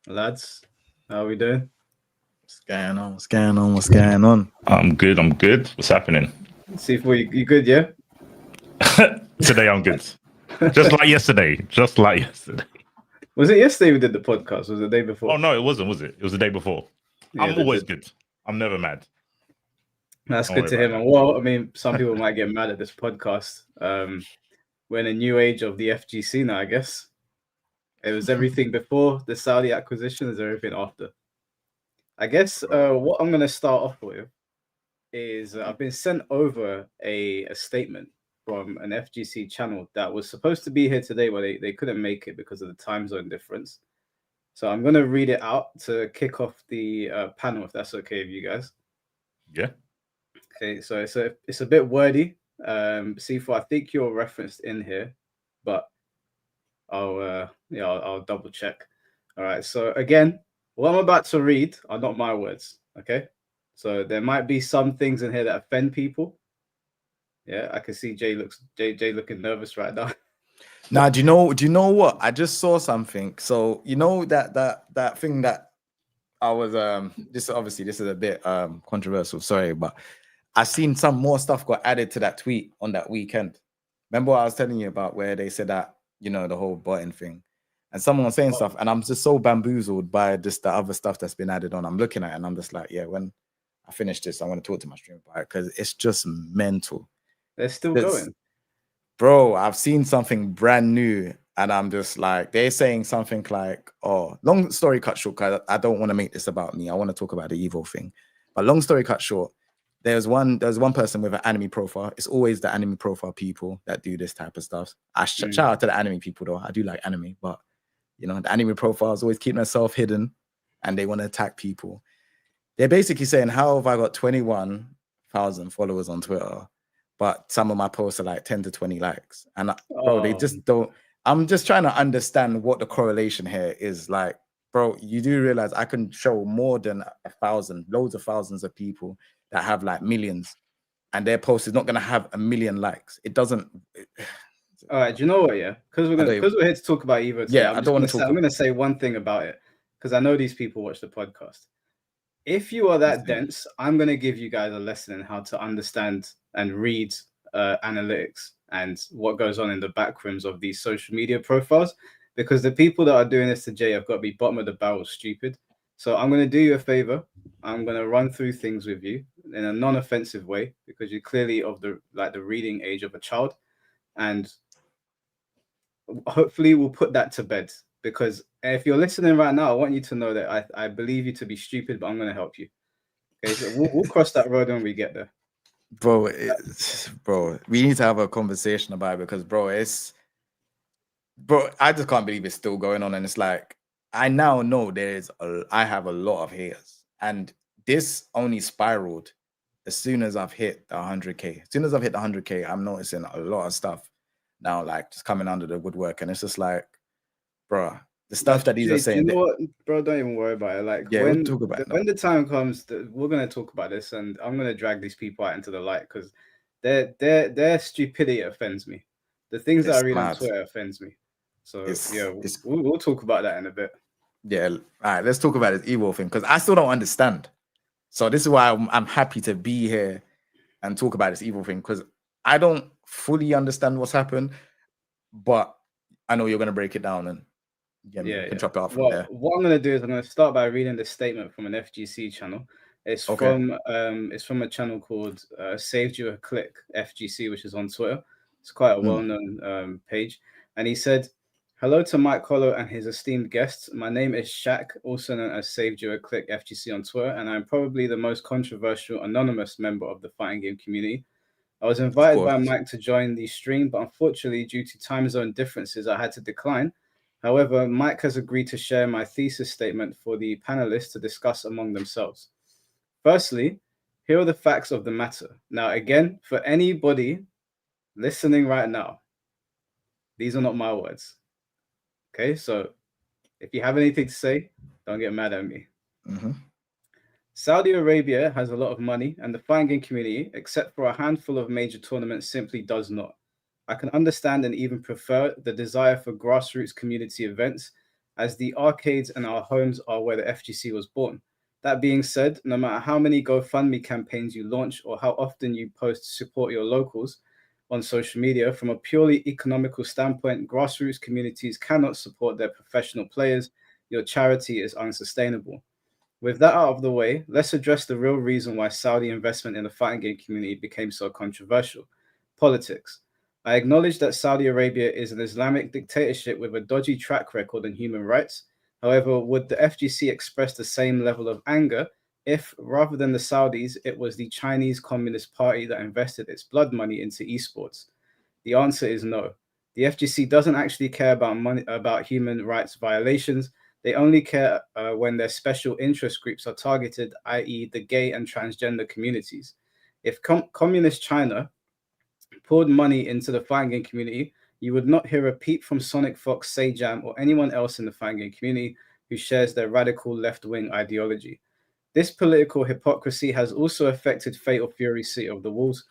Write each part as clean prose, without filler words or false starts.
Lads, how are we doing? What's going on? What's going on? What's going on? I'm good. I'm good. What's happening? See if you good, yeah? Today I'm good. Just like yesterday. Just like yesterday. Was it yesterday we did the podcast? Was it the day before? Oh no, it wasn't. Was it? It was the day before. Yeah, I'm always good. I'm never mad. That's Don't good worry to hear, about man. Well, I mean, some people might get mad at this podcast. We're in a new age of the FGC now, I guess. It was everything before the Saudi acquisition, is everything after. I guess what I'm going to start off with is I've been sent over a statement from an FGC channel that was supposed to be here today, but they couldn't make it because of the time zone difference. So I'm going to read it out to kick off the panel, if that's okay with you guys. Yeah. Okay, so it's a bit wordy. C4, I think you're referenced in here, but I'll double check. All right. So again, what I'm about to read are not my words. Okay. So there might be some things in here that offend people. Yeah, I can see Jay looking nervous right now. Now, do you know what? I just saw something. So you know that thing that I was this is a bit controversial, sorry, but I seen some more stuff got added to that tweet on that weekend. Remember what I was telling you about where they said that, the whole button thing. And someone was saying stuff, and I'm just so bamboozled by just the other stuff that's been added on. I'm looking at it and I'm just like, yeah, when I finish this, I'm gonna talk to my stream about it because it's just mental. They're still going. Bro, I've seen something brand new, and I'm just like, they're saying something like, oh, long story cut short, because I don't want to make this about me. I want to talk about the evil thing. But long story cut short, there's one person with an anime profile. It's always the anime profile people that do this type of stuff. Shout out to the anime people, though. I do like anime, but the anime profiles always keep themselves hidden, and they want to attack people. They're basically saying, how have I got 21,000 followers on Twitter, but some of my posts are like 10 to 20 likes? And bro, they just don't. I'm just trying to understand what the correlation here is. Like, bro, you do realize I can show more than 1,000, loads of thousands of people that have like millions, and their post is not going to have 1 million likes. It doesn't. All right, do you know what? Yeah, because we're here to talk about Evo today. Yeah, I don't want to talk. I'm going to say one thing about it because I know these people watch the podcast. If you are that dense, I'm going to give you guys a lesson in how to understand and read analytics and what goes on in the back rooms of these social media profiles, because the people that are doing this to Jay have got to be bottom of the barrel stupid. So I'm going to do you a favor. I'm going to run through things with you in a non-offensive way because you're clearly of the reading age of a child, and hopefully we'll put that to bed. Because if you're listening right now, I want you to know that I believe you to be stupid, but I'm going to help you. Okay, so we'll cross that road when we get there. Bro, we need to have a conversation about it because, bro, I just can't believe it's still going on. And it's like, I now know I have a lot of haters. And this only spiraled as soon as I've hit the 100K. As soon as I've hit the 100K, I'm noticing a lot of stuff now, like, just coming under the woodwork. And it's just like, bro, the stuff that these are saying. You know what, bro? Don't even worry about it. Like, yeah, when, we'll talk about when the time comes, we're gonna talk about this, and I'm gonna drag these people out into the light because their stupidity offends me. The things that I read on Twitter offends me. So we'll talk about that in a bit. Yeah, all right. Let's talk about this evil thing because I still don't understand. So this is why I'm happy to be here and talk about this evil thing because I don't fully understand what's happened, but I know you're gonna break it down and chop it off from there. What I'm gonna do is I'm gonna start by reading the statement from an FGC channel. It's from a channel called Saved You a Click FGC, which is on Twitter. It's quite a well-known page. And he said, "Hello to Mike Hollow and his esteemed guests. My name is Shaq, also known as Saved You a Click FGC on Twitter, and I'm probably the most controversial anonymous member of the fighting game community. I was invited by Mike to join the stream, but unfortunately, due to time zone differences, I had to decline. However, Mike has agreed to share my thesis statement for the panelists to discuss among themselves. Firstly, here are the facts of the matter. Now, again, for anybody listening right now, these are not my words. Okay, so if you have anything to say, don't get mad at me. Saudi Arabia has a lot of money, and the fighting game community, except for a handful of major tournaments, simply does not. I can understand and even prefer the desire for grassroots community events as the arcades and our homes are where the FGC was born. That being said, no matter how many GoFundMe campaigns you launch or how often you post to support your locals on social media, from a purely economical standpoint, grassroots communities cannot support their professional players. Your charity is unsustainable. With that out of the way, let's address the real reason why Saudi investment in the fighting game community became so controversial: politics. I acknowledge that Saudi Arabia is an Islamic dictatorship with a dodgy track record on human rights. However, would the FGC express the same level of anger if, rather than the Saudis, it was the Chinese Communist Party that invested its blood money into esports? The answer is no. The FGC doesn't actually care about human rights violations. They only care when their special interest groups are targeted, i.e. the gay and transgender communities. If communist China poured money into the fighting game community, you would not hear a peep from Sonic Fox, Sajam, or anyone else in the fighting game community who shares their radical left-wing ideology. This political hypocrisy has also affected Fatal Fury's City of the Wolves.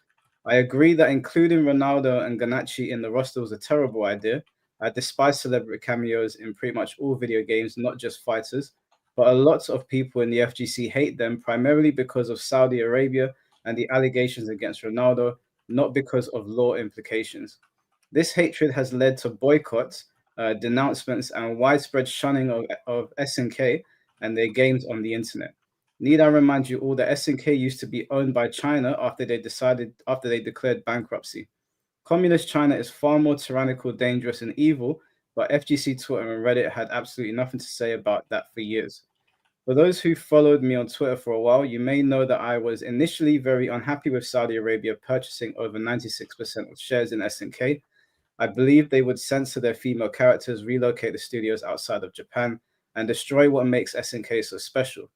I agree that including Ronaldo and Ganachi in the roster was a terrible idea. I despise celebrity cameos in pretty much all video games, not just fighters. But a lot of people in the FGC hate them primarily because of Saudi Arabia and the allegations against Ronaldo, not because of law implications. This hatred has led to boycotts, denouncements, and widespread shunning of SNK and their games on the internet. Need I remind you all that SNK used to be owned by China after they declared bankruptcy? Communist China is far more tyrannical, dangerous, and evil, but FGC Twitter and Reddit had absolutely nothing to say about that for years. For those who followed me on Twitter for a while, you may know that I was initially very unhappy with Saudi Arabia purchasing over 96% of shares in SNK. I believed they would censor their female characters, relocate the studios outside of Japan, and destroy what makes SNK so special.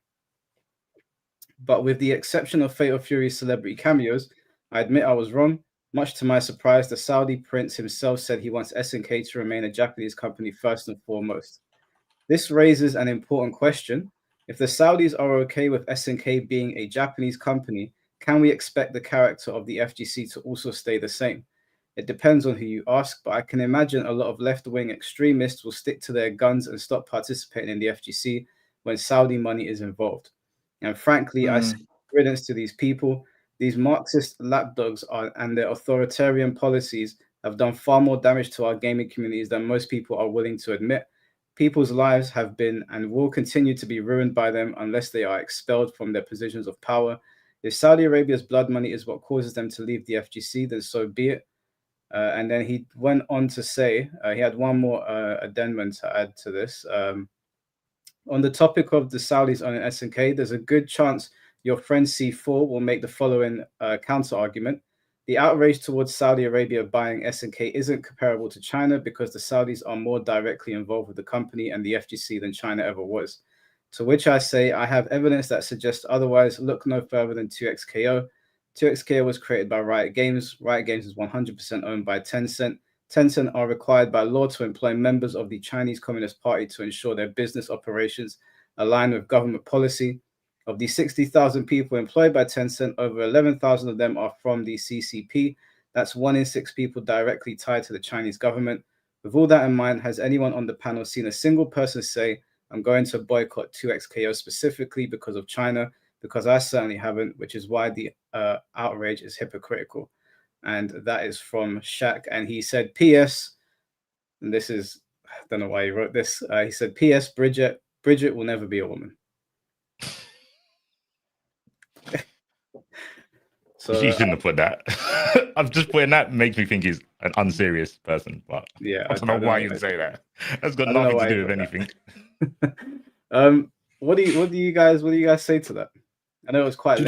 But with the exception of Fatal Fury's celebrity cameos, I admit I was wrong. Much to my surprise, the Saudi prince himself said he wants SNK to remain a Japanese company first and foremost. This raises an important question. If the Saudis are okay with SNK being a Japanese company, can we expect the character of the FGC to also stay the same? It depends on who you ask, but I can imagine a lot of left-wing extremists will stick to their guns and stop participating in the FGC when Saudi money is involved. And frankly, I say riddance to these people. These Marxist lapdogs and their authoritarian policies have done far more damage to our gaming communities than most people are willing to admit. People's lives have been and will continue to be ruined by them unless they are expelled from their positions of power. If Saudi Arabia's blood money is what causes them to leave the FGC, then so be it. And then he went on to say, he had one more addendum to add to this. On the topic of the Saudis owning SNK, there's a good chance your friend C4 will make the following counter argument. The outrage towards Saudi Arabia buying SNK isn't comparable to China because the Saudis are more directly involved with the company and the FGC than China ever was. To which I say, I have evidence that suggests otherwise. Look no further than 2XKO. 2XKO was created by Riot Games. Riot Games is 100% owned by Tencent. Tencent are required by law to employ members of the Chinese Communist Party to ensure their business operations align with government policy. Of the 60,000 people employed by Tencent, over 11,000 of them are from the CCP. That's 1 in 6 people directly tied to the Chinese government. With all that in mind, has anyone on the panel seen a single person say, I'm going to boycott 2XKO specifically because of China? Because I certainly haven't, which is why the outrage is hypocritical. And that is from Shaq. And he said, P.S., and this is, I don't know why he wrote this. He said, P.S., Bridget will never be a woman. So you shouldn't have put that. I'm just putting that makes me think he's an unserious person. But yeah, I don't know why you'd say that. That's got nothing to do with anything. What do you guys say to that? I know it was quite. You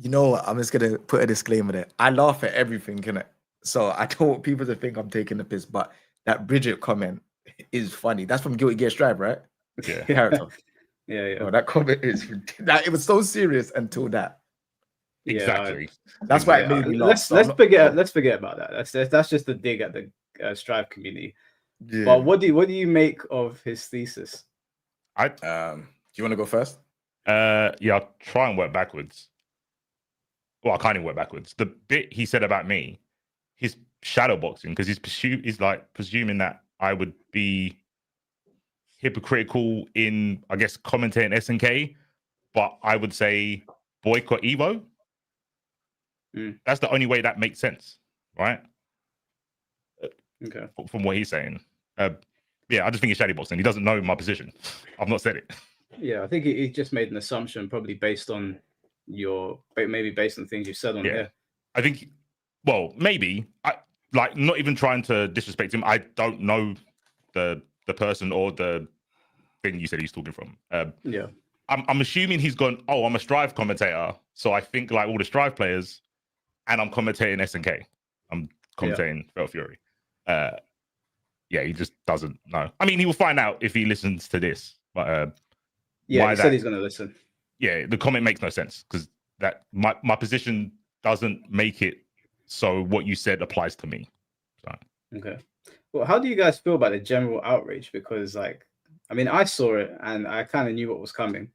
know, I'm just gonna put a disclaimer there. I laugh at everything, innit? So I don't want people to think I'm taking the piss, but that Bridget comment is funny. That's from Guilty Gear Strive, right? Yeah. Character. Yeah. Oh, that comment is that it was so serious until that. Exactly. That's why it made me laugh. Let's forget about that. That's just a dig at the Strive community. Yeah. But what do you make of his thesis? Do you want to go first? Yeah, I'll try and work backwards. Well, I can't even work backwards. The bit he said about me, he's shadowboxing because he's like presuming that I would be hypocritical in, I guess, commentating SNK, but I would say boycott Evo. That's the only way that makes sense, right? Okay. From what he's saying. Yeah, I just think he's shadowboxing. He doesn't know my position. I've not said it. Yeah, I think he just made an assumption, probably based on maybe based on things you said on here. I think, well, maybe. Like, not even trying to disrespect him. I don't know the person or the thing you said he's talking from. Yeah. I'm assuming he's gone, oh, I'm a Strive commentator, so I think like all the Strive players, and I'm commentating SNK. I'm commentating Fatal Fury. Yeah, he just doesn't know. I mean, he will find out if he listens to this. But yeah, he said he's going to listen. Yeah, the comment makes no sense because that my position doesn't make it so what you said applies to me. So. Okay. Well, how do you guys feel about the general outrage? Because, like, I mean, I saw it and I kind of knew what was coming.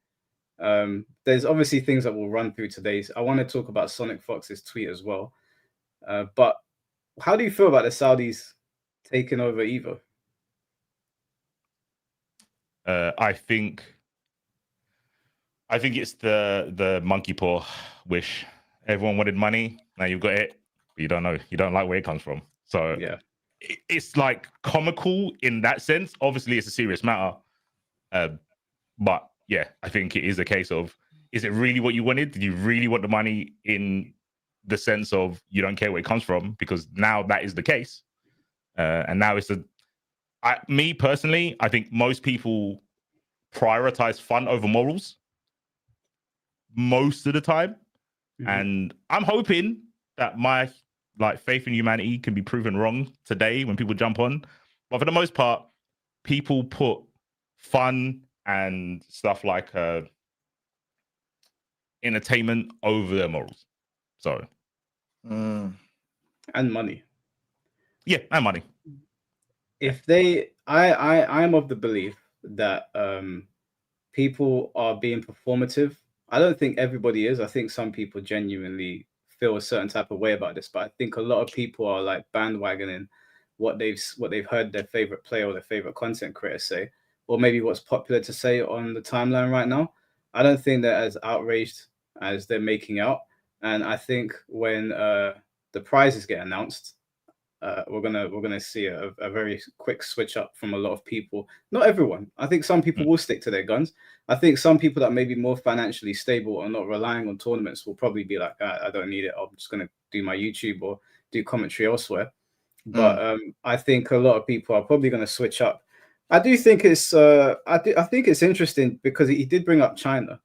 There's obviously things that we'll run through today. I want to talk about Sonic Fox's tweet as well. But how do you feel about the Saudis taking over Evo? I think it's the monkey paw wish. Everyone wanted money. Now you've got it, but you don't know. You don't like where it comes from. So yeah, it's like comical in that sense. Obviously, it's a serious matter. But yeah, I think it is a case of, is it really what you wanted? Did you really want the money in the sense of you don't care where it comes from? Because now that is the case. And now it's me personally, I think most people prioritize fun over morals most of the time. And I'm hoping that my faith in humanity can be proven wrong today when people jump on. But for the most part, people put fun and stuff like entertainment over their morals. So and money. Yeah, and money. If I'm of the belief that people are being performative. I don't think everybody is. I think some people genuinely feel a certain type of way about this, but I think a lot of people are like bandwagoning what they've heard their favorite player or their favorite content creator say, or maybe what's popular to say on the timeline right now. I don't think they're as outraged as they're making out. And I think when the prizes get announced, we're gonna see a very quick switch up from a lot of people. Not everyone. I think some people will stick to their guns. I think some people that may be more financially stable or not relying on tournaments will probably be like, I don't need it. I'm just gonna do my YouTube or do commentary elsewhere. But I think a lot of people are probably gonna switch up. I do think it's I think it's interesting because he did bring up China,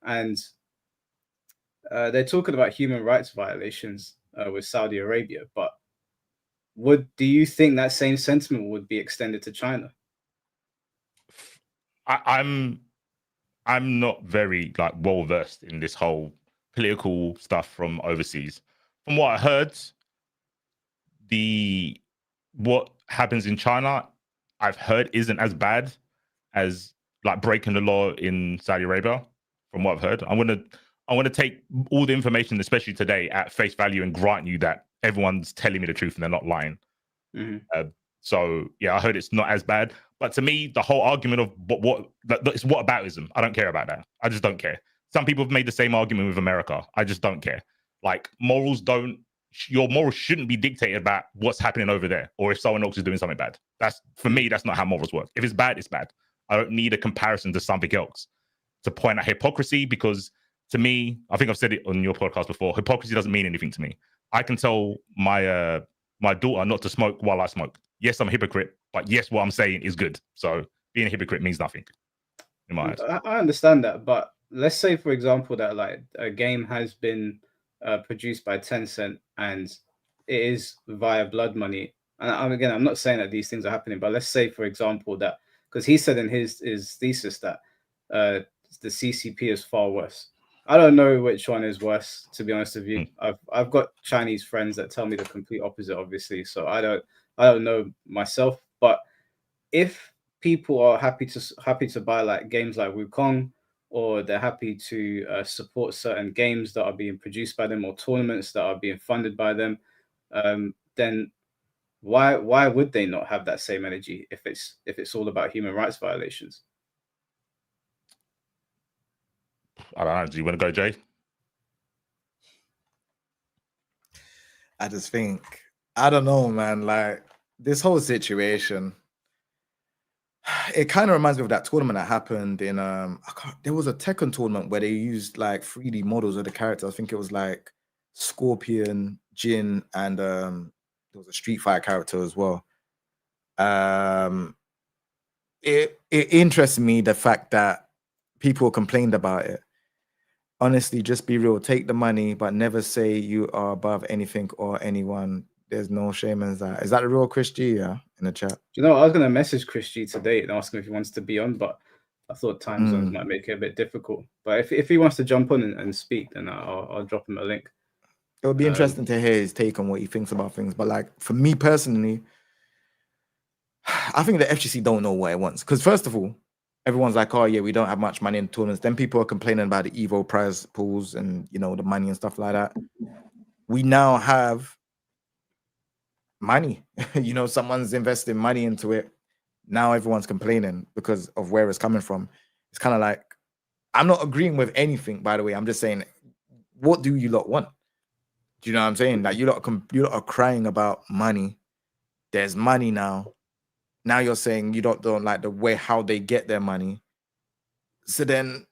and they're talking about human rights violations with Saudi Arabia, but do you think that same sentiment would be extended to China? I'm not very well versed in this whole political stuff from overseas. From what I heard, what happens in China, I've heard isn't as bad as breaking the law in Saudi Arabia. From what I've heard, I'm gonna take all the information, especially today, at face value and grant you that everyone's telling me the truth and they're not lying. So yeah, I heard it's not as bad. But to me, the whole argument of it's whataboutism. I don't care about that. I just don't care. Some people have made the same argument with America. I just don't care. Your morals shouldn't be dictated about what's happening over there, or if someone else is doing something bad. For me, that's not how morals work. If it's bad, it's bad. I don't need a comparison to something else to point out hypocrisy, because to me, I think I've said it on your podcast before, hypocrisy doesn't mean anything to me. I can tell my daughter not to smoke while I smoke. Yes, I'm a hypocrite, but yes, what I'm saying is good. So being a hypocrite means nothing in my eyes. I understand that, but let's say, for example, that a game has been produced by Tencent and it is via blood money. And I'm not saying that these things are happening, but let's say, for example, that because he said in his thesis that the CCP is far worse. I don't know which one is worse, to be honest with you. I've got Chinese friends that tell me the complete opposite, obviously. So I don't know myself. But if people are happy to buy games like Wukong, or they're happy to support certain games that are being produced by them, or tournaments that are being funded by them, then Why would they not have that same energy if it's all about human rights violations? I don't know. Do you want to go, Jay? I just think, I don't know, man. Like this whole situation, it kind of reminds me of that tournament that happened in there was a Tekken tournament where they used like 3D models of the characters. I think it was like Scorpion, Jin, and there was a Street Fighter character as well. It interests me the fact that people complained about it. Honestly, just be real. Take the money, but never say you are above anything or anyone. There's no shame in that. Is that the real Chris G? Yeah, in the chat. You know, I was gonna message Chris G today and ask him if he wants to be on, but I thought time zones might make it a bit difficult. But if he wants to jump on and speak, then I'll drop him a link. It would be interesting to hear his take on what he thinks about things. But like for me personally, I think the FGC don't know what it wants. Because first of all, everyone's like, oh yeah, we don't have much money in tournaments. Then people are complaining about the Evo prize pools and the money and stuff like that. We now have money. Someone's investing money into it. Now everyone's complaining because of where it's coming from. It's kind of like, I'm not agreeing with anything, by the way. I'm just saying, what do you lot want? Do you know what I'm saying? Like you lot are crying about money. There's money now. Now you're saying you don't like the way how they get their money. So then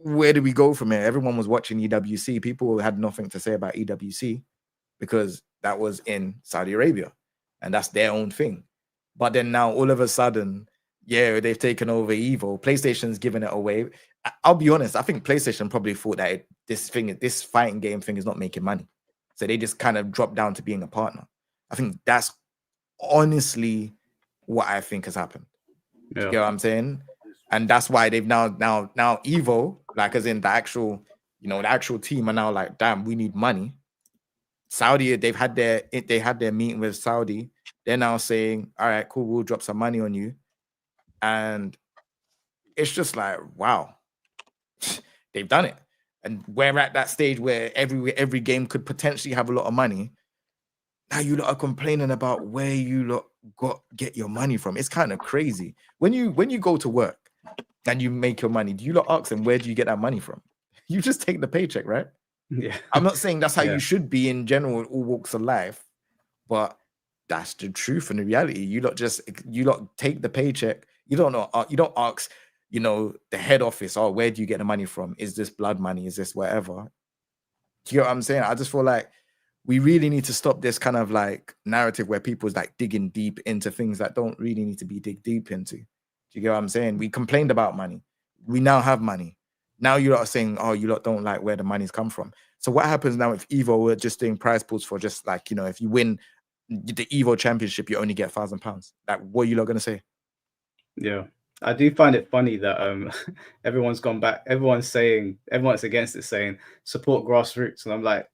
where do we go from here? Everyone was watching EWC. People had nothing to say about EWC because that was in Saudi Arabia and that's their own thing. But then now all of a sudden, yeah, they've taken over Evo. PlayStation's giving it away. I'll be honest, I think PlayStation probably thought that this fighting game thing is not making money. So they just kind of dropped down to being a partner. I think that's honestly what I think has happened. Yeah. You get what I'm saying? And that's why they've now Evo, like as in the actual team are now like, damn, we need money. Saudi, they had their meeting with Saudi. They're now saying, all right, cool, we'll drop some money on you. And it's just like, wow, they've done it. And we're at that stage where every game could potentially have a lot of money. Now you lot are complaining about where you lot get your money from. It's kind of crazy. When you go to work and you make your money, do you lot ask them where do you get that money from? You just take the paycheck, right? Yeah. I'm not saying that's how you should be in general in all walks of life, but that's the truth and the reality. You lot take the paycheck. You don't ask, the head office, oh, where do you get the money from? Is this blood money? Is this whatever? Do you know what I'm saying? I just feel like we really need to stop this kind of like narrative where people's like digging deep into things that don't really need to be digged deep into. Do you get what I'm saying? We complained about money. We now have money. Now you lot are saying, oh, you lot don't like where the money's come from. So what happens now if Evo we're just doing prize pools for just like, if you win the Evo championship, you only get £1,000. Like, what are you lot going to say? Yeah. I do find it funny that everyone's gone back. Everyone's against it, saying support Grassroots. And I'm like,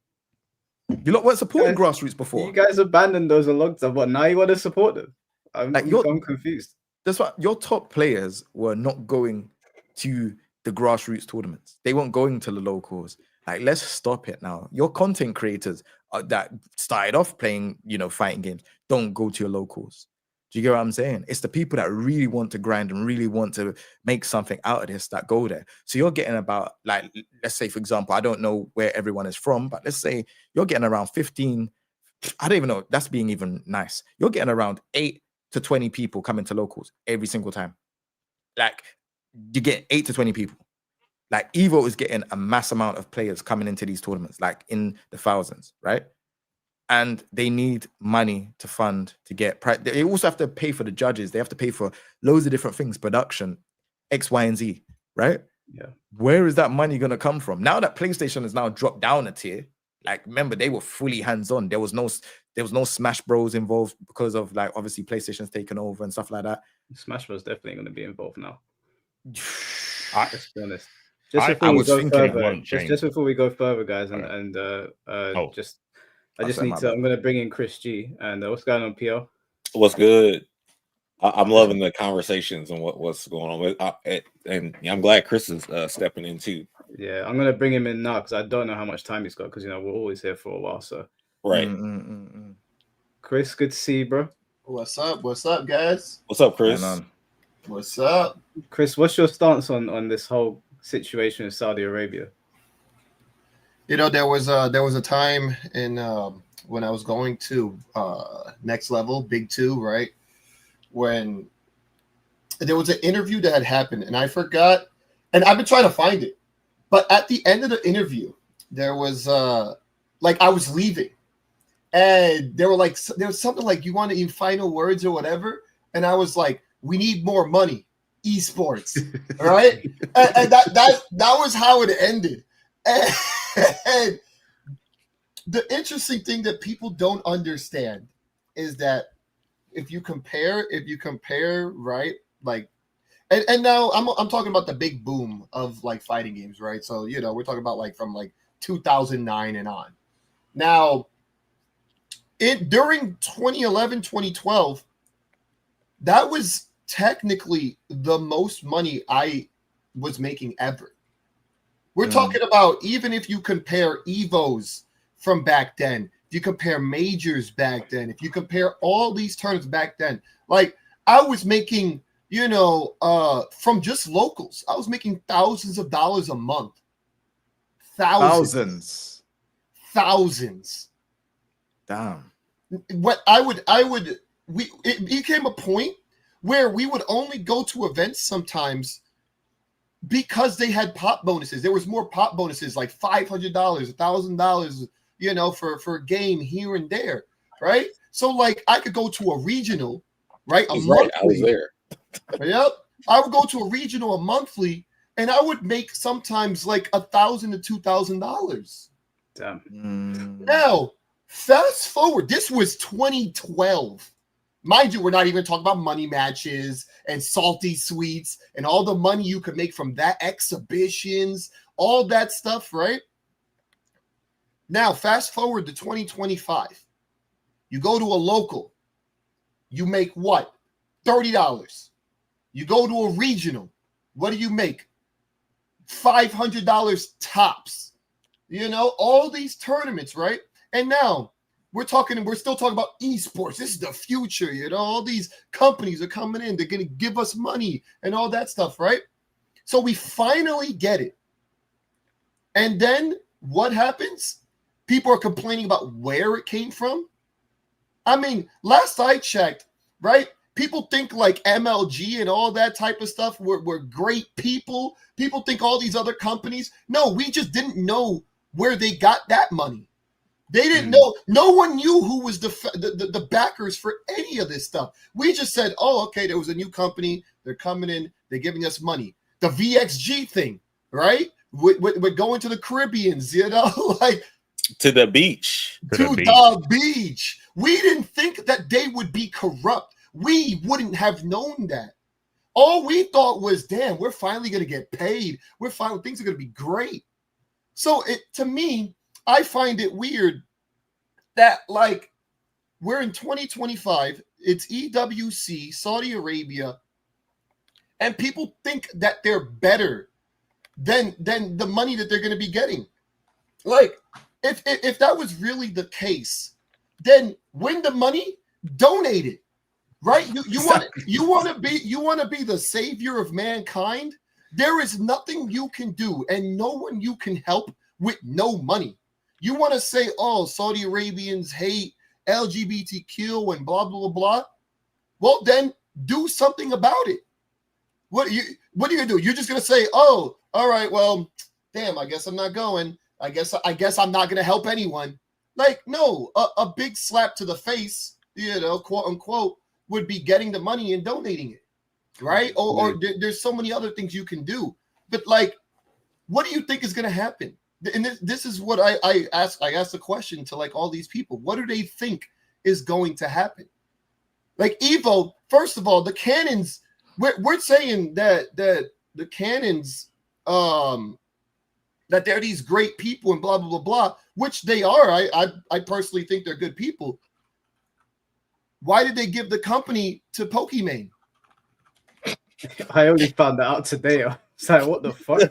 you lot weren't supporting Grassroots before. You guys abandoned those a long time, but now you want to support them. I'm confused. That's why your top players were not going to the Grassroots tournaments. They weren't going to the locals. Like, let's stop it now. Your content creators that started off playing, fighting games, don't go to your locals. Do you get what I'm saying? It's the people that really want to grind and really want to make something out of this that go there. So you're getting about, like, let's say, for example, I don't know where everyone is from, but let's say you're getting around 15, I don't even know, that's being even nice. You're getting around 8 to 20 people coming to locals every single time. Like, you get 8 to 20 people. Like, Evo is getting a mass amount of players coming into these tournaments, like in the thousands, right? And they need money to fund, to get. They also have to pay for the judges. They have to pay for loads of different things, production, X, Y, and Z, right? Yeah. Where is that money going to come from? Now that PlayStation has now dropped down a tier, like, remember, they were fully hands-on. There was no Smash Bros involved because of, like, obviously PlayStation's taken over and stuff like that. Smash Bros definitely going to be involved now. Let's be honest. Just before we go further, guys, I'm going to bring in Chris G. And what's going on, PR? What's good? I'm loving the conversations and what's going on. And I'm glad Chris is stepping in too. Yeah, I'm going to bring him in now because I don't know how much time he's got because, we're always here for a while. So right. Chris, good to see you, bro. What's up? What's up, guys? What's up, Chris? What's up? Chris, what's your stance on this whole situation in Saudi Arabia? You know, there was a time in when I was going to Next Level, Big 2, right? When there was an interview that had happened, and I forgot, and I've been trying to find it. But at the end of the interview, there was like I was leaving, and there was something like, you want any final words or whatever, and I was like, we need more money, esports, right? and that was how it ended. And the interesting thing that people don't understand is that if you compare, right, like, and now I'm talking about the big boom of like fighting games, right? So, you know, we're talking about like from like 2009 and on. Now, during 2011, 2012, that was technically the most money I was making ever. We're talking about, even if you compare Evos from back then, if you compare majors back then, if you compare all these tournaments back then, like I was making, you know, from just locals, I was making thousands of dollars a month. Thousands. Damn. What it became a point where we would only go to events sometimes because they had pop bonuses. There was more pop bonuses, like $500, $1,000, you know, for a game here and there, right? So like I could go to a regional, right? I was there. Yep. I would go to a regional, a monthly, and I would make sometimes like $1,000 to $2,000. Damn. Now, fast forward, this was 2012. Mind you, we're not even talking about money matches and salty sweets and all the money you could make from that, exhibitions, all that stuff, right? Now, fast forward to 2025. You go to a local, you make what? $30. You go to a regional, what do you make? $500 tops. You know, all these tournaments, right? And now, we're still talking about esports. This is the future, you know. All these companies are coming in. They're going to give us money and all that stuff, right? So we finally get it. And then what happens? People are complaining about where it came from. I mean, last I checked, right? People think like MLG and all that type of stuff were great people. People think all these other companies. No, we just didn't know where they got that money. They didn't know. No one knew who was the backers for any of this stuff. We just said, oh, okay, there was a new company. They're coming in. They're giving us money. The VXG thing, right? We're going to the Caribbeans, you know, like to the beach. To the beach. We didn't think that they would be corrupt. We wouldn't have known that. All we thought was, damn, we're finally going to get paid. Things are going to be great. So to me, I find it weird that like we're in 2025, it's EWC, Saudi Arabia, and people think that they're better than the money that they're going to be getting. Like if that was really the case, then win the money, donate it, right? You want to be the savior of mankind. There is nothing you can do and no one you can help with no money. You want to say, oh, Saudi Arabians hate LGBTQ and blah, blah, blah. Well, then do something about it. What are you going to do? You're just going to say, oh, all right, well, damn, I guess I'm not going. I guess I'm not going to help anyone. Like, no, a big slap to the face, you know, quote unquote, would be getting the money and donating it, right? Or there's so many other things you can do. But like, what do you think is going to happen? And this is what I asked the question to like all these people. What do they think is going to happen? Like Evo, first of all, the cannons, we're saying that the cannons, that they're these great people and blah, blah, blah, blah, which they are. I personally think they're good people. Why did they give the company to Pokimane? I only found that out today. I was like, what the fuck?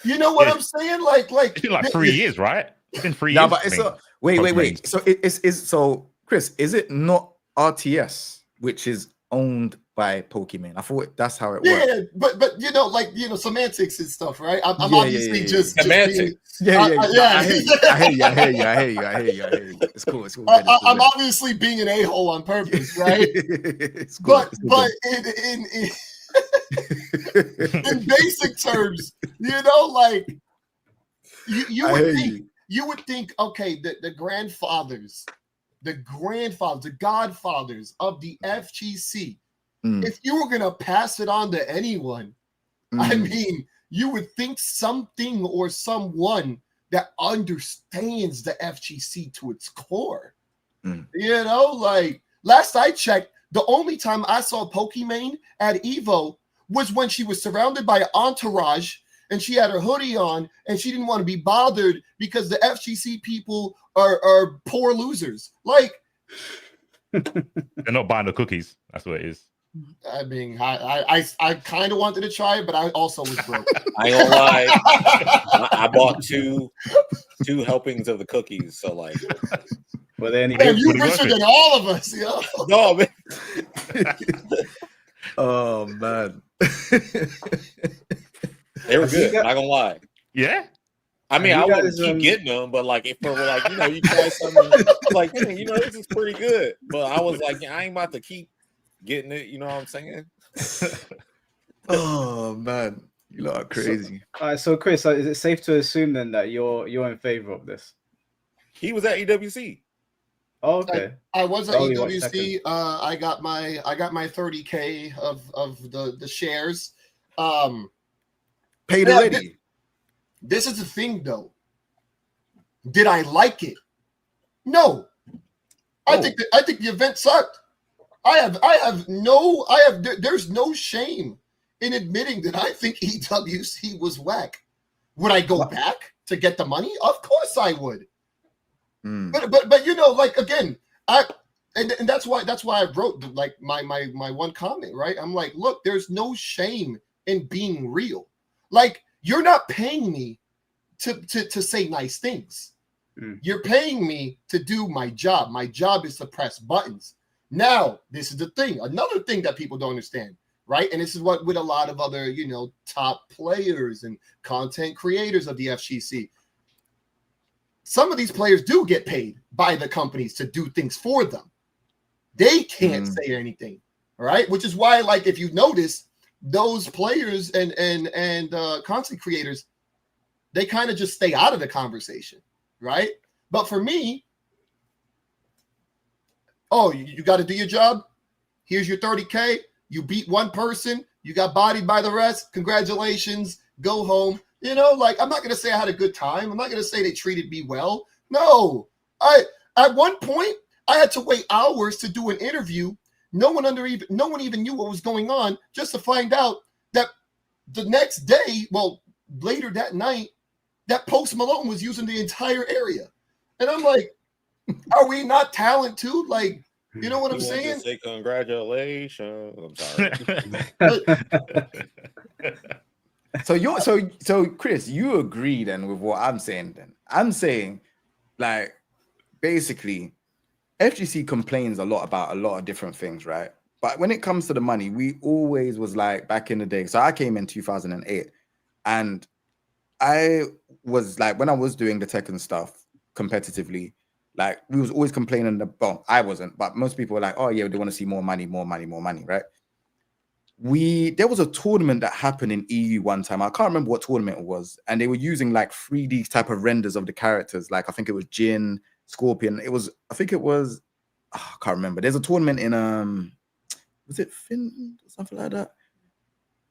You know what I'm saying? Like it's been like 3 years, right? It's been 3 years. No, but it's wait. So it's so Chris, is it not RTS, which is owned by Pokimane? I thought that's how it works. Yeah, but you know, like, you know, semantics and stuff, right? I'm Yeah, obviously just semantics. being, I hear you. It's cool. I'm obviously being an a-hole on purpose, right? It's cool. But in basic terms, you know, like you would think, okay, the grandfathers, the godfathers of the FGC, if you were gonna pass it on to anyone, I mean, you would think something or someone that understands the FGC to its core. You know, like last I checked, the only time I saw Pokimane at Evo was when she was surrounded by an entourage and she had her hoodie on and she didn't want to be bothered because the FGC people are poor losers. Like, they're not buying the cookies. That's what it is. I mean, I kind of wanted to try it, but I also was broke. I ain't gonna lie. I bought two helpings of the cookies. So like, were they any man, good? you richer than all of us, yo. No, man. Oh man. They were good. Not gonna lie. Yeah. I mean, I wouldn't keep getting them, but like if for like, you know, you try something like, hey, you know, this is pretty good. But I was like, I ain't about to keep getting it. You know what I'm saying? Oh man, you lot are crazy. So Chris, is it safe to assume then that you're in favor of this? He was at EWC. Oh, okay. I was at EWC. I got my 30K of the shares. Paid already. This is the thing, though. Did I like it? No. I think the event sucked. There's no shame in admitting that I think EWC was whack. Would I go back to get the money? Of course I would. But you know, like again, and that's why I wrote like my one comment, right? I'm like, look, there's no shame in being real. Like, you're not paying me to say nice things. You're paying me to do my job. My job is to press buttons. Now, this is the thing. Another thing that people don't understand, right? And this is what with a lot of other, you know, top players and content creators of the FGC. Some of these players do get paid by the companies to do things for them. They can't say anything, all right? Which is why, like, if you notice, those players and content creators, they kind of just stay out of the conversation, right? But for me, oh, you got to do your job. Here's your 30K. You beat one person. You got bodied by the rest. Congratulations. Go home. You know, like, I'm not going to say I had a good time. I'm not going to say they treated me well. No. At one point, I had to wait hours to do an interview. No one even knew what was going on, just to find out that the next day, well, later that night, that Post Malone was using the entire area. And I'm like, are we not talent too? Like, you know what I'm saying? Say congratulations. I'm sorry. So Chris, you agree then with what I'm saying then? I'm saying, like, basically, FGC complains a lot about a lot of different things, right? But when it comes to the money, we always was like, back in the day. So I came in 2008, and I was like, when I was doing the tech and stuff competitively, like, we was always complaining about, I wasn't, but most people were like, oh yeah, they want to see more money, right? There was a tournament that happened in EU one time. I can't remember what tournament it was. And they were using like 3D type of renders of the characters. Like, I think it was Jin, Scorpion. I can't remember. There's a tournament in, was it Finland or something like that?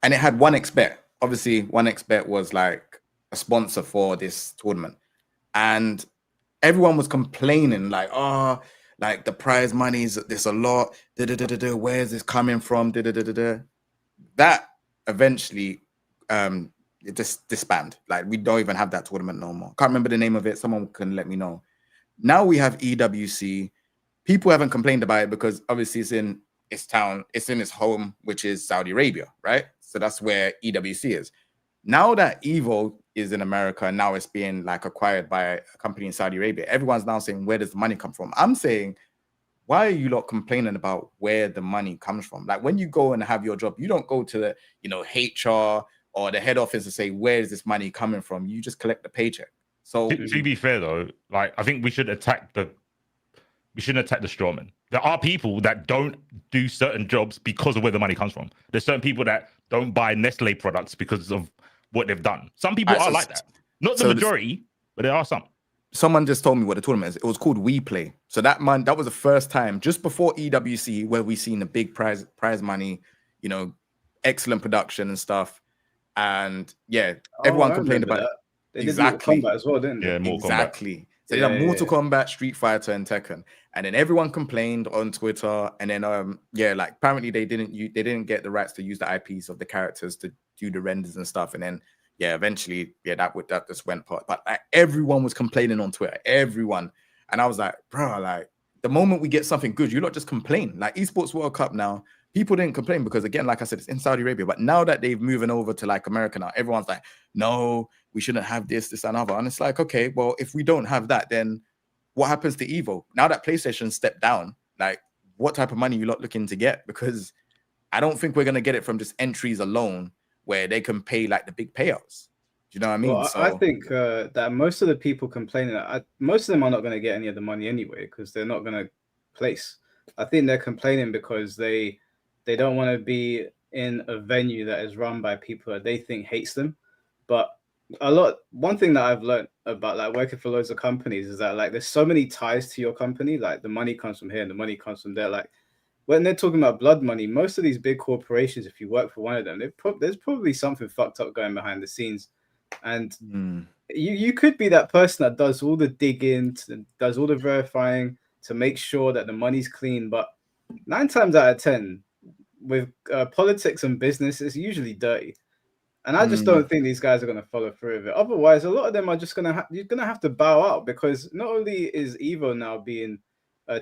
And it had 1xBet. Obviously, 1xBet was like a sponsor for this tournament. And everyone was complaining like, oh, like the prize money is this a lot. Where is this coming from? That eventually it just disbanded. Like, we don't even have that tournament no more. Can't remember the name of it. Someone can let me know. Now we have EWC. People haven't complained about it because obviously it's in its town, it's in its home, which is Saudi Arabia, right? So that's where EWC is. Now that Evo is in America and now it's being like acquired by a company in Saudi Arabia, everyone's now saying, where does the money come from? I'm saying why are you lot complaining about where the money comes from? Like when you go and have your job, you don't go to the, HR or the head office and say, where is this money coming from? You just collect the paycheck. So to be fair though, like I think we shouldn't attack the strawman. There are people that don't do certain jobs because of where the money comes from. There's certain people that don't buy Nestle products because of what they've done. Some people are like that. Not the majority, but there are some. Someone just told me what the tournament is. It was called We Play. So that was the first time, just before EWC, where we seen the big prize money, excellent production and stuff. And yeah, everyone complained about that. They exactly. did Mortal Kombat as well, didn't they? Yeah, Mortal Kombat. So they did Mortal Kombat, Street Fighter, and Tekken. And then everyone complained on Twitter. And then like apparently they didn't get the rights to use the IPs of the characters to do the renders and stuff. And then eventually, that just went part. But like, everyone was complaining on Twitter, everyone. And I was like, bro, like the moment we get something good, you lot just complain. Like Esports World Cup now, people didn't complain because again, like I said, it's in Saudi Arabia. But now that they've moving over to like America now, everyone's like, no, we shouldn't have this and other. And it's like, okay, well, if we don't have that, then what happens to Evo? Now that PlayStation stepped down, like what type of money you lot looking to get? Because I don't think we're gonna get it from just entries alone, where they can pay like the big payouts. Do you know what I mean? Well, I think that most of the people complaining, most of them are not going to get any of the money anyway because they're not going to place. I think they're complaining because they don't want to be in a venue that is run by people that they think hates them. But one thing that I've learned about like working for loads of companies is that like there's so many ties to your company. Like the money comes from here and the money comes from there. Like when they're talking about blood money, most of these big corporations, if you work for one of them, there's probably something fucked up going behind the scenes. And you could be that person that does all the digging, does all the verifying to make sure that the money's clean. But 9 times out of 10, with politics and business, it's usually dirty. And I just don't think these guys are going to follow through with it. Otherwise, a lot of them are just you're going to have to bow out because not only is Evo now being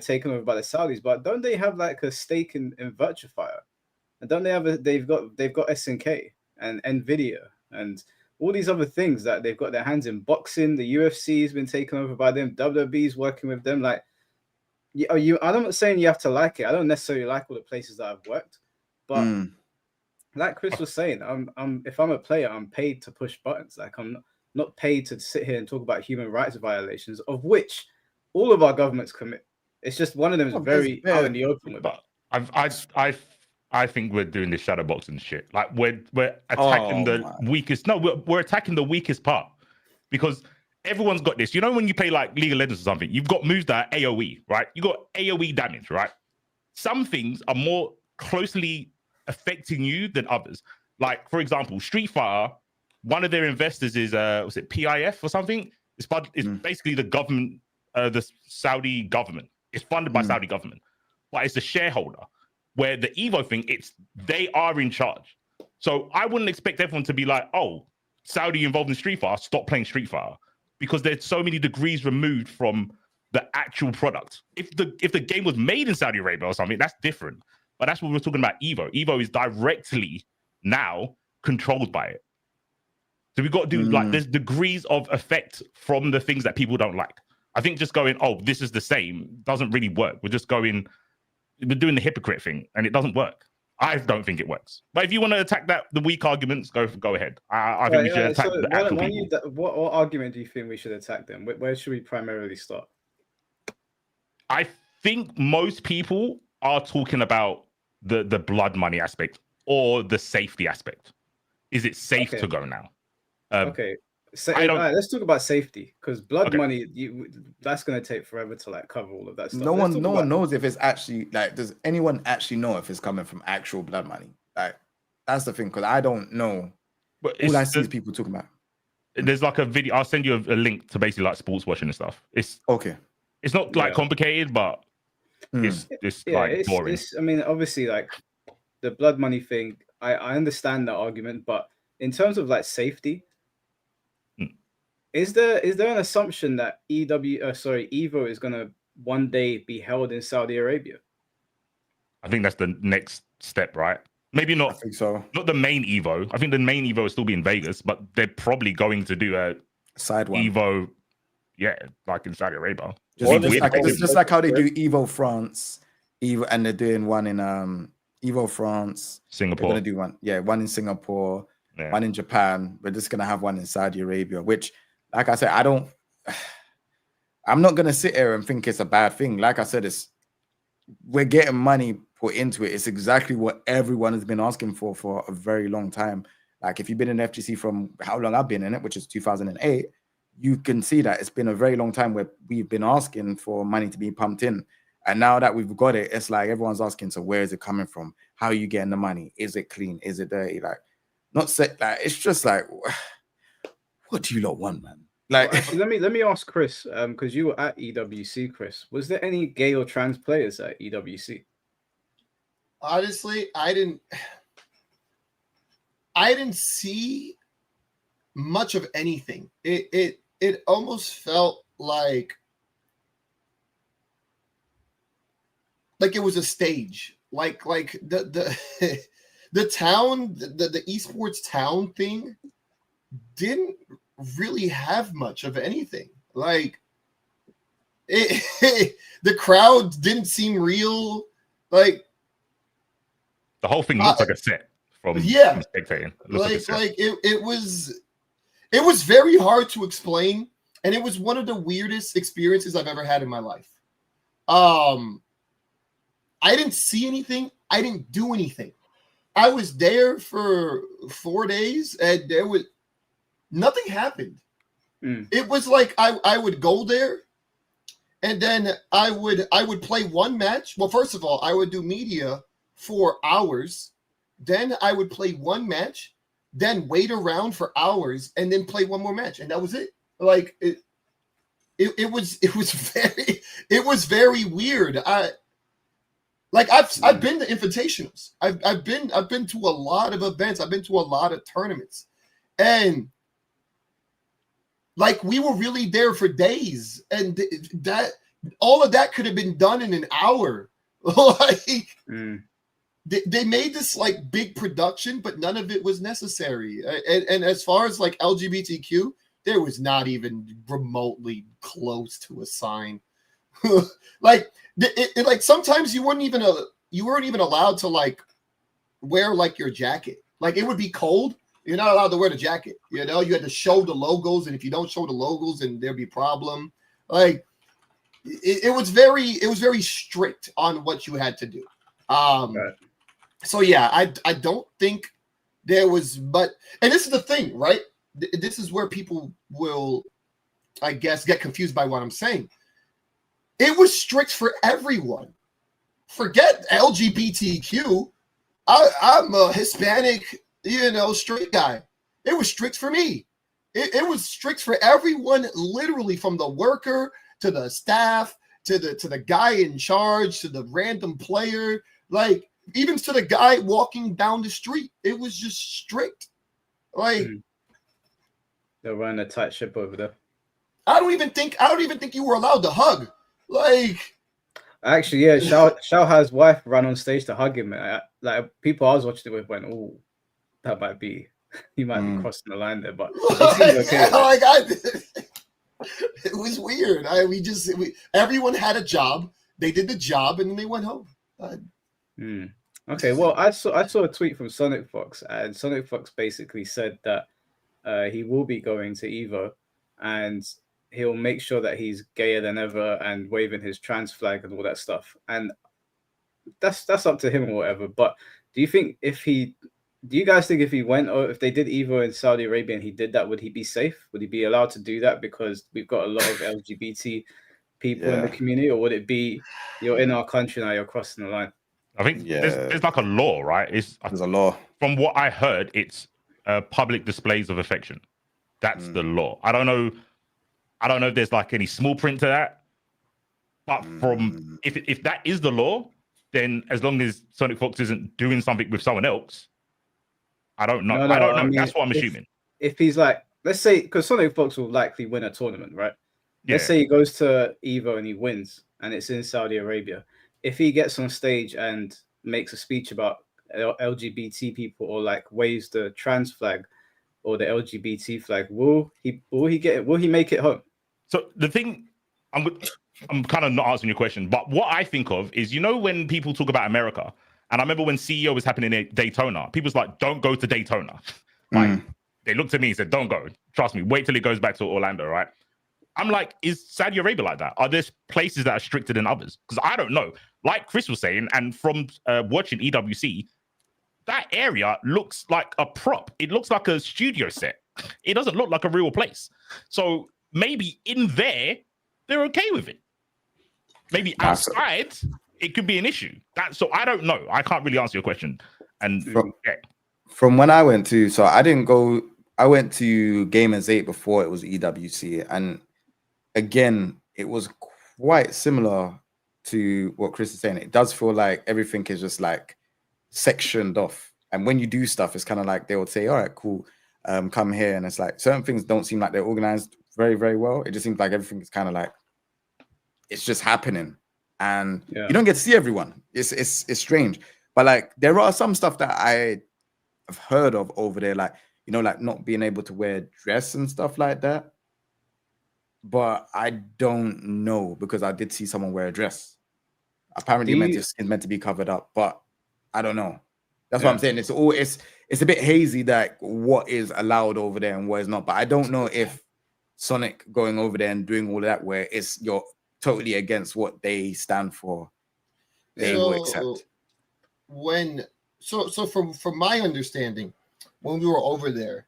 taken over by the Saudis, but don't they have like a stake in Virtuefire? And don't they have they've got SNK and Nvidia and all these other things that they've got their hands in. Boxing, the UFC has been taken over by them. WWE's working with them. Like, I'm not saying you have to like it. I don't necessarily like all the places that I've worked, but like Chris was saying, if I'm a player, I'm paid to push buttons. Like I'm not paid to sit here and talk about human rights violations, of which all of our governments commit. It's just one of them is very out in the open with it. I think we're doing this shadow boxing shit. Like we're attacking the weakest. No, we're attacking the weakest part because everyone's got this. You know when you play like League of Legends or something, you've got moves that are AOE, right? You got AOE damage, right? Some things are more closely affecting you than others. Like for example, Street Fighter, one of their investors is was it PIF or something? It's basically the government, the Saudi government. It's funded by Saudi government, but it's a shareholder. Where the Evo thing, they are in charge. So I wouldn't expect everyone to be like, oh, Saudi involved in Street Fighter, stop playing Street Fighter. Because there's so many degrees removed from the actual product. If the game was made in Saudi Arabia or something, that's different. But that's what we're talking about Evo. Evo is directly now controlled by it. So we've got to do like there's degrees of effect from the things that people don't like. I think just going, oh, this is the same doesn't really work. We're doing the hypocrite thing and it doesn't work. I don't think it works. But if you want to attack the weak arguments, go ahead. I think we should attack the actual people. What argument do you think we should attack them? Where should we primarily start? I think most people are talking about the blood money aspect or the safety aspect. Is it safe to go now? Okay. Let's talk about safety because blood money, that's going to take forever to like cover all of that stuff. No one knows if it's actually like, does anyone actually know if it's coming from actual blood money? Like that's the thing because I don't know. But all I see is people talking about. There's like a video. I'll send you a link to basically like sports watching and stuff. It's okay. It's not like complicated, but it's like boring. I mean, obviously, like the blood money thing. I understand that argument, but in terms of like safety. Is there an assumption that Evo is going to one day be held in Saudi Arabia? I think that's the next step, right? Maybe not. I think so. Not the main Evo. I think the main Evo will still be in Vegas, but they're probably going to do a side one. Evo, Yeah, like in Saudi Arabia. It's just like how they do Evo France, and they're doing one in Evo France, Singapore. They're gonna do one in Singapore, one in Japan. We're just gonna have one in Saudi Arabia, which, like I said, I'm not gonna sit here and think it's a bad thing. Like I said, we're getting money put into it. It's exactly what everyone has been asking for a very long time. Like if you've been in FGC from how long I've been in it, which is 2008, you can see that it's been a very long time where we've been asking for money to be pumped in. And now that we've got it, it's like everyone's asking, so where is it coming from? How are you getting the money? Is it clean? Is it dirty? Like, it's just like, what do you lot want, man? Like, well, actually, let me ask Chris, because you were at EWC, Chris. Was there any gay or trans players at EWC? Honestly, I didn't see much of anything. It almost felt like it was a stage. Like the the town, the esports town thing didn't really have much of anything. Like the crowd didn't seem real. Like the whole thing looks like a set from spectating. It was very hard to explain, and it was one of the weirdest experiences I've ever had in my life. I didn't see anything. I didn't do anything. I was there for 4 days, and nothing happened. It was like I would go there, and then I would play one match. Well, first of all, I would do media for hours. Then I would play one match, then wait around for hours, and then play one more match, and that was it. Like it was very weird. I've been to invitationals. I've been to a lot of events. I've been to a lot of tournaments, and like we were really there for days, and that all of that could have been done in an hour. Like they made this like big production, but none of it was necessary. And as far as like LGBTQ, there was not even remotely close to a sign. Like like sometimes you weren't even allowed to like wear like your jacket. Like it would be cold. You're not allowed to wear the jacket. You know, you had to show the logos, and if you don't show the logos, then there'd be a problem. Like it was very strict on what you had to do. Right. So yeah, I don't think there was, but and this is the thing, right? This is where people will, I guess, get confused by what I'm saying. It was strict for everyone. Forget LGBTQ. I'm a Hispanic, straight guy. It was strict for me. It was strict for everyone, literally from the worker to the staff to the guy in charge to the random player, like even to the guy walking down the street. It was just strict. Like they're running a tight ship over there. I don't even think you were allowed to hug. Like actually, yeah, Shao has wife ran on stage to hug him. Like people I was watching it with went, "Oh, that might be he might be crossing the line there," but it seemed okay. It was weird. Everyone had a job. They did the job and then they went home. Okay, well, I saw a tweet from Sonic Fox, and Sonic Fox basically said that he will be going to Evo, and he'll make sure that he's gayer than ever and waving his trans flag and all that stuff. And that's up to him or whatever. But do you guys think if he went, or if they did Evo in Saudi Arabia and he did that, would he be safe? Would he be allowed to do that because we've got a lot of LGBT people in the community, or would it be you're in our country now, you're crossing the line? I think there's like a law, right? There's a law. From what I heard, it's public displays of affection. That's the law. I don't know if there's like any small print to that, but from if that is the law, then as long as Sonic Fox isn't doing something with someone else, I don't know. I don't know. I mean, that's what I'm assuming. If he's like, let's say, because Sonic Fox will likely win a tournament, right? Yeah. Let's say he goes to Evo and he wins, and it's in Saudi Arabia. If he gets on stage and makes a speech about LGBT people, or like waves the trans flag or the LGBT flag, will he make it home? So the thing, I'm kind of not answering your question, but what I think of is, when people talk about America, and I remember when CEO was happening in Daytona, people's like, don't go to Daytona. Like, they looked at me and said, don't go. Trust me, wait till it goes back to Orlando, right? I'm like, is Saudi Arabia like that? Are there places that are stricter than others? Because I don't know. Like Chris was saying, and from watching EWC, that area looks like a prop. It looks like a studio set. It doesn't look like a real place. So maybe in there, they're okay with it. Maybe outside, it could be an issue. So I don't know. I can't really answer your question. And from when I went to, so I didn't go. I went to Gamers 8 before it was EWC, and again, it was quite similar to what Chris is saying. It does feel like everything is just like sectioned off, and when you do stuff, it's kind of like they would say, "All right, cool, come here," and it's like certain things don't seem like they're organized very, very well. It just seems like everything is kind of like it's just happening, and you don't get to see everyone. It's strange, but like there are some stuff that I have heard of over there, like like not being able to wear dress and stuff like that. But I don't know, because I did see someone wear a dress. Apparently, it's meant to be covered up, but I don't know. That's what I'm saying. It's a bit hazy that what is allowed over there and what is not. But I don't know if Sonic going over there and doing all of that, where you're totally against what they stand for, they will accept. So from my understanding, when we were over there,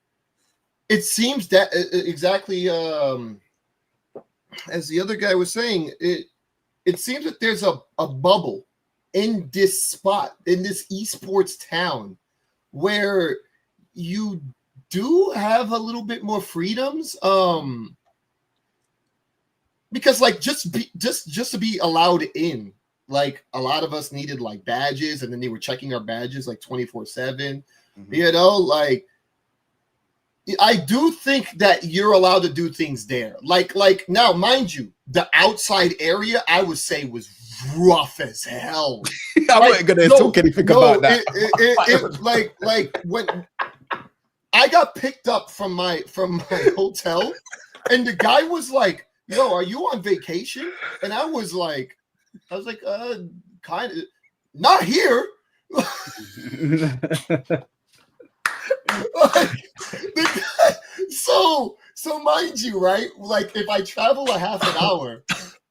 it seems that exactly as the other guy was saying, it seems that there's a bubble in this spot, in this esports town, where you do have a little bit more freedoms. Because like just to be allowed in, like a lot of us needed like badges, and then they were checking our badges like 24/7. Like I do think that you're allowed to do things there. Like now, mind you, the outside area I would say was rough as hell. I wasn't gonna talk anything about that. Like when I got picked up from my hotel, and the guy was like, "Yo, are you on vacation?" And I was like, kind of not here. So mind you, right? Like if I travel a half an hour,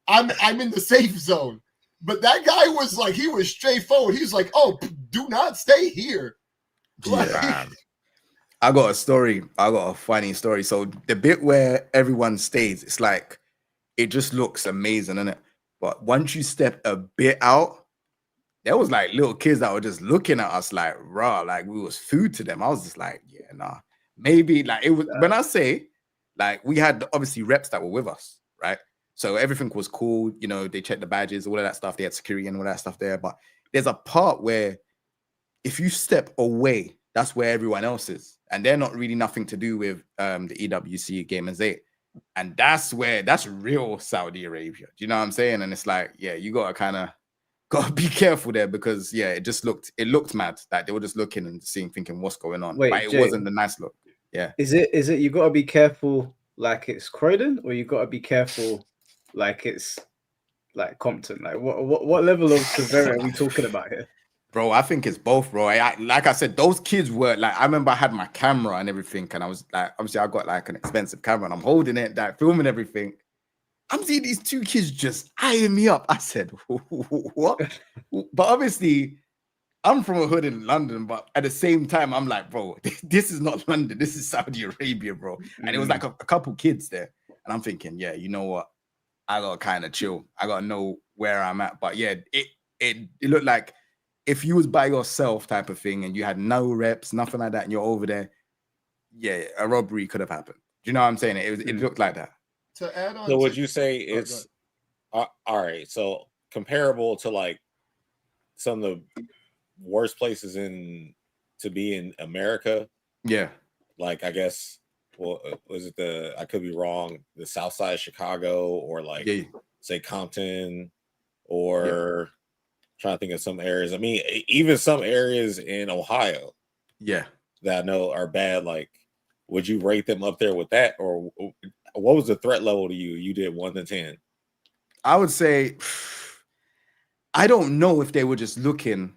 I'm in the safe zone. But that guy was like, he was straightforward. He was like, "Oh, do not stay here." Yeah. I got a story. I got a funny story. So the bit where everyone stays, it's like it just looks amazing, isn't it? But once you step a bit out, there was like little kids that were just looking at us like raw, like we was food to them. I was just like, yeah, nah. Maybe like it was when I say like we had obviously reps that were with us, right? So everything was cool, they checked the badges, all of that stuff, they had security and all that stuff there. But there's a part where if you step away, that's where everyone else is. And they're not really nothing to do with the EWC Gamers 8. And that's real Saudi Arabia. Do you know what I'm saying? And it's like, yeah, you gotta be careful there, because it looked mad. Like they were just looking and thinking what's going on. Wait, but it wasn't the nice look. Yeah. Is it you gotta be careful like it's Croydon, or you gotta be careful like it's like Compton? Like what level of severity are we talking about here? Bro, I think it's both, bro. Like I said, those kids were like, I remember I had my camera and everything, and I was like, obviously I got like an expensive camera and I'm holding it, like filming everything. I'm seeing these two kids just eyeing me up. I said, what? But obviously, I'm from a hood in London, but at the same time, I'm like, bro, this is not London. This is Saudi Arabia, bro. And it was like a couple kids there. And I'm thinking, yeah, you know what? I got to kind of chill. I got to know where I'm at. But yeah, it looked like if you was by yourself type of thing and you had no reps, nothing like that, and you're over there, yeah, a robbery could have happened. Do you know what I'm saying? It looked like that. To add on, so would you say it's all right? So comparable to like some of the worst places to be in America? Yeah, like I guess. Well, was it I could be wrong, the South Side of Chicago, or like say Compton, or trying to think of some areas. I mean, even some areas in Ohio, that I know are bad. Like, would you rate them up there with that, or what was the threat level to you? You did 1 to 10. I would say, I don't know if they were just looking.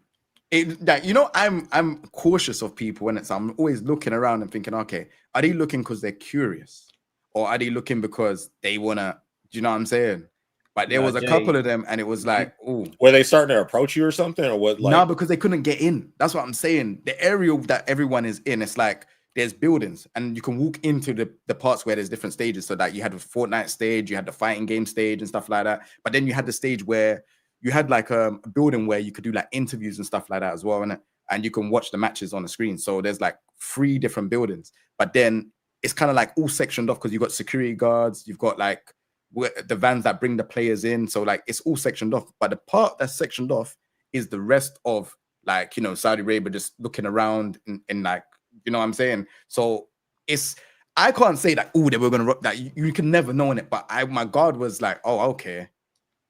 That, you know, I'm cautious of people, and I'm always looking around and thinking, okay, are they looking because they're curious, or are they looking because they wanna? Do you know what I'm saying? But there was a couple of them, and it was like, oh, were they starting to approach you or something, or what? Like, no, because they couldn't get in. That's what I'm saying. The area that everyone is in, it's like there's buildings, and you can walk into the parts where there's different stages. So that you had a Fortnite stage, you had the fighting game stage and stuff like that. But then you had the stage where you had like a building where you could do like interviews and stuff like that as well, and you can watch the matches on the screen. So there's like 3 different buildings, but then it's kind of like all sectioned off because you've got security guards, you've got like the vans that bring the players in. So like it's all sectioned off, but the part that's sectioned off is the rest of, like, you know, Saudi Arabia just looking around in like, you know what I'm saying? So it's, I can't say that, oh, they were gonna that you can never know in it, but my guard was like, oh, okay,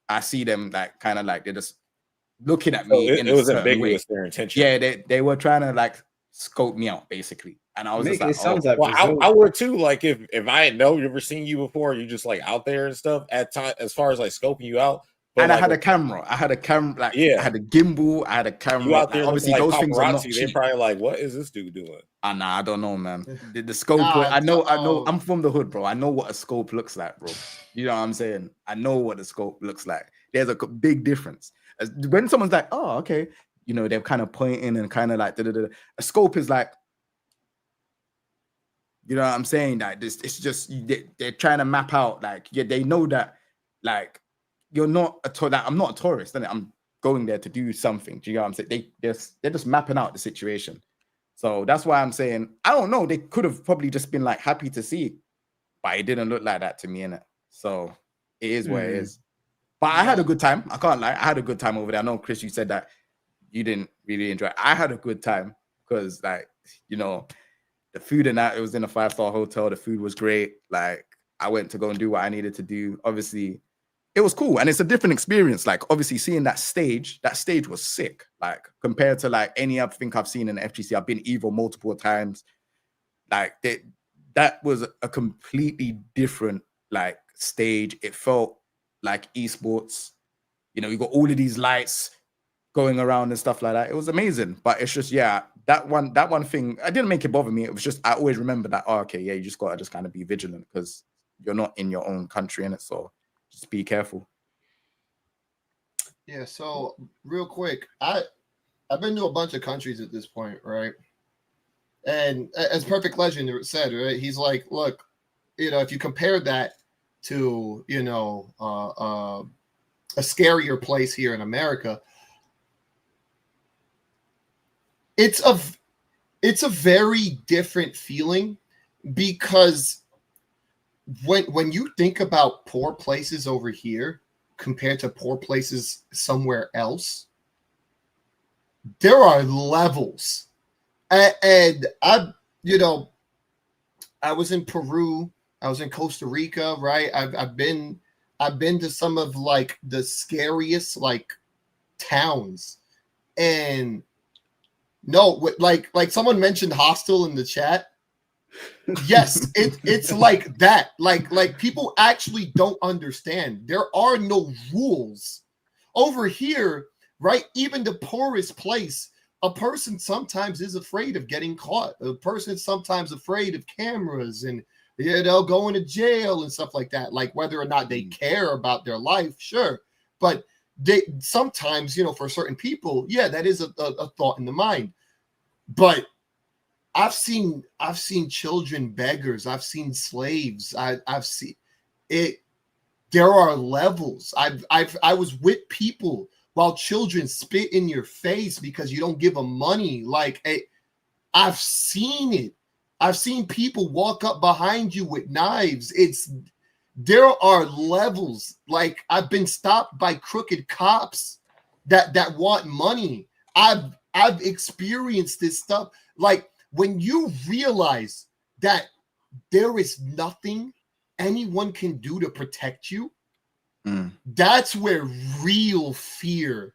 I see them like kind of like they're just looking at me. It was ambiguous their intention. Yeah, they were trying to like scope me out basically, and I was just like, it sounds like, well, I would too. Like if I had never seen you before, you just like out there and stuff at time as far as like scoping you out. But and like, I had a camera, like I had a gimbal, I had a camera. You out there, like, obviously like those things are not cheap. They're probably like, what is this dude doing? Nah, I don't know, man. The scope, I know. I'm from the hood, bro. I know what a scope looks like, bro. You know what I'm saying? I know what a scope looks like. There's a big difference. When someone's like, oh, okay, you know, they're kind of pointing and kind of like, a scope is like, you know what I'm saying? Like this, it's just they're trying to map out. Like, yeah, they know that, like, you're not like, I'm not a tourist, and I'm going there to do something. Do you know what I'm saying? They're just mapping out the situation. So that's why I'm saying, I don't know. They could have probably just been like happy to see it, but it didn't look like that to me, innit? So it is what it is. But I had a good time. I can't lie. I had a good time over there. I know, Chris, you said that you didn't really enjoy it. I had a good time because, like, you know, the food and that, it was in a 5-star hotel. The food was great. Like, I went to go and do what I needed to do. Obviously, it was cool. And it's a different experience. Like, obviously, seeing that stage was sick. Like, compared to, like, any other thing I've seen in the FGC. I've been Evo multiple times. Like, that was a completely different, like, stage. It felt like esports. You know, you got all of these lights going around and stuff like that. It was amazing. But it's just, yeah, that one thing, I didn't make it bother me. It was just, I always remember that, oh, okay, yeah, you just gotta just kind of be vigilant because you're not in your own country, innit? So just be careful. Yeah, so real quick, I've been to a bunch of countries at this point, right? And as Perfect Legend said, right, he's like, look, you know, if you compare that to, you know, a scarier place here in America, it's a very different feeling, because when you think about poor places over here compared to poor places somewhere else, there are levels. And I was in Peru, I was in Costa Rica, right? I've been to some of like the scariest like towns, and no, like someone mentioned hostile in the chat. Yes, it's like that. Like people actually don't understand. There are no rules over here, right? Even the poorest place, a person sometimes is afraid of getting caught. A person is sometimes afraid of cameras and, you know, going to jail and stuff like that. Like whether or not they care about their life, sure, but they sometimes, you know, for certain people, yeah, that is a thought in the mind. But I've seen children beggars. I've seen slaves. I've seen it. There are levels. I was with people while children spit in your face because you don't give them money. Like, I've seen it. I've seen people walk up behind you with knives. There are levels. Like, I've been stopped by crooked cops that want money. I've experienced this stuff. Like, when you realize that there is nothing anyone can do to protect you, that's where real fear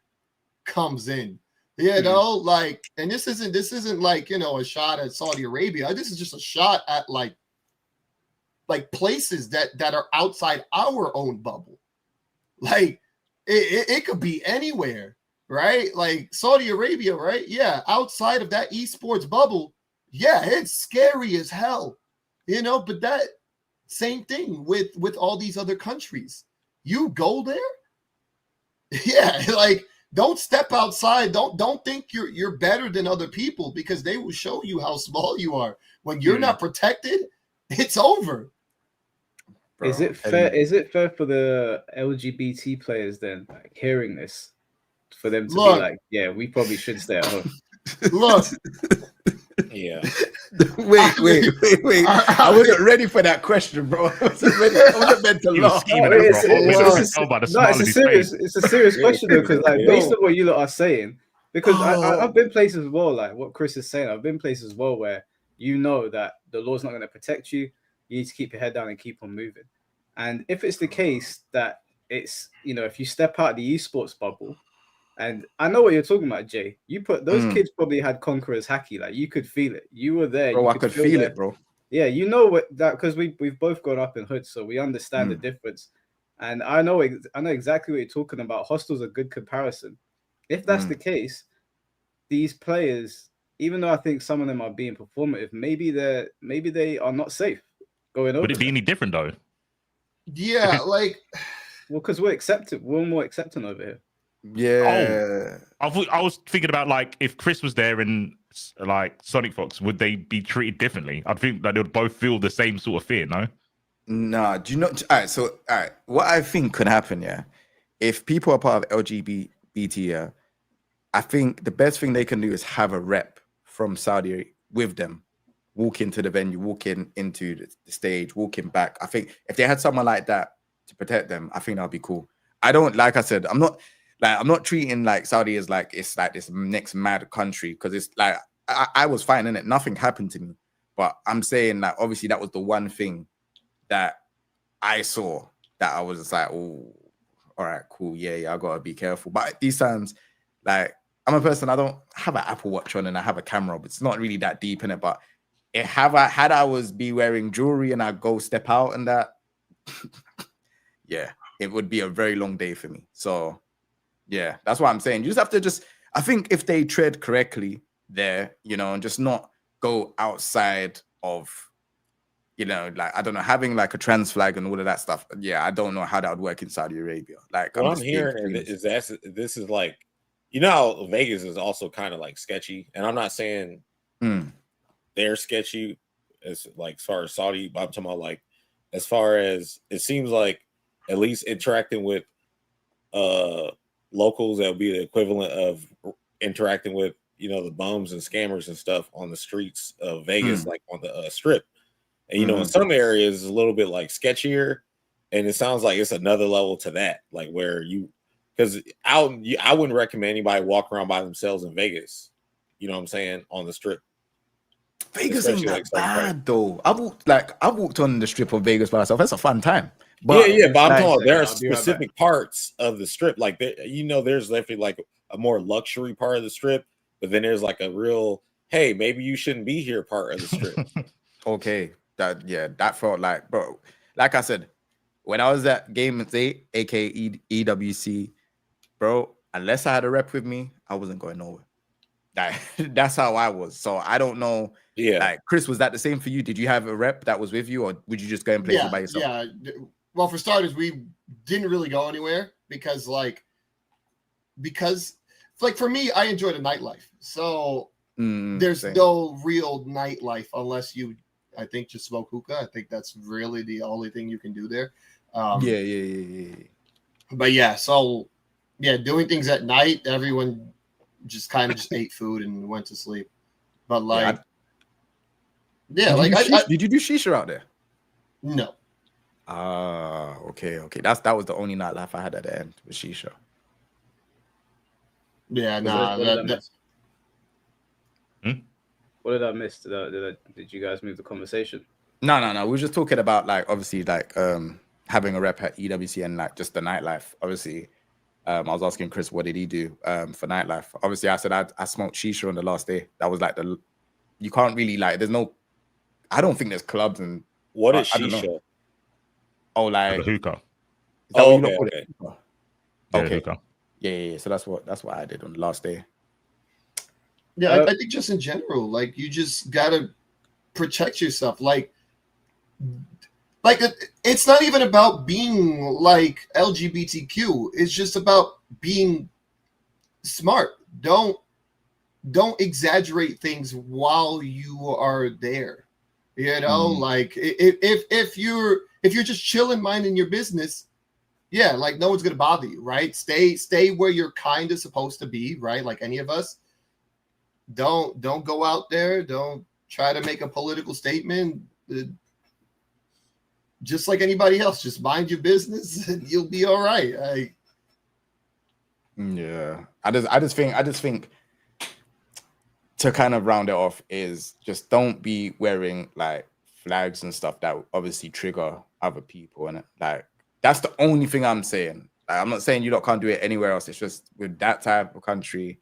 comes in. You know, like, and this isn't like, you know, a shot at Saudi Arabia. This is just a shot at like like places that are outside our own bubble. Like it could be anywhere, right? Like Saudi Arabia, right? Yeah, outside of that esports bubble, yeah, it's scary as hell, you know. But that same thing with all these other countries. You go there, yeah, like don't step outside. Don't think you're better than other people, because they will show you how small you are. When you're not protected, it's over. Bro, is it fair? Is it fair for the LGBT players then, like, hearing this, for them to be like, yeah, we probably should stay at home? Look, yeah. Wait. I wasn't ready for that question, bro. I wasn't ready. I wasn't meant to laugh. It's a serious question though, because like based on what you lot are saying, because I've been places as well, like what Chris is saying. I've been places as well where you know that the law's not going to protect you. You need to keep your head down and keep on moving. And if it's the case that it's, you know, if you step out of the esports bubble, and I know what you're talking about, Jay. You put those kids probably had Conqueror's hacky, like you could feel it. You were there, bro. I could feel it, bro. Yeah, you know what that, because we've both grown up in hood, so we understand the difference. And I know exactly what you're talking about. Hostel's a good comparison. If that's the case, these players, even though I think some of them are being performative, maybe they are not safe going over. Would it be any different though? Yeah, like, well, because we're more accepting over here. Yeah. I was thinking about, like, if Chris was there and like Sonic Fox, would they be treated differently? I think that they would both feel the same sort of fear, no? Nah, do you know? All right. What I think could happen, yeah, if people are part of LGBT, yeah, I think the best thing they can do is have a rep from Saudi with them, walk into the venue, walk into the stage, walking back. I think if they had someone like that to protect them, I think that'd be cool. I don't, like I said, I'm not treating like Saudi as like it's like this next mad country, because it's like I was fine in it. Nothing happened to me, but I'm saying that obviously that was the one thing that I saw that I was just like, oh, all right, cool, yeah, I gotta be careful. But these times, like, I'm a person, I don't have an Apple Watch on and I have a camera, but it's not really that deep in it. But had I was be wearing jewelry and I go step out and that, yeah, it would be a very long day for me. So yeah, that's what I'm saying. You just have to I think if they tread correctly there, you know, and just not go outside of, you know, like, I don't know, having like a trans flag and all of that stuff. Yeah, I don't know how that would work in Saudi Arabia. Like, what I'm hearing is this is like, you know how Vegas is also kind of like sketchy, and I'm not saying they're sketchy as far as Saudi, but I'm talking about like as far as it seems like at least interacting with locals, that would be the equivalent of interacting with, you know, the bums and scammers and stuff on the streets of Vegas, like on the strip. And, you know, in some areas it's a little bit like sketchier, and it sounds like it's another level to that, like where because I wouldn't recommend anybody walk around by themselves in Vegas, you know what I'm saying, on the strip. Vegas ain't that bad though. I walked on the strip of Vegas by myself. That's a fun time. But yeah, but I'm talking, there are specific parts of the strip, like, you know, there's definitely like a more luxury part of the strip, but then there's like a real, hey, maybe you shouldn't be here part of the strip. Okay, that felt like, bro, like I said, when I was at Game 8, aka EWC, bro, unless I had a rep with me, I wasn't going nowhere. That's how I was. So I don't know. Yeah, like, Chris, was that the same for you? Did you have a rep that was with you, or would you just go and play by yourself? Yeah. Well, for starters, we didn't really go anywhere because for me, I enjoy the nightlife. So there's no real nightlife unless you, I think, just smoke hookah. I think that's really the only thing you can do there. Yeah. But yeah, so yeah, doing things at night, everyone just kind of just ate food and went to sleep. But like, did you do shisha out there? No. Okay. That was the only nightlife I had at the end with shisha. Yeah, What did I miss? Did you guys move the conversation? No. We were just talking about, like, obviously, like, having a rep at EWC and like just the nightlife. Obviously, I was asking Chris, what did he do for nightlife? Obviously, I said I smoked shisha on the last day. That was like you can't really, like, I don't think there's clubs and What is I don't know. shisha? Oh, like The hookah. is that Oh, what you okay, call okay. it? Yeah, Okay. hookah. Yeah. So that's what I did on the last day. Yeah, I think just in general, like you just gotta protect yourself. Like it's not even about being like LGBTQ. It's just about being smart. Don't exaggerate things while you are there. You know, like if you're just chilling, minding your business, yeah, like no one's gonna bother you, right? Stay where you're kind of supposed to be, right? Like any of us. Don't go out there. Don't try to make a political statement. Just like anybody else, just mind your business and you'll be all right. Yeah, I just think to kind of round it off is just don't be wearing like flags and stuff that obviously trigger other people, and like that's the only thing I'm saying. Like, I'm not saying you can't do it anywhere else. It's just with that type of country,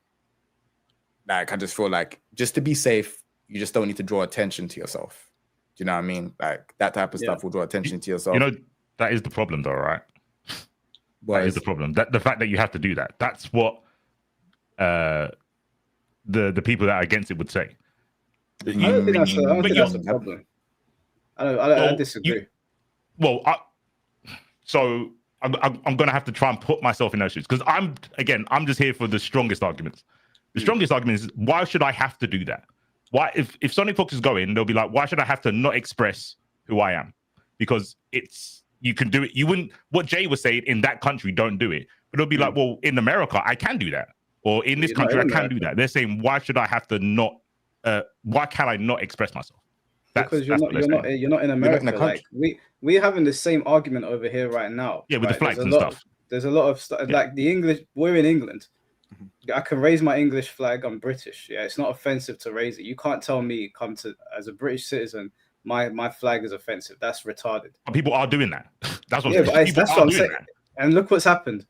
like I just feel like just to be safe, you just don't need to draw attention to yourself. Do you know what I mean? Like that type of stuff will draw attention to yourself. You know, that is the problem, though, right? That is the problem. That the fact that you have to do that. That's what the people that are against it would say. I don't think that's a problem. I disagree. So I'm gonna have to try and put myself in those shoes because I'm just here for the strongest arguments. The strongest argument is why should I have to do that? Why if Sonic Fox is going, they'll be like, why should I have to not express who I am? Because you can do it. You wouldn't. What Jay was saying in that country, don't do it. But it'll be like, well, in America, I can do that, or in this country, I can do that. They're saying, why should I have to not? Why can I not express myself? Because you're not in America. Like we're having the same argument over here right now. Yeah, with the flags and stuff. There's a lot of stuff like the English. We're in England. I can raise my English flag. I'm British. Yeah, it's not offensive to raise it. You can't tell me as a British citizen, my flag is offensive. That's retarded. People are doing that. That's what. That's what I'm saying. And look what's happened.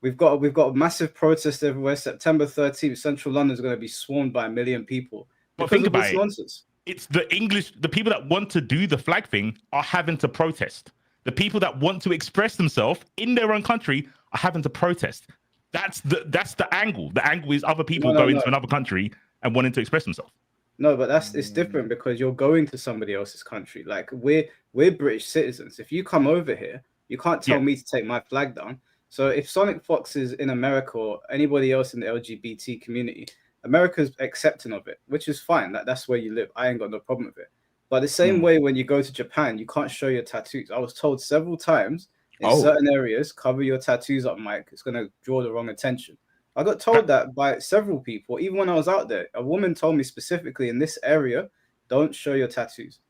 We've got massive protests everywhere. September 13th, Central London is going to be swarmed by 1 million people. But think about it. Nonsense. It's the people that want to do the flag thing are having to protest. The people that want to express themselves in their own country are having to protest. That's the angle. The angle is other people going to another country and wanting to express themselves. No, but it's different because you're going to somebody else's country. Like we're British citizens. If you come over here, you can't tell me to take my flag down. So if Sonic Fox is in America or anybody else in the LGBT community, America's accepting of it, which is fine. That's where you live. I ain't got no problem with it. But the same way when you go to Japan, you can't show your tattoos. I was told several times in certain areas, cover your tattoos up, Mike. It's going to draw the wrong attention. I got told that by several people. Even when I was out there, a woman told me specifically in this area, don't show your tattoos.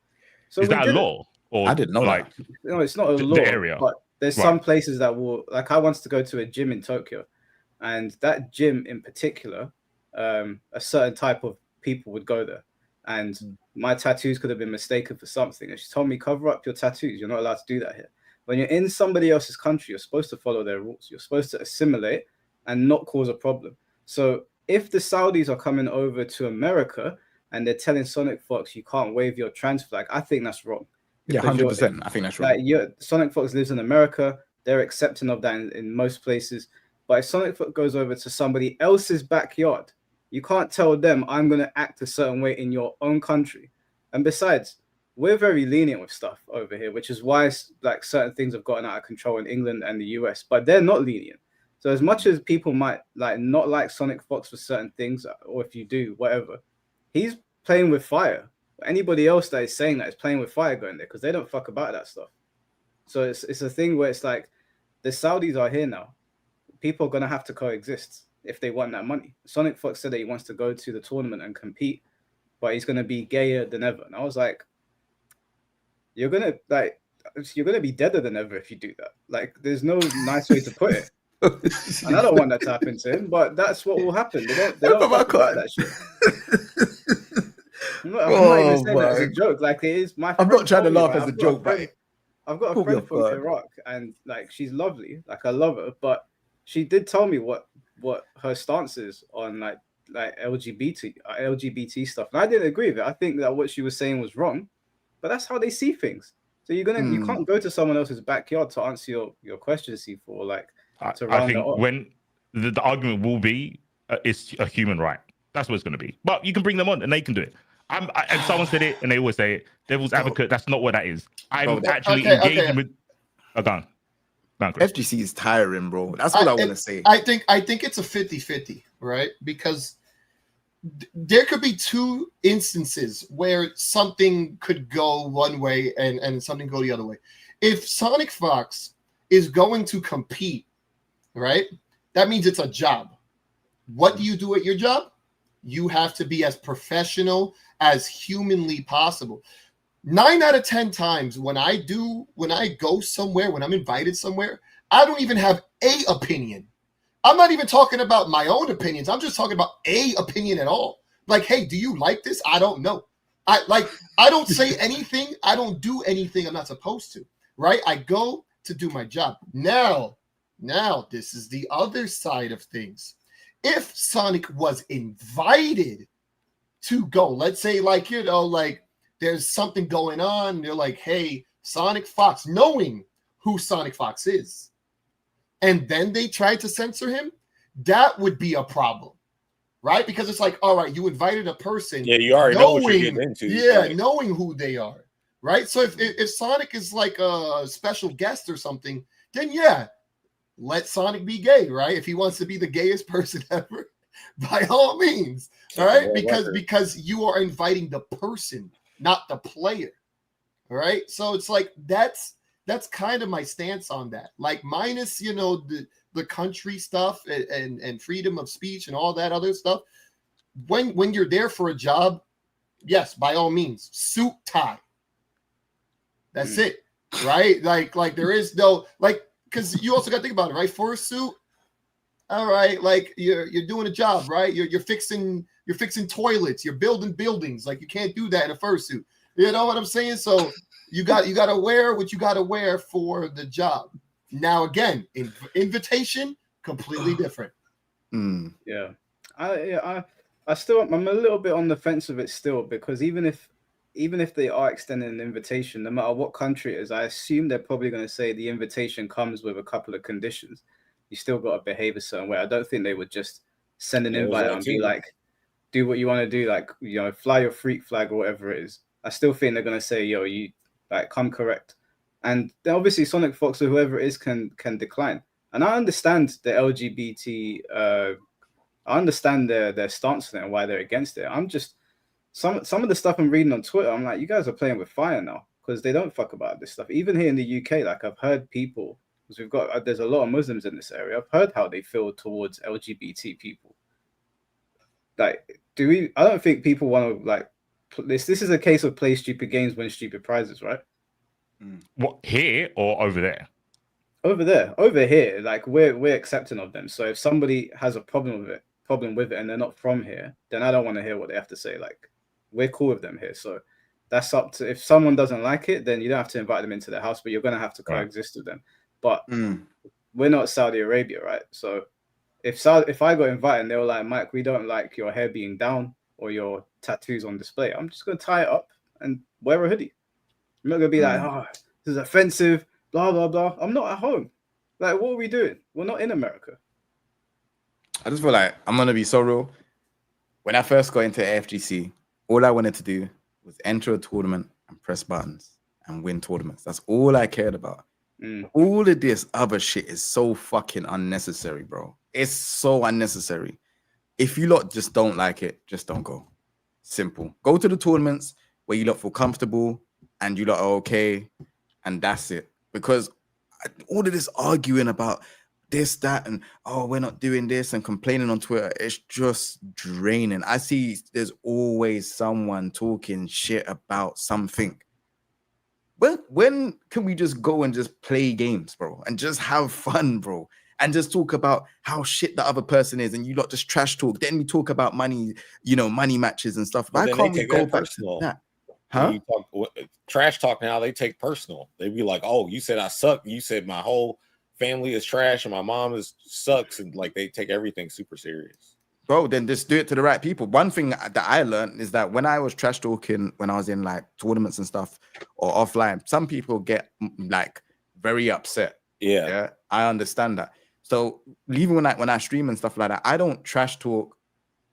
So is that a law? Or I didn't know that. No, it's not a law. The area. But there's some places that will, like I wanted to go to a gym in Tokyo. And that gym in particular, a certain type of people would go there. And my tattoos could have been mistaken for something. And she told me, cover up your tattoos. You're not allowed to do that here. When you're in somebody else's country, you're supposed to follow their rules. You're supposed to assimilate and not cause a problem. So if the Saudis are coming over to America and they're telling Sonic Fox you can't wave your trans flag, I think that's wrong. Yeah, 100%. I think that's wrong. Like Sonic Fox lives in America. They're accepting of that in most places. But if Sonic Fox goes over to somebody else's backyard, you can't tell them I'm going to act a certain way in your own country. And besides, we're very lenient with stuff over here, which is why like certain things have gotten out of control in England and the US, but they're not lenient. So as much as people might like not like Sonic Fox for certain things, or if you do, whatever, he's playing with fire. Anybody else that is saying that is playing with fire going there because they don't fuck about that stuff. So it's a thing where it's like the Saudis are here now. People are going to have to coexist if they want that money. Sonic Fox said that he wants to go to the tournament and compete, but he's going to be gayer than ever. And I was like, you're going to be deader than ever if you do that. Like, there's no nice way to put it. And I don't want that to happen to him, but that's what will happen. They don't talk about that shit. I'm not even saying that as a joke. Like, it is my. I'm not trying to laugh as a joke, but I've got a friend from Iraq, and like she's lovely. Like I love her, but she did tell me what her stance is on like LGBT stuff, and I didn't agree with it. I think that what she was saying was wrong, but that's how they see things. So you can't go to someone else's backyard to answer your questions, C4. Like, to I round think it up. when the argument will be it's a human right. That's what it's going to be. But you can bring them on and they can do it. And someone said it, and they always say it. Devil's advocate. That's not what that is. I'm actually engaging with. Oh, go on, Chris. FGC is tiring, bro. That's what I want to say. I think it's a 50-50, right? Because there could be two instances where something could go one way and something go the other way. If Sonic Fox is going to compete, right, that means it's a job. What do you do at your job? You have to be as professional as humanly possible. 9 out of 10 times when I go somewhere, when I'm invited somewhere, I don't even have a opinion. I'm not even talking about my own opinions. I'm just talking about a opinion at all. Like, hey, do you like this? I don't know. I don't say anything. I don't do anything I'm not supposed to, right? I go to do my job. Now, this is the other side of things. If Sonic was invited to go, let's say there's something going on. They're like, hey, Sonic Fox, knowing who Sonic Fox is, and then they tried to censor him, that would be a problem, right? Because it's like, all right, you invited a person. Yeah, you already know what you're getting into. Yeah, right? Knowing who they are, right? So if Sonic is like a special guest or something, then yeah, let Sonic be gay, right? If he wants to be the gayest person ever, by all means, all right? Because you are inviting the person, not the player, all right? So it's like that's kind of my stance on that. Like, minus the country stuff and freedom of speech and all that other stuff. When you're there for a job, yes, by all means, suit, tie. That's it, right? Like there is no because you also got to think about it, right? For a suit, all right, like you're doing a job, right? You're fixing toilets, you're building buildings. Like, you can't do that in a fursuit. You know what I'm saying? So you got to wear what you got to wear for the job. Now again, invitation, completely different. Yeah, I still, I'm a little bit on the fence of it still, because even if they are extending an invitation, no matter what country it is, I assume they're probably going to say the invitation comes with a couple of conditions. You still got to behave a certain way. I don't think they would just send an invite and be like, do what you want to do, like, fly your freak flag or whatever it is. I still think they're going to say, yo, you come correct. And then obviously Sonic Fox or whoever it is can decline. And I understand the LGBT, I understand their stance on it and why they're against it. I'm just, some of the stuff I'm reading on Twitter, I'm like, you guys are playing with fire now, because they don't fuck about this stuff. Even here in the UK, like, I've heard people, because there's a lot of Muslims in this area, I've heard how they feel towards LGBT people. Like, I don't think people want to, like, this is a case of play stupid games, win stupid prizes, right? What, here or over there? Over here, like, we're accepting of them. So if somebody has a problem with it and they're not from here, then I don't want to hear what they have to say. Like, we're cool with them here. So that's up to, if someone doesn't like it, then you don't have to invite them into their house, but you're going to have to coexist with them. But we're not Saudi Arabia, right? So if I got invited and they were like, Mike, we don't like your hair being down or your tattoos on display, I'm just going to tie it up and wear a hoodie. I'm not going to be like, oh, this is offensive, blah, blah, blah. I'm not at home. Like, what are we doing? We're not in America. I just feel like, I'm going to be so real. When I first got into FGC, all I wanted to do was enter a tournament and press buttons and win tournaments. That's all I cared about. All of this other shit is so fucking unnecessary, bro. It's so unnecessary. If you lot just don't like it, just don't go. Simple. Go to the tournaments where you lot feel comfortable and you lot are okay, and that's it. Because all of this arguing about this, that, and oh, we're not doing this, and complaining on Twitter, it's just draining. I see there's always someone talking shit about something. When can we just go and just play games, bro, and just have fun, bro, and just talk about how shit the other person is, and you lot just trash talk? Then we talk about money, money matches and stuff. Why can't we go back to that? Huh? You talk, trash talk now, they take personal. They be like, oh, you said I suck. You said my whole family is trash and my mom sucks, and like, they take everything super serious. bro, then just do it to the right people. One thing that I learned is that when I was trash talking, when I was in like tournaments and stuff or offline, some people get like very upset. Yeah, I understand that. So even when I stream and stuff like that, I don't trash talk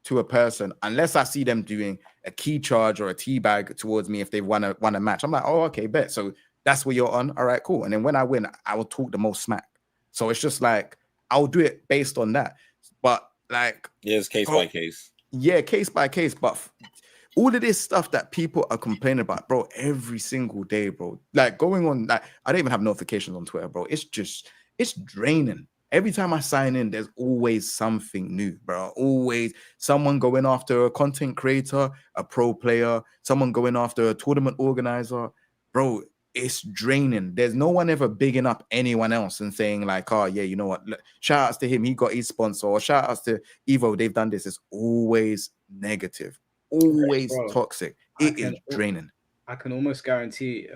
to a person unless I see them doing a key charge or a teabag towards me if they've won a match. I'm like, oh, okay, bet. So that's what you're on. All right, cool. And then when I win, I will talk the most smack. So it's just like I'll do it based on that. But like, it's case by case. Yeah, case by case. But all of this stuff that people are complaining about, bro, every single day, bro. Like going on, like I don't even have notifications on Twitter, bro. It's draining. Every time I sign in, there's always something new, bro. Always someone going after a content creator, a pro player, someone going after a tournament organizer, bro. It's draining. There's no one ever bigging up anyone else and saying like, oh yeah, you know what? Shout outs to him, he got his sponsor. Or shout outs to Evo, they've done this. It's always negative, always toxic. It is draining. I can almost guarantee,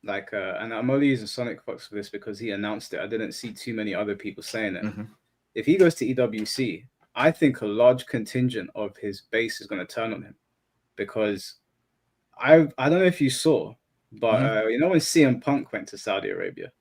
and I'm only using Sonic Fox for this because he announced it. I didn't see too many other people saying it. Mm-hmm. If he goes to EWC, I think a large contingent of his base is going to turn on him because I don't know if you saw. But you know when CM Punk went to Saudi Arabia,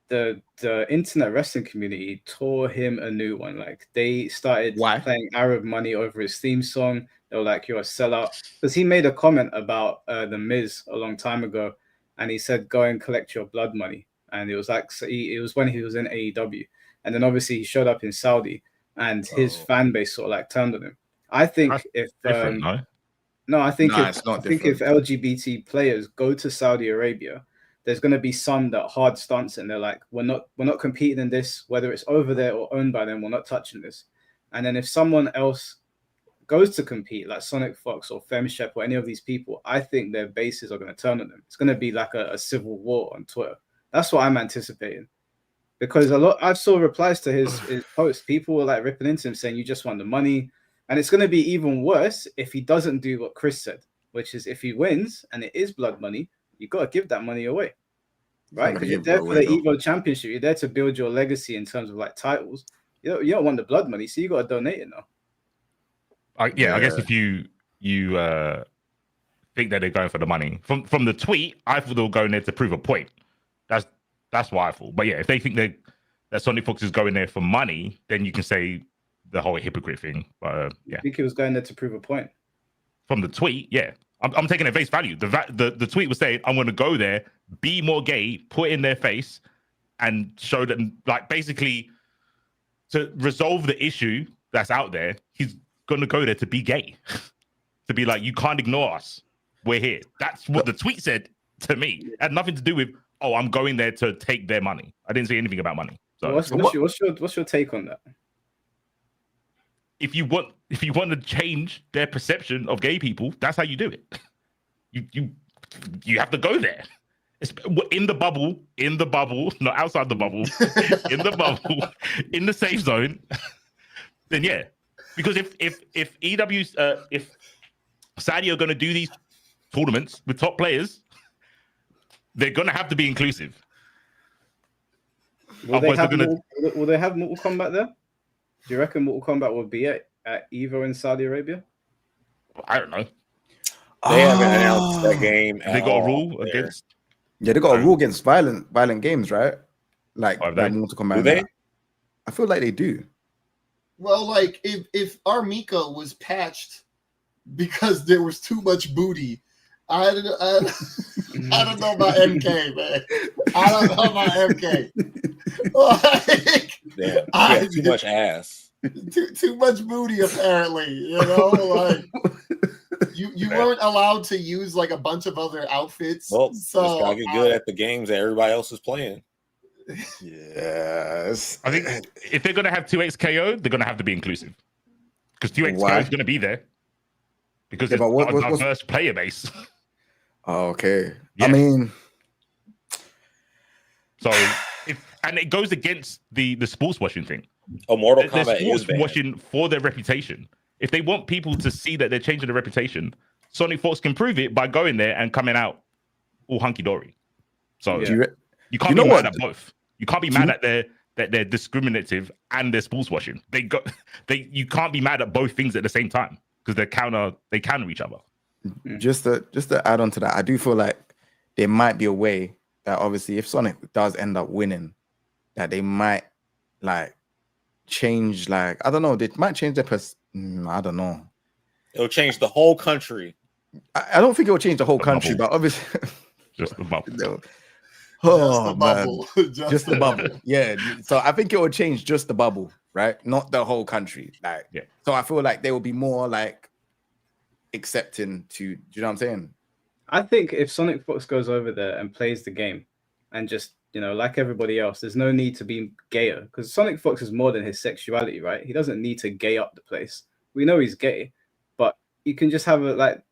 the internet wrestling community tore him a new one. Like they started playing Arab Money over his theme song. They were like, "You're a sellout," because he made a comment about the Miz a long time ago, and he said, "Go and collect your blood money." And it was like it was when he was in AEW, and then obviously he showed up in Saudi, and his fan base sort of like turned on him. I think if I think if LGBT players go to Saudi Arabia, there's going to be some that hard stance and they're like, we're not competing in this, whether it's over there or owned by them, we're not touching this. And then if someone else goes to compete, like Sonic Fox or FemShep or any of these people, I think their bases are going to turn on them. It's going to be like a civil war on Twitter. That's what I'm anticipating. Because I saw replies to his posts. People were like ripping into him saying, you just want the money. And it's going to be even worse if he doesn't do what Chris said, which is if he wins and it is blood money, you got to give that money away, right? Because you're there for the Evo Championship. You're there to build your legacy in terms of like titles. You don't want the blood money, so you got to donate it now. I guess if you think that they're going for the money from the tweet, I thought they were going there to prove a point. That's what I thought. But yeah, if they think that Sonic Fox is going there for money, then you can say the whole hypocrite thing. But I think he was going there to prove a point. From the tweet, yeah. I'm taking it face value. The tweet was saying, I'm going to go there, be more gay, put in their face, and show them, like, basically, to resolve the issue that's out there, he's going to go there to be gay. To be like, you can't ignore us. We're here. That's what the tweet said to me. It had nothing to do with, oh, I'm going there to take their money. I didn't say anything about money. So what's your take on that? If you want to change their perception of gay people, that's how you do it. You have to go there. It's in the bubble, not outside the bubble, in the bubble, in the safe zone. Then yeah, because if Saudi are going to do these tournaments with top players, they're going to have to be inclusive. Will they have Mortal Kombat there? Do you reckon Mortal Kombat will be at Evo in Saudi Arabia? I don't know. They haven't announced that game. They got a rule against. Yeah, they got a rule against violent games, right? Like Mortal Kombat. Do they? I feel like they do. Well, like if Armika was patched because there was too much booty, I don't know about MK, man. I don't know about MK. Like, too much ass. Too much booty, apparently. You know, like you weren't allowed to use like a bunch of other outfits. Well, so just gotta get good at the games that everybody else is playing. Yes. I think if they're gonna have 2XKO, they're gonna have to be inclusive. Because 2XKO is gonna be there. Because it's a diverse player base. Okay. Yeah. I mean, so and it goes against the sports washing thing. Oh, Mortal Kombat is washing for their reputation. If they want people to see that they're changing their reputation, Sonic Fox can prove it by going there and coming out all hunky dory. So you can't be mad at both. You can't be mad at that they're discriminative and they're sports washing. You can't be mad at both things at the same time because they counter each other. Just to add on to that, I do feel like there might be a way that obviously if Sonic does end up winning, that they might like change, like, I don't know, they might change their I don't know. It'll change the whole country. I don't think it will change the whole country, but obviously just the bubble. Oh, just the bubble. Just the bubble. Yeah. So I think it will change just the bubble, right? Not the whole country. Like, yeah. So I feel like they will be more like accepting to, do you know what I'm saying? I think if Sonic Fox goes over there and plays the game and just, you know, like everybody else, there's no need to be gayer because Sonic Fox is more than his sexuality, right? He doesn't need to gay up the place. We know he's gay, but you can just have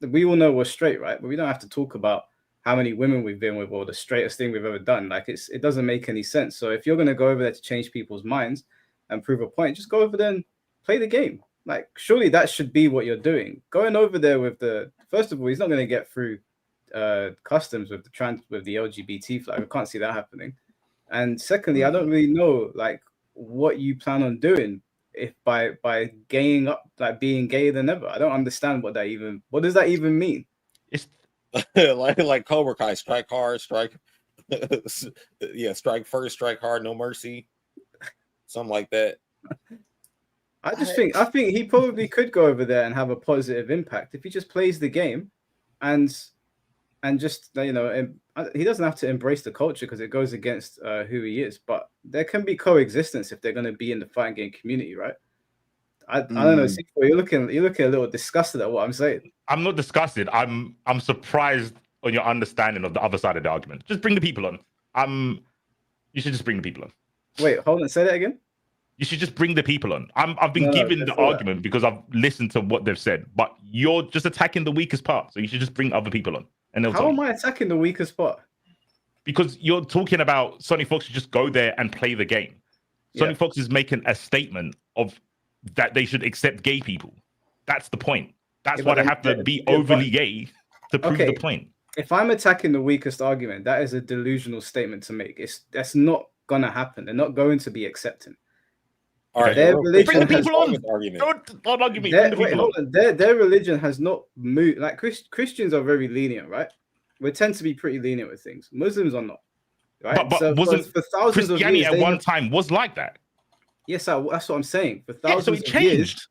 we all know we're straight, right? But we don't have to talk about how many women we've been with or the straightest thing we've ever done. Like it doesn't make any sense. So if you're going to go over there to change people's minds and prove a point, just go over there and play the game. Like, surely that should be what you're doing. Going over there with first of all, he's not going to get through customs with the LGBT flag. I can't see that happening. And secondly, I don't really know like what you plan on doing if by gaying up, like being gayer than ever. I don't understand what does that even mean? It's like Cobra Kai, strike hard, strike strike first, strike hard, no mercy, something like that. I think he probably could go over there and have a positive impact if he just plays the game and just, you know, he doesn't have to embrace the culture because it goes against who he is, but there can be coexistence if they're going to be in the fighting game community, right? I don't know. You're looking a little disgusted at what I'm saying. I'm not disgusted. I'm surprised on your understanding of the other side of the argument. Just bring the people on. You should just bring the people on. Wait, hold on. Say that again. You should just bring the people on. I've been given the argument because I've listened to what they've said, but you're just attacking the weakest part. So you should just bring other people on. And how am I attacking the weakest part? Because you're talking about Sonic Fox should just go there and play the game. Sonic Fox is making a statement of that they should accept gay people. That's the point. That's why they have to be overly gay to prove the point. If I'm attacking the weakest argument, that is a delusional statement to make. That's not gonna happen. They're not going to be accepting. All right, their religion bring the people on. Don't argue me. Their religion has not moved. Like Christians are very lenient, right? We tend to be pretty lenient with things. Muslims are not, right? But so wasn't for thousands Christianity of years, at one time was like that? Yes, that's what I'm saying. For thousands so it changed.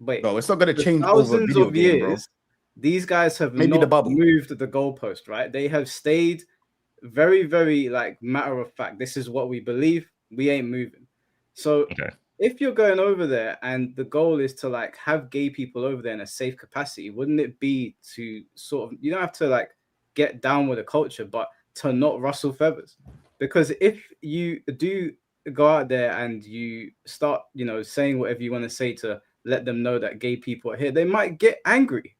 Wait, no, it's not going to change thousands over video of game, years. bro. These guys have Maybe not the bubble moved the goalpost, right? They have stayed very, very like matter of fact. This is what we believe. We ain't moving. So if you're going over there and the goal is to like have gay people over there in a safe capacity, wouldn't it be to sort of, you don't have to like get down with the culture, but to not rustle feathers? Because if you do go out there and you start, you know, saying whatever you want to say to let them know that gay people are here, they might get angry.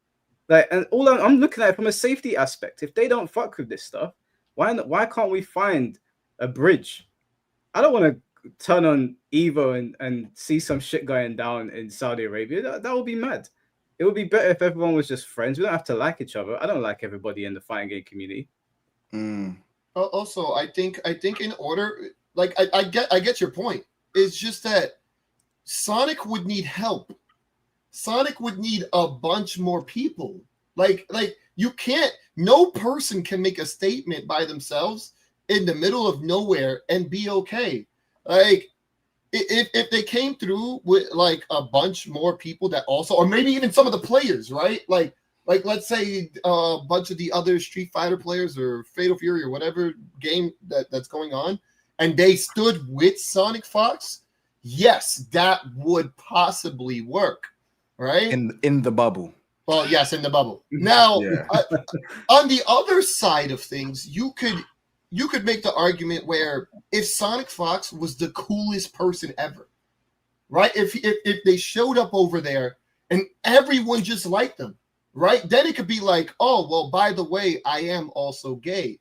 Like, and all I'm looking at it from a safety aspect. If they don't fuck with this stuff, why can't we find a bridge? I don't want to turn on Evo and see some shit going down in Saudi Arabia. That would be mad. It would be better if everyone was just friends. We don't have to like each other. I don't like everybody in the fighting game community. Also, I think in order, like I get your point. It's just that Sonic would need help. Sonic would need a bunch more people. Like you can't. No person can make a statement by themselves in the middle of nowhere and be okay. Like if they came through with like a bunch more people that also, or maybe even some of the players, right? Like let's say a bunch of the other Street Fighter players or Fatal Fury or whatever game that's going on, and they stood with Sonic Fox. Yes, that would possibly work, right? In the bubble. Well, yes, in the bubble. Now, on the other side of things, you could make the argument where if Sonic Fox was the coolest person ever, right? If they showed up over there and everyone just liked them, right? Then it could be like, oh, well, by the way, I am also gay,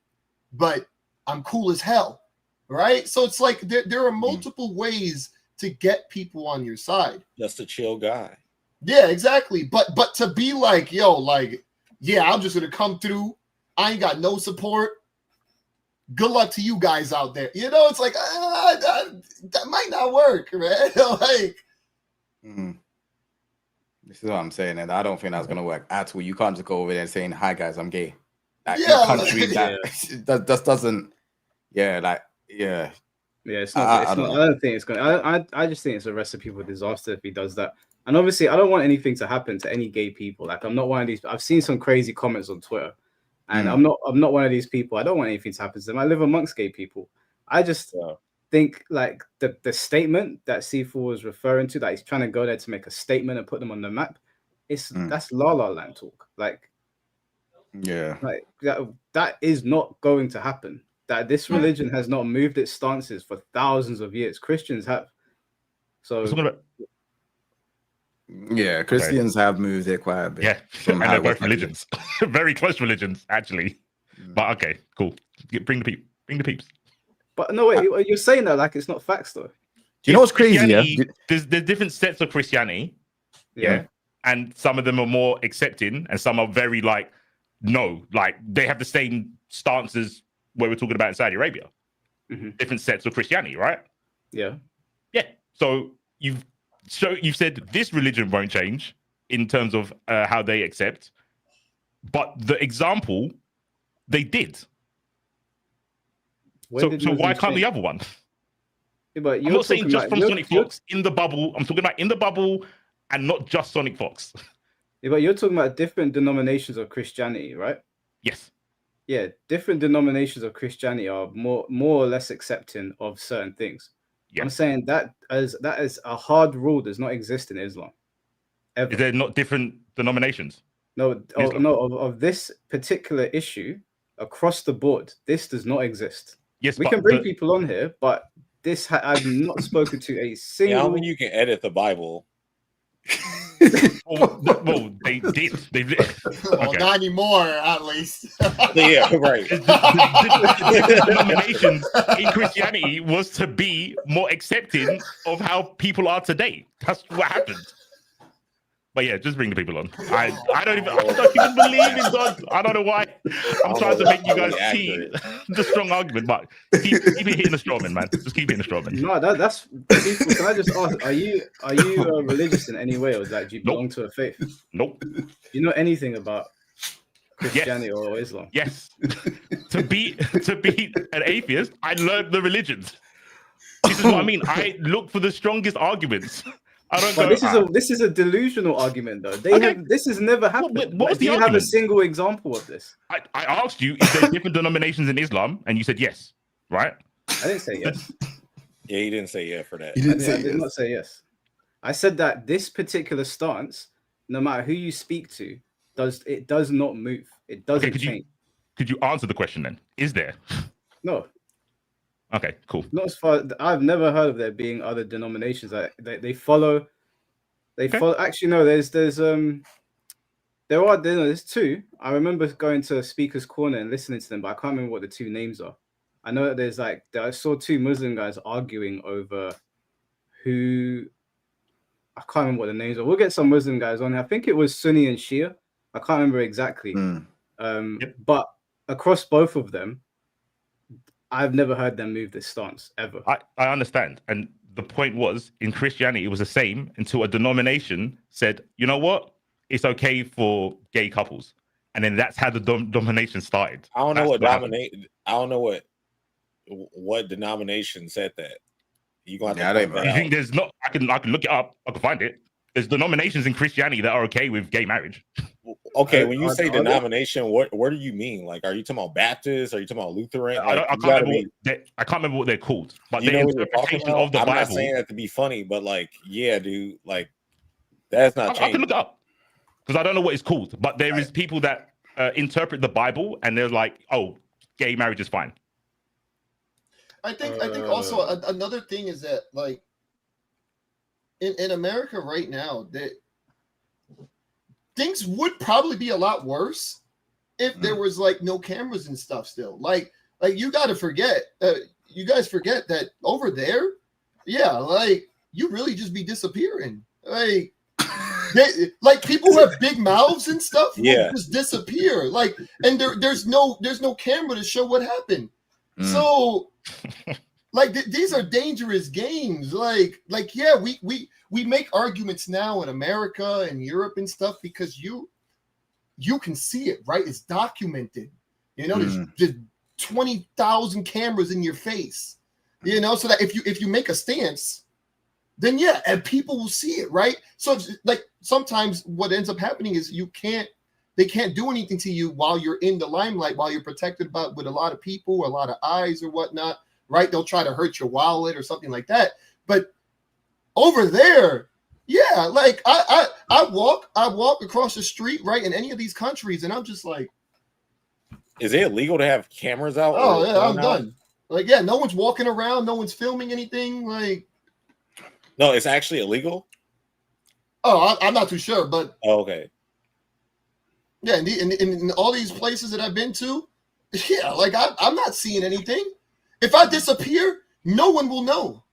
but I'm cool as hell, right? So it's like there are multiple ways to get people on your side. Just a chill guy. Yeah, exactly. But to be like, yo, like, yeah, I'm just gonna come through. I ain't got no support. good luck to you guys out there. You know, it's like that might not work, man. Like, this is what I'm saying, and I don't think that's gonna work at all. You can't just go over there and saying, "Hi guys, I'm gay." Like, Yeah, country like- that just doesn't. Yeah, like yeah. Yeah, it's not. I don't think it's going. I just think it's a recipe for disaster if he does that. And obviously, I don't want anything to happen to any gay people. Like, I'm not one of these. I've seen some crazy comments on Twitter, and I'm not one of these people. I don't want anything to happen to them. I live amongst gay people. I just think like the statement that C4 was referring to, that he's trying to go there to make a statement and put them on the map. That's La La Land talk. Like, like that is not going to happen. That this religion has not moved its stances for thousands of years. Christians have. So yeah, Christians have moved it quite a bit. Yeah, and they're both religions, very close religions actually. But okay, cool. Bring the peeps. But no, wait, you're saying that like it's not facts though. Do you know what's crazy? Yeah? There's different sets of Christianity. Yeah. And some of them are more accepting, and some are very like no, like they have the same stances where we're talking about in Saudi Arabia. Different sets of Christianity, right? Yeah. So you've said this religion won't change in terms of how they accept, but the example they did. So why can't the other one? Yeah, but I'm not saying just from Sonic Fox in the bubble. I'm talking about in the bubble and not just Sonic Fox. Yeah, but you're talking about different denominations of Christianity, right? Yes. Yeah, different denominations of Christianity are more or less accepting of certain things. Yeah. I'm saying that is a hard rule does not exist in Islam. Ever. Is there not different denominations? No, of this particular issue across the board, this does not exist. Yes, we can bring people on here, but this I've not spoken to a single. Yeah, I mean, you can edit the Bible. well, they did. Well, not anymore, at least. Yeah, right. The denominations in Christianity was to be more accepting of how people are today. That's what happened. But yeah, just bring the people on. I don't even believe in God. I don't know why. I'm trying to make you guys see the strong argument, but keep hitting the strawman, man. Just keep hitting the strawman. No, that's people. Can I just ask? Are you religious in any way, or do you belong to a faith? Nope. Do you know anything about Christianity or Islam? Yes. To be an atheist, I learned the religions. This is what I mean. I look for the strongest arguments. I don't know. This is a delusional argument, though. This has never happened. What was the argument? Do you have a single example of this? I asked you, is there different denominations in Islam, and you said yes, right? I didn't say yes. Yeah, you didn't say yeah for that. I did not say yes. I said that this particular stance, no matter who you speak to, does not move. It doesn't change. Could you answer the question then? Is there? No. Okay, cool. Not as far. I've never heard of there being other denominations that they follow. Follow. Actually, no. There's two. I remember going to Speaker's Corner and listening to them, but I can't remember what the two names are. I know that I saw two Muslim guys arguing over who. I can't remember what the names are. We'll get some Muslim guys on here. I think it was Sunni and Shia. I can't remember exactly. But across both of them, I've never heard them move this stance ever. I understand. And the point was, in Christianity, it was the same until a denomination said, you know what? It's okay for gay couples. And then that's how the domination started. I don't know what denomination said that. You think there's not? I can look it up. I can find it. There's denominations in Christianity that are okay with gay marriage. Okay, when you say denomination, what do you mean? Like, are you talking about Baptist? Are you talking about Lutheran? Like, I can't remember what they're called, but the interpretation of the Bible. I'm not saying that to be funny, but like, yeah, dude, like that's not. I can look it up because I don't know what it's called, but there is people that interpret the Bible and they're like, oh, gay marriage is fine. I think also another thing is that like in America right now that things would probably be a lot worse if there was like no cameras and stuff still. Like you got to forget, you guys forget that over there, like you really just be disappearing. Like people who have big mouths and stuff will just disappear. Like, and there's no camera to show what happened. So, like, these are dangerous games. Like, yeah, we make arguments now in America and Europe and stuff because you can see it, right? It's documented. You know, there's 20,000 cameras in your face. You know, so that if you make a stance, then yeah, and people will see it, right? So like sometimes what ends up happening is they can't do anything to you while you're in the limelight, while you're protected with a lot of people, or a lot of eyes or whatnot, right? They'll try to hurt your wallet or something like that. But over there, yeah, like I walk across the street, right, in any of these countries, and I'm just like, is it illegal to have cameras out? Oh yeah, I'm done. Like, yeah, no one's walking around, no one's filming anything. Like, no, it's actually illegal. Oh, I'm not too sure, but okay. Yeah, in all these places that I've been to, yeah, like I'm not seeing anything. If I disappear, no one will know.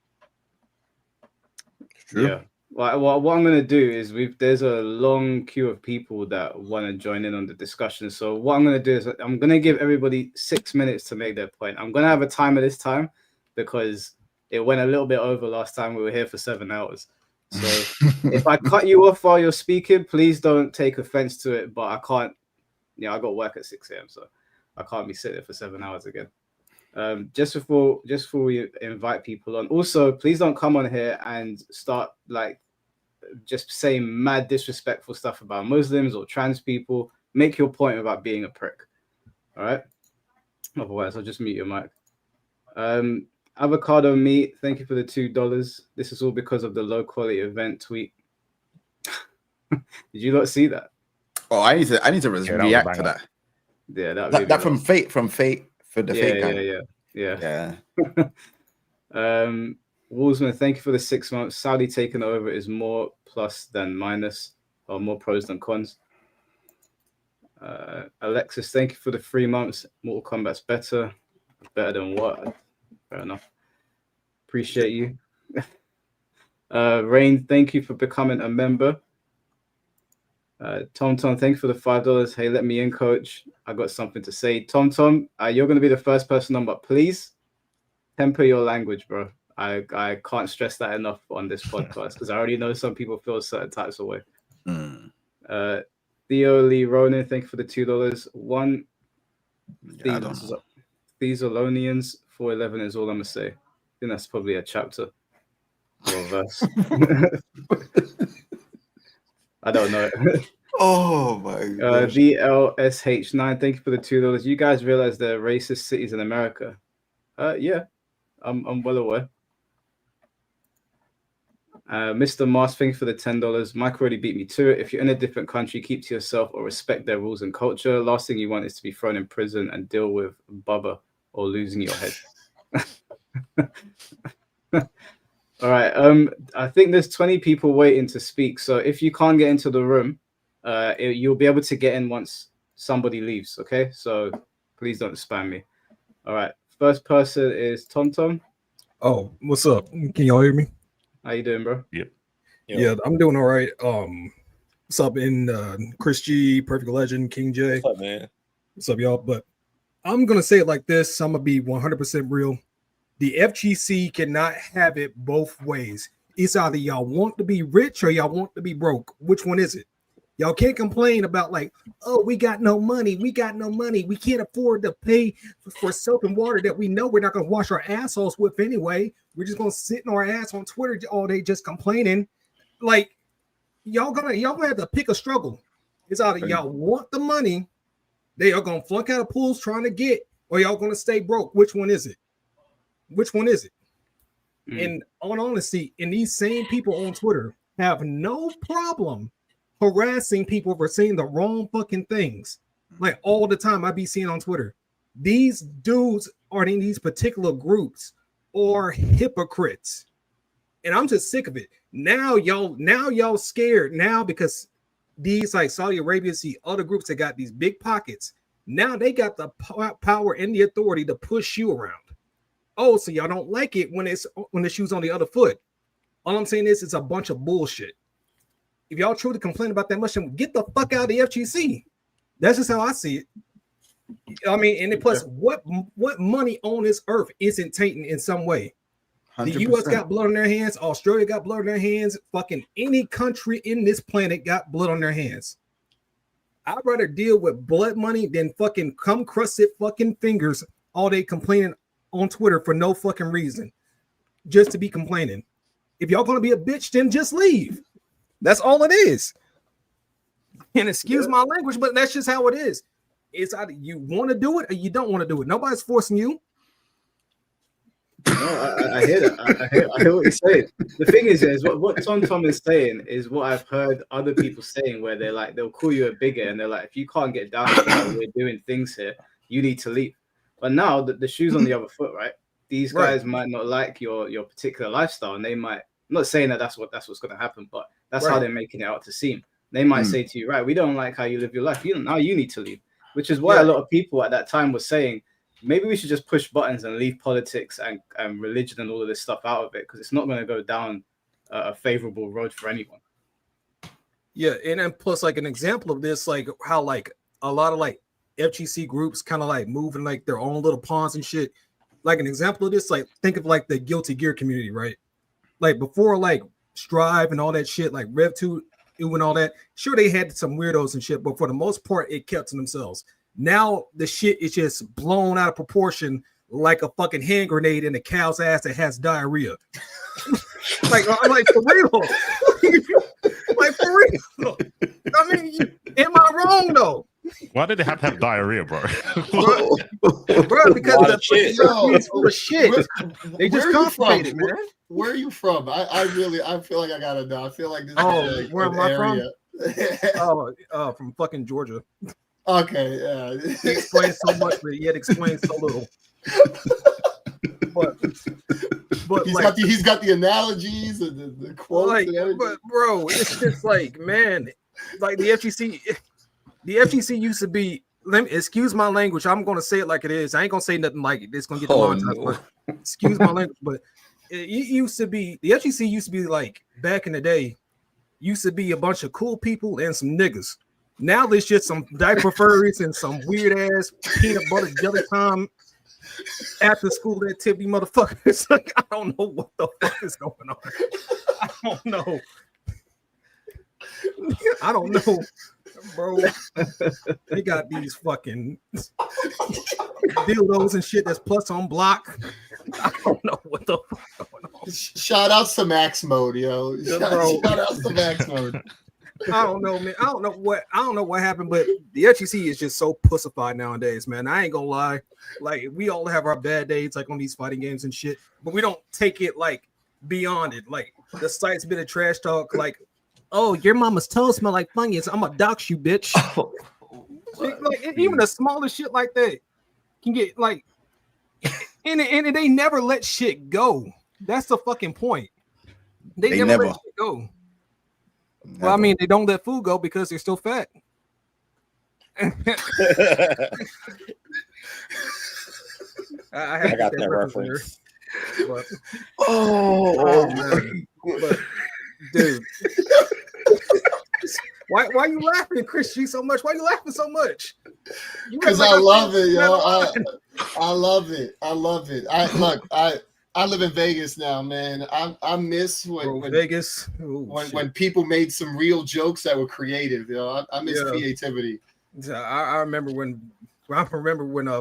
True. Yeah. Well, what I'm gonna do is there's a long queue of people that want to join in on the discussion. So what I'm gonna do is I'm gonna give everybody 6 minutes to make their point. I'm gonna have a timer this time because it went a little bit over last time. We were here for 7 hours. So if I cut you off while you're speaking, please don't take offense to it. But I can't. Yeah, I got work at 6 a.m. so I can't be sitting there for 7 hours again. Just before we invite people on, also please don't come on here and start like just saying mad disrespectful stuff about Muslims or trans people. Make your point about being a prick. All right. Otherwise, I'll just mute your mic. Avocado meat. Thank you for the $2. This is all because of the low quality event tweet. Did you not see that? Oh, I need to react to that. Yeah, that from Fate for the Fate guy. Yeah. Wolfsman, thank you for the 6 months. Saudi taking over is more plus than minus, or more pros than cons. Alexis, thank you for the 3 months. Mortal Kombat's better than what? Fair enough. Appreciate you. Rain, thank you for becoming a member. Tom, thank you for the $5. Hey, let me in, coach. I got something to say. Tom, you're going to be the first person on, but please temper your language, bro. I can't stress that enough on this podcast because I already know some people feel certain types of way. Theo Lee Ronan, thank you for the $2. One, Thessalonians 4:11 is all I'm gonna say. I think that's probably a chapter or a verse. I don't know. Oh my god. VLSH9, thank you for the $2. You guys realize there are racist cities in America? Yeah, I'm well aware. Mr. Mars, thank you for the $10. Mike already beat me to it. If you're in a different country, keep to yourself or respect their rules and culture. Last thing you want is to be thrown in prison and deal with bubba or losing your head. All right. I think there's 20 people waiting to speak. So if you can't get into the room, you'll be able to get in once somebody leaves. Okay. So please don't spam me. All right. First person is Tom. Oh, what's up? Can y'all hear me? How you doing, bro? Yep. Yeah, I'm doing all right. What's up in Chris G, Perfect Legend, King J? What's up, man? What's up, y'all? But I'm gonna say it like this. I'm gonna be 100% real. The FGC cannot have it both ways. It's either y'all want to be rich or y'all want to be broke. Which one is it? Y'all can't complain about like, oh, we got no money. We can't afford to pay for soap and water that we know we're not going to wash our assholes with anyway. We're just going to sit in our ass on Twitter all day just complaining. Like, y'all gonna have to pick a struggle. It's either y'all want the money, they are going to flunk out of pools trying to get, or y'all going to stay broke. Which one is it? And on honesty, and these same people on Twitter have no problem harassing people for saying the wrong fucking things. Like all the time I be seeing on Twitter. These dudes are in these particular groups are hypocrites. And I'm just sick of it. Now y'all scared now because these like Saudi Arabia see other groups that got these big pockets. Now they got the power and the authority to push you around. Oh, so y'all don't like it when the shoe's on the other foot. All I'm saying is it's a bunch of bullshit. If y'all truly complain about that much, then get the fuck out of the FGC. That's just how I see it. I mean, and plus, what money on this earth isn't tainted in some way? 100%. The U.S. got blood on their hands. Australia got blood on their hands. Fucking any country in this planet got blood on their hands. I'd rather deal with blood money than fucking cum crusted fucking fingers all day complaining on Twitter for no fucking reason, just to be complaining. If y'all gonna be a bitch, then just leave. That's all it is. And excuse my language, but that's just how it is. It's either you want to do it or you don't want to do it. Nobody's forcing you. No, I hear that. I hear what you're saying. The thing is what Tom is saying is what I've heard other people saying, where they're like, they'll call you a bigot and they're like, if you can't get down with how we're doing things here, you need to leave. But now the shoe's on the other foot, right? These guys might not like your particular lifestyle, and they might, I'm not saying that that's what's going to happen, but that's how they're making it out to seem. They might say to you, right, we don't like how you live your life. Now you need to leave, which is why a lot of people at that time were saying, maybe we should just push buttons and leave politics and religion and all of this stuff out of it, because it's not going to go down a favorable road for anyone. Yeah, and then plus, like, an example of this, like how like a lot of like FGC groups kind of like moving like their own little pawns and shit. Like an example of this, like think of like the Guilty Gear community, right? Like before, like Strive and all that shit, like Rev2 and all that. Sure, they had some weirdos and shit, but for the most part, it kept to themselves. Now the shit is just blown out of proportion, like a fucking hand grenade in a cow's ass that has diarrhea. like for real. Like for real. I mean, am I wrong though? Why did they have to have diarrhea, bro? Bro, because the shit is full of shit. They just constipated, man. Where are you from? I feel like I gotta know. I feel like this is like, where am I from? From fucking Georgia. Okay, yeah. He explains so much, but yet explains so little. But he's got the analogies and the quotes, like, and everything. But bro, it's just like, man, like the FGC used to be. Excuse my language. I'm gonna say it like it is. I ain't gonna say nothing like it. It's gonna get the monetized. Excuse my language, but it used to be, the FGC used to be like back in the day. Used to be a bunch of cool people and some niggas. Now there's just some diaper furries and some weird ass peanut butter jelly time after school activity motherfuckers. Like, I don't know what the fuck is going on. I don't know, bro. They got these fucking dildos and shit that's plus on block. I don't know what the fuck is going on. Shout out to Max Mode, yo. Shout out to Max Mode. I don't know, man. I don't know what happened, but the FGC is just so pussified nowadays, man. I ain't gonna lie. Like, we all have our bad days, like on these fighting games and shit, but we don't take it like beyond it. Like, the site's been a trash talk, like, oh, your mama's toes smell like Funyuns. I'm gonna dox you, bitch. Like, even the smallest shit like that can get like, and they never let shit go. That's the fucking point. They never let shit go. Never. Well, I mean, they don't let food go because they're still fat. I got that reference. But, man. But, dude, why you laughing, Chris G, so much? Why you laughing so much? Because I love it, yo. I love it. I live in Vegas now, man. I miss when Vegas when people made some real jokes that were creative. You know, I miss creativity. I remember when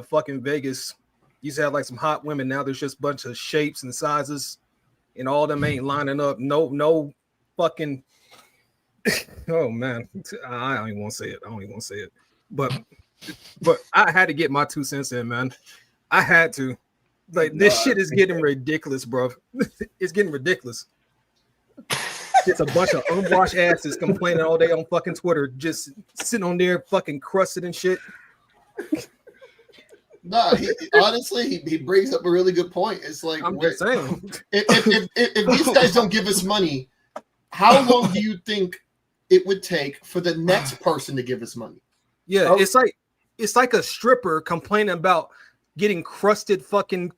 fucking Vegas used to have like some hot women. Now there's just a bunch of shapes and sizes, and all of them ain't lining up. No fucking. Oh man, I don't even want to say it. But I had to get my 2 cents in, man. I had to. Like, this shit is getting ridiculous, bro. It's getting ridiculous. It's a bunch of unwashed asses complaining all day on fucking Twitter, just sitting on there fucking crusted and shit. No, honestly, he brings up a really good point. It's like, I'm just saying, if these guys don't give us money, how long do you think it would take for the next person to give us money? Yeah, it's like a stripper complaining about getting crusted fucking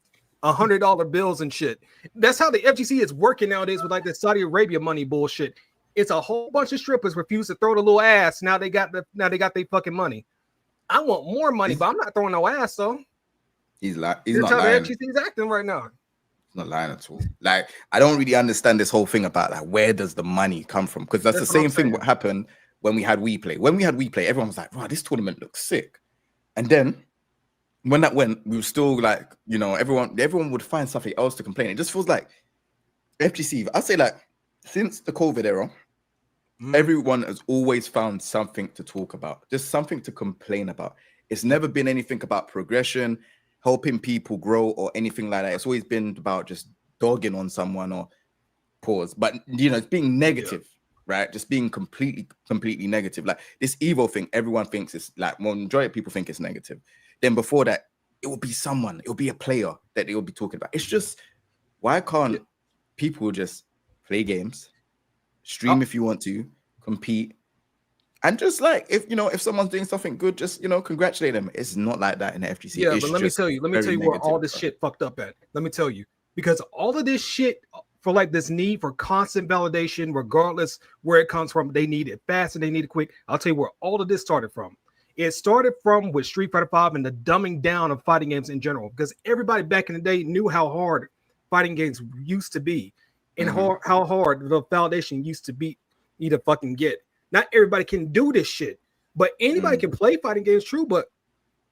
$100 bills and shit. That's how the FGC is working nowadays with like the Saudi Arabia money bullshit. It's a whole bunch of strippers refuse to throw the little ass. Now they got their fucking money. I want more money, but I'm not throwing no ass though. He's not That's lying. how the FGC is acting right now. He's not lying at all. Like, I don't really understand this whole thing about like where does the money come from? Because that's the same thing what happened when we had WePlay. When we had WePlay, everyone was like, wow, this tournament looks sick. And then when that went, we were still like, you know, everyone would find something else to complain. It just feels like FGC, I'd say like since the COVID era, everyone has always found something to talk about, just something to complain about. It's never been anything about progression, helping people grow or anything like that. It's always been about just dogging on someone or pause. But, you know, it's being negative, right? Just being completely negative. Like this Evo thing, everyone thinks it's like, well, majority of people think it's negative. Then before that, it will be someone, it will be a player that they will be talking about. It's just, why can't people just play games, stream if you want to, compete, and just like if someone's doing something good, just congratulate them. It's not like that in the FGC. Yeah, but let me tell you where all this shit fucked up at. Let me tell you, because all of this shit for like this need for constant validation, regardless where it comes from, they need it fast and they need it quick. I'll tell you where all of this started from. It started from with Street Fighter V and the dumbing down of fighting games in general, because everybody back in the day knew how hard fighting games used to be and how hard the validation used to be you to fucking get. Not everybody can do this shit, but anybody can play fighting games, true, but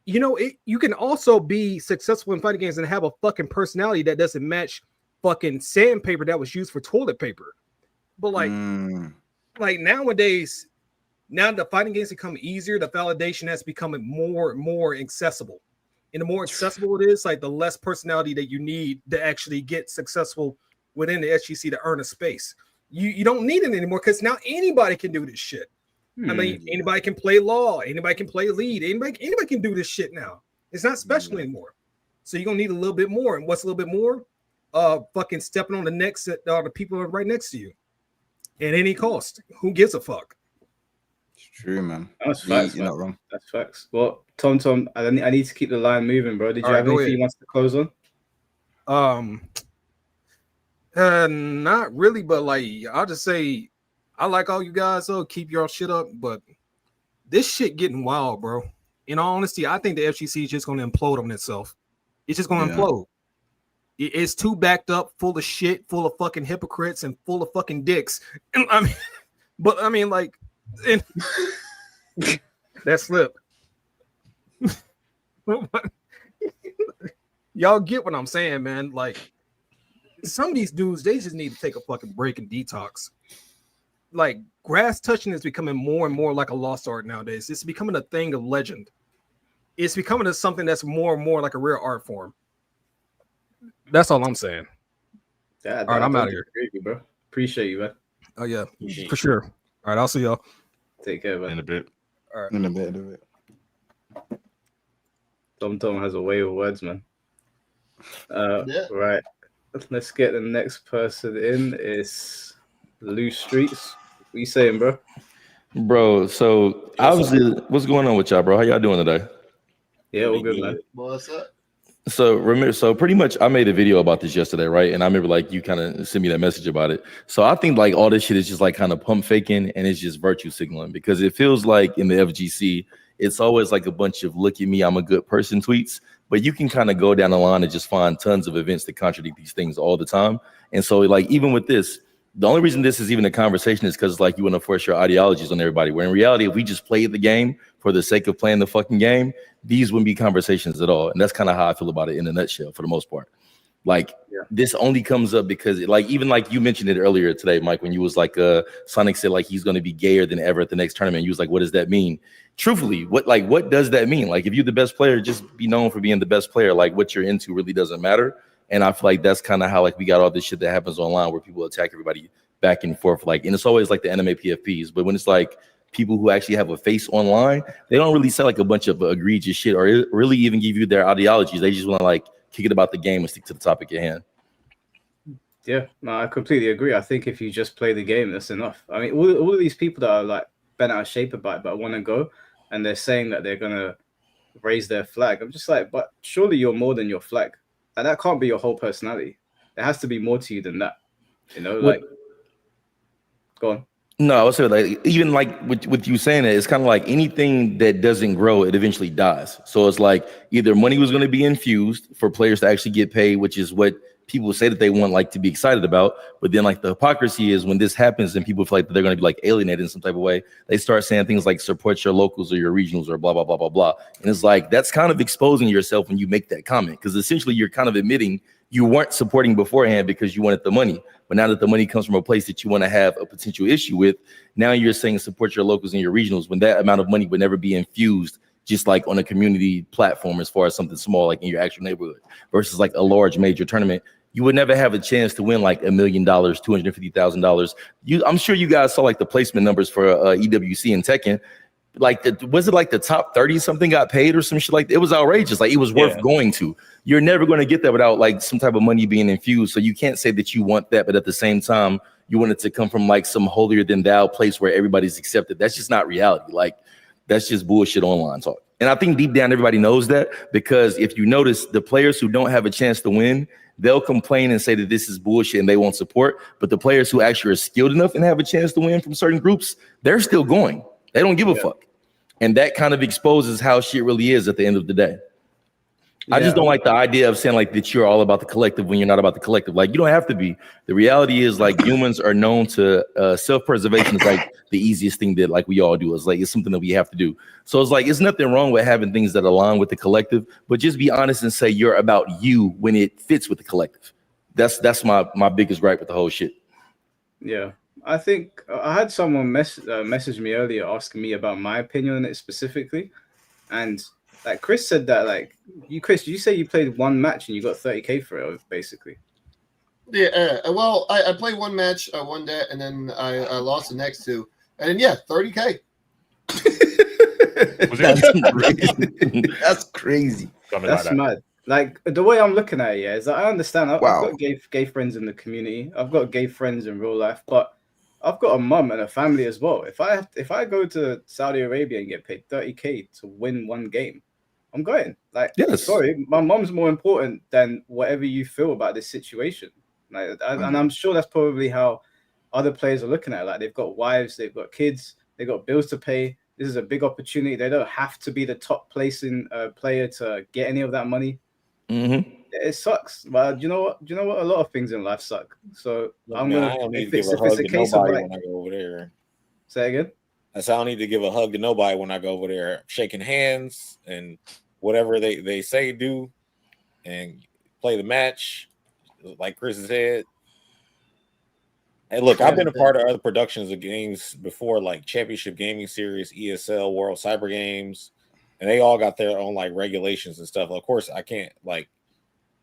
you can also be successful in fighting games and have a fucking personality that doesn't match fucking sandpaper that was used for toilet paper. But like nowadays, now the fighting games become easier, the validation has become more and more accessible. And the more accessible it is, like the less personality that you need to actually get successful within the SGC to earn a space. You don't need it anymore because now anybody can do this shit. I mean, anybody can play law, anybody can play lead, anybody can do this shit now. It's not special anymore. So you're gonna need a little bit more. And what's a little bit more? Fucking stepping on the necks that the people are right next to you at any cost. Who gives a fuck? It's true, man. That's facts. You're not wrong. That's facts. Well, Tom, I need to keep the line moving, bro. Did you have anything you want to close on? Not really, but like I'll just say I like all you guys, so keep your shit up. But this shit getting wild, bro. In all honesty, I think the FGC is just gonna implode on itself. It's just gonna implode. It's too backed up, full of shit, full of fucking hypocrites, and full of fucking dicks. And I mean, like, that slip. Y'all get what I'm saying, man. Like, some of these dudes, they just need to take a fucking break and detox. Like, grass touching is becoming more and more like a lost art nowadays. It's becoming a thing of legend. It's becoming something that's more and more like a rare art form. That's all I'm saying. Yeah, all right, I'm out of here. You, bro. Appreciate you, man. Oh, yeah, for sure. All right, I'll see y'all. Take care, man. In a bit. All right. In a bit. Tom has a way of words, man. Right. Let's get the next person in. It's Loose Streets. What you saying, bro? Bro, so obviously, what's going on with y'all, bro? How y'all doing today? Yeah, all good, man. What's up? So pretty much I made a video about this yesterday, right? And I remember like you kind of sent me that message about it. So I think like all this shit is just like kind of pump faking and it's just virtue signaling, because it feels like in the FGC, it's always like a bunch of look at me, I'm a good person tweets, but you can kind of go down the line and just find tons of events that contradict these things all the time. And so like even with this, the only reason this is even a conversation is because like you want to force your ideologies on everybody, where in reality, if we just played the game for the sake of playing the fucking game, these wouldn't be conversations at all. And that's kind of how I feel about it in a nutshell for the most part. Like this only comes up because like, even like you mentioned it earlier today, Mike, when you was like, Sonic said like, he's going to be gayer than ever at the next tournament. You was like, what does that mean? Truthfully, what does that mean? Like, if you're the best player, just be known for being the best player. Like what you're into really doesn't matter. And I feel like that's kind of how like we got all this shit that happens online where people attack everybody back and forth. Like, and it's always like the anime PFPs, but when it's like people who actually have a face online, they don't really say like a bunch of egregious shit or really even give you their ideologies. They just want to like kick it about the game and stick to the topic at hand. Yeah, no, I completely agree. I think if you just play the game, that's enough. I mean, all of these people that are like bent out of shape about it, but want to go, and they're saying that they're gonna raise their flag. I'm just like, but surely you're more than your flag. And that can't be your whole personality. There has to be more to you than that. You know, like, go on. No, I would say like even like with you saying that, it's kind of like anything that doesn't grow, it eventually dies. So it's like either money was going to be infused for players to actually get paid, which is what people say that they want like to be excited about. But then like the hypocrisy is when this happens and people feel like they're going to be like alienated in some type of way, they start saying things like support your locals or your regionals or blah, blah, blah, blah, blah. And it's like, that's kind of exposing yourself when you make that comment, because essentially you're kind of admitting you weren't supporting beforehand because you wanted the money. But now that the money comes from a place that you want to have a potential issue with, now you're saying support your locals and your regionals when that amount of money would never be infused just like on a community platform as far as something small like in your actual neighborhood versus like a large major tournament. You would never have a chance to win like $1 million, $250,000. I'm sure you guys saw like the placement numbers for EWC and Tekken. Like, was it like the top 30 something got paid or some shit like that? It was outrageous. Like, it was worth going to. You're never going to get that without like some type of money being infused. So you can't say that you want that, but at the same time, you want it to come from like some holier than thou place where everybody's accepted. That's just not reality. Like, that's just bullshit online talk. And I think deep down, everybody knows that, because if you notice, the players who don't have a chance to win, they'll complain and say that this is bullshit and they won't support. But the players who actually are skilled enough and have a chance to win from certain groups, they're still going. They don't give a fuck. And that kind of exposes how shit really is at the end of the day. I just don't like the idea of saying like that you're all about the collective when you're not about the collective. Like, you don't have to be. The reality is like humans are known to self-preservation is like the easiest thing that like we all do. It's like it's something that we have to do. So it's like it's nothing wrong with having things that align with the collective, but just be honest and say you're about you when it fits with the collective. That's my biggest gripe with the whole shit. Yeah. I think I had someone message me earlier asking me about my opinion on it specifically. And like Chris said that, like, Chris, you say you played one match and you got 30K for it, basically. Yeah, well, I played one match, I won that, and then I lost the next two. And then, 30K. That's crazy. That's mad. Like, the way I'm looking at it, is that I understand. I've got gay friends in the community. I've got gay friends in real life, but I've got a mum and a family as well. If I go to Saudi Arabia and get paid 30K to win one game, I'm going. Like, sorry, my mum's more important than whatever you feel about this situation. Like, and I'm sure that's probably how other players are looking at it. Like, they've got wives, they've got kids, they've got bills to pay. This is a big opportunity. They don't have to be the top placing player to get any of that money. Mm-hmm. It sucks, but you know what? A lot of things in life suck. So I don't need to give a hug to nobody when I go over there. Say again. I don't need to give a hug to nobody when I go over there. Shaking hands and whatever they say do, and play the match, like Chris said. And look, I've been a part of other productions of games before, like Championship Gaming Series, ESL, World Cyber Games, and they all got their own like regulations and stuff. Of course, I can't like.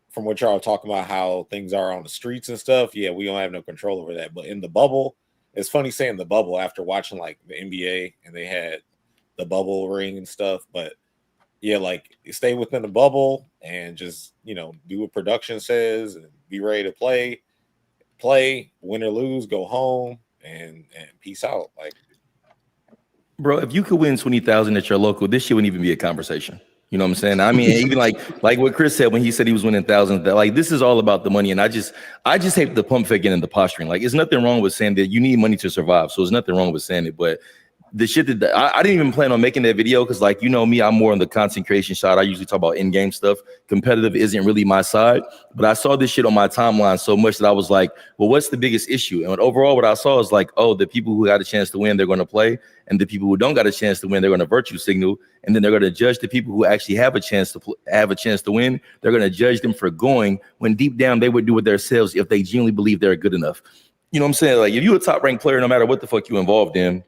From what y'all are talking about, how things are on the streets and stuff, we don't have no control over that. But in the bubble, it's funny saying the bubble after watching like the NBA and they had the bubble ring and stuff. But like stay within the bubble and just do what production says and be ready to play, win or lose, go home and peace out. Like, bro, if you could win 20,000 at your local, this shit wouldn't even be a conversation. You know what I'm saying? I mean, even like what Chris said when he said he was winning thousands, that like this is all about the money. And I just hate the pump faking and the posturing. Like, there's nothing wrong with saying that you need money to survive. So there's nothing wrong with saying it. But the shit that I didn't even plan on making that video because, like, me, I'm more on the content creation side. I usually talk about in-game stuff. Competitive isn't really my side. But I saw this shit on my timeline so much that I was like, well, what's the biggest issue? And overall, what I saw is like, oh, the people who got a chance to win, they're going to play. And the people who don't got a chance to win, they're going to virtue signal. And then they're going to judge the people who actually have a chance to win. They're going to judge them for going when deep down they would do it themselves if they genuinely believe they're good enough. You know what I'm saying? Like, if you're a top-ranked player, no matter what the fuck you involved in,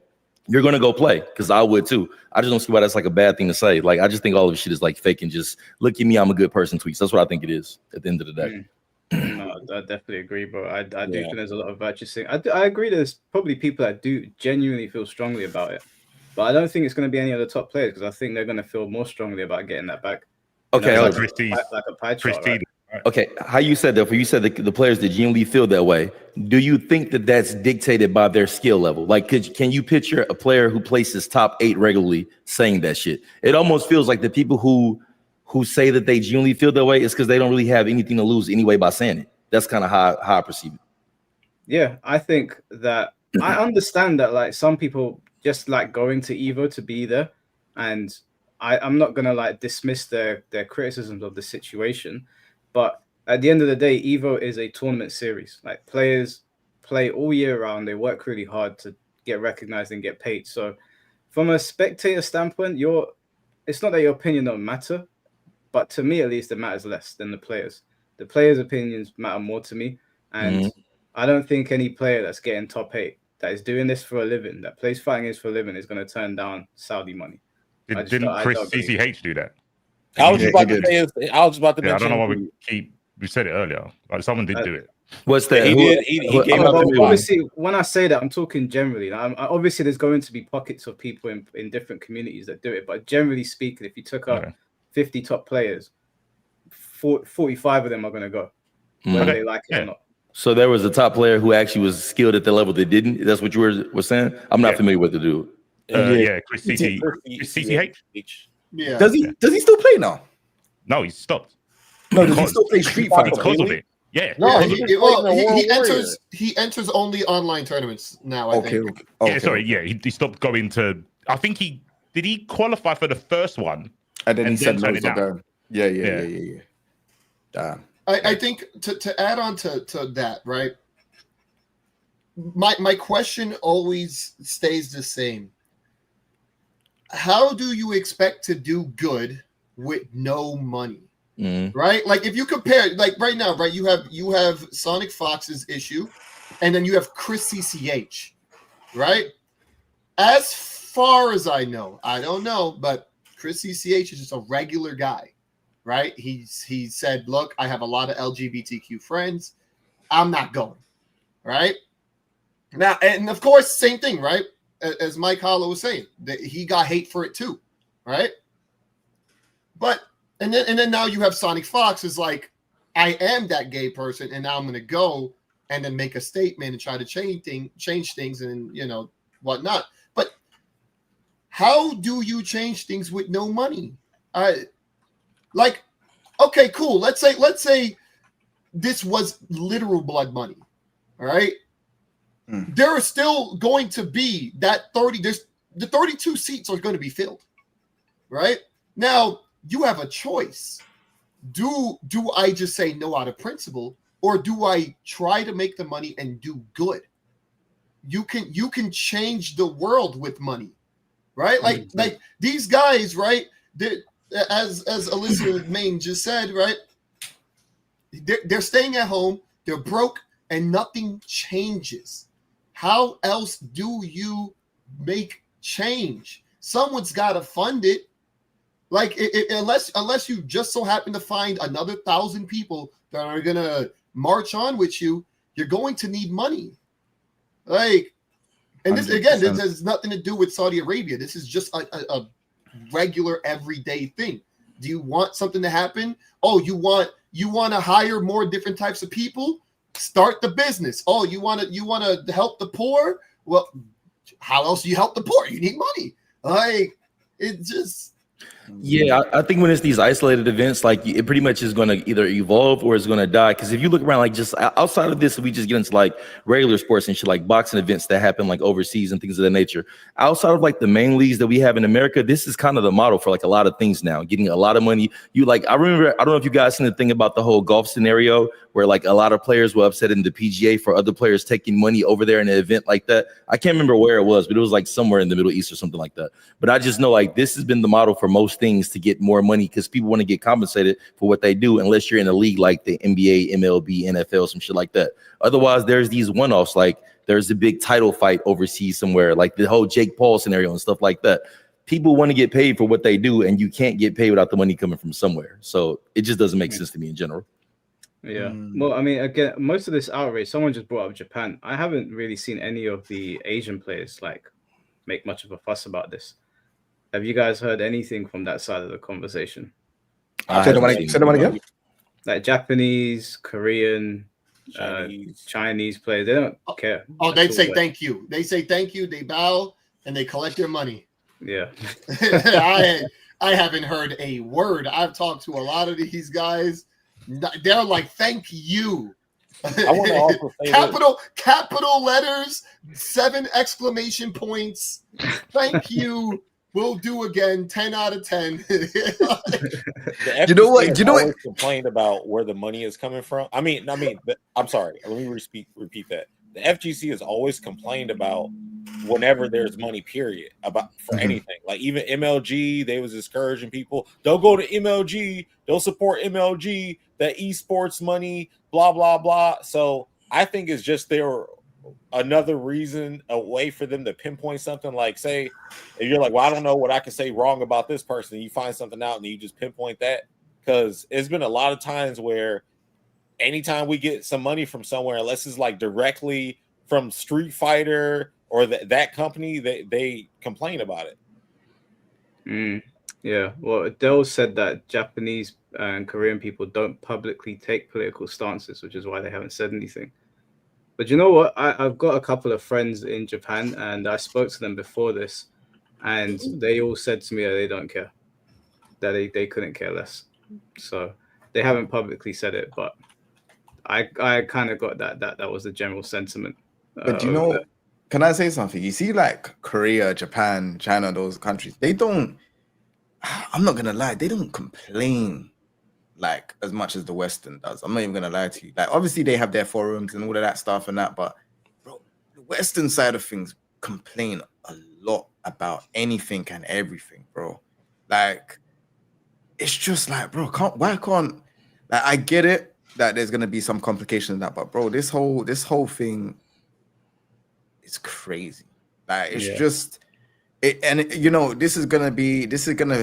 you're going to go play, because I would too. I just don't see why that's like a bad thing to say. Like, I just think all of this shit is like fake and just look at me, I'm a good person tweets. That's what I think it is at the end of the day. No, I definitely agree, bro. I do think there's a lot of virtuous thing. I agree there's probably people that do genuinely feel strongly about it. But I don't think it's going to be any of the top players, because I think they're going to feel more strongly about getting that back. Okay. Like a pie chart, right? Okay, how you said that? For you said the players that genuinely feel that way. Do you think that that's dictated by their skill level? Like, can you picture a player who places top 8 regularly saying that shit? It almost feels like the people who say that they genuinely feel that way is because they don't really have anything to lose anyway by saying it. That's kind of how I perceive it. Yeah, I think that I understand that like some people just like going to Evo to be there, and I'm not gonna like dismiss their criticisms of the situation, but at the end of the day, Evo is a tournament series. Like players play all year round, they work really hard to get recognized and get paid. So from a spectator standpoint, it's not that your opinion don't matter, but to me at least it matters less than the players. The players' opinions matter more to me, and I don't think any player that's getting top 8 that is doing this for a living, that plays fighting games for a living, is going to turn down Saudi money. Didn't Chris CCH do that? I was just about to say. I was about to mention. I don't know why we said it earlier. Like someone did do it. What's that? He came up. Obviously, when I say that, I'm talking generally. Obviously, there's going to be pockets of people in different communities that do it, but generally speaking, if you took up 50 top players, 45 of them are going to go, whether they like it or not. So there was a top player who actually was skilled at the level that didn't. That's what you were saying. I'm not familiar with the dude. Chris CCH. Yeah. Does he still play now? No, he stopped. No, does he still play Street Fighter? Because of it. Yeah. No, he enters only online tournaments now. I think. Okay. Yeah, sorry. Yeah, he stopped going to. I think did he qualify for the first one, and then he said no it down. Yeah. Damn. I think to add on to that, right? My question always stays the same. How do you expect to do good with no money? Right? Like if you compare, like right now, right? You have Sonic Fox's issue, and then you have Chris CCH, right? As far as I know, I don't know, but Chris CCH is just a regular guy. Right? He said, look, I have a lot of LGBTQ friends. I'm not going. Right? Now, and of course, same thing, right? As Mike Hollow was saying, that he got hate for it too. Right? But and then now you have Sonic Fox is like, I am that gay person, and now I'm gonna go and then make a statement and try to change things and whatnot. But how do you change things with no money? Like, okay, cool. Let's say this was literal blood money. All right. There are still going to be that 30. There's the 32 seats are going to be filled. Right now, you have a choice. Do I just say no out of principle, or do I try to make the money and do good? You can change the world with money, right? Like these guys, right? As Alyssa Main just said, right? They're staying at home, they're broke, and nothing changes. How else do you make change? Someone's got to fund it. Like unless you just so happen to find another 1,000 people that are gonna march on with you, you're going to need money. Like, and this 100%. Again, this has nothing to do with Saudi Arabia. This is just a regular everyday thing. Do you want something to happen? Oh, you want to hire more different types of people? Start the business. Oh, you want to help the poor? Well, how else do you help the poor? You need money. Like, it just. Yeah, I think when it's these isolated events, like it pretty much is going to either evolve or it's going to die. Because if you look around, like just outside of this, we just get into like regular sports and shit, like boxing events that happen like overseas and things of that nature. Outside of like the main leagues that we have in America, this is kind of the model for like a lot of things now. Getting a lot of money. I remember, I don't know if you guys seen the thing about the whole golf scenario where like a lot of players were upset in the PGA for other players taking money over there in an event like that. I can't remember where it was, but it was like somewhere in the Middle East or something like that. But I just know like this has been the model for most things to get more money because people want to get compensated for what they do unless you're in a league like the NBA, MLB, NFL, some shit like that. Otherwise, there's these one-offs, like there's a big title fight overseas somewhere, like the whole Jake Paul scenario and stuff like that. People want to get paid for what they do, and you can't get paid without the money coming from somewhere. So it just doesn't make sense to me in general. Yeah. Well, I mean, again, most of this outrage, someone just brought up Japan. I haven't really seen any of the Asian players like make much of a fuss about this. Have you guys heard anything from that side of the conversation? Say the one again. Like Japanese, Korean, Chinese players, they don't care. Oh, they say thank you. They say thank you. They bow and they collect their money. Yeah. I haven't heard a word. I've talked to a lot of these guys. They're like, thank you. I want to also say capital letters, 7 exclamation points. Thank you. We'll do again. 10 out of 10. You know what? You know what? Complained about where the money is coming from. I mean, I'm sorry. Let me repeat that. The FGC has always complained about whenever there's money, period, for anything. Like even MLG, they was discouraging people. Don't go to MLG. Don't support MLG. That esports money, blah blah blah. So I think it's just another reason, a way for them to pinpoint something. Like, say, if you're like, well, I don't know what I can say wrong about this person, you find something out and you just pinpoint that. Because it's been a lot of times where anytime we get some money from somewhere, unless it's like directly from Street Fighter or that company, they complain about it. Yeah, well, Adele said that Japanese and Korean people don't publicly take political stances, which is why they haven't said anything. But you know what? I've got a couple of friends in Japan, and I spoke to them before this, and they all said to me that they don't care, that they couldn't care less. So they haven't publicly said it, but I kind of got that was the general sentiment. But you know, can I say something? You see, like Korea, Japan, China, those countries, they don't. I'm not gonna lie, they don't complain like as much as the Western does. I'm not even gonna lie to you. Like, obviously they have their forums and all of that stuff and that, but bro, the Western side of things complain a lot about anything and everything, bro. Like, it's just like, bro, why can't like, I get it that there's gonna be some complications in that, but bro, this whole thing is crazy. Like, it's just you know, this is gonna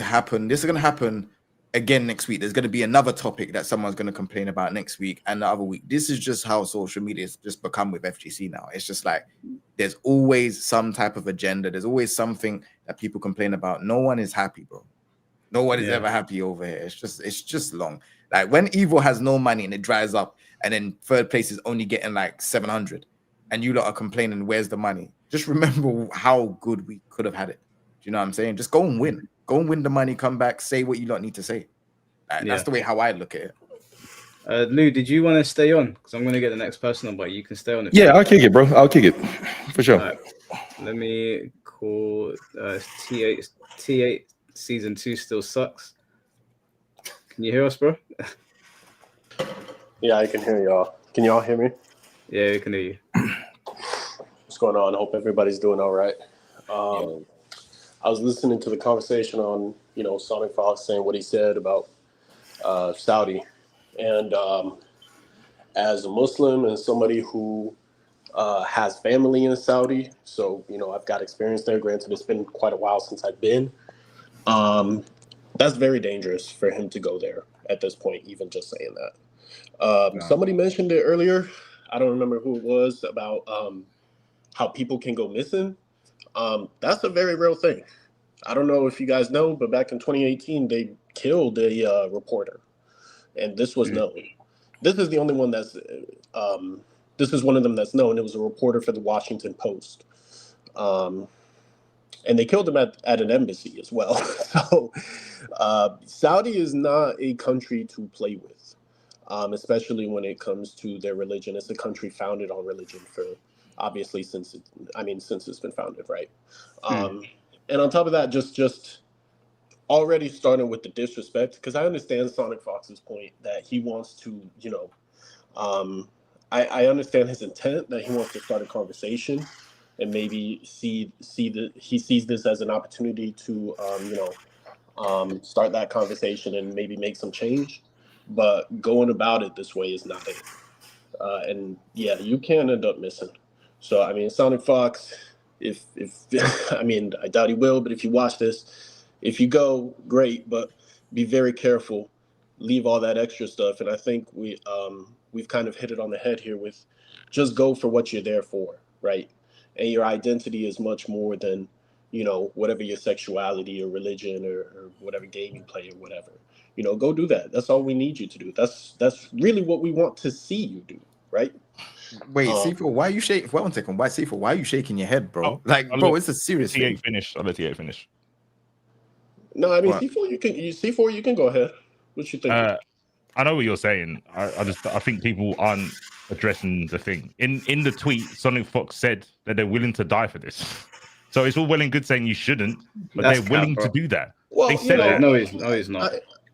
happen again next week. There's gonna be another topic that someone's gonna complain about next week and the other week. This is just how social media has just become with FGC now. It's just like there's always some type of agenda. There's always something that people complain about. No one is happy, bro. No one is ever happy over here. It's just long. Like when Evo has no money and it dries up, and then third place is only getting like 700, and you lot are complaining, where's the money? Just remember how good we could have had it. Do you know what I'm saying? Just go and win. Go and win the money, come back, say what you lot need to say. That's the way how I look at it. Lou, did you want to stay on? Because I'm going to get the next person on, but you can stay on. Yeah, I'll kick it, bro. I'll kick it. For sure. Right. Let me call T8. T8 season 2 still sucks. Can you hear us, bro? Yeah, I can hear y'all. Can y'all hear me? Yeah, we can hear you. What's going on? Hope everybody's doing all right. I was listening to the conversation on, Sonic Fox saying what he said about Saudi. And as a Muslim and somebody who has family in Saudi, so, I've got experience there. Granted, it's been quite a while since I've been. That's very dangerous for him to go there at this point, even just saying that. Somebody mentioned it earlier. I don't remember who it was, about how people can go missing. That's a very real thing. I don't know if you guys know, but back in 2018, they killed a reporter, and this was known. This is the only one that's, this is one of them that's known. It was a reporter for the Washington Post. And they killed him at an embassy as well. So Saudi is not a country to play with, especially when it comes to their religion. It's a country founded on religion for, obviously, since it's been founded, right? And on top of that, just already starting with the disrespect, because I understand Sonic Fox's point that he wants to, I understand his intent that he wants to start a conversation and maybe he sees this as an opportunity to, start that conversation and maybe make some change. But going about it this way is not it. And yeah, you can end up missing. So, Sonic Fox, if I doubt he will, but if you watch this, if you go, great, but be very careful. Leave all that extra stuff. And I think we've kind of hit it on the head here with just go for what you're there for, right? And your identity is much more than, whatever your sexuality or religion or whatever game you play or whatever. Go do that. That's all we need you to do. That's really what we want to see you do, right? Wait, C4, why are you shaking? One second. C4, why are you shaking your head, bro? It's a serious thing. I'll let T8 finish. No, C4, you can go ahead. What you think? I know what you're saying. I think people aren't addressing the thing. In the tweet, Sonic Fox said that they're willing to die for this. So it's all well and good saying you shouldn't, but That's they're willing cap, to bro. do that. Well, They said that. No, he's not.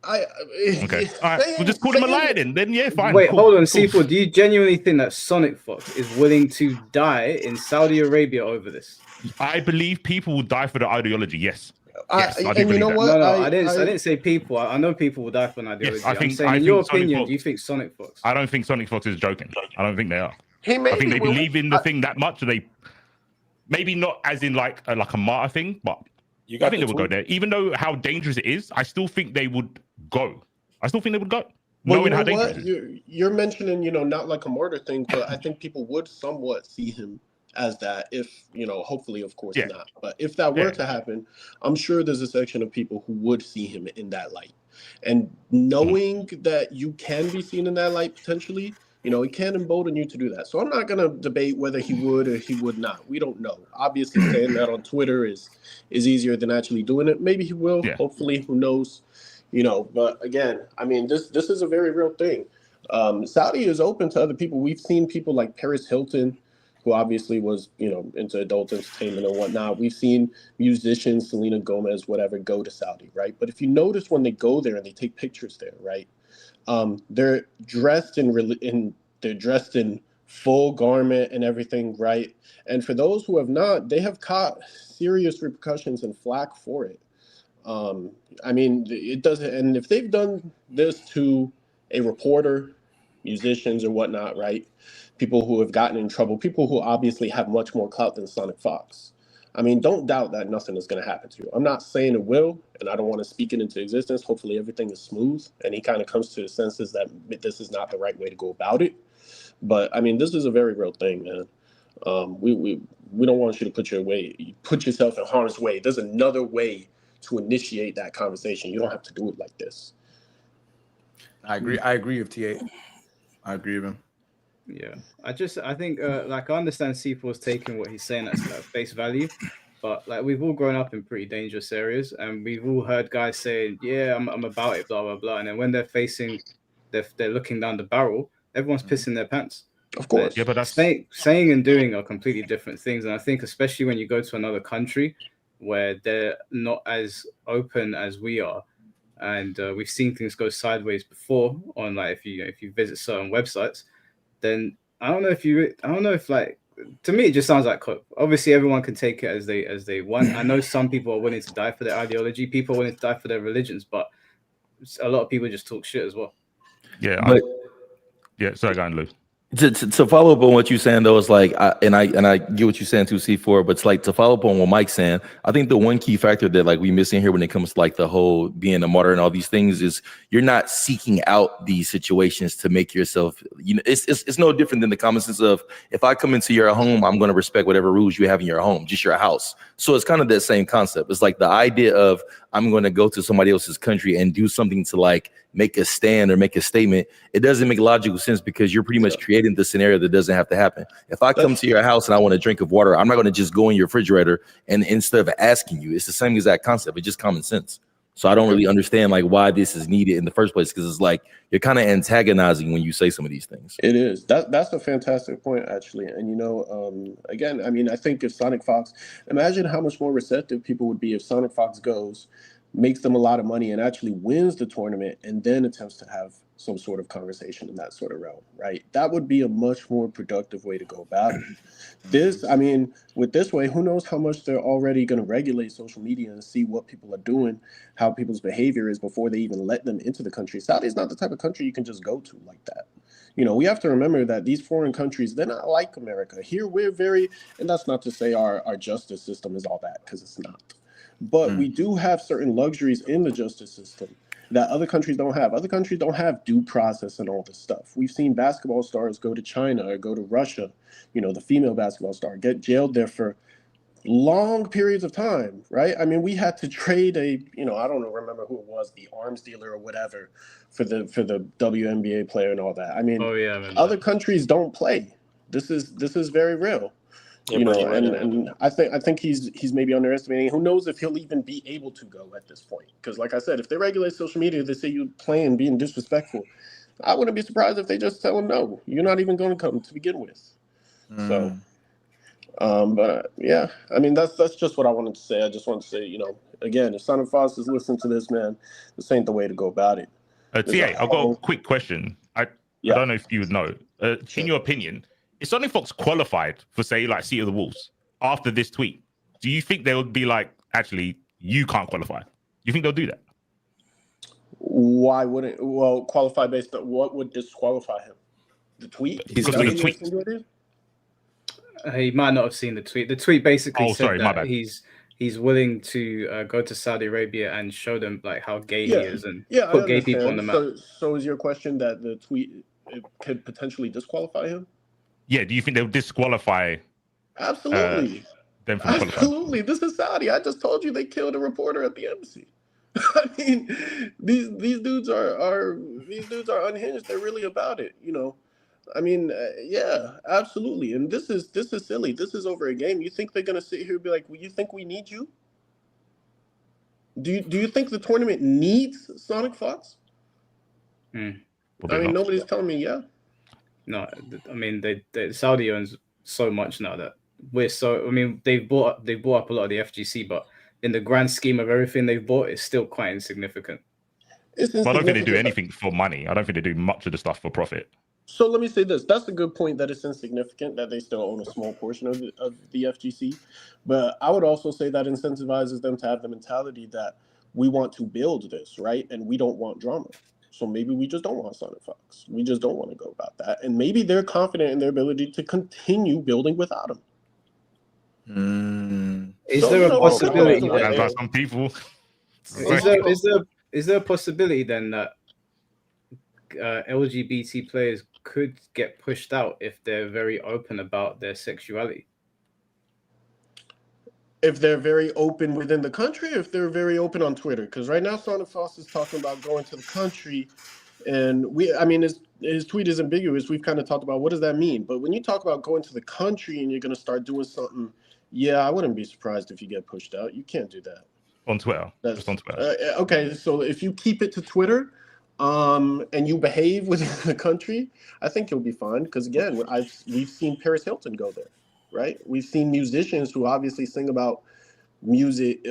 Okay. All right. We'll just call them a liar then yeah, fine. Wait, cool, hold on, cool. C4. Do you genuinely think that Sonic Fox is willing to die in Saudi Arabia over this? I believe people will die for the ideology. Yes. Yes, I do and you believe know that. what? No, I didn't say people. I know people will die for an ideology. I I'm think- saying, I in think your Sonic opinion, Fox- do you think Sonic Fox? I don't think Sonic Fox is joking. I don't think they are. He may I think be they willing. believe in the thing that much. They maybe not as in like a martyr thing, but You I got think the they would go tweet? there. Even though how dangerous it is, I still think they would go. Well, Knowing you know how dangerous what? it is. You're mentioning, not like a martyr thing, but I think people would somewhat see him as that if, hopefully, of course, Yeah. not. But if that were Yeah. to happen, I'm sure there's a section of people who would see him in that light. And knowing that you can be seen in that light potentially, it can embolden you to do that. So I'm not going to debate whether he would or he would not. We don't know. Obviously, saying that on Twitter is easier than actually doing it. Maybe he will. Yeah. Hopefully, who knows? But again, I mean, this is a very real thing. Saudi is open to other people. We've seen people like Paris Hilton, who obviously was, into adult entertainment and whatnot. We've seen musicians, Selena Gomez, whatever, go to Saudi, right? But if you notice when they go there and they take pictures there, right? They're dressed in full garment and everything, right? And for those who have not, they have caught serious repercussions and flack for it. I mean, it doesn't, and if they've done this to a reporter, musicians or whatnot, right? People who have gotten in trouble, people who obviously have much more clout than Sonic Fox. I mean, don't doubt that nothing is going to happen to you. I'm not saying it will, and I don't want to speak it into existence. Hopefully everything is smooth, and he kind of comes to the senses that this is not the right way to go about it. But I mean, this is a very real thing, man. We don't want you to put yourself in harm's way. There's another way to initiate that conversation. You don't have to do it like this. I agree with TA. I agree with him. Yeah, I think I understand C4's taking what he's saying at face value, but like we've all grown up in pretty dangerous areas, and we've all heard guys saying, "Yeah, I'm about it," blah blah blah, and then when they're looking down the barrel, everyone's pissing their pants. Of course, Yeah, but that's saying and doing are completely different things, and I think especially when you go to another country where they're not as open as we are, and we've seen things go sideways before on like if you visit certain websites. Then I don't know if like, to me it just sounds like cope. Obviously everyone can take it as they want. I know some people are willing to die for their ideology, people are willing to die for their religions, but a lot of people just talk shit as well. yeah. Sorry, go on, Lou. To follow up on what you're saying though, is like, I get what you're saying too, C4, but it's like to follow up on what Mike's saying. I think the one key factor that like we missing here when it comes to like the whole being a martyr and all these things is you're not seeking out these situations to make yourself, it's no different than the common sense of if I come into your home, I'm going to respect whatever rules you have in your home, just your house. So it's kind of that same concept. It's like the idea of I'm going to go to somebody else's country and do something to like make a stand or make a statement. It doesn't make logical sense because you're pretty much creating the scenario that doesn't have to happen. If I come to your house and I want a drink of water, I'm not going to just go in your refrigerator and instead of asking you, it's the same exact concept. It's just common sense. So I don't really understand like why this is needed in the first place, because it's like you're kind of antagonizing when you say some of these things. It is. That's a fantastic point, actually. And again, I mean, I think if Sonic Fox, imagine how much more receptive people would be if Sonic Fox goes, makes them a lot of money, and actually wins the tournament, and then attempts to have some sort of conversation in that sort of realm, right? That would be a much more productive way to go about it. With this way, who knows how much they're already going to regulate social media and see what people are doing, how people's behavior is before they even let them into the country. Saudi is not the type of country you can just go to like that. We have to remember that these foreign countries, they're not like America. Here, we're and that's not to say our justice system is all that, because it's not. But we do have certain luxuries in the justice system that other countries don't have. Other countries don't have due process and all this stuff. We've seen basketball stars go to China or go to Russia, the female basketball star, get jailed there for long periods of time, right? I mean, we had to trade I don't remember who it was, the arms dealer or whatever, for the WNBA player and all that. I mean, other countries don't play. This is very real. And I think he's maybe underestimating. Who knows if he'll even be able to go at this point? Because like I said, if they regulate social media, they say you playing being disrespectful. I wouldn't be surprised if they just tell him, no, you're not even going to come to begin with. So, but yeah, I mean, that's just what I wanted to say. I just want to say, you know, again, if Sonic Fox is listening to this, man, this ain't the way to go about it. TA, I've got a quick question. I don't know if you would know. In your opinion, is Sonic Fox qualified for, say, like Seat of the Wolves after this tweet? Do you think they would be like, actually, you can't qualify? Do you think they'll do that? Why wouldn't? Well, qualify based on what would disqualify him? The tweet? Because of the tweet. He might not have seen the tweet. The tweet basically said my that bad. he's willing to go to Saudi Arabia and show them like how gay he is and put put gay people on the map. So is your question that the tweet could potentially disqualify him? Yeah. Do you think they'll disqualify? Absolutely. Them from qualifying? Absolutely. This is Saudi. I just told you they killed a reporter at the embassy. I mean, these dudes are unhinged. They're really about it, you know. I mean, yeah, absolutely. And this is silly. This is over a game. You think they're gonna sit here and be like, well, you think we need you? Do you think the tournament needs Sonic Fox? I mean, nobody's telling me yeah. No, I mean they Saudi owns so much now that we're so. I mean, they bought up a lot of the FGC, but in the grand scheme of everything they've bought, it's still quite insignificant. But I don't think they do anything for money. I don't think they do much of the stuff for profit. So let me say this. That's a good point that it's insignificant, that they still own a small portion of the FGC. But I would also say that incentivizes them to have the mentality that we want to build this, right? And we don't want drama. So maybe we just don't want Sonic Fox. We just don't want to go about that. And maybe they're confident in their ability to continue building without him. Is there a possibility that some people? Is there a possibility then that LGBT players could get pushed out if they're very open about their sexuality? If they're very open within the country, or if they're very open on Twitter? Because right now Sonic Fox is talking about going to the country, and his tweet is ambiguous. We've kind of talked about what does that mean, but when you talk about going to the country and you're going to start doing something, yeah, I wouldn't be surprised if you get pushed out. You can't do that on Twitter. Just on Twitter. Okay, so if you keep it to Twitter, and you behave within the country, I think you'll be fine. Because again, we've seen Paris Hilton go there, right? We've seen musicians who obviously sing about music,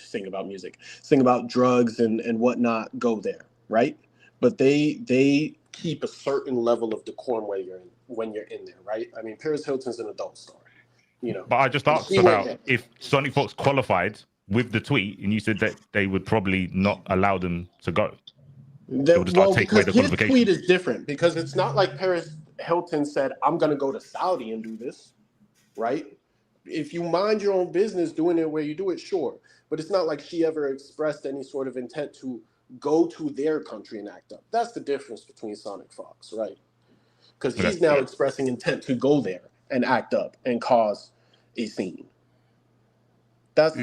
sing about drugs and whatnot go there, right? But they keep a certain level of decorum when you're in there, right? I mean, Paris Hilton's an adult star, you know. But I just asked about if Sonic Fox qualified with the tweet, and you said that they would probably not allow them to go. Because his tweet is different, because it's not like Paris Hilton said, I'm going to go to Saudi and do this, right? If you mind your own business doing it where you do it, sure. But it's not like she ever expressed any sort of intent to go to their country and act up. That's the difference between Sonic Fox, right? Because he's now expressing intent to go there and act up and cause a scene. That's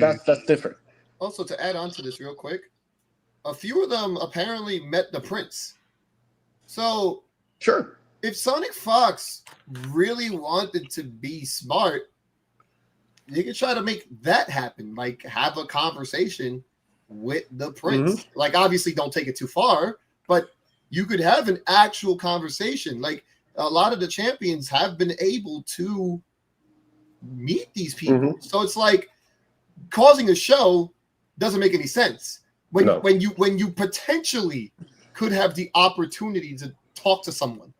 different. Also, to add on to this real quick, a few of them apparently met the prince. So, sure, if Sonic Fox really wanted to be smart, they could try to make that happen. Like, have a conversation with the prince. Like, obviously, don't take it too far, but you could have an actual conversation. Like, a lot of the champions have been able to meet these people. So it's like causing a show doesn't make any sense. When you potentially could have the opportunity to talk to someone.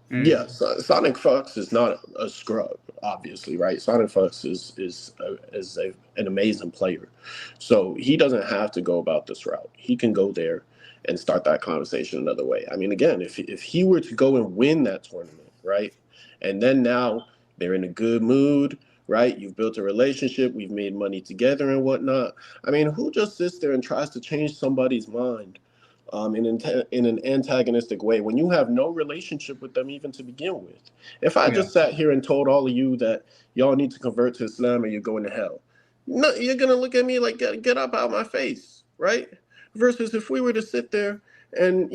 Yes, Sonic Fox is not a scrub, obviously, right? Sonic Fox is an amazing player, so he doesn't have to go about this route. He can go there and start that conversation another way. I mean, again, if he were to go and win that tournament, right, and then now they're in a good mood. Right, you've built a relationship, we've made money together and whatnot. I mean, who just sits there and tries to change somebody's mind in an antagonistic way when you have no relationship with them even to begin with? If I just sat here and told all of you that y'all need to convert to Islam or you're going to hell, no, you're gonna look at me like get up out of my face, right? Versus if we were to sit there and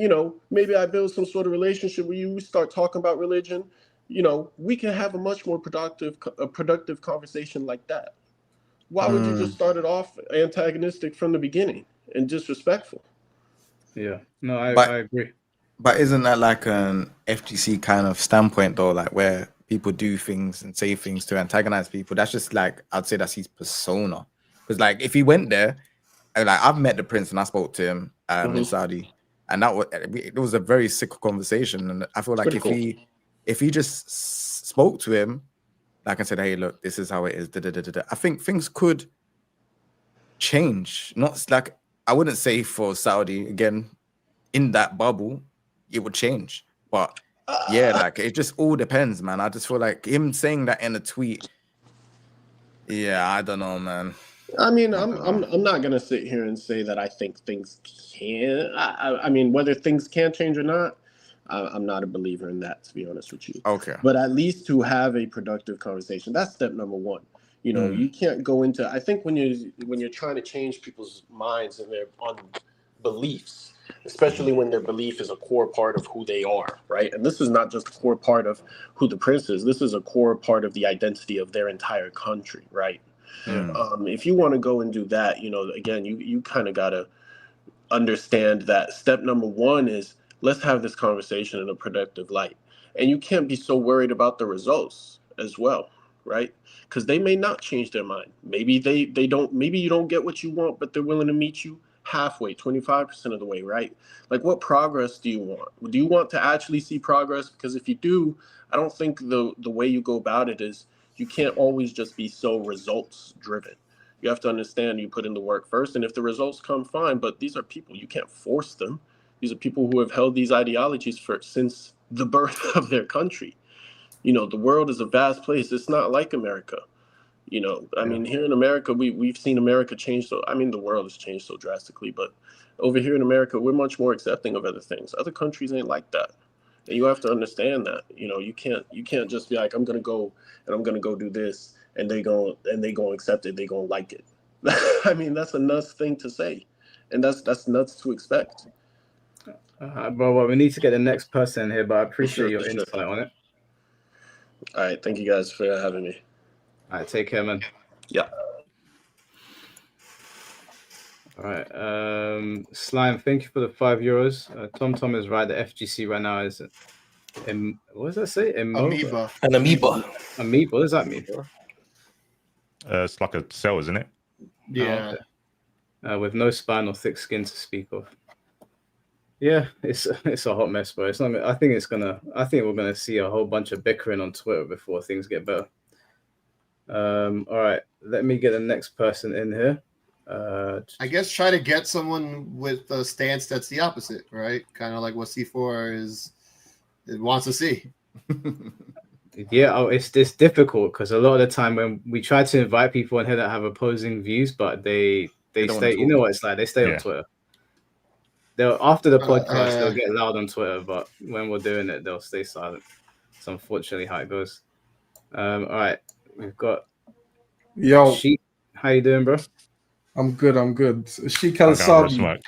maybe I build some sort of relationship where you start talking about religion. We can have a much more productive conversation like that. Why would you just start it off antagonistic from the beginning and disrespectful? Yeah, no, I agree. But isn't that like an FGC kind of standpoint though, like where people do things and say things to antagonize people? That's just like, I'd say that's his persona. Because like if he went there, and like I've met the prince and I spoke to him in Saudi, and it was a very sick conversation. And I feel like if he just spoke to him, like I said, hey, look, this is how it is. I think things could change. Not like, I wouldn't say for Saudi again, in that bubble, it would change. But yeah, like it just all depends, man. I just feel like him saying that in a tweet. Yeah, I don't know, man. I mean, I'm not gonna sit here and say that I think things can. I mean, whether things can change or not, I'm not a believer in that, to be honest with you. Okay. But at least to have a productive conversation, that's step number one. You know, you can't go into. I think when you're trying to change people's minds and their on beliefs, especially when their belief is a core part of who they are, right? And this is not just a core part of who the prince is. This is a core part of the identity of their entire country, right? If you want to go and do that, you know, again, you kind of got to understand that step number one is let's have this conversation in a productive light. And you can't be so worried about the results as well, right? Because they may not change their mind. Maybe they don't, maybe you don't get what you want, but they're willing to meet you halfway, 25% of the way, right? Like, what progress do you want? Do you want to actually see progress? Because if you do, I don't think the way you go about it is, you can't always just be so results driven. You have to understand you put in the work first, and if the results come, fine, but these are people, you can't force them. These are people who have held these ideologies since the birth of their country. You know, the world is a vast place. It's not like America. You know, I mean, here in America, we've seen America change. So, I mean, the world has changed so drastically, but over here in America, we're much more accepting of other things. Other countries ain't like that. And you have to understand that, you know, you can't just be like, I'm going to go and I'm going to go do this and they go accept it. They going to like it. I mean, that's a nuts thing to say. And that's nuts to expect. Bro, well, we need to get the next person in here, but I appreciate your insight on it. All right. Thank you guys for having me. All right. Take care, man. Yeah. All right. Slime, thank you for the €5. Tom is right. The FGC right now is what does that say? Amoeba. An amoeba. Amoeba. What does that mean? It's like a cell, isn't it? Yeah. Oh, okay. With no spine or thick skin to speak of. Yeah, it's a hot mess, bro. It's not. I think we're gonna see a whole bunch of bickering on Twitter before things get better. All right. Let me get the next person in here. I guess try to get someone with a stance that's the opposite, right? Kind of like what C4 wants to see. Yeah, it's difficult because a lot of the time when we try to invite people in here that have opposing views, but they stay. You know what it's like? They stay on Twitter. They'll after the podcast they'll get loud on Twitter, but when we're doing it, they'll stay silent. It's unfortunately how it goes. All right, we've got Sheik. How you doing, bro? I'm good. Sheik Al-Sabi.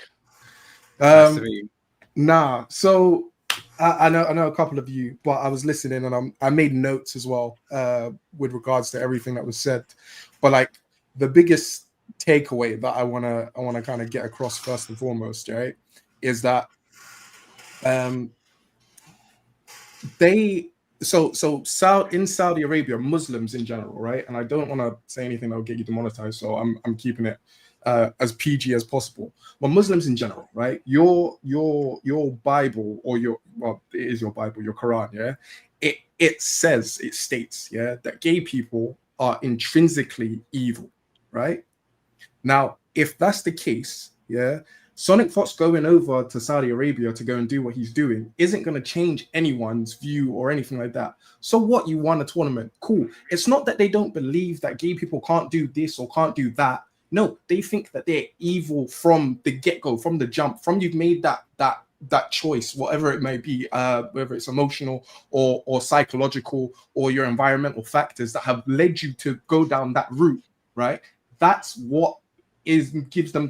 Nah. So I know a couple of you, but I was listening and I made notes as well with regards to everything that was said. But like the biggest takeaway that I wanna kind of get across first and foremost, right, is that in Saudi Arabia, Muslims in general, right? And I don't want to say anything that will get you demonetized, so I'm keeping it as PG as possible. But Muslims in general, right? Your Bible or it is your Bible, your Quran, yeah. It states, yeah, that gay people are intrinsically evil, right? Now, if that's the case, yeah, Sonic Fox going over to Saudi Arabia to go and do what he's doing isn't going to change anyone's view or anything like that. So what, you won a tournament, cool. It's not that they don't believe that gay people can't do this or can't do that. No, they think that they're evil from the get-go, from the jump, from you've made that choice, whatever it may be, whether it's emotional or psychological or your environmental factors that have led you to go down that route, right? That's what gives them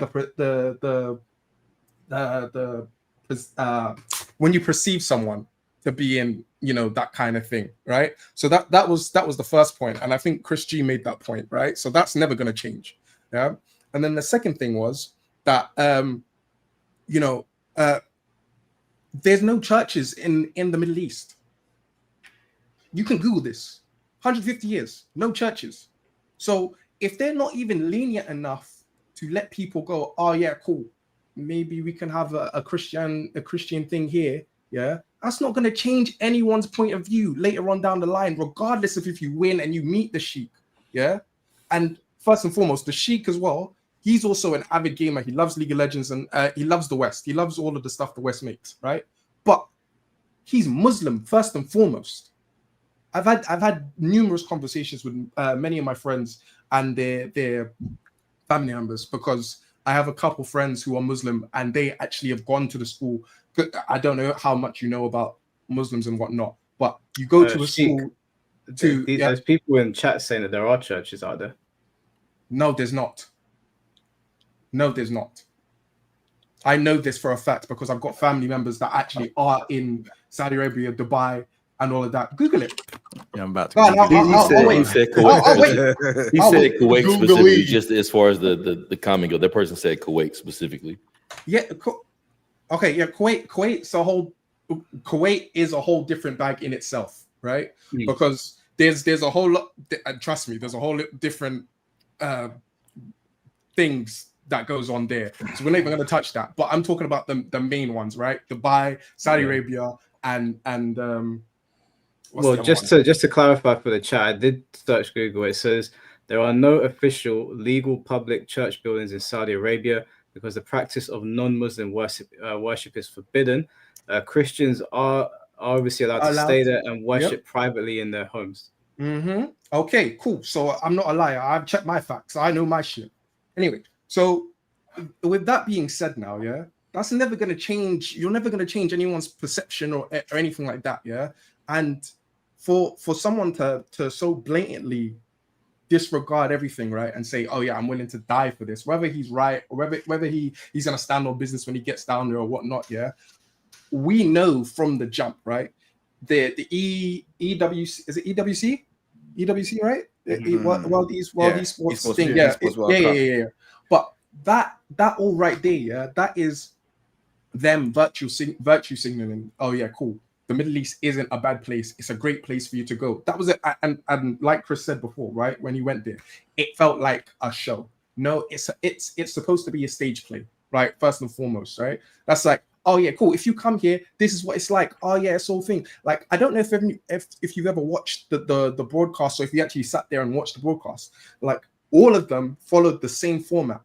when you perceive someone to be in, you know, that kind of thing, right? So that was the first point, and I think Chris G made that point, right? So that's never going to change, yeah. And then the second thing was that there's no churches in the Middle East. You can Google this. 150 years, no churches. So if they're not even lenient enough to let people go, oh yeah, cool, maybe we can have a Christian thing here, yeah, that's not going to change anyone's point of view later on down the line, regardless of if you win and you meet the sheikh, yeah. And first and foremost, the sheikh as well, he's also an avid gamer. He loves League of Legends and he loves the West. He loves all of the stuff the West makes, right? But he's Muslim first and foremost. I've had numerous conversations with many of my friends and their family members, because I have a couple friends who are Muslim and they actually have gone to the school. I don't know how much you know about Muslims and whatnot, but you go to a school to... There's people in chat saying that there are churches out there. No, there's not. No, there's not. I know this for a fact because I've got family members that actually are in Saudi Arabia, Dubai, and all of that. Google it. Yeah, I'm about to. He said Kuwait. He said Kuwait specifically, just as far as the comment go. That person said Kuwait specifically. Yeah. Okay. Yeah. Kuwait is a whole different bag in itself, right? Because there's a whole lot. Trust me, there's a whole different things that goes on there. So we're not even going to touch that. But I'm talking about the main ones, right? Dubai, Saudi Arabia, and well, just to clarify for the chat, I did search Google. It says there are no official legal public church buildings in Saudi Arabia because the practice of non-Muslim worship is forbidden. Christians are obviously allowed to stay there and worship privately in their homes. Okay, cool. So I'm not a liar. I've checked my facts. I know my shit. Anyway, so with that being said now, yeah, that's never going to change. You're never going to change anyone's perception or anything like that, yeah? And for someone to so blatantly disregard everything, right, and say, oh yeah, I'm willing to die for this, whether he's right or whether he's going to stand on business when he gets down there or whatnot, yeah, we know from the jump, right, the EWC, is it EWC, right? World esports thing, yeah. But that all right there, yeah, that is them virtue signaling. Oh yeah, cool. The Middle East isn't a bad place. It's a great place for you to go. That was it. And like Chris said before, right, when he went there, it felt like a show. No, it's supposed to be a stage play, right? First and foremost, right? That's like, oh yeah, cool. If you come here, this is what it's like. Oh yeah, it's all thing. Like, I don't know if you've ever watched the broadcast, or if you actually sat there and watched the broadcast. Like, all of them followed the same format.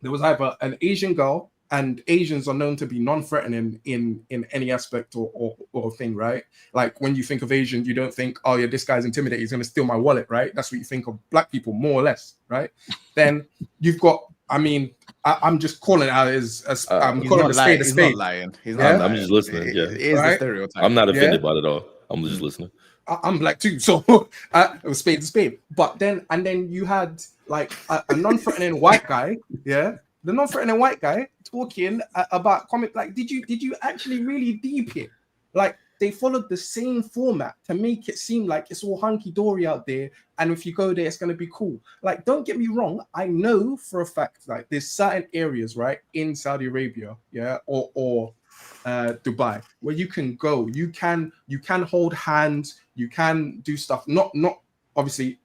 There was either an Asian girl, and Asians are known to be non-threatening in any aspect or thing, right? Like, when you think of Asian, you don't think, oh yeah, this guy's intimidating, he's going to steal my wallet, right? That's what you think of black people, more or less, right? Then you've got, I mean, I'm just calling it out as I'm calling it a spade. He's not lying. He's not lying. I'm just listening. Yeah, it is the stereotype. I'm not offended by it at all. I'm just listening. I'm black too, so it was spade to spade. But then you had like a non-threatening white guy, yeah. The non-threatening white guy talking about comment, like, did you actually really deep it? Like, they followed the same format to make it seem like it's all hunky-dory out there, and if you go there, it's going to be cool. Like, don't get me wrong, I know for a fact, like, there's certain areas, right, in Saudi Arabia, yeah, or Dubai, where you can go, you can hold hands, you can do stuff, not obviously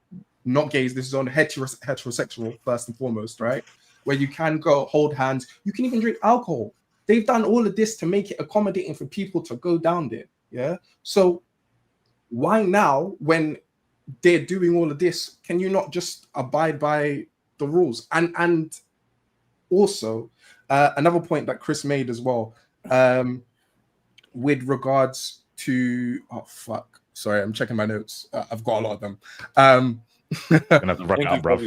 not gays, this is on heterosexual first and foremost, right? Where you can go hold hands, you can even drink alcohol. They've done all of this to make it accommodating for people to go down there. Yeah. So why now, when they're doing all of this, can you not just abide by the rules? And also another point that Chris made as well, with regards to sorry, I'm checking my notes. I've got a lot of them. Gonna have to rush out, bro.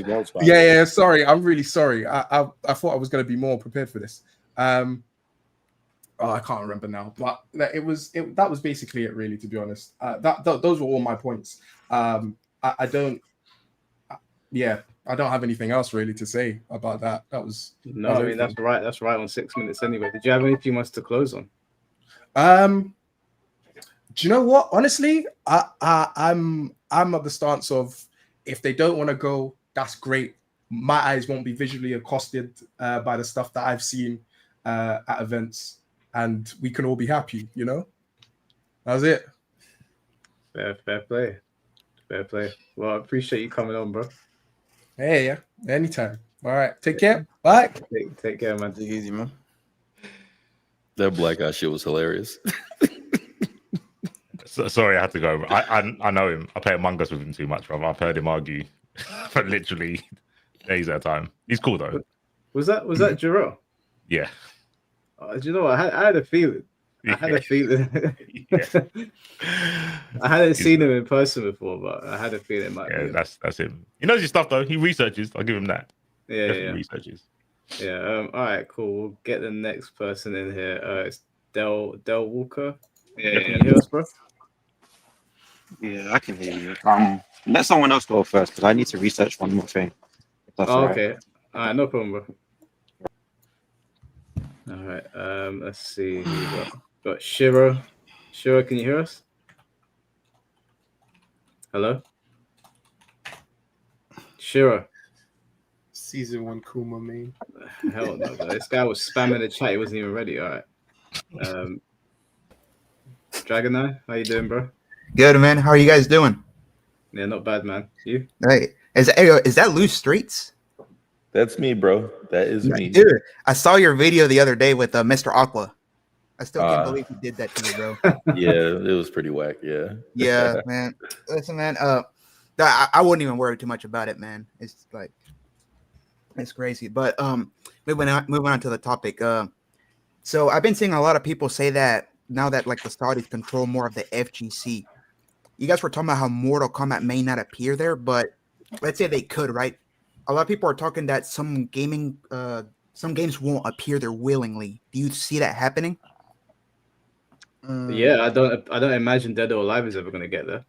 Yeah. Sorry, I'm really sorry. I thought I was gonna be more prepared for this. I can't remember now, but that was basically it, really. To be honest, those were all my points. I don't have anything else really to say about that. That was I mean, that's right. That's right on 6 minutes anyway. Did you have anything else to close on? Do you know what? Honestly, I'm of the stance of, if they don't want to go, that's great. My eyes won't be visually accosted by the stuff that I've seen at events. and we can all be happy. You know, that's it. Fair play. Well, I appreciate you coming on, bro. Hey, yeah, anytime. All right, take care. Bye. Take care, man. Take it easy, man. That black guy shit was hilarious. Sorry, I had to go. I know him. I play Among Us with him too much, bro. I've heard him argue for literally days at a time. He's cool though. Was that Jarrell? Yeah. Do you know what? I had a feeling. I had a feeling. I hadn't seen him in person before, but I had a feeling it might be him. That's him. He knows his stuff though. He researches. I'll give him that. Yeah. Researches. Yeah. All right. Cool. We'll get the next person in here. It's Del Walker. Yeah. Can you hear us, bro? Yeah, I can hear you. Let someone else go first because I need to research one more thing. Okay. All right. No problem, bro. All right. Let's see. Who got Shiro. Shiro, can you hear us? Hello? Shiro. Season 1 Kuma, man. Hell no, bro. This guy was spamming the chat. He wasn't even ready. All right. Dragon Eye, how you doing, bro? Good, man. How are you guys doing? Yeah, not bad, man. You? Hey, is that Loose Streets? That's me, bro. That is me. Dude, I saw your video the other day with Mr. Aqua. I still can't believe you did that to me, bro. Yeah, it was pretty whack. Yeah. Yeah, man. Listen, man. I wouldn't even worry too much about it, man. It's like it's crazy. But moving on to the topic. So I've been seeing a lot of people say that now that like the Saudis control more of the FGC. You guys were talking about how Mortal Kombat may not appear there, but let's say they could, right? A lot of people are talking that some games won't appear there willingly. Do you see that happening? Yeah, I don't imagine Dead or Alive is ever going to get there.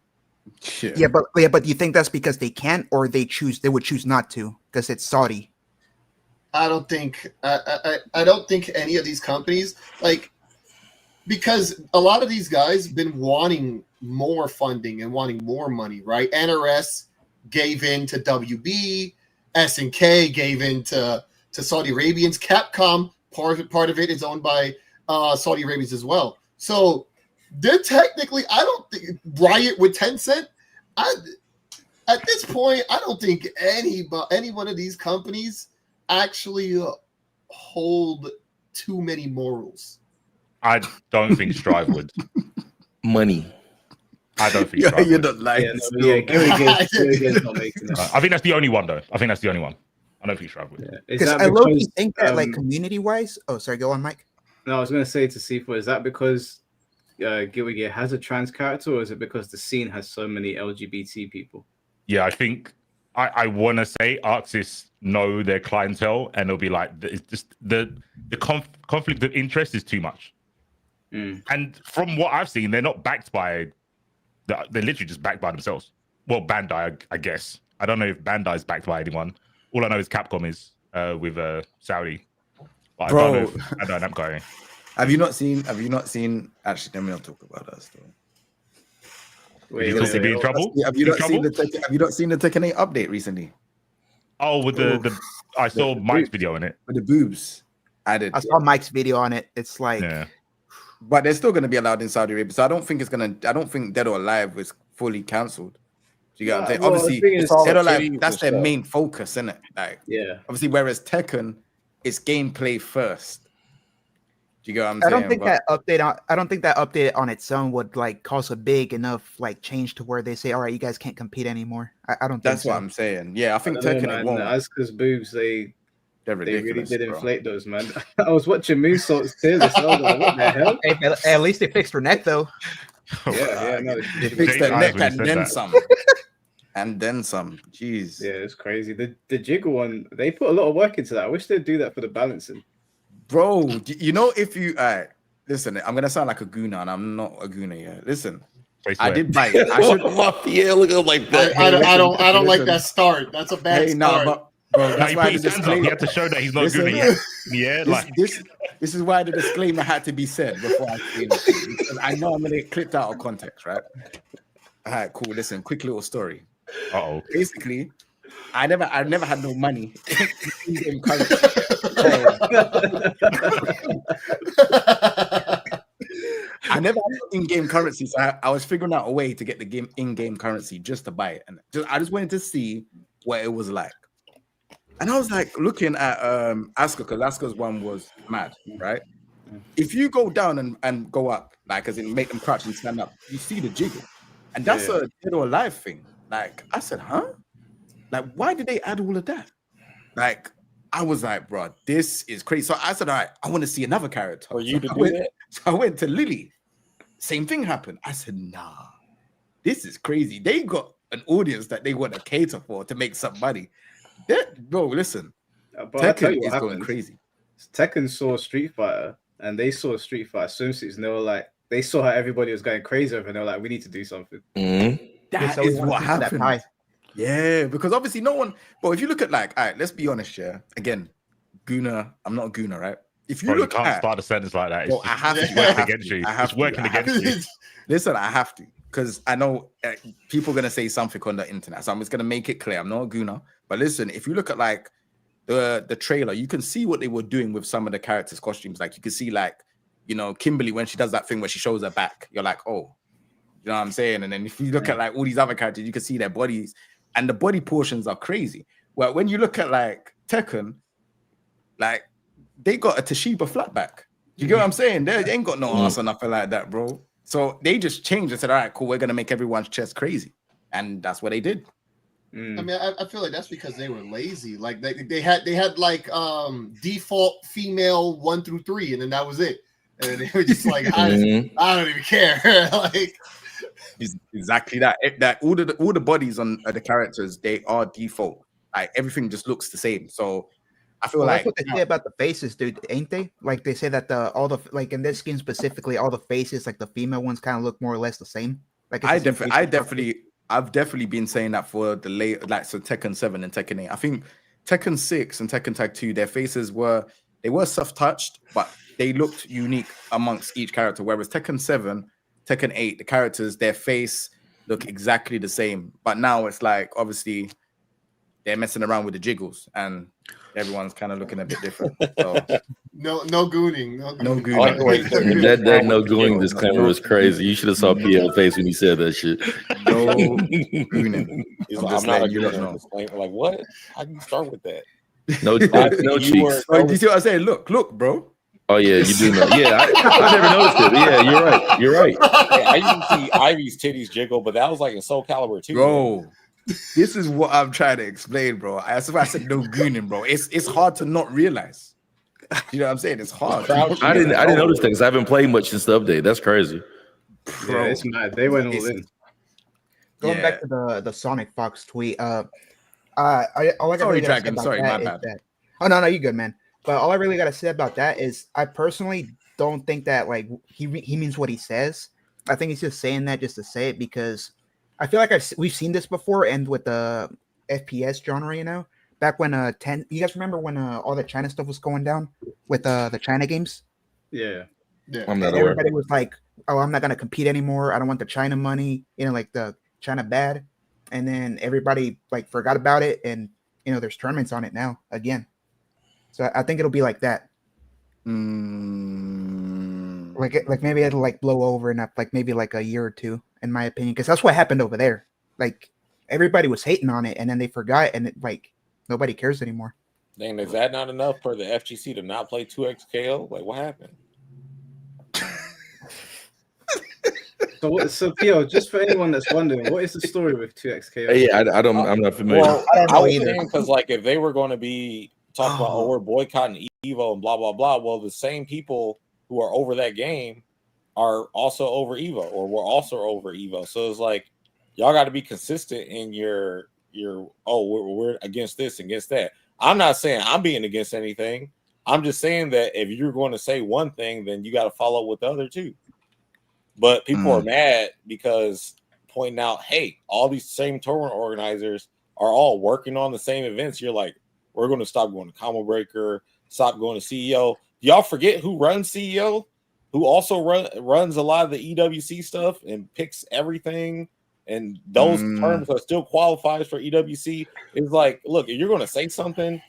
Yeah, but do you think that's because they can't, or they would choose not to because it's Saudi? I don't think any of these companies, like, because a lot of these guys been wanting more funding and wanting more money, right? NRS gave in to WB, SNK gave in to Saudi Arabians. Capcom, part of it is owned by Saudi Arabians as well. So they're technically, I don't think Riot with Tencent. At this point, I don't think any one of these companies actually hold too many morals. I don't think Strive would. Money. I don't think Strive you're would. not lying. Not making it. I think that's the only one, though. I think that's the only one. I don't think Strive would. Because I low-key think that, like, community-wise... Oh, sorry, go on, Mike. No, I was going to say to C4, is that because Guilty Gear has a trans character, or is it because the scene has so many LGBT people? Yeah, I think I want to say Arxis know their clientele, and it'll be like, it's just the conflict of interest is too much. And from what I've seen, they're not backed by... They're literally just backed by themselves. Well, Bandai, I guess. I don't know if Bandai is backed by anyone. All I know is Capcom is with Saudi. But Bro, I don't know if Bandai and Namco. Have you not seen? Actually, let me not talk about that story. Wait, you be in trouble? Have you not seen the Tekken 8 update recently? Oh, with the I saw Mike's video in it. With the boobs added. I saw Mike's video on it. It's like, but they're still going to be allowed in Saudi Arabia. So I don't think Dead or Alive is fully cancelled. Do you get what I'm saying? Well, obviously, Dead or Alive, that's their main focus, isn't it? Like, yeah. Obviously, whereas Tekken, it's gameplay first. Do you get what I'm saying? I don't think that update on its own would like cause a big enough like change to where they say, all right, you guys can't compete anymore. I don't think that's what I'm saying. Yeah, I think Tekken it won't. As because boobs, they really did bro. inflate those, man. I was watching Moonsault's tier list. I was like, what the hell? Hey, at least they fixed her neck though. Yeah, no, they fixed their neck and then some. And then some. Jeez. Yeah, it's crazy. The jiggle one, they put a lot of work into that. I wish they'd do that for the balancing. Bro, you know, if you listen, I'm gonna sound like a gooner, and I'm not a gooner yet. Listen, I did buy it. I should look like that. I don't like that start. That's a bad start. But bro, that's why the disclaimer. He had to show that he's not gooner yet. Yeah, this is why the disclaimer had to be said before I came. Because I know I'm gonna get clipped out of context, right? All right, cool. Listen, quick little story. Uh-oh. Basically, I never had no money in currency. I never had in-game currency, so I was figuring out a way to get the game in-game currency just to buy it, and I just wanted to see what it was like. And I was like looking at Asuka, because Asuka's one was mad, right? If you go down and go up, like as in make them crouch and stand up, you see the jiggle, and that's a dead or alive thing. Like I said, huh? Like why did they add all of that? Like I was like, bro, this is crazy. So I said, all right, I want to see another character. For you to do that? So I went to Lily. Same thing happened. I said, nah, this is crazy. They got an audience that they want to cater for to make some money. Bro, listen, Tekken is going crazy. Tekken saw Street Fighter, and they saw Street Fighter swimsuits, and they were like, they saw how everybody was going crazy over, and they were like, we need to do something. That is what happened. Yeah, because obviously no one. But if you look at like, all right, let's be honest, yeah. Again, Guna, I'm not a Guna, right? If you look, you can't start a sentence like that. It's I have to. Working against you. It's working against you. Listen, I have to, because I know people are gonna say something on the internet, so I'm just gonna make it clear. I'm not a Guna, but listen, if you look at like the trailer, you can see what they were doing with some of the characters' costumes. Like you can see, like, you know, Kimberly when she does that thing where she shows her back. You're like, oh, you know what I'm saying? And then if you look at like all these other characters, you can see their bodies, and the body portions are crazy. Well, when you look at like Tekken, like they got a Toshiba flatback. You get what I'm saying? They ain't got no ass or nothing like that, bro. So they just changed and said, all right, cool, we're gonna make everyone's chest crazy. And that's what they did. I mean, I feel like that's because they were lazy. Like they had like default female 1 through 3, and then that was it. And they were just like, I don't even care. Like exactly that. That all the bodies on the characters, they are default. Like everything just looks the same. So I feel like that's what they say about the faces, dude, ain't they? Like they say that all the like in this game specifically, all the faces, like the female ones, kind of look more or less the same. Like I've definitely been saying that for the late, like so Tekken 7 and Tekken 8. I think Tekken 6 and Tekken Tag 2, their faces were soft touched, but they looked unique amongst each character. Whereas Tekken 7, Tekken 8, the characters, their face look exactly the same. But now it's like obviously they're messing around with the jiggles, and everyone's kind of looking a bit different. So no gooning. No gooning. That no gooning disclaimer was crazy. You should have saw PL face when he said that shit. No gooning. I'm not a gooner. Disclaimer. Like what? How can you start with that? No cheeks. Do you see what I'm saying? Look, bro. Oh yeah, you do know. Yeah, I never noticed it. Yeah, you're right. I used to see Ivy's titties jiggle, but that was like in Soul Calibur too, bro. This is what I'm trying to explain, bro. That's why I said no gooning, bro. It's hard to not realize. You know what I'm saying? It's hard. I didn't notice that because I haven't played much since the update. That's crazy. Bro, it's mad. They went all in. Going back to the Sonic Fox tweet, Sorry, Dragon. Sorry, my bad. Oh no, you good, man. But all I really gotta say about that is, I personally don't think that like he means what he says. I think he's just saying that just to say it, because I feel like we've seen this before, and with the FPS genre, you know, back when you guys remember when all the China stuff was going down with the China games? Yeah. I'm not aware. Everybody was like, "Oh, I'm not gonna compete anymore. I don't want the China money." You know, like the China bad, and then everybody like forgot about it, and you know, there's tournaments on it now again. So I think it'll be like that. Like maybe it'll like blow over in like maybe like a year or two, in my opinion, because that's what happened over there. Like everybody was hating on it, and then they forgot, and it, like nobody cares anymore. Dang, is that not enough for the FGC to not play 2XKO? Like what happened? So Pio, just for anyone that's wondering, what is the story with 2XKO? Yeah, I'm not familiar. Well, I was saying, because like if they were going to be talking about, oh, we're boycotting Evo and blah blah blah, well, the same people who are over that game are also over Evo, or we're also over Evo. So it's like y'all got to be consistent in your we're against this, against that. I'm not saying I'm being against anything. I'm just saying that if you're going to say one thing, then you got to follow with the other too. But people are mad because pointing out, hey, all these same tournament organizers are all working on the same events. You're like, we're going to stop going to Combo Breaker, stop going to CEO. Y'all forget who runs CEO, who also runs a lot of the EWC stuff and picks everything and those terms are still qualifies for EWC. It's like, look, if you're going to say something,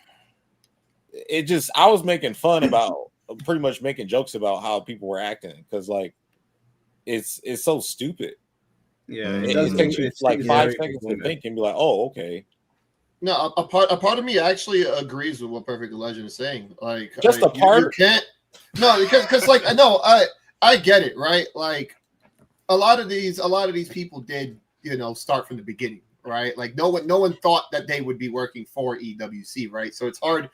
it just, I was making fun about, pretty much making jokes about how people were acting, because like it's so stupid. Yeah, it takes you like 5 seconds to think and be like, oh, okay. No, a part of me actually agrees with what Perfect Legend is saying. Like, just a part. You can't. No, because like no, I get it, right? Like a lot of these people did, start from the beginning, right? Like no one thought that they would be working for EWC, right? So it's hard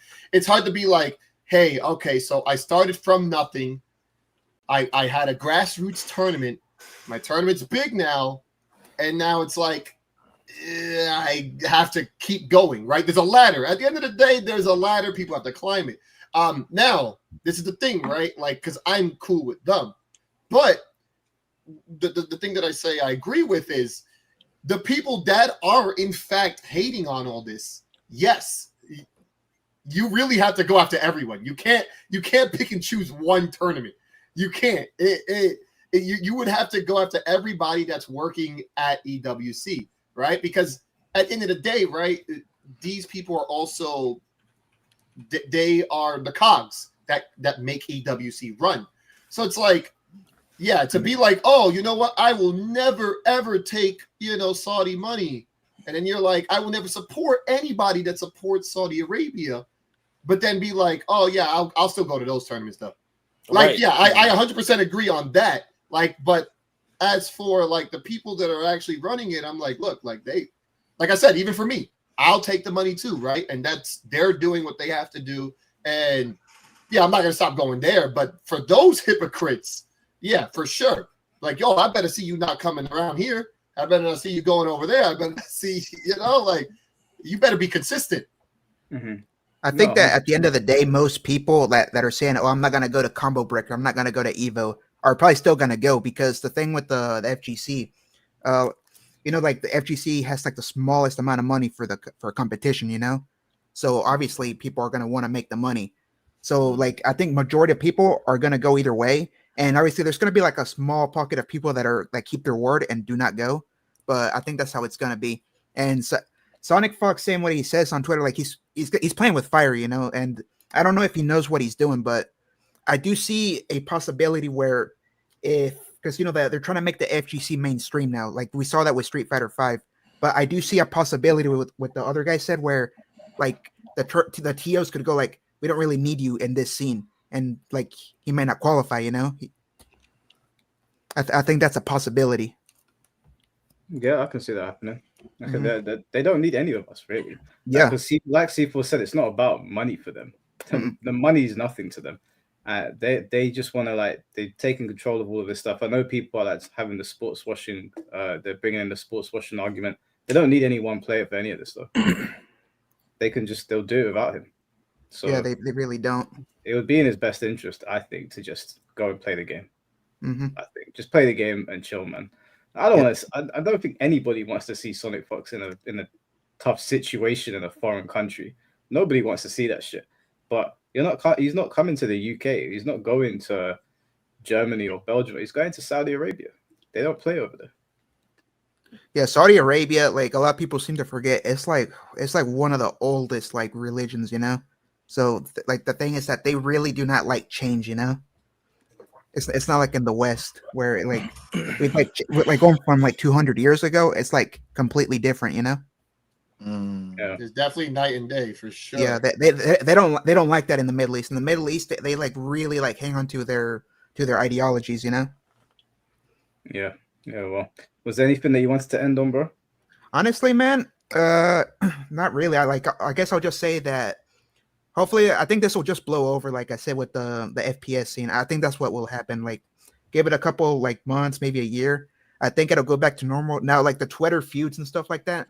to be like, hey, okay, so I started from nothing. I had a grassroots tournament. My tournament's big now, and now it's like I have to keep going, right? There's a ladder. At the end of the day, there's a ladder. People have to climb it. Now, this is the thing, right? Like, because I'm cool with them. But the thing that I say I agree with is the people that are, in fact, hating on all this, yes, you really have to go after everyone. You can't pick and choose one tournament. You can't. You would have to go after everybody that's working at EWC, right? Because at the end of the day, right, these people are also, they are the cogs that make EWC run. So it's like, yeah, to be like, oh, you know what? I will never, ever take, Saudi money. And then you're like, I will never support anybody that supports Saudi Arabia. But then be like, oh, yeah, I'll still go to those tournaments, though. Like, right. Yeah, I 100% agree on that. Like, but as for like the people that are actually running it, I'm like, look, like I said, even for me, I'll take the money too, right? And they're doing what they have to do. And yeah, I'm not gonna stop going there. But for those hypocrites, yeah, for sure. Like, yo, I better see you not coming around here. I better not see you going over there. I better see, like, you better be consistent. Mm-hmm. I think that at the end of the day, most people that are saying, oh, I'm not going to go to Combo Breaker, I'm not going to go to Evo, are probably still going to go, because the thing with the FGC, like the FGC has like the smallest amount of money for competition, so obviously people are going to want to make the money. So like, I think majority of people are going to go either way. And obviously there's going to be like a small pocket of people that are like, keep their word and do not go. But I think that's how it's going to be. And so, Sonic Fox saying what he says on Twitter, like he's playing with fire, and I don't know if he knows what he's doing, but I do see a possibility where because they're trying to make the FGC mainstream now, like we saw that with Street Fighter V, but I do see a possibility with what the other guy said, where like the TOs could go like, we don't really need you in this scene, and like he may not qualify, I think that's a possibility. Yeah, I can see that happening. Okay, they don't need any of us, really. Yeah, because like C4 said, it's not about money for them. The money is nothing to them. They just want to, they've taken control of all of this stuff. I know people are having the sports washing. They're bringing in the sports washing argument. They don't need any one player for any of this stuff. They'll do it without him. So yeah, they really don't. It would be in his best interest, I think, to just go and play the game. Mm-hmm. I think just play the game and chill, man. I don't think anybody wants to see Sonic Fox in a tough situation in a foreign country. Nobody wants to see that shit. But he's not coming to the UK. He's not going to Germany or Belgium. He's going to Saudi Arabia. They don't play over there. Yeah, Saudi Arabia, like a lot of people seem to forget, it's like one of the oldest like religions, So like the thing is that they really do not like change, It's not like in the West where like going from like 200 years ago, it's like completely different, Yeah. It's definitely night and day for sure. Yeah, they don't like that in the Middle East. In the Middle East, they like really like hang on to their ideologies, Yeah. Yeah. Well, was there anything that you wanted to end on, bro? Honestly, man, not really. I guess I'll just say that. Hopefully, I think this will just blow over, like I said, with the FPS scene. I think that's what will happen. Like, give it a couple like months, maybe a year. I think it'll go back to normal. Now, like the Twitter feuds and stuff like that,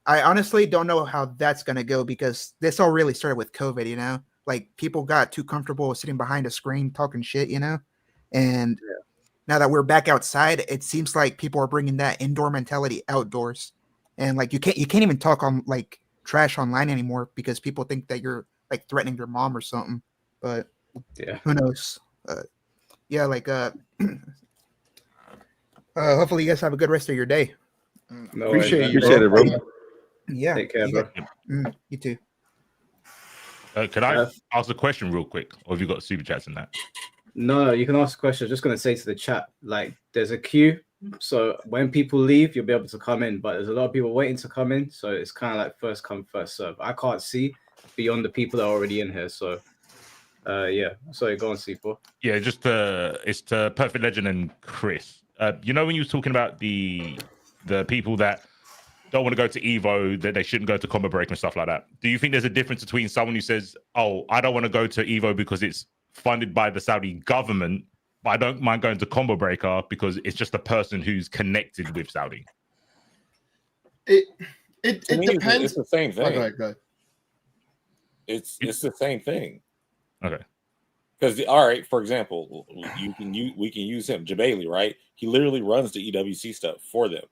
I honestly don't know how that's gonna go, because this all really started with COVID. Like people got too comfortable sitting behind a screen talking shit, And now that we're back outside, it seems like people are bringing that indoor mentality outdoors, and like you can't even talk on like trash online anymore because people think that you're like threatening their mom or something, but yeah, who knows? Hopefully you guys have a good rest of your day. No Appreciate worries, you, Appreciate it, bro. Yeah. Take care, bro. You too. Can I ask a question real quick, or have you got super chats in that? No, you can ask a question. I'm just going to say to the chat, like, there's a queue. So when people leave, you'll be able to come in. But there's a lot of people waiting to come in. So it's kind of like first come, first serve. I can't see beyond the people that are already in here. So, yeah. Sorry, go on, C4. Yeah, just it's to Perfect Legend and Chris. You know when you were talking about the people that don't want to go to Evo, that they shouldn't go to Combo Break and stuff like that. Do you think there's a difference between someone who says, "Oh, I don't want to go to Evo because it's funded by the Saudi government, but I don't mind going to Combo Breaker because it's just a person who's connected with Saudi"? It To me, depends. It's the same Oh, thing. go ahead. It's the same thing. Okay. Because all right, for example, we can use him, Jabali, right? He literally runs the EWC stuff for them,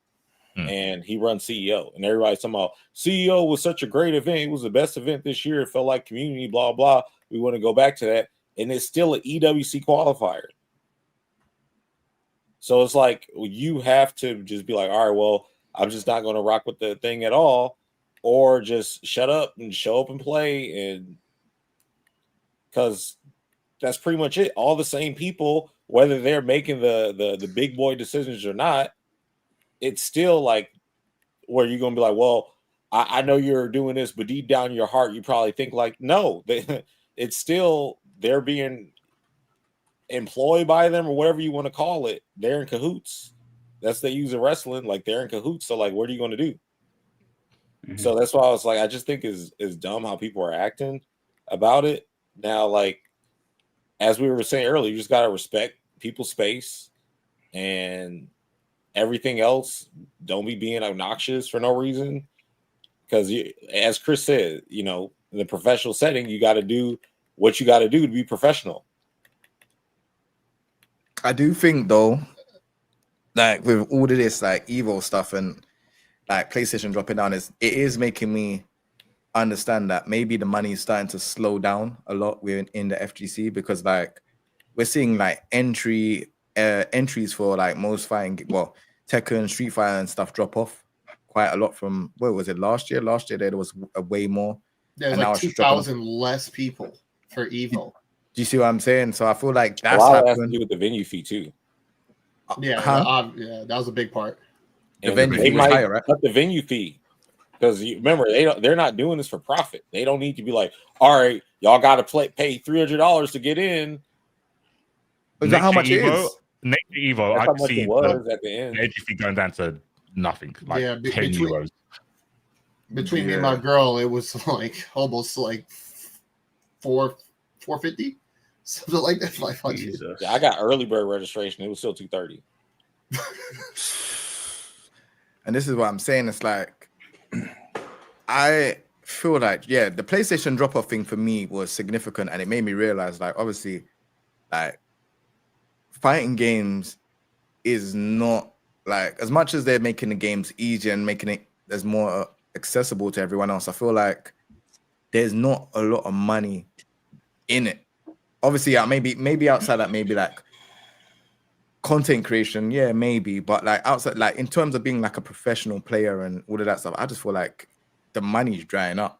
and he runs CEO. And everybody's talking about CEO was such a great event. It was the best event this year. It felt like community, blah blah. We want to go back to that, and it's still an EWC qualifier. So it's like you have to just be like, all right, well, I'm just not going to rock with the thing at all, or just shut up and show up and play, and because that's pretty much it. All the same people, whether they're making the big boy decisions or not, it's still like where you're gonna be like, well, I know you're doing this, but deep down in your heart, you probably think like, no, it's still they're being employed by them or whatever you want to call it. They're in cahoots. That's they use in wrestling, like they're in cahoots. So like, what are you going to do? So that's why I was like, I just think is dumb how people are acting about it now. Like, as we were saying earlier, you just got to respect people's space and everything else. Don't be being obnoxious for no reason. Because as Chris said, you know, in the professional setting, you got to do what you got to do to be professional. I do think though, like with all of this like Evo stuff and like PlayStation dropping down, it is making me understand that maybe the money is starting to slow down a lot in the FGC, because like we're seeing like entries for like most fighting, well, Tekken, Street Fighter and stuff drop off quite a lot from, what was it, last year? Last year there was a way more. There's like 2,000 less people for Evo. Do you see what I'm saying? So I feel like that's a lot has to do with the venue fee too. Yeah, yeah, that was a big part. The venue fee was higher, right? Cut the venue fee. Because you remember, they're not doing this for profit. They don't need to be like, all right, y'all got to pay $300 to get in. Is that how much it is? Next to Evo, I can see at the end. Entry fee going down to nothing, like 10 euros. Between me and my girl, it was like almost like $450, something like that. 500. Yeah, I got early bird registration. It was still $230. And this is what I'm saying. It's like, I feel like, yeah, the PlayStation drop-off thing for me was significant, and it made me realize, like, obviously, like, fighting games is not, like, as much as they're making the games easier and making it as more accessible to everyone else, I feel like there's not a lot of money in it. Obviously, yeah, maybe outside that, maybe like content creation, yeah, maybe, but like outside, like in terms of being like a professional player and all of that stuff, I just feel like the money's drying up.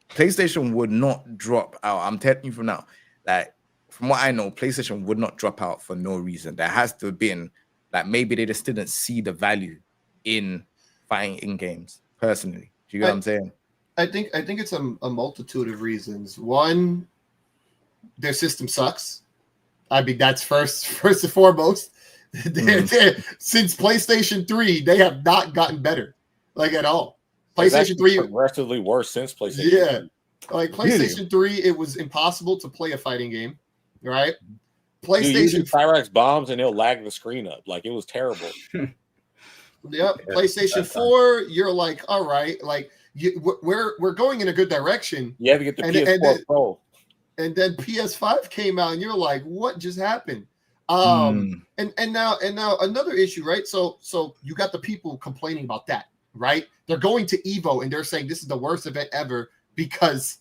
PlayStation would not drop out. I'm telling you from now, like from what I know, PlayStation would not drop out for no reason. There has to have been like maybe they just didn't see the value in fighting in games. Personally, do you get what I'm saying? I think it's a multitude of reasons. One, their system sucks. I mean, that's first and foremost. Since PlayStation 3, they have not gotten better, like at all. PlayStation 3 progressively worse since PlayStation. Yeah, 3. Like PlayStation 3, it was impossible to play a fighting game, right? PlayStation Pyrex bombs and it'll lag the screen up. Like it was terrible. Yep. PlayStation 4, you're like, all right, like we're going in a good direction. You have to get the PS4 Pro. And then PS5 came out, and you're like, what just happened? And now another issue, right? So you got the people complaining about that, right? They're going to Evo and they're saying this is the worst event ever because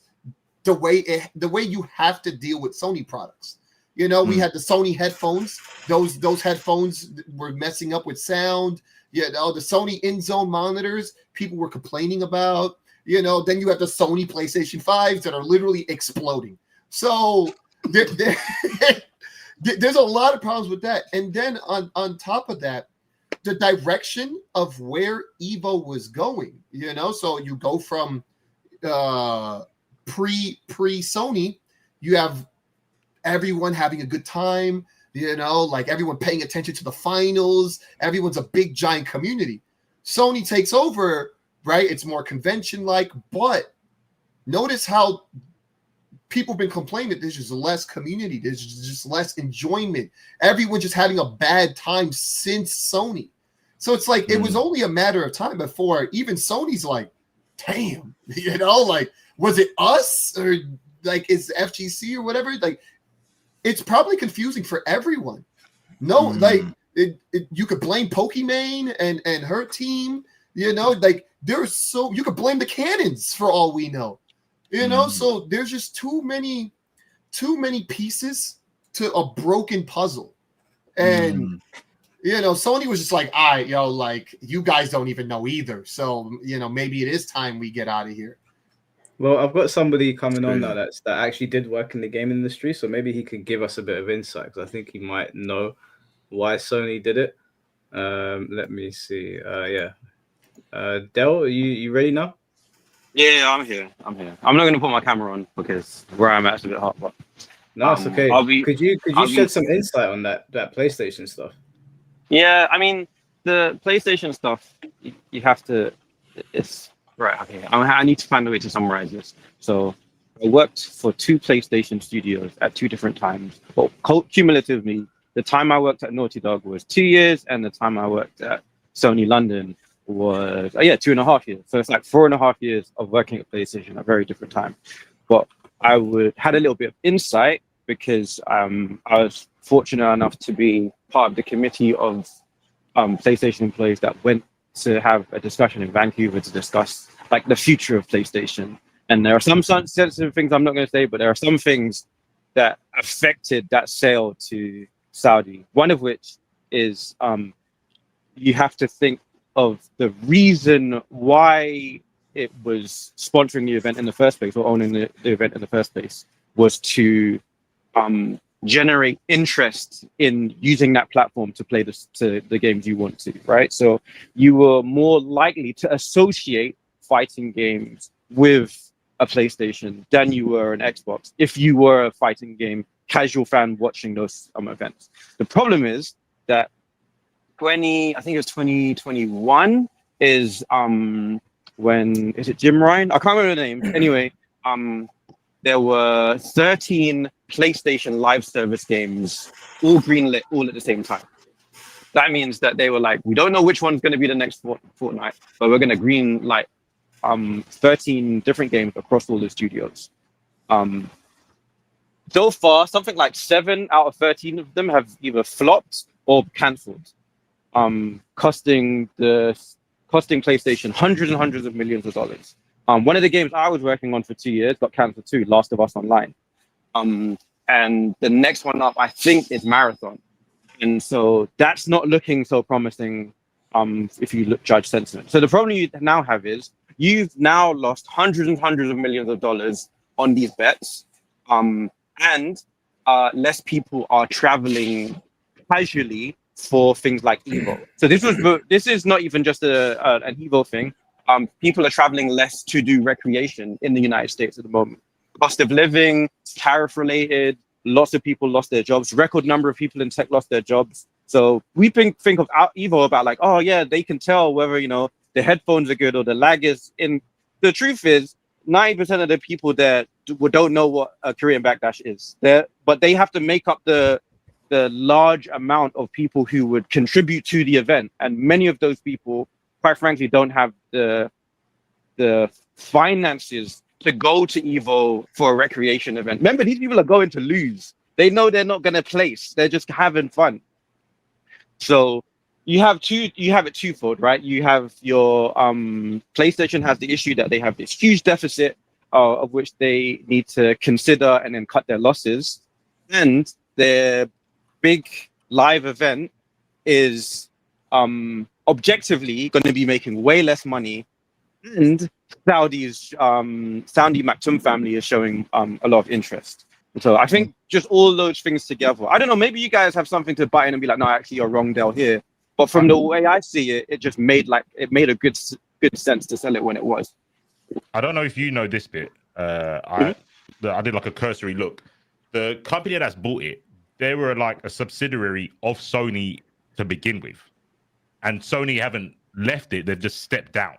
the way you have to deal with Sony products. You know, we had the Sony headphones. Those headphones were messing up with sound. You know, the Sony in-zone monitors, people were complaining about. You know, then you have the Sony PlayStation 5s that are literally exploding. So there's a lot of problems with that. And then on top of that, the direction of where Evo was going, you know, so you go from pre Sony, you have everyone having a good time, you know, like everyone paying attention to the finals. Everyone's a big giant community. Sony takes over, right? It's more convention like, but notice how people have been complaining that there's just less community, there's just less enjoyment. Everyone's just having a bad time since Sony. So it's like it was only a matter of time before even Sony's like, damn, you know, like, was it us or like is FGC or whatever? Like, it's probably confusing for everyone. No, like you could blame Pokimane and her team, you know, like there's so you could blame the Cannons for all we know. You know, so there's just too many pieces to a broken puzzle. And you know, Sony was just like, all right, yo, like you guys don't even know either. So, you know, maybe it is time we get out of here. Well, I've got somebody coming on now that actually did work in the game industry, so maybe he could give us a bit of insight because I think he might know why Sony did it. Let me see. Del, are you ready now? Yeah, I'm here. I'm not going to put my camera on because where I'm at is a bit hot. But no, it's okay. Could you shed some insight on that PlayStation stuff? Yeah, I mean the PlayStation stuff. You have to. It's right. Okay, I need to find a way to summarize this. So I worked for 2 PlayStation studios at 2 different times. Well, cumulatively, the time I worked at Naughty Dog was 2 years, and the time I worked at Sony London was 2.5 years. So it's like 4.5 years of working at PlayStation at very different time. But I had a little bit of insight because I was fortunate enough to be part of the committee of PlayStation employees that went to have a discussion in Vancouver to discuss like the future of PlayStation. And there are some sensitive things I'm not going to say, but there are some things that affected that sale to Saudi. One of which is you have to think of the reason why it was sponsoring the event in the first place or owning the event in the first place was to generate interest in using that platform to play the games you want to, right? So you were more likely to associate fighting games with a PlayStation than you were an Xbox if you were a fighting game casual fan watching those events. The problem is that I think it was 2021 is when is it Jim Ryan? I can't remember the name. Anyway, there were 13 PlayStation live service games, all greenlit, all at the same time. That means that they were like, we don't know which one's going to be the next Fortnite, but we're going to green light 13 different games across all the studios. So far, something like 7 out of 13 of them have either flopped or cancelled, costing PlayStation hundreds and hundreds of millions of dollars. One of the games I was working on for 2 years got cancelled too, Last of Us Online. And the next one up, I think, is Marathon. And so that's not looking so promising if you judge sentiment. So the problem you now have is you've now lost hundreds and hundreds of millions of dollars on these bets. And less people are traveling casually for things like Evo. So this is not even just an Evo thing. People are traveling less to do recreation in the United States at the moment. Cost of living, tariff related, lots of people lost their jobs, record number of people in tech lost their jobs. So we think of Evo about like, oh yeah, they can tell whether, you know, the headphones are good or the lag is in. The truth is 90% of the people there don't know what a Korean backdash is. But they have to make up the large amount of people who would contribute to the event. And many of those people, quite frankly, don't have the finances to go to Evo for a recreation event. Remember, these people are going to lose. They know they're not going to place. They're just having fun. So you have it twofold, right? You have your PlayStation has the issue that they have this huge deficit of which they need to consider and then cut their losses. And their big live event is objectively going to be making way less money, and Saudi Maktoum family is showing a lot of interest. So I think just all those things together. I don't know. Maybe you guys have something to buy in and be like, no, actually, you're wrong, Del here. But from the way I see it, it just made a good sense to sell it when it was. I don't know if you know this bit. I did like a cursory look. The company that's bought it, they were like a subsidiary of Sony to begin with, and Sony haven't left it. They've just stepped down,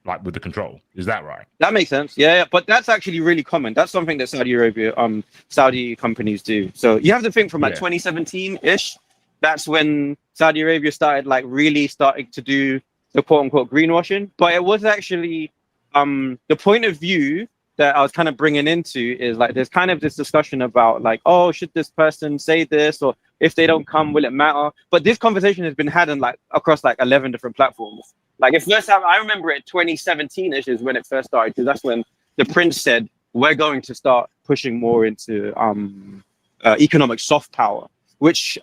like with the control. Is that right? That makes sense. Yeah, but that's actually really common. That's something that Saudi companies do. So you have to think from like 2017-ish. That's when Saudi Arabia started like really starting to do the quote unquote greenwashing. But it was actually the point of view that I was kind of bringing into is like there's kind of this discussion about like, oh, should this person say this, or if they don't come, will it matter? But this conversation has been had in like across like 11 different platforms. Like if first time I remember it 2017-ish is when it first started, because that's when the prince said we're going to start pushing more into economic soft power, which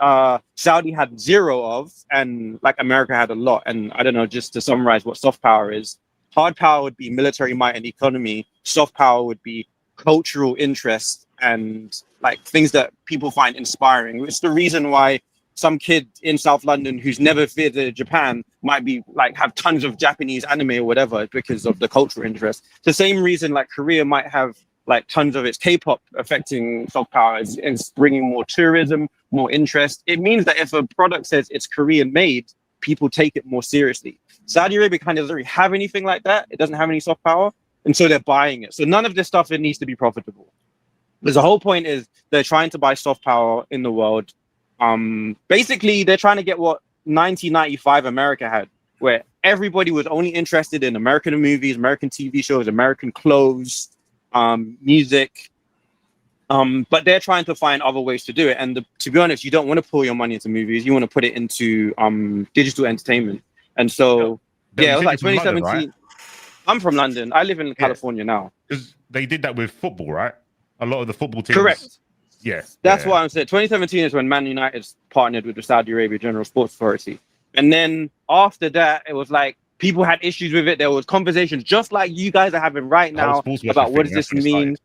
Saudi had zero of, and like America had a lot. And I don't know, just to summarize what soft power is. Hard power would be military might and economy. Soft power would be cultural interest and like things that people find inspiring. It's the reason why some kid in South London who's never visited Japan might be like have tons of Japanese anime or whatever because of the cultural interest. It's the same reason like Korea might have like tons of its K-pop affecting soft power is bringing more tourism, more interest. It means that if a product says it's Korean made, people take it more seriously. Saudi Arabia kind of doesn't really have anything like that. It doesn't have any soft power. And so they're buying it. So none of this stuff, it needs to be profitable. Because the whole point is they're trying to buy soft power in the world. Basically, they're trying to get what 1995 America had, where everybody was only interested in American movies, American TV shows, American clothes, music. But they're trying to find other ways to do it. And to be honest, you don't want to pull your money into movies. You want to put it into digital entertainment. And so, yeah, it was like 2017. London, right? I'm from London. I live in California now. Because they did that with football, right? A lot of the football teams. Correct. Yeah. That's why I'm saying 2017 is when Man United partnered with the Saudi Arabia General Sports Authority. And then after that, it was like people had issues with it. There was conversations just like you guys are having right now about what does this mean.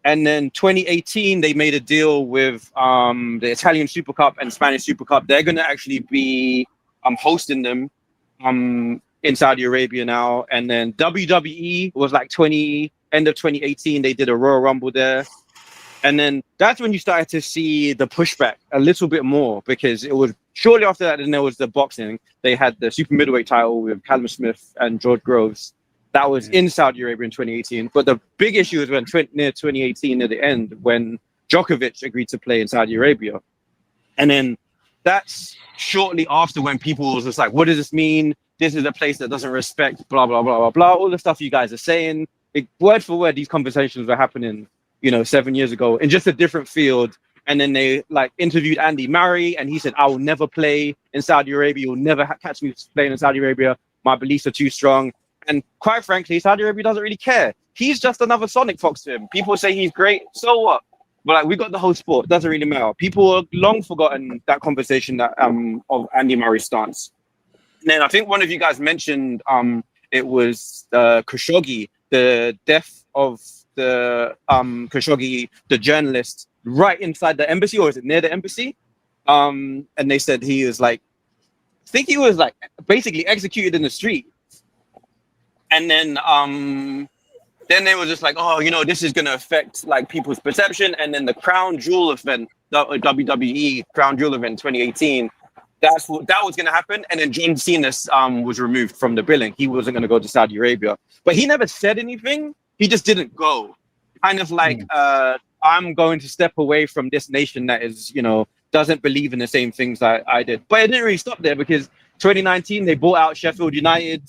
And then 2018, they made a deal with the Italian Super Cup and Spanish Super Cup. They're going to actually be hosting them in Saudi Arabia now. And then WWE was like end of 2018. They did a Royal Rumble there. And then that's when you started to see the pushback a little bit more, because it was shortly after that. Then there was the boxing. They had the super middleweight title with Callum Smith and George Groves. That was in Saudi Arabia in 2018. But the big issue was when near 2018 at the end, when Djokovic agreed to play in Saudi Arabia. And then that's shortly after when people was just like, what does this mean? This is a place that doesn't respect blah, blah, blah, blah, blah. All the stuff you guys are saying. Word for word, these conversations were happening, 7 years ago in just a different field. And then they like interviewed Andy Murray, and he said, I will never play in Saudi Arabia. You'll never catch me playing in Saudi Arabia. My beliefs are too strong. And quite frankly, Saudi Arabia doesn't really care. He's just another Sonic Fox to him. People say he's great. So what? But like, we got the whole sport. It doesn't really matter. People have long forgotten that conversation that of Andy Murray's stance. And then I think one of you guys mentioned it was Khashoggi, the death of the Khashoggi, the journalist, right inside the embassy, or is it near the embassy? And they said he was like, I think he was like basically executed in the street. And then they were just like, oh, this is going to affect like people's perception. And then the Crown Jewel event, the WWE Crown Jewel event 2018, that was going to happen. And then John Cena was removed from the billing. He wasn't going to go to Saudi Arabia. But he never said anything. He just didn't go. Kind of like, I'm going to step away from this nation that is, doesn't believe in the same things that I did. But it didn't really stop there, because 2019, they bought out Sheffield United.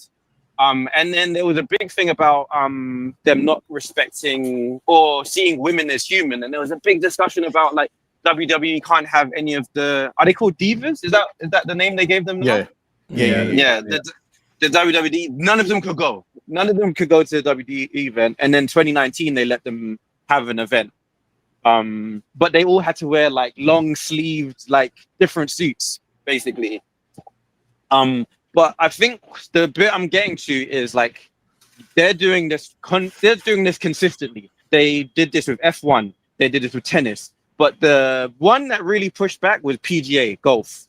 And then there was a big thing about them not respecting or seeing women as human. And there was a big discussion about like WWE can't have any of the, are they called divas? Is that the name they gave them? Yeah. The WWE, none of them could go. None of them could go to the WWE event. And then 2019, they let them have an event. But they all had to wear like long sleeved, like different suits, basically. But I think the bit I'm getting to is like they're doing this consistently. They did this with F1. They did this with tennis. But the one that really pushed back was PGA golf,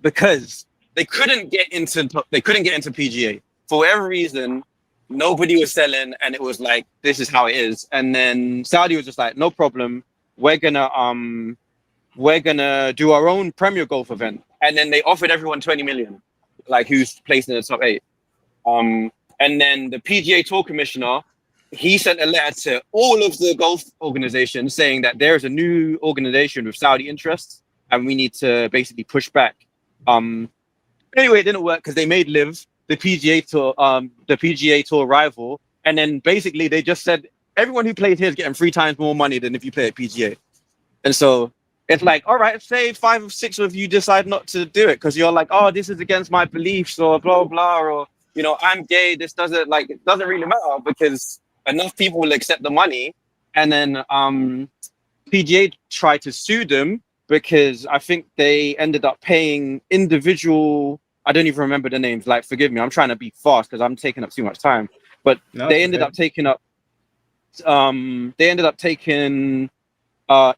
because they couldn't get into PGA for whatever reason. Nobody was selling, and it was like, this is how it is. And then Saudi was just like, no problem. We're gonna do our own Premier Golf event. And then they offered everyone 20 million, like who's placed in the top 8. And then the PGA Tour commissioner, he sent a letter to all of the golf organizations saying that there's a new organization with Saudi interests, and we need to basically push back. Anyway, it didn't work because they made Live the PGA Tour rival, and then basically they just said everyone who plays here is getting 3 times more money than if you play at PGA. And so it's like, all right, say 5 or 6 of you decide not to do it because you're like, oh, this is against my beliefs, or blah blah, or I'm gay. This doesn't really matter because enough people will accept the money. And then PGA tried to sue them because I think they ended up paying individual. I don't even remember the names. Like, forgive me, I'm trying to be fast because I'm taking up too much time. But they ended up taking up. They ended up taking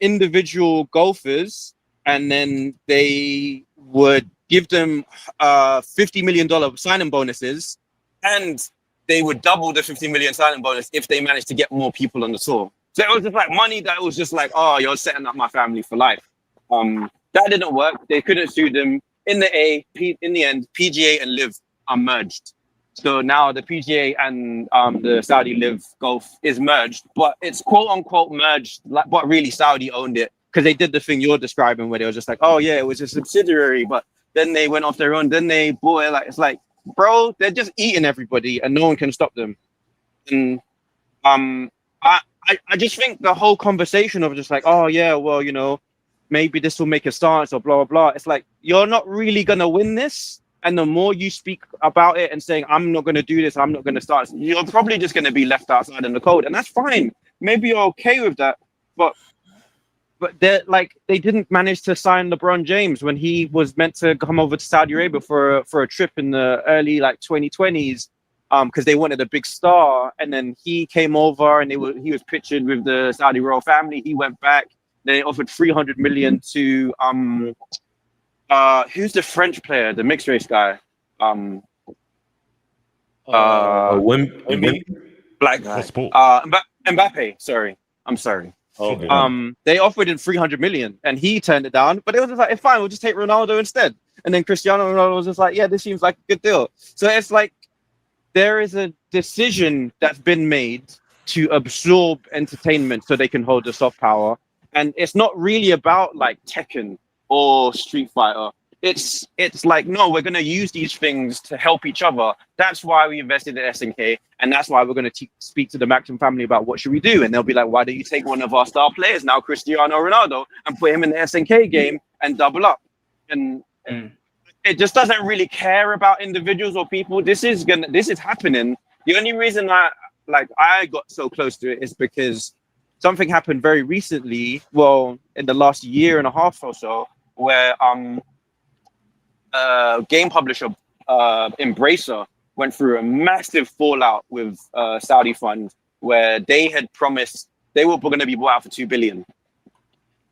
individual golfers, and then they would give them $50 million signing bonuses, and they would double the 50 million signing bonus if they managed to get more people on the tour. So it was just like money that was just like, oh, you're setting up my family for life. That didn't work. They couldn't sue them. In the end, PGA and Live are merged. So now the PGA and the Saudi Live Golf is merged, but it's quote unquote merged, but really Saudi owned it because they did the thing you're describing where they were just like, oh yeah, it was a subsidiary, but then they went off their own. Then they bought it. Like, it's like, bro, they're just eating everybody and no one can stop them. And I just think the whole conversation of just like, oh yeah, well, maybe this will make a stance or blah, blah, blah. It's like, you're not really going to win this. And the more you speak about it and saying, I'm not going to do this, I'm not going to start, you're probably just going to be left outside in the cold. And that's fine. Maybe you're okay with that. But they're like, they didn't manage to sign LeBron James when he was meant to come over to Saudi Arabia for a trip in the early 2020s, because they wanted a big star. And then he came over and he was pictured with the Saudi royal family. He went back. They offered 300 million to who's the French player, the mixed race guy? Black guy. Mbappe. Sorry, I'm sorry. Okay. They offered him 300 million, and he turned it down. But it was just like, fine, we'll just take Ronaldo instead. And then Cristiano Ronaldo was just like, yeah, this seems like a good deal. So it's like there is a decision that's been made to absorb entertainment so they can hold the soft power. And it's not really about like Tekken or Street Fighter. It's like, no, we're going to use these things to help each other. That's why we invested in SNK, and that's why we're going to speak to the Maxim family about what should we do. And they'll be like, why don't you take one of our star players now, Cristiano Ronaldo, and put him in the SNK game and double up? And it just doesn't really care about individuals or people. This is happening. The only reason I got so close to it is because something happened very recently, well, in the last year and a half or so, where game publisher Embracer went through a massive fallout with Saudi funds, where they had promised they were going to be bought out for $2 billion.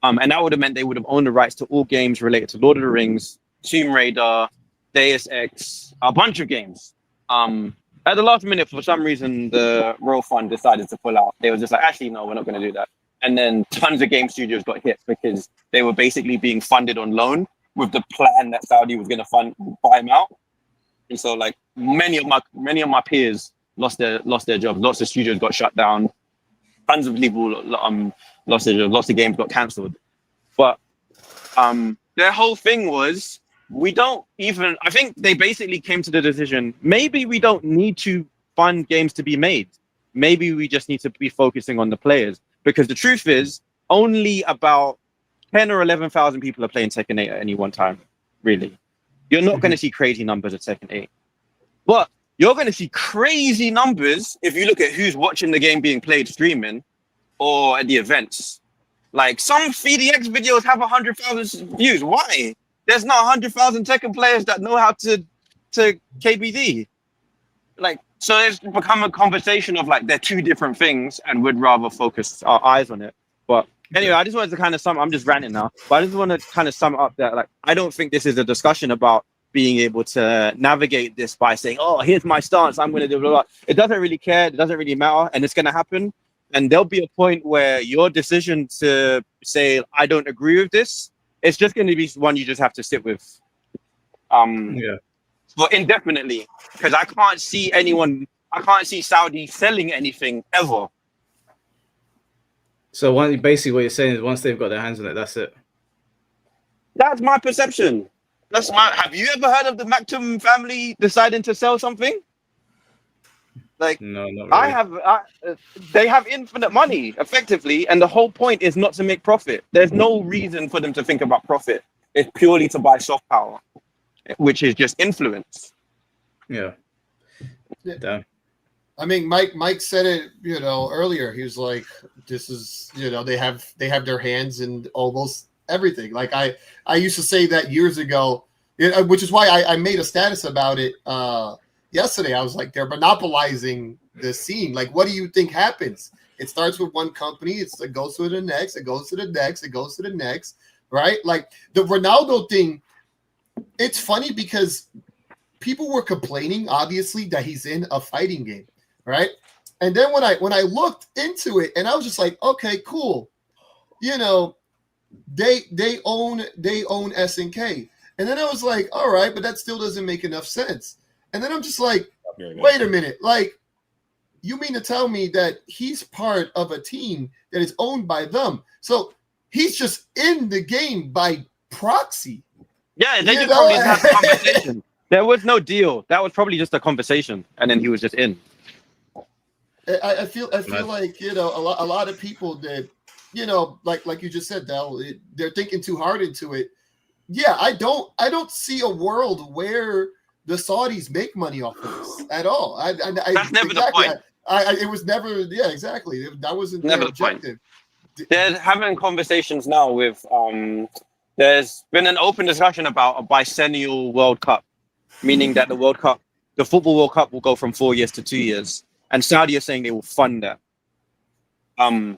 And that would have meant they would have owned the rights to all games related to Lord of the Rings, Tomb Raider, Deus Ex, a bunch of games. At the last minute, for some reason, the Royal Fund decided to pull out. They were just like, actually, no, we're not going to do that. And then tons of game studios got hit because they were basically being funded on loan with the plan that Saudi was going to buy them out. And so, like, many of my peers lost their jobs. Lots of studios got shut down. Tons of people lost their jobs. Lots of games got cancelled. But their whole thing was, I think they basically came to the decision, maybe we don't need to fund games to be made. Maybe we just need to be focusing on the players. Because the truth is, only about 10 or 11,000 people are playing Tekken 8 at any one time, really. You're not going to see crazy numbers at Tekken 8. But you're going to see crazy numbers if you look at who's watching the game being played streaming or at the events. Like, some VDX videos have 100,000 views. Why? There's not 100,000 Tekken players that know how to to KBD. Like, so it's become a conversation of like they're two different things, and we'd rather focus our eyes on it. But anyway, I just wanted to kind of I'm just ranting now, but I just want to kind of sum it up that like I don't think this is a discussion about being able to navigate this by saying, oh, here's my stance, I'm going to do blah, blah. It doesn't really care, it doesn't really matter, and it's going to happen. And there'll be a point where your decision to say, I don't agree with this, it's just going to be one you just have to sit with for indefinitely. Because I can't see Saudi selling anything ever. So basically what you're saying is once they've got their hands on it, that's it. That's my perception. Have you ever heard of the Maktoum family deciding to sell something? Like, no, not really. They have infinite money, effectively, and the whole point is not to make profit. There's no reason for them to think about profit. It's purely to buy soft power, which is just influence. Yeah. Damn. I mean, Mike said it, earlier. He was like, "This is, they have their hands in almost everything." Like I used to say that years ago, which is why I made a status about it yesterday. I was like, they're monopolizing the scene. Like, what do you think happens? It starts with one company. It goes to the next. It goes to the next. It goes to the next. Right? Like the Ronaldo thing. It's funny because people were complaining, obviously, that he's in a fighting game, right? And then when I looked into it, and I was just like, okay, cool. They own SNK. And then I was like, all right, but that still doesn't make enough sense. And then I'm just like, wait a minute. Like, you mean to tell me that he's part of a team that is owned by them? So he's just in the game by proxy. Yeah, they just probably had a conversation. There was no deal. That was probably just a conversation, and then he was just in. I feel like a lot of people that like you just said, Del, they're thinking too hard into it. Yeah, I don't see a world where the Saudis make money off of this at all. That's never the point. It was never. Yeah, exactly. That wasn't never their objective. They're having conversations now with. There's been an open discussion about a biennial World Cup, meaning that the football World Cup will go from 4 years to 2 years, and Saudi are saying they will fund that. When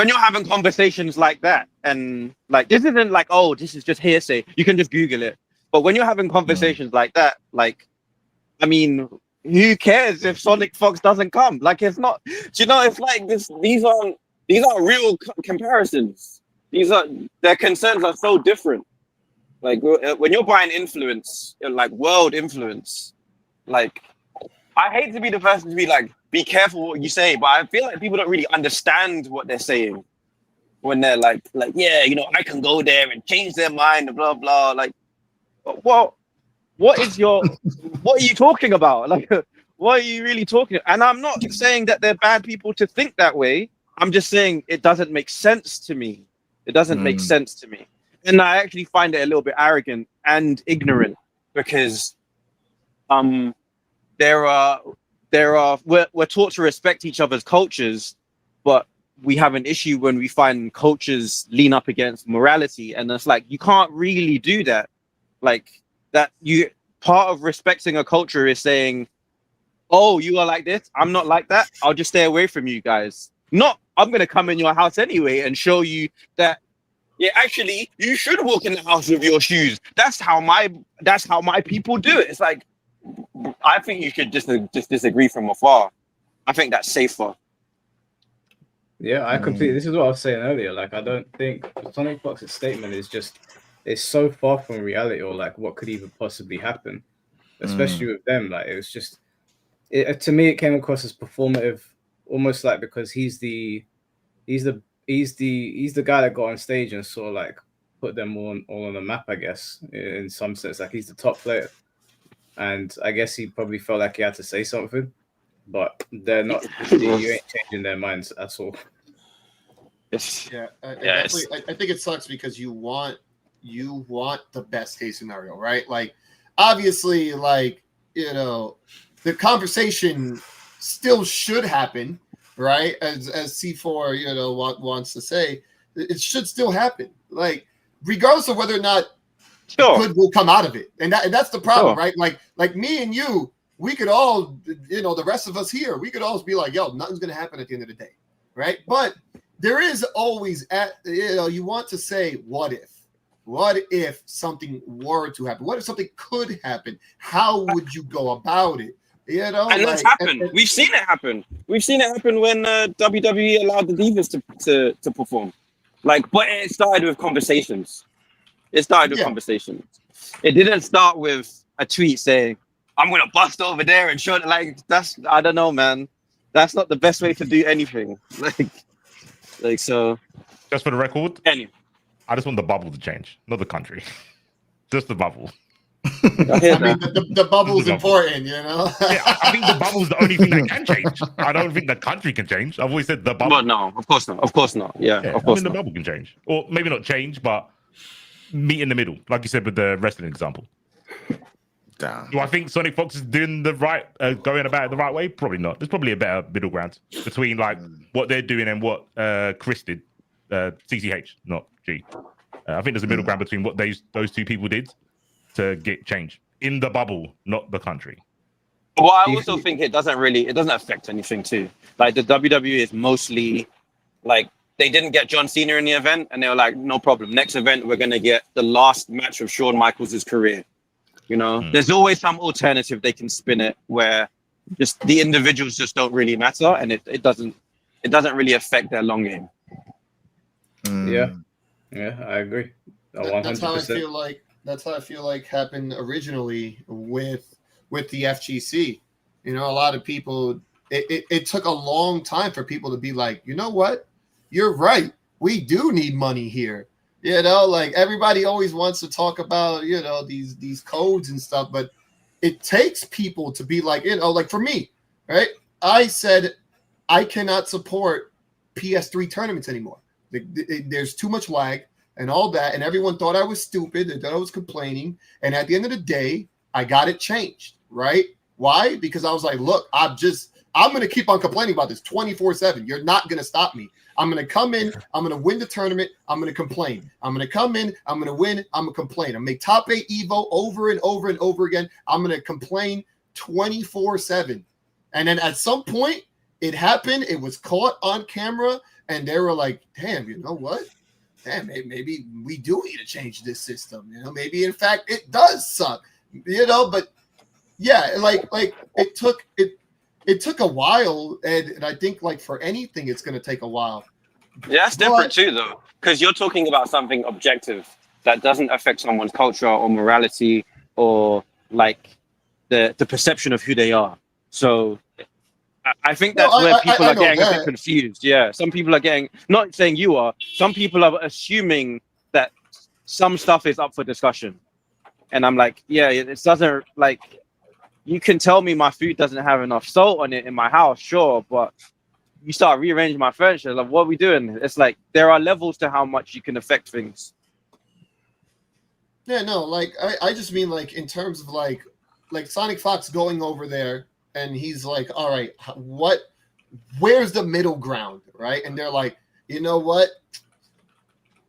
you're having conversations like that, and like this isn't like, oh, this is just hearsay, you can just Google it. But when you're having conversations like that, like, I mean, who cares if Sonic Fox doesn't come? Like, it's not, it's like this. These aren't real comparisons. Their concerns are so different. Like when you're buying influence, like world influence, like I hate to be the person to be like, be careful what you say, but I feel like people don't really understand what they're saying when they're like, yeah, I can go there and change their mind, blah blah. Like, well, what are you talking about? Like, what are you really talking about? And I'm not saying that they're bad people to think that way. I'm just saying it doesn't make sense to me. It doesn't make sense to me. And I actually find it a little bit arrogant and ignorant because we're taught to respect each other's cultures, but we have an issue when we find cultures lean up against morality. And it's like, you can't really do that. Like that part of respecting a culture is saying, oh, you are like this, I'm not like that, I'll just stay away from you guys. Not, I'm going to come in your house anyway and show you that, yeah, actually, you should walk in the house with your shoes. That's how my people do it. It's like, I think you should just disagree from afar. I think that's safer. Yeah, I completely. This is what I was saying earlier. Like, I don't think Sonic Fox's statement it's so far from reality or like what could even possibly happen, especially with them. Like, it was just, to me, it came across as performative. Almost like because he's the guy that got on stage and sort of like put them all on the map, I guess, in some sense. Like, he's the top player, and I guess he probably felt like he had to say something, but they're not. You ain't changing their minds at all. Yeah, I think it sucks because you want the best case scenario, right? Like, obviously, like, the conversation still should happen, right? As C4 wants to say, it should still happen. Like, regardless of whether or not good will come out of it, and that's the problem, right? Like me and you, we could all, the rest of us here, we could all be like, yo, nothing's gonna happen at the end of the day, right? But there is always you want to say, what if something were to happen? What if something could happen? How would you go about it? And that's happened. We've seen it happen. We've seen it happen when WWE allowed the divas to perform. But it started with conversations. It conversations. It didn't start with a tweet saying, "I'm gonna bust over there and show it." That's, I don't know, man. That's not the best way to do anything. So. Just for the record, anyway, I just want the bubble to change, not the country. Just the bubble. I mean, the bubble's important, Yeah, I think the bubble's the only thing that can change. I don't think the country can change. I've always said the bubble. But no, of course not. Of course not. Yeah, of course the bubble can change. Or maybe not change, but meet in the middle, like you said with the wrestling example. Damn. Do I think Sonic Fox is doing the right, going about it the right way? Probably not. There's probably a better middle ground between what they're doing and what Chris did. CCH, not G. I think there's a middle ground between what those two people did to get change in the bubble, not the country. Well, I also think it doesn't affect anything too. Like the WWE is mostly they didn't get John Cena in the event, and they were like, no problem. Next event, we're gonna get the last match of Shawn Michaels' career. There's always some alternative they can spin it where just the individuals just don't really matter, and it doesn't really affect their long game. Yeah, I agree. 100%. That's how I feel like happened originally with the FGC. A lot of people. It took a long time for people to be like, you know what, you're right. We do need money here. Everybody always wants to talk about these codes and stuff, but it takes people to be like, for me, right? I said I cannot support PS3 tournaments anymore. There's too much lag and all that, and everyone thought I was stupid. They thought I was complaining, and at the end of the day, I got it changed, right? Why? Because I was like, look, I'm going to keep on complaining about this 24/7. You're not going to stop me. I'm going to come in. I'm going to win the tournament. I'm going to complain. I'm going to come in. I'm going to win. I'm going to complain. I'm going to make top 8 Evo over and over and over again. I'm going to complain 24/7. And then at some point, it happened. It was caught on camera, and they were like, damn, you know what? Damn, maybe we do need to change this system. Maybe in fact it does suck. But yeah, it took a while, and I think for anything, it's going to take a while. Yeah, that's different too, though, because you're talking about something objective that doesn't affect someone's culture or morality or the perception of who they are. So I think that's where people are getting a bit confused. Yeah, some people are getting, not saying you are, some people are assuming that some stuff is up for discussion. And I'm like, yeah, it doesn't, you can tell me my food doesn't have enough salt on it in my house, sure, but you start rearranging my furniture, what are we doing? It's there are levels to how much you can affect things. Yeah, no, I just mean in terms of Sonic Fox going over there, and he's like, all right, where's the middle ground, right? And they're like, you know what?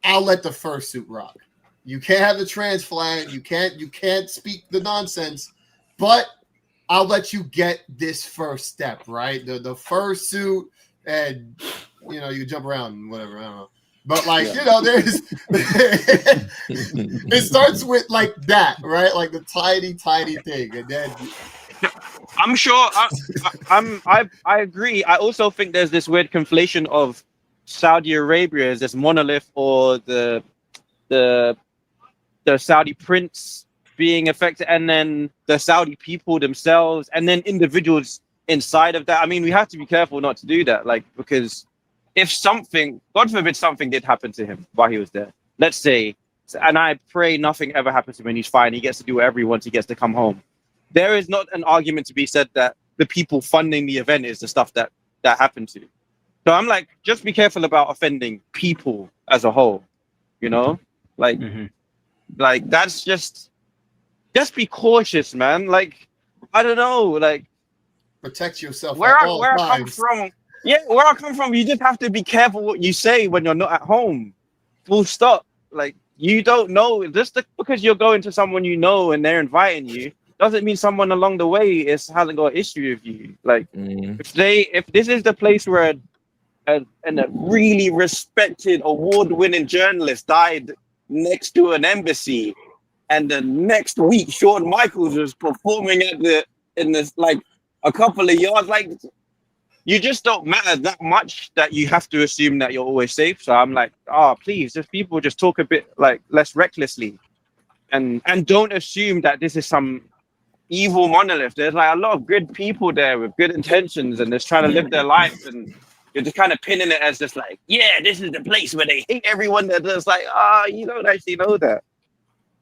I'll let the fursuit rock. You can't have the trans flag. You can't speak the nonsense, but I'll let you get this first step, right? The fursuit, and you can jump around and whatever. I don't know. But there's it starts with that, right? The tiny thing, and then I'm sure I agree. I also think there's this weird conflation of Saudi Arabia as this monolith, or the Saudi prince being affected, and then the Saudi people themselves, and then individuals inside of that. I mean, we have to be careful not to do that, because if something, God forbid, something did happen to him while he was there, let's say, and I pray nothing ever happens to him and he's fine, he gets to do whatever he wants, he gets to come home. There is not an argument to be said that the people funding the event is the stuff that happened to. So I'm just be careful about offending people as a whole, that's just be cautious, man. I don't know, protect yourself. Where I come from, you just have to be careful what you say when you're not at home. Full stop. you don't know, because you're going to someone you know and they're inviting you, doesn't mean someone along the way hasn't got an issue with you. Like, if this is the place where a really respected, award-winning journalist died next to an embassy, and the next week Shawn Michaels was performing in this like a couple of yards, like, you just don't matter that much that you have to assume that you're always safe. So I'm like, please, just people just talk a bit like less recklessly, and don't assume that this is some evil monolith. There's like a lot of good people there with good intentions and just trying to live their life, and you're just kind of pinning it as just like, yeah, this is the place where they hate everyone. That does like, you don't actually know that.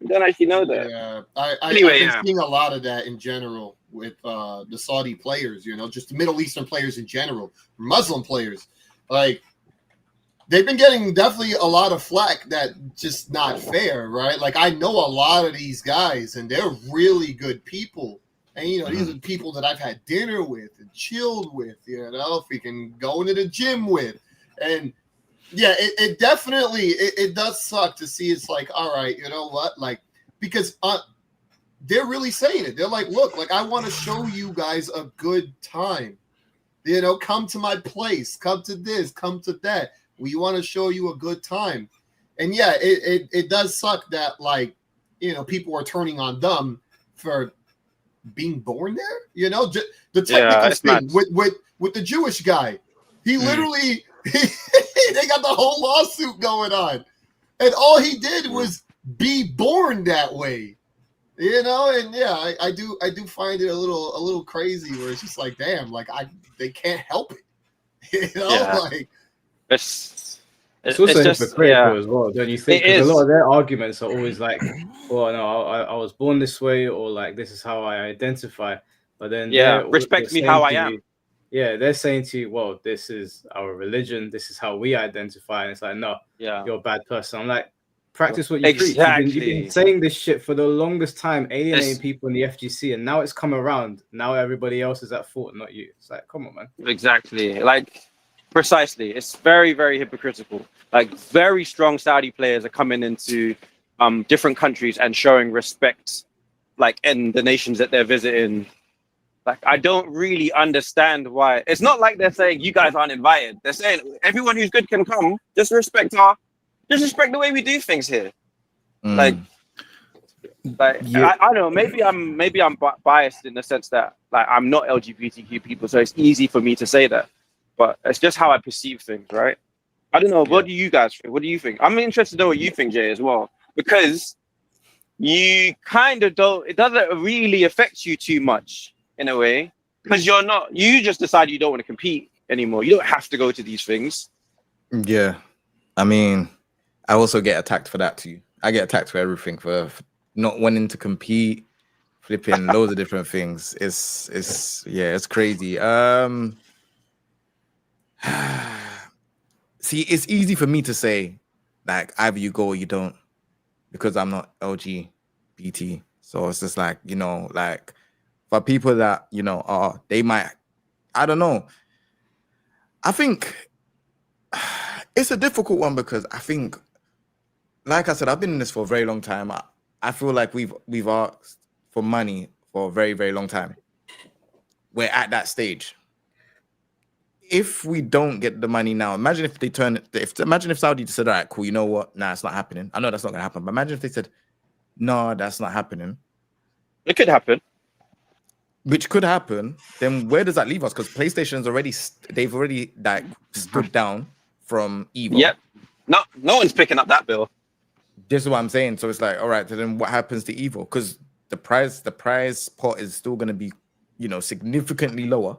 You don't actually know that. Yeah, I've been seeing a lot of that in general with the Saudi players, just the Middle Eastern players in general, Muslim players. Like, they've been getting definitely a lot of flack that just not fair, right? Like, I know a lot of these guys, and they're really good people. And, these are people that I've had dinner with and chilled with, freaking going to the gym with. And, yeah, it definitely, it does suck to see. It's like, all right, you know what? Like, because they're really saying it. They're like, look, like, I want to show you guys a good time. Come to my place, come to this, come to that. We want to show you a good time. And yeah, it does suck that, like, people are turning on them for being born there. The technical thing with the Jewish guy. He literally, they got the whole lawsuit going on. And all he did was be born that way. And yeah, I do find it a little crazy where it's just like, damn, like they can't help it. Like it's also hypocritical as well, don't you think? Because a lot of their arguments are always like, well, no, I was born this way, or like, this is how I identify. But then respect me how I am. Yeah, they're saying to you, well, this is our religion, this is how we identify. And it's like, no, you're a bad person. I'm like, practice what you preach. You've been saying this shit for the longest time, alienating people in the FGC, and now it's come around. Now everybody else is at fault, not you. It's like, come on, man. Exactly. Like, precisely. It's very, very hypocritical. Like, very strong Saudi players are coming into different countries and showing respect, like, in the nations that they're visiting. Like, I don't really understand why. It's not like they're saying you guys aren't invited. They're saying everyone who's good can come. Just respect the way we do things here. Like I don't know. Maybe I'm biased in the sense that, like, I'm not LGBTQ people, so it's easy for me to say that. But it's just how I perceive things, right? I don't know. What do you guys think? What do you think? I'm interested to know what you think, Jay, as well, because you kind of don't. It doesn't really affect you too much in a way, because you just decide you don't want to compete anymore. You don't have to go to these things. Yeah, I mean, I also get attacked for that too. I get attacked for everything, for not wanting to compete, flipping loads of different things. It's crazy. See, it's easy for me to say, like, either you go or you don't, because I'm not LGBT. So it's just like, like, for people that, they might, I don't know. I think it's a difficult one, because I think, like I said, I've been in this for a very long time. I feel like we've asked for money for a very, very long time. We're at that stage. If we don't get the money now, imagine if imagine if Saudi said, all right, cool, you know what? Nah, it's not happening. I know that's not going to happen, but imagine if they said, no, that's not happening. It could happen. Which could happen. Then where does that leave us? Because PlayStation's they've already like stood down from Evo. Yep. No one's picking up that bill. This is what I'm saying. So it's like, all right, so then what happens to Evo? Because the prize pot is still going to be, significantly lower.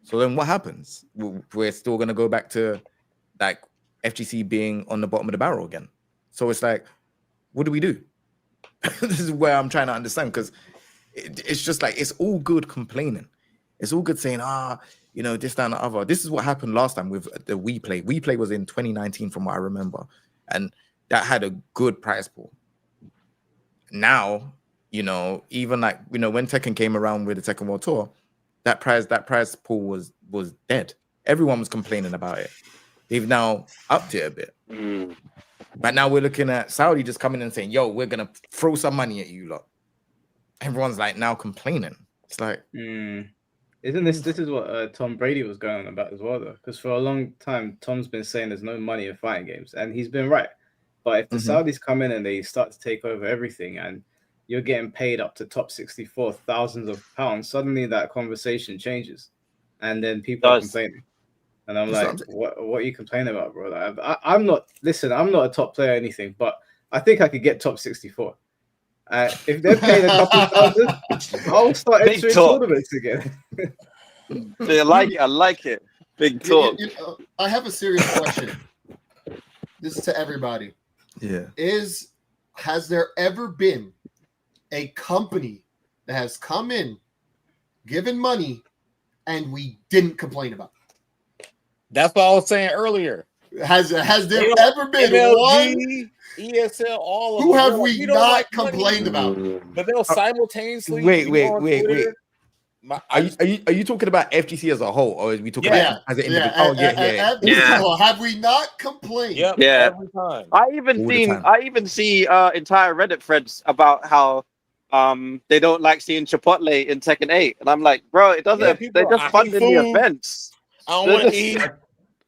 So then what happens? We're still going to go back to, like, FGC being on the bottom of the barrel again. So it's like, what do we do? This is where I'm trying to understand, because it's just like, it's all good complaining. It's all good saying, this, that, and the other. This is what happened last time with the WePlay. WePlay was in 2019, from what I remember. And that had a good prize pool. Now, even like, when Tekken came around with the Tekken World Tour, that prize pool was dead. Everyone was complaining about it. They've now upped it a bit. But now we're looking at Saudi just coming and saying, yo, we're gonna throw some money at you lot. Everyone's like now complaining. It's like, isn't this is what Tom Brady was going on about as well, though? Because for a long time, Tom's been saying there's no money in fighting games, and he's been right. But if the Saudis come in and they start to take over everything, and you're getting paid up to top 64 thousands of pounds, suddenly that conversation changes, and then people are complaining. And I'm like, what are you complaining about, bro? Like, I'm not a top player or anything, but I think I could get top 64. If they're paying a couple thousand, I'll start entering tournaments again. I like it. Big talk. I have a serious question. This is to everybody. Yeah. Has there ever been a company that has come in, given money, and we didn't complain about it? That's what I was saying earlier. Has there ever been MLG, one ESL, all of who them? have we not complained about? But they'll simultaneously. Wait. Are you talking about FGC as a whole, or are we talking about as an individual? Have we not complained? Yeah. Every time. I even see entire Reddit threads about how they don't like seeing Chipotle in Tekken 8, and I'm like, bro, it doesn't. They're just funding the events. I don't want to eat.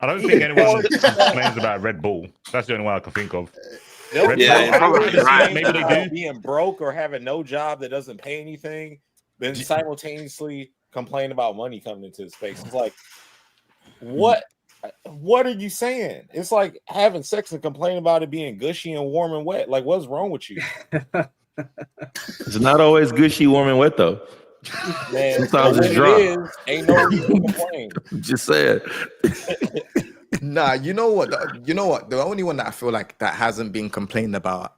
I don't think anyone complains about Red Bull. That's the only one I can think of. Maybe they do. Being broke or having no job that doesn't pay anything, then simultaneously complain about money coming into the space. It's like, what are you saying? It's like having sex and complaining about it being gushy and warm and wet. Like, what's wrong with you? It's not always gushy, warm, and wet though. Man, sometimes it's dry. Ain't no reason to complain. Just saying. Nah, you know what? The only one that I feel like that hasn't been complained about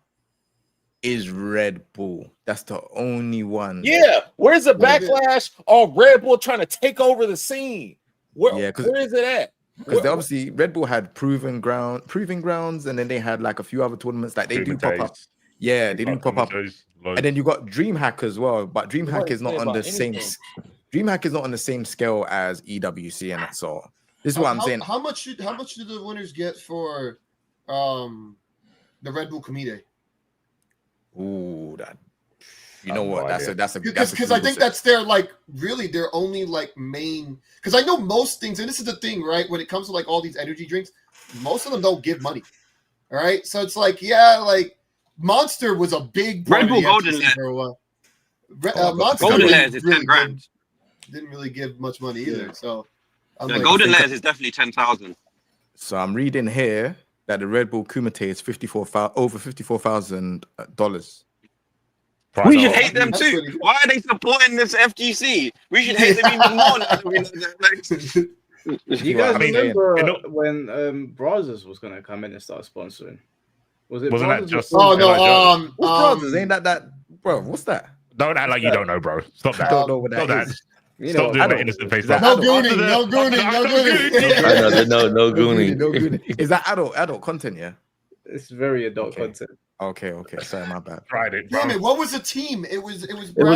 is Red Bull. That's the only one. Yeah, where's the backlash on Red Bull trying to take over the scene? Where is it at? Because obviously Red Bull had proving grounds, and then they had like a few other tournaments like they do pop up. Yeah, they do pop up. And then you got DreamHack as well, but DreamHack is not on the same. DreamHack is not on the same scale as EWC, and that's all. This is what I'm saying. How much do the winners get for the Red Bull Comité? Ooh, you know what? That's a because I think that's their their only main. Because I know most things, and this is the thing, right? When it comes to all these energy drinks, most of them don't give money. All right, so it's Monster was a big Red Bull Golden Lair. Monster Golden Lair is 10 grand. Didn't really give much money either. So the Golden Lair is definitely 10,000. So I'm reading here that the Red Bull Kumite is over $54,000. We should hate them too. Why are they supporting this FGC? We should hate them even more. You guys remember when Brazzers was going to come in and start sponsoring? Wasn't that just? Oh no, Brazzers ain't that bro? What's that? Don't act like you don't know, bro. Stop that. I don't know what that is. Stop doing that innocent face. No gooning. No gooning. Is that adult content? Yeah, it's very adult content. Okay. Sorry, my bad. Tried it. Damn it! What was the team? It was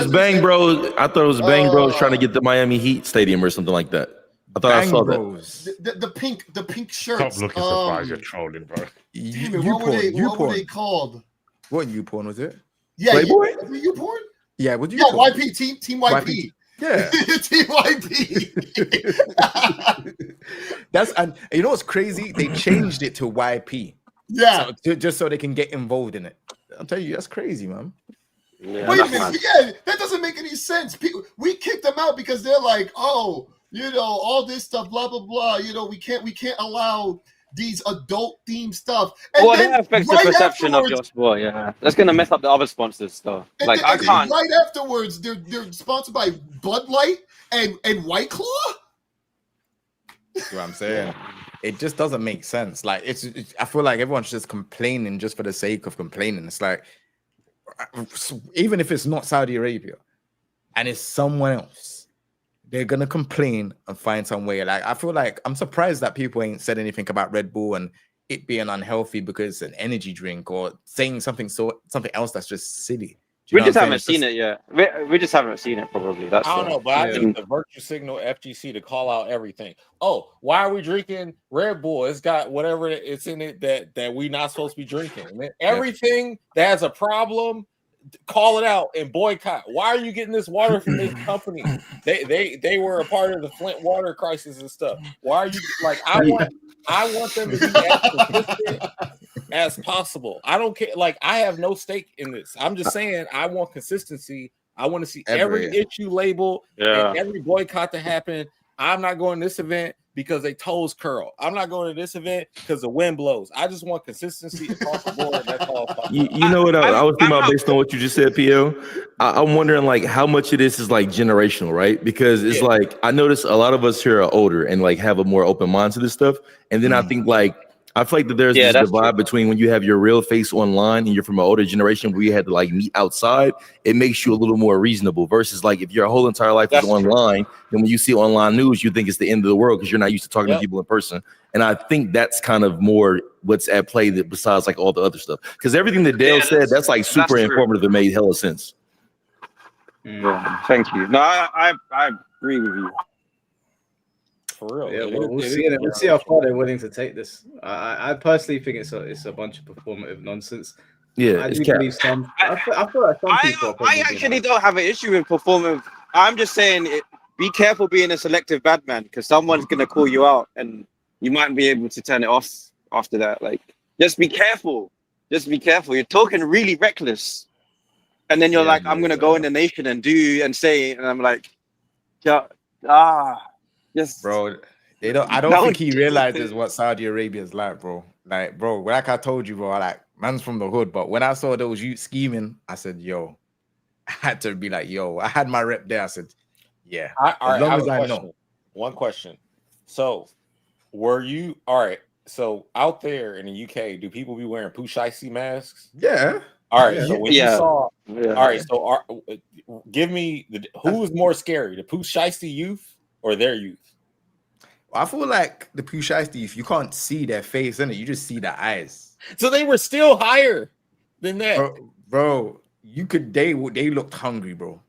Bang Bros. I thought it was Bang Bros trying to get the Miami Heat stadium or something like that. I thought I saw that. The pink shirts. Stop looking surprised. You're trolling, bro. Damn it, what were they called? What YouPorn was it? Yeah, Playboy? YouPorn? Yeah, what you? Yeah, YP Team YP. Yeah, Team YP. And you know what's crazy? They changed it to YP. Yeah, just so they can get involved in it. I'll tell you, that's crazy, man. Yeah, wait a minute. Yeah, that doesn't make any sense. We kicked them out because they're like, oh, all this stuff, blah blah blah. We can't allow these adult themed stuff. And that affects the perception of your sport. Yeah, that's gonna mess up the other sponsors stuff. I can't. Right afterwards, they're sponsored by Bud Light and White Claw. That's what I'm saying. It just doesn't make sense. I feel like everyone's just complaining just for the sake of complaining. It's like, even if it's not Saudi Arabia and it's someone else, they're gonna complain and find some way. I feel like I'm surprised that people ain't said anything about Red Bull and it being unhealthy because it's an energy drink, or saying something else that's just silly. We just haven't seen it yet. We just haven't seen it probably. That's I don't know, but I think the virtue signal FGC to call out everything. Oh, why are we drinking Red Bull? It's got whatever it's in it that we not supposed to be drinking. Man, everything that has a problem, call it out and boycott. Why are you getting this water from this company? They were a part of the Flint water crisis and stuff. Why are you like? I want them to be as consistent as possible. I don't care. Like, I have no stake in this. I'm just saying I want consistency. I want to see every issue label and every boycott to happen. I'm not going to this event because they toes curl. I'm not going to this event because the wind blows. I just want consistency across the board. That's all. You know what I was thinking about based on what you just said, PL? I'm wondering like how much of this is like generational, right? Because it's like I notice a lot of us here are older and like have a more open mind to this stuff. And then I think like I feel like that there's this divide between when you have your real face online and you're from an older generation where you had to like meet outside, it makes you a little more reasonable versus like if your whole entire life is online, then when you see online news, you think it's the end of the world because you're not used to talking to people in person. And I think that's kind of more what's at play that besides like all the other stuff. Because everything that Dale said, that's like super informative and made hella sense. Thank you. No, I agree with you. For real, yeah. We'll see. We'll see how far they're willing to take this. I personally think it's a bunch of performative nonsense. Yeah, I do believe some. I feel like some people. I actually don't have an issue with performative. I'm just saying, be careful being a selective bad man because someone's gonna call you out and you might be able to turn it off after that. Like, just be careful. Just be careful. You're talking really reckless, and then you're like, I'm gonna go in the nation and do and say, and I'm like, yes, bro. I don't think he realizes what Saudi Arabia is like, bro. Like, bro, like I told you, bro, like man's from the hood. But when I saw those youth scheming, I said, yo, I had to be like, yo, I had my rep there. I said, yeah. As long as I know. One question. So, were you all right? So out there in the UK, do people be wearing Pushaisi masks? Yeah. All right. So when you saw, all right. So give me who is more scary, the Pushaisi youth or their youth? I feel like the Pushaisi youth, you can't see their face, innit? You just see the eyes. So they were still higher than that, bro. They looked hungry, bro.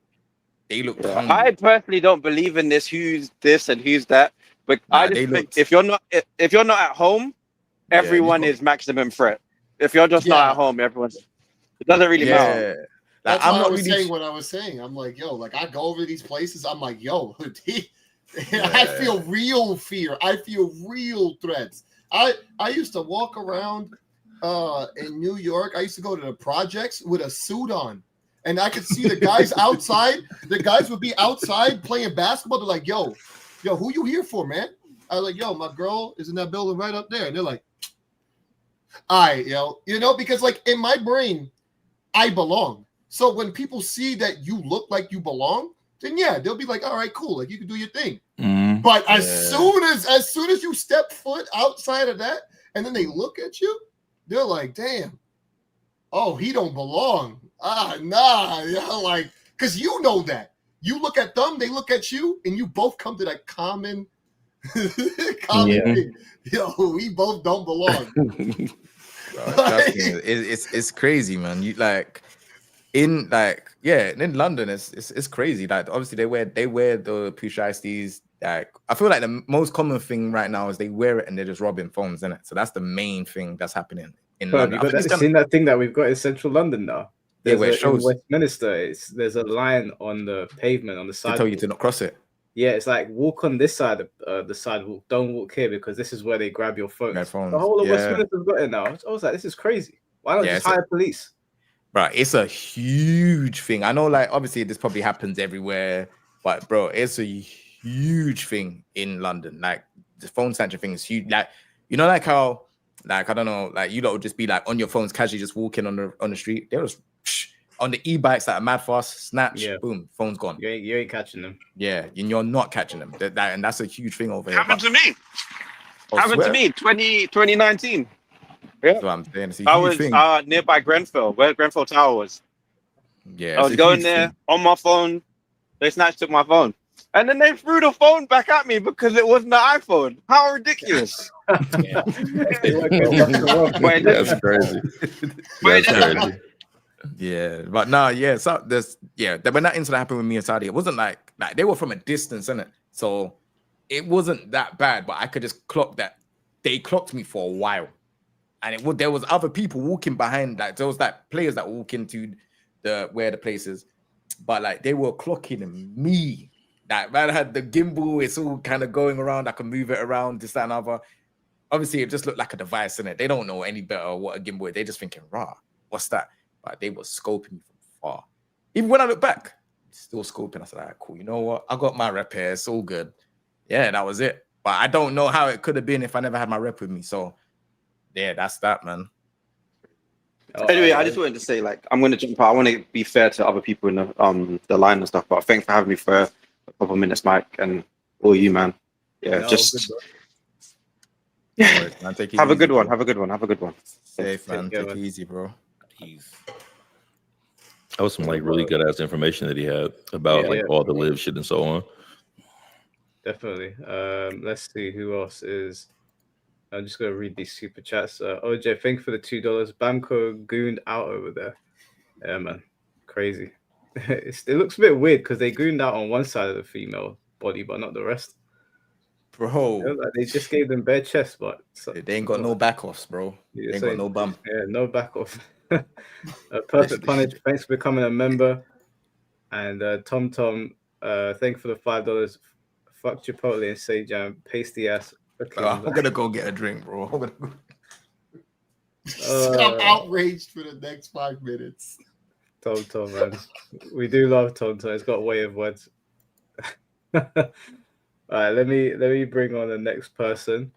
They looked hungry. I personally don't believe in this. Who's this and who's that? But I just think if you're not at home, everyone is maximum threat. If you're just not at home, everyone's. It doesn't really matter. That's why I was saying what I was saying. I'm like, yo, like I go over these places. I'm like, yo, I feel real fear. I feel real threats. I used to walk around in New York. I used to go to the projects with a suit on. And I could see the guys outside. The guys would be outside playing basketball. They're like, yo, who you here for, man? I was like, yo, my girl is in that building right up there. And they're like, all right, because like in my brain, I belong. So when people see that you look like you belong, then they'll be like, all right, cool. Like you can do your thing. Mm-hmm. But as soon as you step foot outside of that, and then they look at you, they're like, damn, oh, he don't belong. Nah, like, because you know that. You look at them, they look at you, and you both come to that common thing. Yo, we both don't belong. It's crazy, man. You like in London, it's crazy. Like obviously they wear the Pushaistis. Like I feel like the most common thing right now is they wear it and they're just robbing phones, isn't it? So that's the main thing that's happening in London. You've seen that thing that we've got in central London now. Where it shows in Westminster, there's a line on the pavement on the side. They tell you to not cross it. Yeah, it's like walk on this side of the sidewalk. Don't walk here because this is where they grab your phone. The whole of Westminster's got it now. I was like, this is crazy. Why not just hire police? Bro, it's a huge thing. I know, like obviously this probably happens everywhere, but bro, it's a huge thing in London. Like the phone snatching thing is huge. Like like how, like I don't know, like you lot would just be like on your phones casually just walking on the street. They was on the e-bikes that are mad fast, snatch, boom, phone's gone. You ain't catching them. Yeah, and you're not catching them. And that's a huge thing over here. Happened to me. Happened to me 2019. Yeah, that's what I'm saying. It's a I was nearby Grenfell, where Grenfell Tower was. Yeah, I was going there on my phone. They took my phone. And then they threw the phone back at me because it wasn't an iPhone. How ridiculous. That's crazy. That's crazy. Yeah, but no, yeah, so there's when that incident happened with me and Saudi, it wasn't like they were from a distance, innit? So it wasn't that bad, but I could just clock that they clocked me for a while. And there was other people walking behind, like there was like players that walk into where the place is, but like they were clocking me. That man had the gimbal, it's all kind of going around, I can move it around, this, that, and other. Obviously, it just looked like a device, innit? They don't know any better what a gimbal is, they just thinking, rah, what's that? But they were scoping me from far. Even when I look back, still scoping. I said, all right, cool. You know what? I got my rep here. It's all good. Yeah, that was it. But I don't know how it could have been if I never had my rep with me. So, yeah, that's that, man. Anyway, I just wanted to say, like, I'm going to jump out. I want to be fair to other people in the line and stuff. But thanks for having me for a couple of minutes, Mike, and all you, man. Yeah, just Right, man, take it have a easy, good one. bro. Have a good one. Have a good one. Safe, man. Take it easy, bro. That was some like really good ass information that he had about all the live shit and so on. Definitely. Let's see who else is. I'm just gonna read these super chats. OJ, thank you for the $2. Bamco gooned out over there. Yeah, man, crazy. It looks a bit weird because they gooned out on one side of the female body, but not the rest. Bro, like they just gave them bare chest, but they ain't got no back offs, bro. They ain't got no bum. Yeah, no back off. Perfect Punish, thanks for becoming a member. And Tom, thank you for the $5. Fuck Chipotle and say jam, pasty ass. I'm gonna go get a drink, bro. I'm outraged for the next 5 minutes. Tom, man. We do love Tom. It's got a way of words. All right, let me bring on the next person,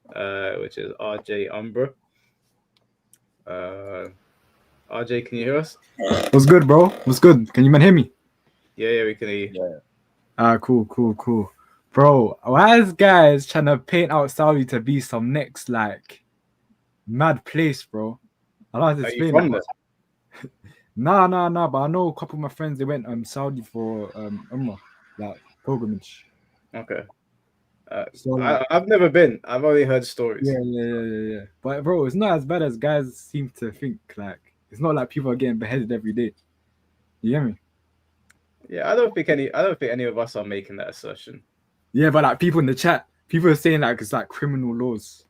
which is RJ Umbra. RJ, can you hear us? What's good, bro? What's good? Can you man hear me? Yeah, we can hear you. Yeah. Cool. Bro, why is guys trying to paint out Saudi to be some next like mad place, bro? I don't have to explain that. Nah, but I know a couple of my friends, they went Saudi for Umrah, like pilgrimage. Okay. So I've never been. I've only heard stories. Yeah. But bro, it's not as bad as guys seem to think. Like, it's not like people are getting beheaded every day. You hear me? Yeah, I don't think any of us are making that assertion. Yeah, but like people in the chat, people are saying like it's like criminal laws.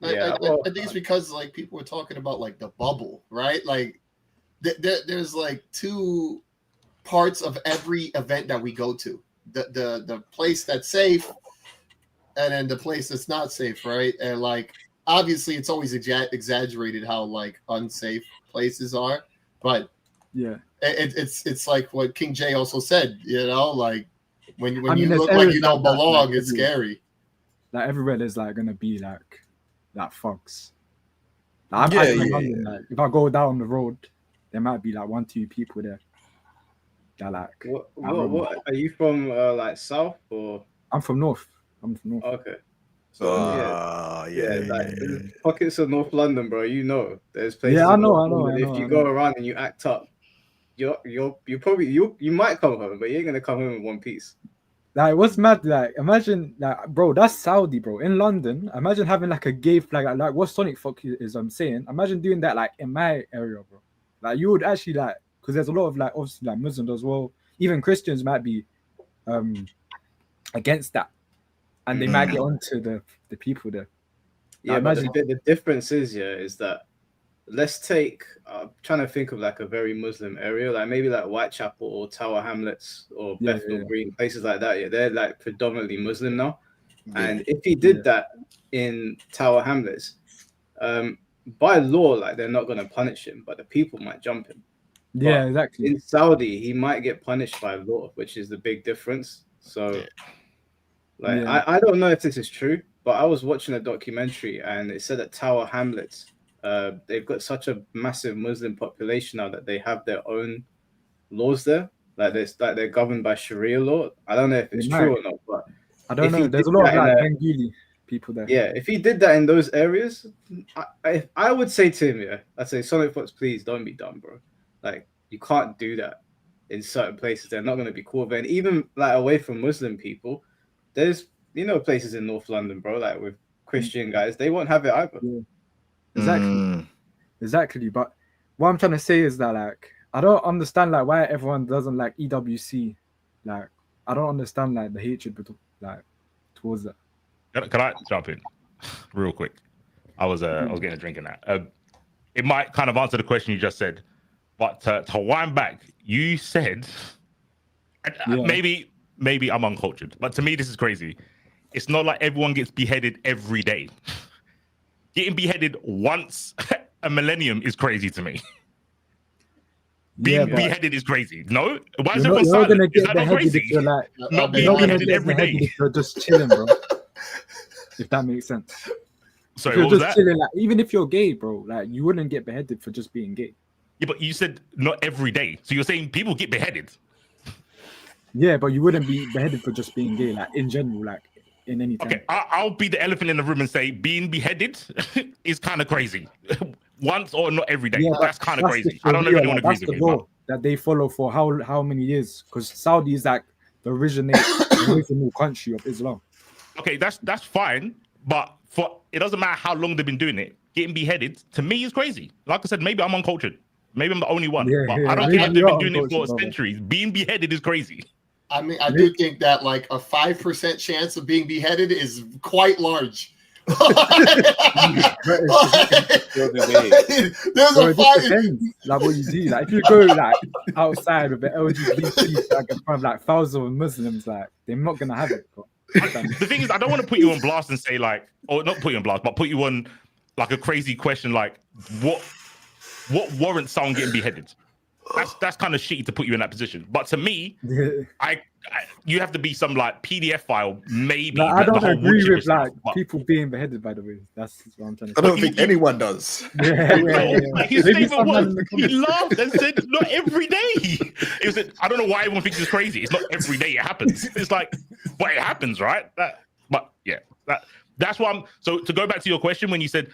I think it's because like people were talking about like the bubble, right? Like there's like two parts of every event that we go to. The place that's safe and then the place that's not safe, right? And like obviously it's always exaggerated how like unsafe places are, but yeah, it's like what King J also said, you know, like when you look like like you don't belong, it's scary. Like everywhere there's like gonna be like thugs. Like, London, like, if I go down the road, there might be like 1-2 people there. They're like, what are you from? Like South or? I'm from North. Okay. So pockets of North London, bro. You know, there's places. Yeah, I know. If you go around and you act up, you might come home, but you ain't gonna come home in one piece. Like, what's mad? Like, imagine, like, bro, that's Saudi, bro. In London, imagine having like a gay flag, like what Sonic Fox is. I'm saying, imagine doing that like in my area, bro. Like, you would actually like, because there's a lot of like obviously like Muslims as well. Even Christians might be against that, and they might get onto the people there. Yeah, like, but the difference is that let's take trying to think of like a very Muslim area, like maybe like Whitechapel or Tower Hamlets or Bethnal Green, places like that. Yeah, they're like predominantly Muslim now. And if he did that in Tower Hamlets, by law, like they're not going to punish him, but the people might jump him. Yeah, exactly. In Saudi, he might get punished by law, which is the big difference. So, I don't know if this is true, but I was watching a documentary and it said that Tower Hamlets, they've got such a massive Muslim population now that they have their own laws there. Like they're governed by Sharia law. I don't know if it's true or not, but I don't know. There's a lot of like Bengali people there. Yeah, if he did that in those areas, I would say to him, I'd say, Sonic Fox, please don't be dumb, bro. Like, you can't do that in certain places. They're not going to be cool with it. And even like away from Muslim people, there's places in North London, bro, like with Christian guys, they won't have it either. Yeah. Exactly. But what I'm trying to say is that like I don't understand like why everyone doesn't like EWC. Like I don't understand like the hatred like towards that. Can I jump in real quick? I was getting a drink in that. It might kind of answer the question you just said, but to wind back, you said maybe I'm uncultured, but to me this is crazy. It's not like everyone gets beheaded every day. Getting beheaded once a millennium is crazy to me. Being beheaded is crazy. No, why is everyone silent? Is that not crazy? If you're like, not being beheaded every day. If you're just chilling, bro. If that makes sense. Sorry, if what was that? Chilling, like, even if you're gay, bro, like you wouldn't get beheaded for just being gay. Yeah, but you said not every day. So you're saying people get beheaded. Yeah, but you wouldn't be beheaded for just being gay, like in general, like in any time. Okay, I'll be the elephant in the room and say being beheaded is kind of crazy. Once or not every day. Yeah, that's kind of crazy. I don't know if anyone agrees with me. But that they follow for how many years? Because Saudi is like the original country of Islam. Okay, that's fine, but it doesn't matter how long they've been doing it. Getting beheaded to me is crazy. Like I said, maybe I'm uncultured. Maybe I'm the only one. But I don't think they've been doing it for centuries. Being beheaded is crazy. I mean, I do think that like a 5% chance of being beheaded is quite large. There's a 5. Like what you do, like if you go like outside with the LGBT like in front of like thousands of Muslims, like they're not gonna have it. The thing is, I don't want to put you on blast and say like, or not put you on blast, but put you on like a crazy question like what warrants someone getting beheaded? That's kind of shitty to put you in that position. But to me, you have to be some like PDF file, maybe. Like, I don't agree with like people being beheaded. By the way, that's what I'm trying to say. I don't think anyone does. His statement was he laughed and said, "Not every day." It was. I don't know why everyone thinks it's crazy. It's not every day it happens. It's like, but it happens, right? That's why I'm. So to go back to your question, when you said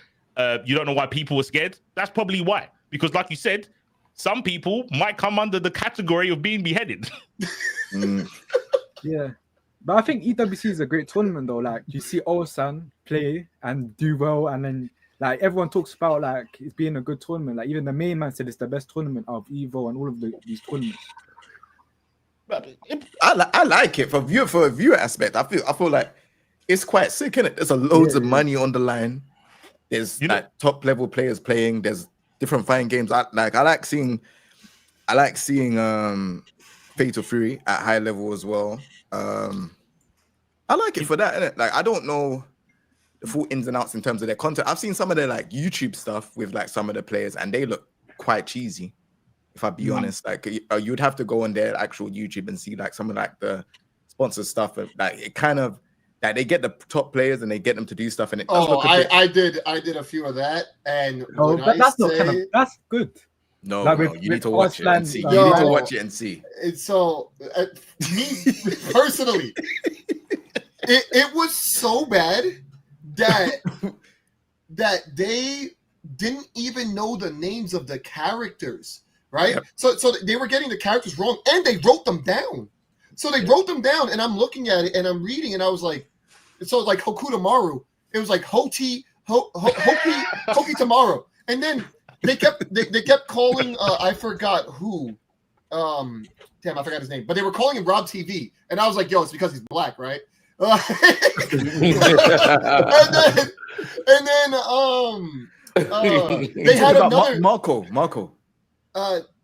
you don't know why people were scared, that's probably why. Because like you said, some people might come under the category of being beheaded. Yeah, but I think EWC is a great tournament though. Like you see Osan play and do well, and then like everyone talks about like it's being a good tournament. Like even the main man said it's the best tournament of Evo and all of these tournaments. I like it for a viewer aspect. I feel like it's quite sick, isn't it? There's loads of money on the line. There's like top level players playing. There's different fighting games. I like seeing Fatal Fury at high level as well. I like it for that, innit? Like I don't know the full ins and outs in terms of their content. I've seen some of their like YouTube stuff with like some of the players, and they look quite cheesy. If I be honest, like you'd have to go on their actual YouTube and see like some of like the sponsored stuff. Like it kind of like they get the top players and they get them to do stuff, and it. I did a few of that, and that's good. No, you need to watch it and see. You need to watch it and see. And so, me personally, it was so bad that they didn't even know the names of the characters, right? Yep. So they were getting the characters wrong, and they wrote them down. So they wrote them down, and I'm looking at it, and I'm reading, and I was like, so like Hokudamaru, it was like Hoki tomorrow, and then. They kept calling I forgot who, damn, I forgot his name, but they were calling him Rob TV, and I was like, yo, it's because he's black, right? and then they had another Marco.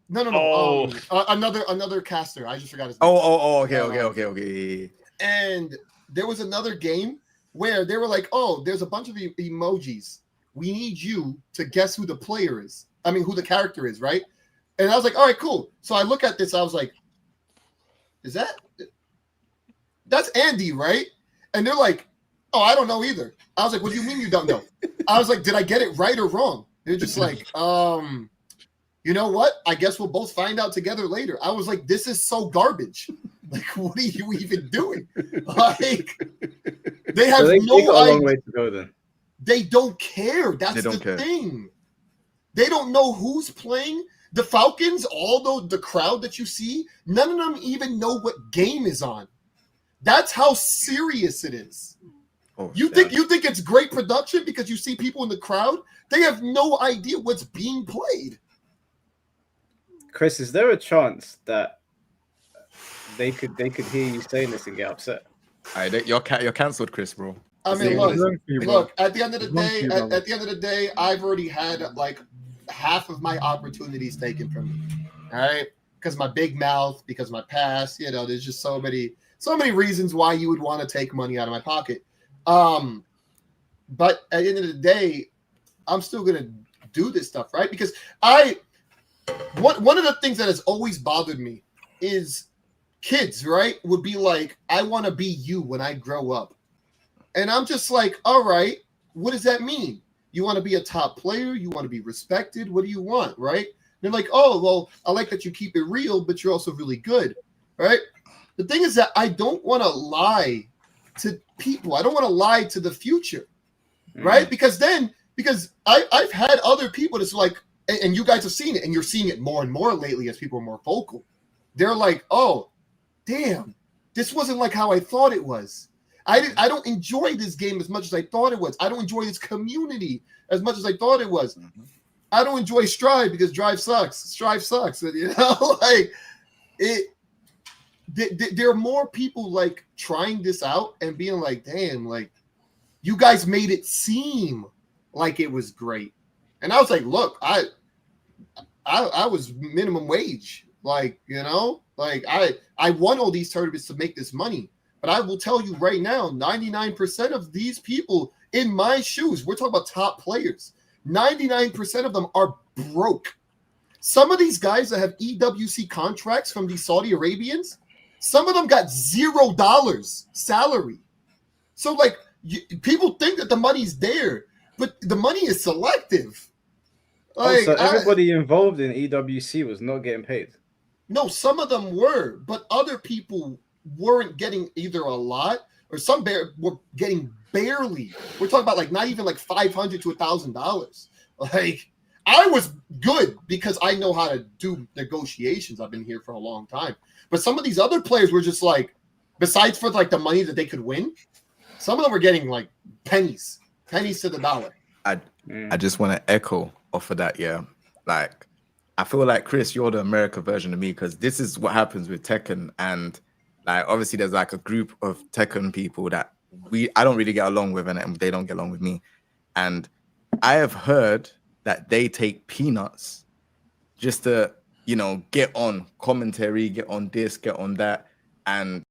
No. Another caster. I just forgot his name. Okay. And there was another game where they were like, oh, there's a bunch of emojis. We need you to guess who the player is. I mean, who the character is, right? And I was like, all right, cool. So I look at this. I was like, that's Andy, right? And they're like, oh, I don't know either. I was like, what do you mean you don't know? I was like, did I get it right or wrong? They're just like, you know what? I guess we'll both find out together later. I was like, this is so garbage. Like, what are you even doing? Like, they have no idea. A long way to go then. They don't care. That's the thing. They don't know who's playing. The Falcons, all the crowd that you see, none of them even know what game is on. That's how serious it is. You think it's great production because you see people in the crowd? They have no idea what's being played. Chris, is there a chance that they could hear you saying this and get upset? You're cancelled, Chris, bro. I mean, look. At the end of the day, at the end of the day, I've already had like half of my opportunities taken from me. All right, because my big mouth, because my past. You know, there's just so many reasons why you would want to take money out of my pocket. But at the end of the day, I'm still gonna do this stuff, right? Because one of the things that has always bothered me is kids, right, would be like, I want to be you when I grow up. And I'm just like, all right, what does that mean? You want to be a top player? You want to be respected? What do you want, right? They're like, oh, well, I like that you keep it real, but you're also really good, right? The thing is that I don't want to lie to people. I don't want to lie to the future, right? Because I've had other people that's like, and you guys have seen it, and you're seeing it more and more lately as people are more vocal. They're like, oh, damn, this wasn't like how I thought it was. I don't enjoy this game as much as I thought it was. I don't enjoy this community as much as I thought it was. I don't enjoy Strive because Strive sucks. You know, like it. There are more people like trying this out and being like, damn, like you guys made it seem like it was great. And I was like, look, I was minimum wage. Like, you know, like I won all these tournaments to make this money. But I will tell you right now, 99% of these people in my shoes, we're talking about top players, 99% of them are broke. Some of these guys that have EWC contracts from these Saudi Arabians, some of them got $0 salary. So like people think that the money's there, but the money is selective. Like, so everybody involved in EWC was not getting paid. No, some of them were, but other people weren't getting either a lot or some were getting barely. We're talking about like not even like $500 to $1,000. Like I was good because I know how to do negotiations. I've been here for a long time. But some of these other players were just like, besides for like the money that they could win, some of them were getting like pennies to the dollar. I just want to echo off of that. Yeah, like I feel like Chris, you're the America version of me because this is what happens with Tekken, and like obviously there's like a group of Tekken people that I don't really get along with, and they don't get along with me, and I have heard that they take peanuts just to, you know, get on commentary, get on this, get on that, and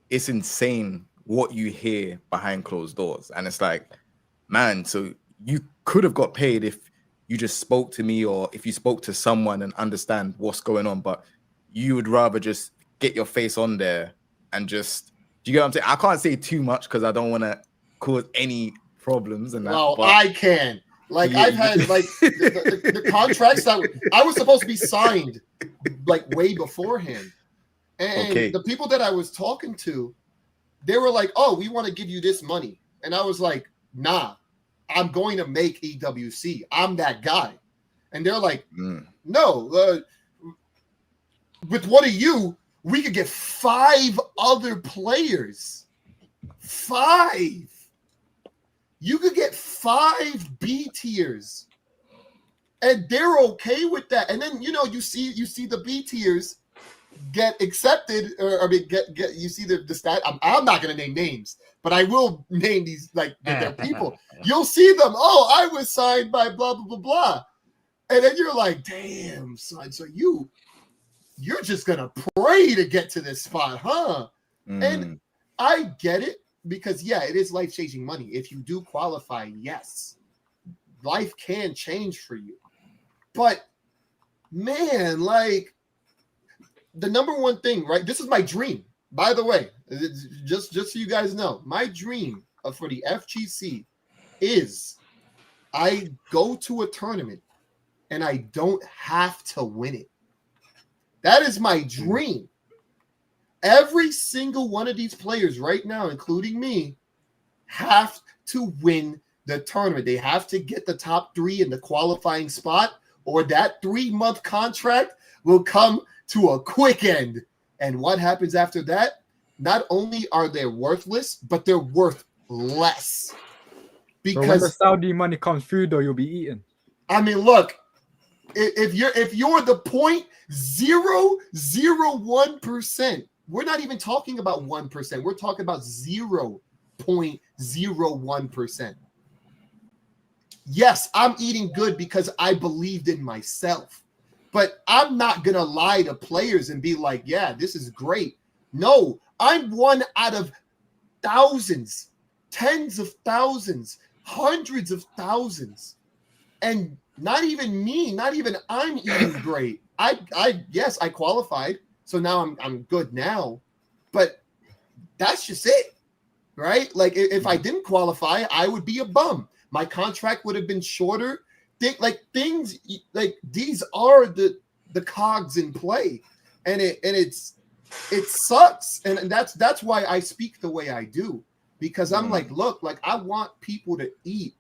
it's insane what you hear behind closed doors. And it's like, man, so you could have got paid if you just spoke to me or if you spoke to someone and understand what's going on, but you would rather just get your face on there and just, do you get what I'm saying? I can't say too much because I don't want to cause any problems and that. Well, I can. Like yeah, I've had like the contracts that I was supposed to be signed like way beforehand. And the people that I was talking to, they were like, oh, we want to give you this money. And I was like, nah, I'm going to make EWC. I'm that guy. And they're like, no, with one of you, we could get 5 other players. 5. You could get 5 B tiers. And they're okay with that. And then, you know, you see the B tiers get accepted, or I mean, get you see the stat. I'm not gonna name names, but I will name these like they're people. You'll see them. Oh, I was signed by blah blah blah blah, and then you're like, damn, son. So you're just gonna pray to get to this spot, huh? And I get it because yeah, it is life changing money. If you do qualify, yes, life can change for you. But man, like. The number one thing, right? This is my dream, by the way, just so you guys know, my dream for the FGC is I go to a tournament and I don't have to win it. That is my dream. Every single one of these players right now, including me, have to win the tournament. They have to get the top 3 in the qualifying spot, or that 3-month contract will come to a quick end. And what happens after that? Not only are they worthless, but they're worth less. Because so when the Saudi money comes through, though, you'll be eating. I mean, look, if you're the 0.001%, we're not even talking about 1%. We're talking about 0.01%. Yes, I'm eating good because I believed in myself, but I'm not gonna lie to players and be like, yeah, this is great. No, I'm one out of thousands, tens of thousands, hundreds of thousands, and not even me, not even I'm eating great. Yes, I qualified, so now I'm good now, but that's just it, right? Like if I didn't qualify, I would be a bum. My contract would have been shorter. Things like these are the cogs in play, and it sucks, and that's why I speak the way I do, because I'm like, look, like I want people to eat,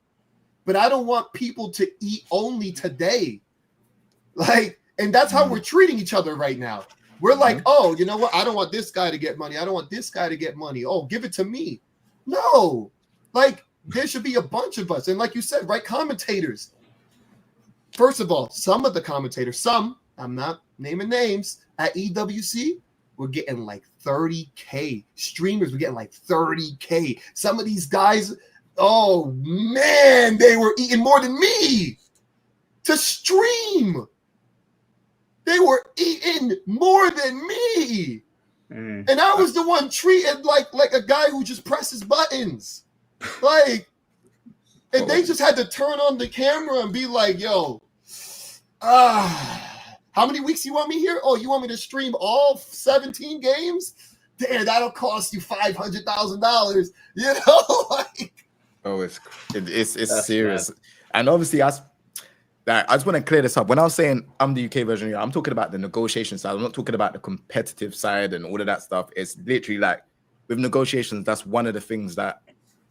but I don't want people to eat only today, like, and that's how we're treating each other right now. We're like, oh, you know what? I don't want this guy to get money. I don't want this guy to get money. Oh, give it to me. No, like. There should be a bunch of us. And like you said, right, commentators. First of all, some of the commentators, I'm not naming names, at EWC, we're getting like 30K. Streamers were getting like 30K. Some of these guys, oh man, they were eating more than me to stream. They were eating more than me. And I was the one treated like a guy who just presses buttons. Like, and they just had to turn on the camera and be like, yo, how many weeks you want me here? Oh, you want me to stream all 17 games? Damn, that'll cost you $500,000. You know, like, oh, it's serious. Bad. And obviously, I just want to clear this up. When I was saying I'm the UK version, I'm talking about the negotiation side. I'm not talking about the competitive side and all of that stuff. It's literally like with negotiations, that's one of the things that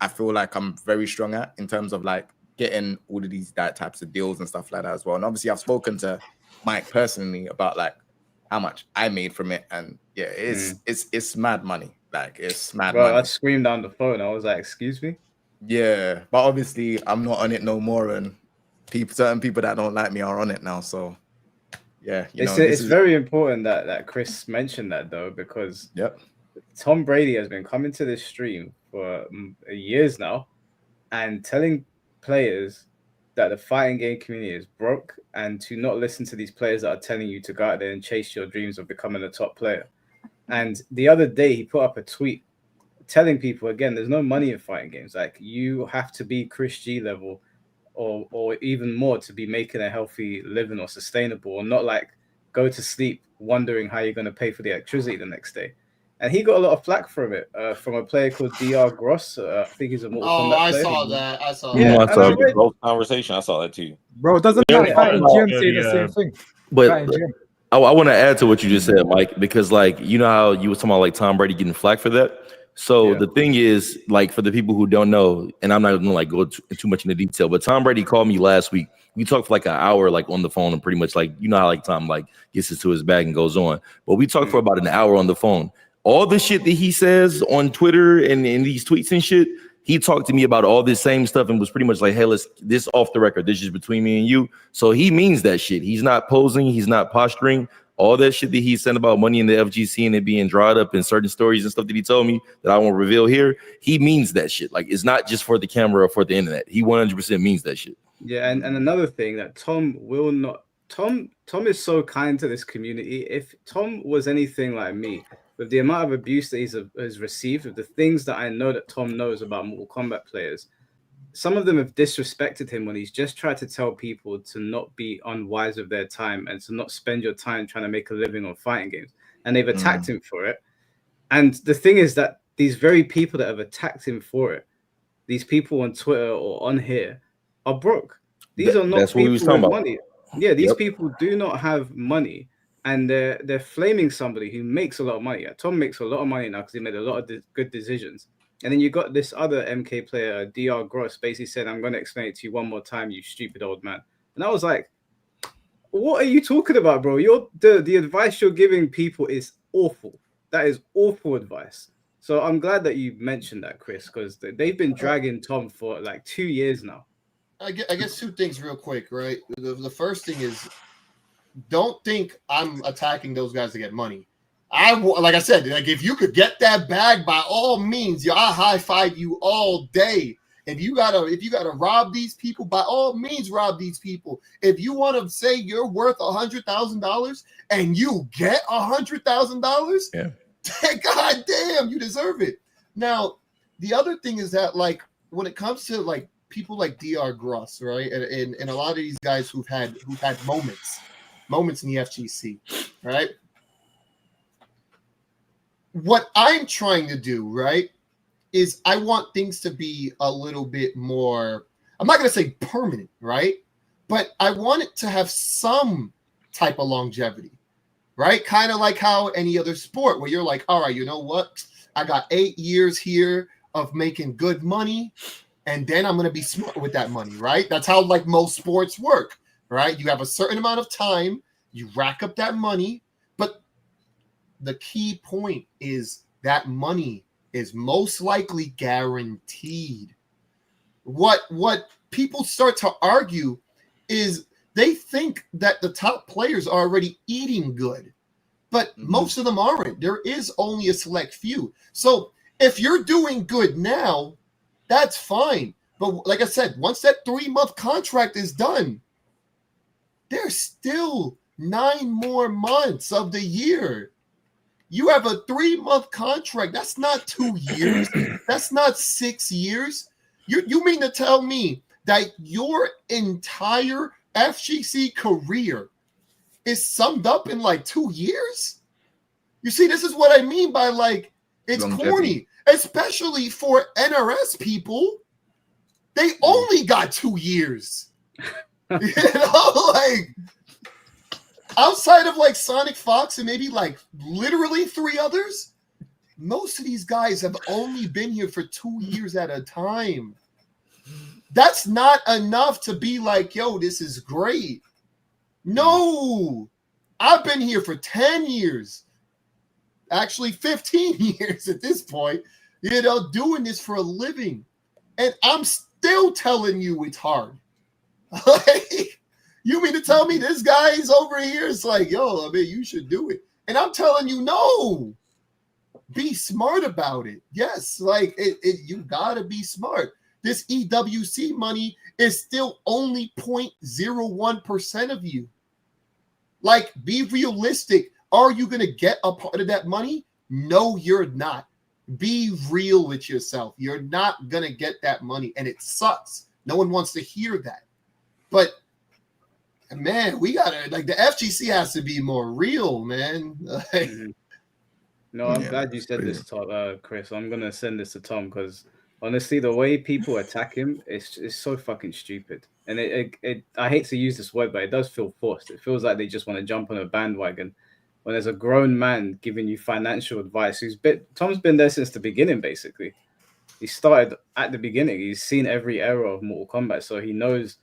I feel like I'm very strong at in terms of like getting all of these types of deals and stuff like that as well. And obviously I've spoken to Mike personally about like how much I made from it. And yeah, it's mad money. Like it's mad money. I screamed down the phone. I was like, excuse me? Yeah. But obviously I'm not on it no more. And certain people that don't like me are on it now. So yeah, it's very important that Chris mentioned that though, because Tom Brady has been coming to this stream for years now and telling players that the fighting game community is broke and to not listen to these players that are telling you to go out there and chase your dreams of becoming a top player. And the other day he put up a tweet telling people, again, there's no money in fighting games. Like you have to be Chris G level or even more to be making a healthy living or sustainable, or not like go to sleep wondering how you're going to pay for the electricity the next day. And he got a lot of flack from it, from a player called DR Gross. I think he's a Mortal Kombat player. I saw that. I saw the conversation. I saw that too. Bro, doesn't that fighting gym say the same thing? But I want to add to what you just said, Mike, because like, you know how you were talking about like Tom Brady getting flack for that? So the thing is, like, for the people who don't know, and I'm not going to like go too much into detail, but Tom Brady called me last week. We talked for like an hour, like on the phone, and pretty much like, you know how like Tom like gets into his bag and goes on. But we talked for about an hour on the phone. All the shit that he says on Twitter and in these tweets and shit, he talked to me about all this same stuff and was pretty much like, hey, let's this off the record. This is between me and you. So he means that shit. He's not posing. He's not posturing. All that shit that he said about money in the FGC and it being dried up in certain stories and stuff that he told me that I won't reveal here, he means that shit. Like, it's not just for the camera or for the internet. He 100% means that shit. Yeah, and another thing that Tom will not... Tom is so kind to this community. If Tom was anything like me, with the amount of abuse that he's received, with the things that I know that Tom knows about Mortal Kombat players, some of them have disrespected him when he's just tried to tell people to not be unwise of their time and to not spend your time trying to make a living on fighting games. And they've attacked him for it. And the thing is that these very people that have attacked him for it, these people on Twitter or on here, are broke. These are not people with money. Yeah, these people do not have money. And they're flaming somebody who makes a lot of money. Yeah, Tom makes a lot of money now because he made a lot of good decisions. And then you got this other MK player, DR Gross, basically said, I'm going to explain it to you one more time, you stupid old man. And I was like, what are you talking about, bro? The advice you're giving people is awful. That is awful advice. So I'm glad that you mentioned that, Chris, because they've been dragging Tom for like 2 years now. I guess two things real quick, right? The first thing is, don't think I'm attacking those guys to get money. Like I said, like if you could get that bag, by all means, I high five you all day. If you gotta rob these people, by all means, rob these people. If you want to say you're worth $100,000 and you get $100,000, yeah, God damn, you deserve it. Now, the other thing is that, like, when it comes to like people like Dr. Gruss, right, and a lot of these guys who've had moments in the FGC, right? What I'm trying to do, right, is I want things to be a little bit more, I'm not going to say permanent, right? But I want it to have some type of longevity, right? Kind of like how any other sport where you're like, all right, you know what? I got 8 years here of making good money, and then I'm going to be smart with that money, right? That's how like most sports work, right? You have a certain amount of time, you rack up that money, but the key point is that money is most likely guaranteed. What people start to argue is they think that the top players are already eating good, but most of them aren't. There is only a select few. So if you're doing good now, that's fine. But like I said, once that 3-month contract is done, there's still 9 more months of the year. You have a 3-month contract. That's not 2 years. That's not 6 years. You mean to tell me that your entire FGC career is summed up in like 2 years? You see, this is what I mean by like, it's corny, especially for NRS people. They only got 2 years. You know, like, outside of like Sonic Fox and maybe like literally 3 others, most of these guys have only been here for 2 years at a time. That's not enough to be like, yo, this is great. No, I've been here for 10 years, actually 15 years at this point, you know, doing this for a living. And I'm still telling you it's hard. Like, you mean to tell me this guy's over here is like, yo, I mean, you should do it. And I'm telling you, no. Be smart about it. Yes, like you gotta be smart. This EWC money is still only 0.01% of you. Like, be realistic. Are you gonna get a part of that money? No, you're not. Be real with yourself. You're not gonna get that money, and it sucks. No one wants to hear that. But man, we gotta, like, the FGC has to be more real, man. Like, no, I'm glad you said this, Chris. I'm gonna send this to Tom because honestly, the way people attack him is so fucking stupid. And it I hate to use this word, but it does feel forced. It feels like they just want to jump on a bandwagon when there's a grown man giving you financial advice. Tom's been there since the beginning, basically. He started at the beginning. He's seen every era of Mortal Kombat, so he knows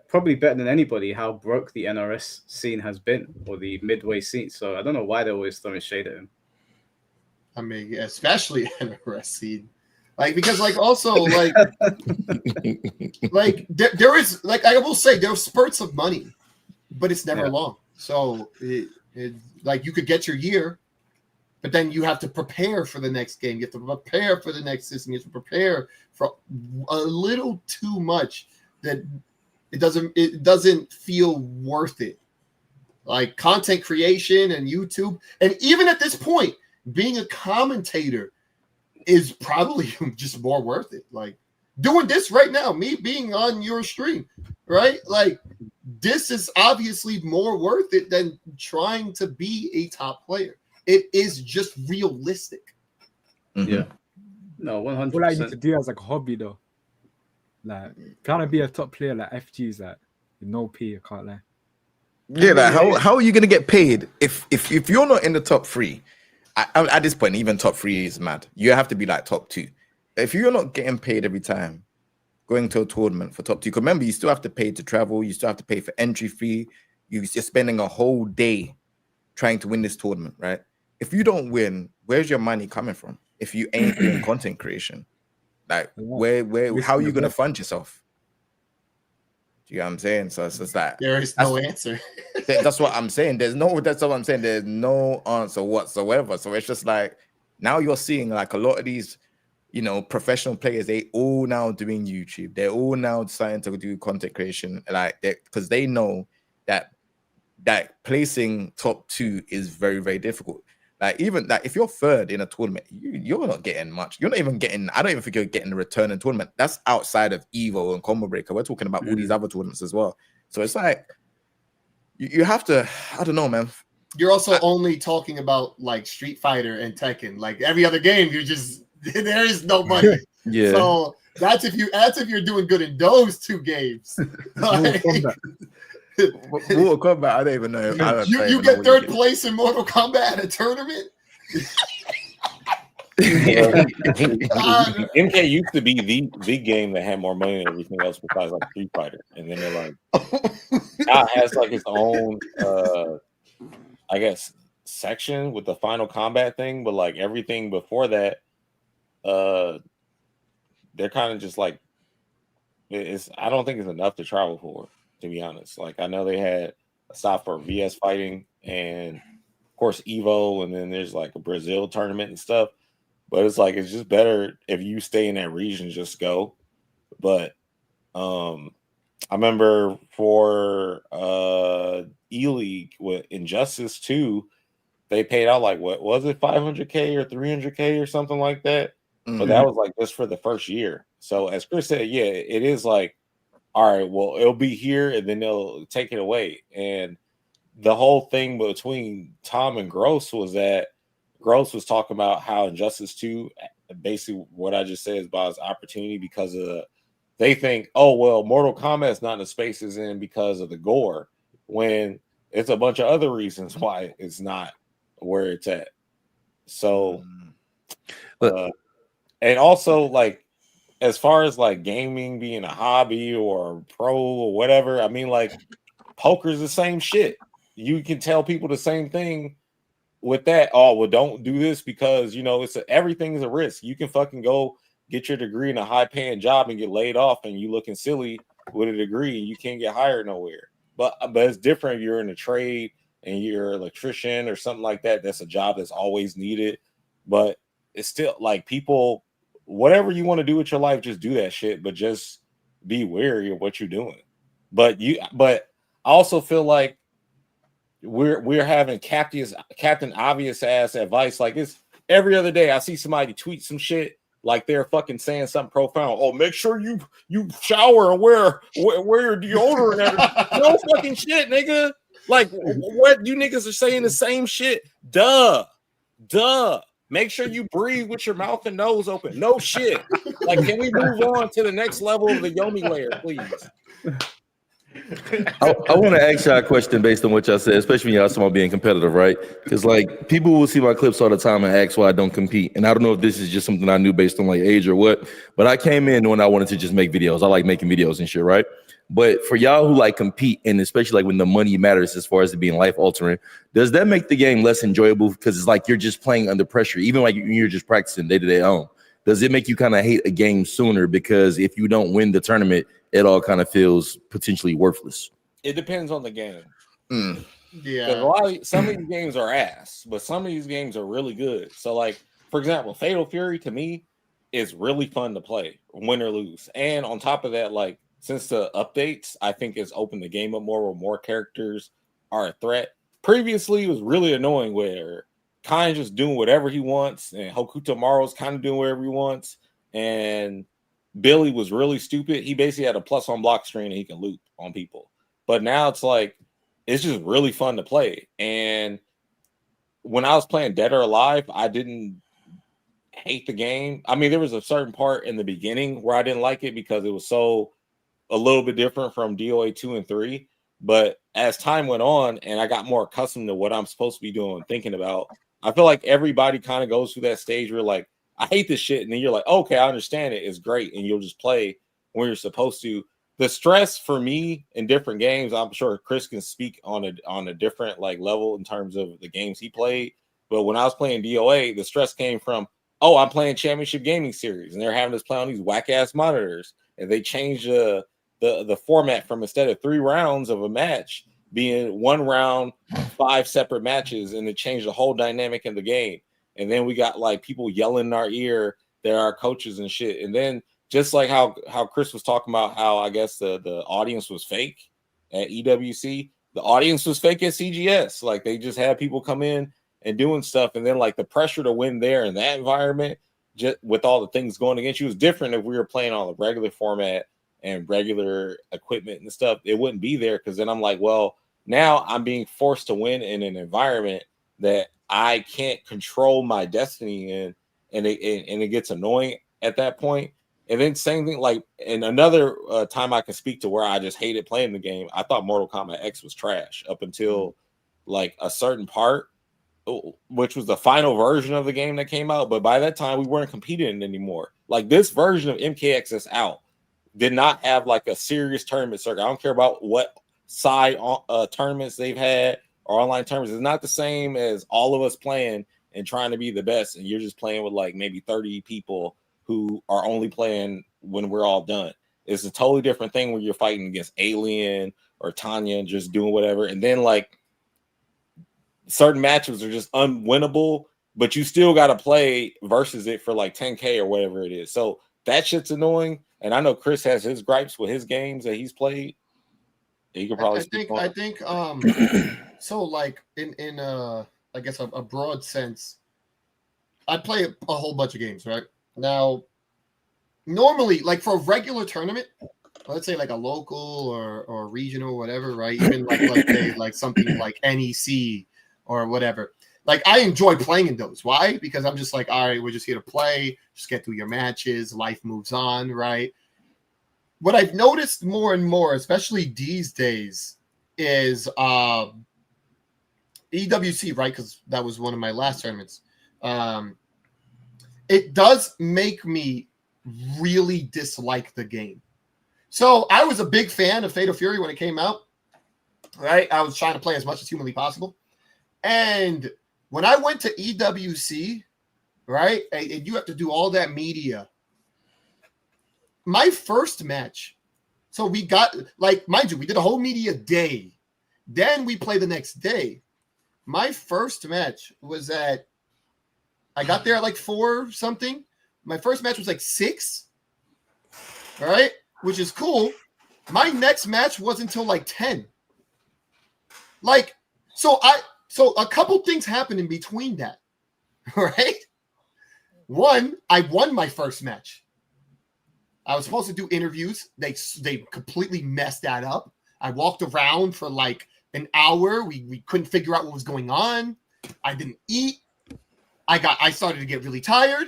probably better than anybody how broke the NRS scene has been, or the midway scene. So I don't know why they're always throwing shade at him. I mean, especially NRS scene, like, because like also like like there is, like, I will say there are spurts of money, but it's never long. So it like you could get your year, but then you have to prepare for the next game. You have to prepare for the next system. You have to prepare for a little too much that it doesn't feel worth it. Like content creation and YouTube, and even at this point, being a commentator is probably just more worth it. Like doing this right now, me being on your stream, right? Like this is obviously more worth it than trying to be a top player. It is just realistic. Yeah. No, 100%. All I need to do as like a hobby though. Like trying to be a top player like FG's like no pay, I can't lie. Yeah, like how are you gonna get paid if you're not in the top 3? At this point, even top 3 is mad. You have to be like top 2. If you're not getting paid every time going to a tournament for top 2, because remember, you still have to pay to travel, you still have to pay for entry fee. You're spending a whole day trying to win this tournament, right? If you don't win, where's your money coming from? If you ain't doing content creation, like where how are you gonna fund yourself? Do you know what I'm saying? So it's just like there is no answer. That's what I'm saying. That's what I'm saying. There's no answer whatsoever. So it's just like now you're seeing like a lot of these, you know, professional players, they all now doing YouTube. They're all now starting to do content creation, like because they know that placing top 2 is very, very difficult. Like even like if you're third in a tournament, you're not getting much. You're not even getting. I don't even think you're getting a return in tournament. That's outside of Evo and Combo Breaker. We're talking about all these other tournaments as well. So it's like you have to. I don't know, man. You're also only talking about like Street Fighter and Tekken. Like every other game, you just there is no money. Yeah. So that's if you're doing good in those 2 games. Like, Mortal Kombat, I don't even know. You get third place in Mortal Kombat at a tournament. MK used to be the game that had more money than everything else besides like Street Fighter, and then they're like, now it has like its own, I guess, section with the Final Combat thing, but like everything before that, they're kind of just like, I don't think it's enough to travel for, to be honest. Like I know they had a stop for VS fighting and of course Evo, and then there's like a Brazil tournament and stuff. But it's like it's just better if you stay in that region, just go. But I remember for E-League with Injustice 2, they paid out like what was it, 500K or 300K or something like that. But that was like just for the first year. So as Chris said, yeah, it is like, all right, well, it'll be here and then they'll take it away. And the whole thing between Tom and Gross was that Gross was talking about how Injustice 2, basically what I just said is about his opportunity because of they think, oh, well, Mortal Kombat's not in the space it's in because of the gore, when it's a bunch of other reasons why it's not where it's at. So, and also like, as far as like gaming being a hobby or pro or whatever, I mean, like poker's the same shit. You can tell people the same thing with that. Oh, well, don't do this because, you know, everything's a risk. You can fucking go get your degree in a high paying job and get laid off and you looking silly with a degree and you can't get hired nowhere. But it's different if you're in a trade and you're an electrician or something like that. That's a job that's always needed. But it's still like people, whatever you want to do with your life, just do that shit, but just be wary of what you're doing. But I also feel like we're having Captain Obvious ass advice. Like it's every other day I see somebody tweet some shit like they're fucking saying something profound. Oh, make sure you shower and wear your deodorant. No fucking shit, nigga. Like what you niggas are saying the same shit. Duh. Make sure you breathe with your mouth and nose open. No shit. Like, can we move on to the next level of the Yomi layer, please? I want to ask y'all a question based on what y'all said, especially when y'all talking about being competitive, right? Because like people will see my clips all the time and ask why I don't compete. And I don't know if this is just something I knew based on like age or what, but I came in when I wanted to just make videos. I like making videos and shit, right? But for y'all who like compete, and especially like when the money matters as far as it being life altering, does that make the game less enjoyable? Because it's like you're just playing under pressure, even like you're just practicing day to day home. Does it make you kind of hate a game sooner? Because if you don't win the tournament, it all kind of feels potentially worthless. It depends on the game. Yeah. Some of these games are ass, but some of these games are really good. So like, for example, Fatal Fury to me is really fun to play, win or lose. And on top of that, like, since the updates, I think it's opened the game up more where more characters are a threat. Previously, it was really annoying where Kain just doing whatever he wants, and Hokuto Maru's kind of doing whatever he wants, and Billy was really stupid. He basically had a plus on block screen and he can loop on people. But now it's like, it's just really fun to play. And when I was playing Dead or Alive, I didn't hate the game. I mean, there was a certain part in the beginning where I didn't like it because it was a little bit different from DOA 2 and 3. But as time went on and I got more accustomed to what I'm supposed to be doing, thinking about, I feel like everybody kind of goes through that stage where like, I hate this shit. And then you're like, okay, I understand it. It's great. And you'll just play when you're supposed to. The stress for me in different games, I'm sure Chris can speak on a different like level in terms of the games he played. But when I was playing DOA, the stress came from, oh, I'm playing Championship Gaming Series and they're having us play on these whack ass monitors. And they changed the the format from instead of 3 rounds of a match being 1 round, 5 separate matches, and it changed the whole dynamic in the game. And then we got like people yelling in our ear, there are coaches and shit. And then just like how Chris was talking about how I guess the audience was fake at EWC, the audience was fake at CGS. Like they just had people come in and doing stuff, and then like the pressure to win there in that environment, just with all the things going against you, was different if we were playing on the regular format and regular equipment and stuff. It wouldn't be there, because then I'm like, well, now I'm being forced to win in an environment that I can't control my destiny in, and it gets annoying at that point. And then same thing, like, and another time I can speak to where I just hated playing the game. I thought Mortal Kombat X was trash up until like a certain part, which was the final version of the game that came out. But by that time, we weren't competing anymore. Like this version of MKX that's out did not have like a serious tournament circuit. I don't care about what side tournaments they've had or online tournaments. It's not the same as all of us playing and trying to be the best, and you're just playing with like maybe 30 people who are only playing when we're all done. It's a totally different thing when you're fighting against Alien or Tanya and just doing whatever. And then like certain matches are just unwinnable, but you still got to play versus it for like 10K or whatever it is. So that shit's annoying. And I know Chris has his gripes with his games that he's played. He could probably I think so like in I guess a broad sense, I play a whole bunch of games, right? Now, normally, like for a regular tournament, let's say like a local or regional, whatever, right? Even like let's say like something like NEC or whatever. Like I enjoy playing in those. Why? Because I'm just like, all right, we're just here to play, just get through your matches, life moves on, right? What I've noticed more and more, especially these days, is EWC, right? Because that was one of my last tournaments. It does make me really dislike the game. So I was a big fan of Fatal Fury when it came out, right? I was trying to play as much as humanly possible. And when I went to EWC, right, and you have to do all that media, my first match, so we got, like, mind you, we did a whole media day. Then we play the next day. My first match was at, I got there at like 4 something. My first match was like 6, right? Which is cool. My next match wasn't until like 10. Like, so a couple things happened in between that, right? One, I won my first match. I was supposed to do interviews. They completely messed that up. I walked around for like an hour. We couldn't figure out what was going on. I didn't eat. I started to get really tired.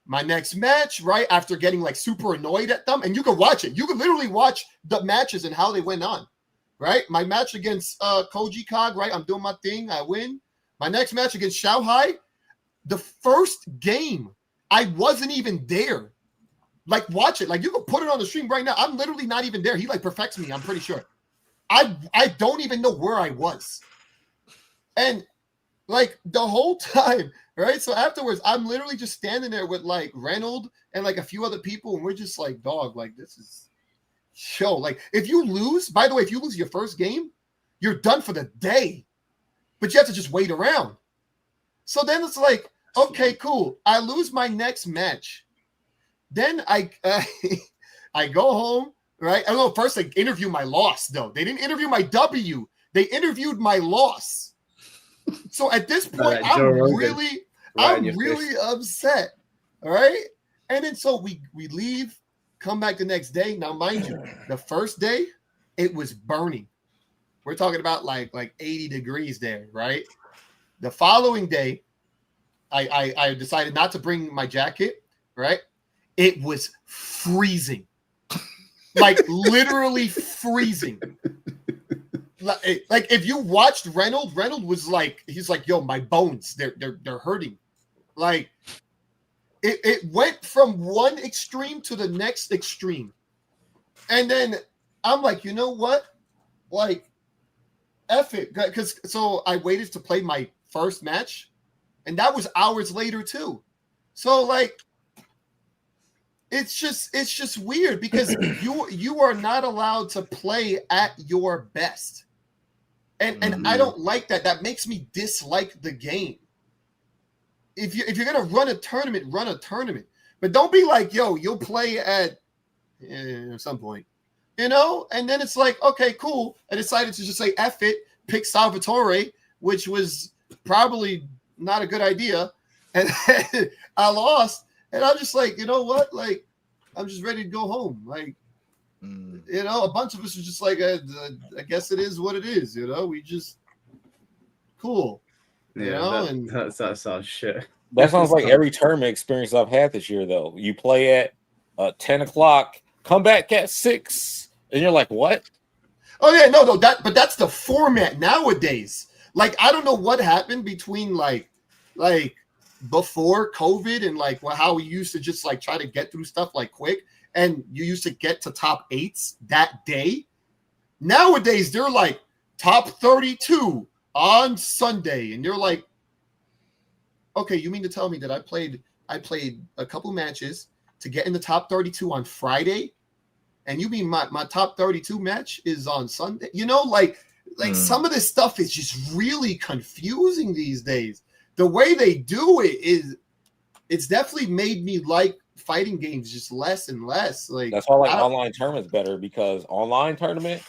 My next match, right after getting like super annoyed at them, and you can watch it. You can literally watch the matches and how they went on, right? My match against Koji Kog, right? I'm doing my thing. I win. My next match against Xiao Hai, the first game, I wasn't even there. Like, watch it. Like, you can put it on the stream right now. I'm literally not even there. He like perfects me. I'm pretty sure. I don't even know where I was. And like the whole time, right? So afterwards, I'm literally just standing there with like Reynolds and like a few other people, and we're just like, dog, like this is show. Like if you lose, by the way, if you lose your first game, you're done for the day. But you have to just wait around. So then it's like, okay, cool. I lose my next match. Then I go home, right? I don't know. First, they interview my loss, though. They didn't interview my W. They interviewed my loss. So at this point, I'm really upset. All right. And then so we leave, come back the next day. Now, mind you, the first day it was burning. We're talking about like 80 degrees there, right? The following day, I decided not to bring my jacket, right? It was freezing. Like literally freezing. Like if you watched Reynolds was like, he's like, yo, my bones, they're hurting. Like it went from one extreme to the next extreme. And then I'm like, you know what? Like, F it. Because so I waited to play my first match, and that was hours later too. So like it's just weird because you are not allowed to play at your best. And I don't like that. That makes me dislike the game. If you're gonna run a tournament. But don't be like, yo, you'll play at some point, And then it's like, okay, cool. I decided to just say F it, pick Salvatore, which was probably not a good idea. And I lost. And I'm just like, you know what? Like, I'm just ready to go home. Like, a bunch of us are just like, I guess it is what it is. We just cool. That sounds shit. That sounds like every tournament experience I've had this year, though. You play at 10 o'clock, come back at 6, and you're like, what? Oh yeah, no, but that's the format nowadays. Like, I don't know what happened between like before COVID and like how we used to just like try to get through stuff like quick, and you used to get to top 8s that day. Nowadays, they're like top 32 on Sunday, and you're like, okay, you mean to tell me that I played a couple matches to get in the top 32 on Friday, and you mean my top 32 match is on Sunday? Some of this stuff is just really confusing these days. The way they do it it's definitely made me like fighting games just less and less. Like, that's why I like online tournaments better, because online tournament,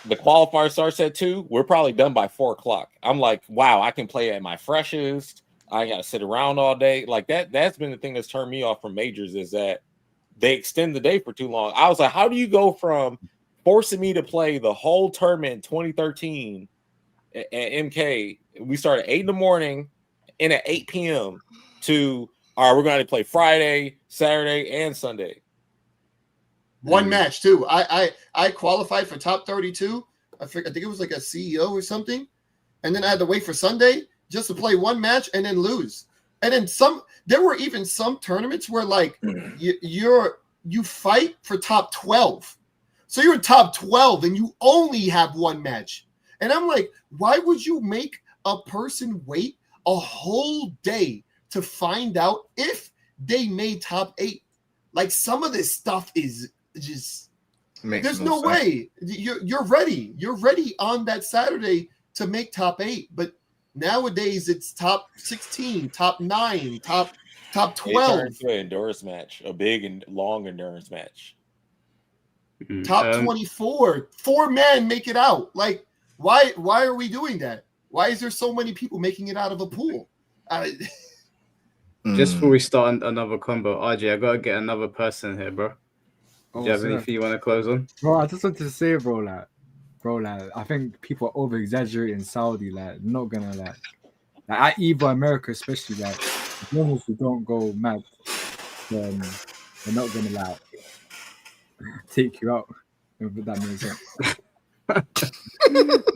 the qualifier starts at 2. We're probably done by 4 o'clock. I'm like, wow, I can play at my freshest. I got to sit around all day. Like that's been the thing that's turned me off from majors, is that they extend the day for too long. I was like, how do you go from forcing me to play the whole tournament in 2013 at MK? We started at 8 in the morning and at 8 p.m. to, all right, we're going to play Friday, Saturday, and Sunday. One match too. I qualified for top 32. I think it was like a CEO or something, and then I had to wait for Sunday just to play one match and then lose. And then there were even some tournaments where like you fight for top 12. So you're in top 12 and you only have one match. And I'm like, why would you make a person wait a whole day to find out if they made top 8? Like, some of this stuff is just there's no way. You're ready. You're ready on that Saturday to make top 8, but nowadays it's top 16, top 9, top 12. It turned to an endurance match, a big and long endurance match. Top 24, 4-man make it out. Like, why are we doing that? Why is there so many people making it out of a pool? Just before we start another combo, RJ, I gotta get another person here, bro. Do you have anything you want to close on? Bro, I just wanted to say, bro, I think people are over exaggerating Saudi. Like, not gonna like at Evo America, especially, like, as long as you don't go mad, then they're not gonna like take you out. If that makes sense.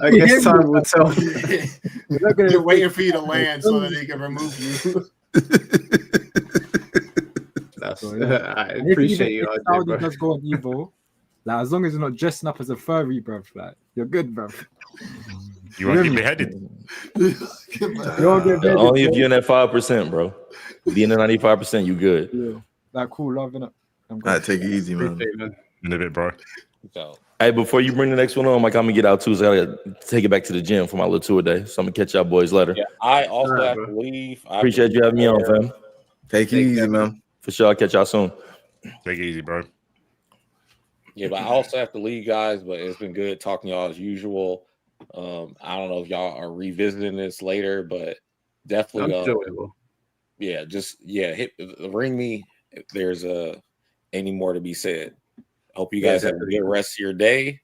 I guess time will tell. They're waiting for you to land so that they can remove you. I appreciate you. If Saudi does go on Evo, like, as long as you're not dressing up as a furry, bro, like, you're good, bro. You won't get beheaded. Only if you're in that 5%, bro. Being at 95%, you good. Yeah. Like, cool, loving it. Take it easy, man. In a bit, bro. So, hey, before you bring the next one on, Mike, I'm gonna get out too. So I gotta take it back to the gym for my little tour day. So I'm gonna catch y'all boys later. yeah, I also have to leave. Appreciate you having me on, fam. Take it easy, man. For sure, I'll catch y'all soon. Take it easy, bro. Yeah, but I also have to leave, guys. But it's been good talking to y'all as usual. I don't know if y'all are revisiting this later, but definitely ring me if there's any more to be said. Hope you guys have a good rest of your day.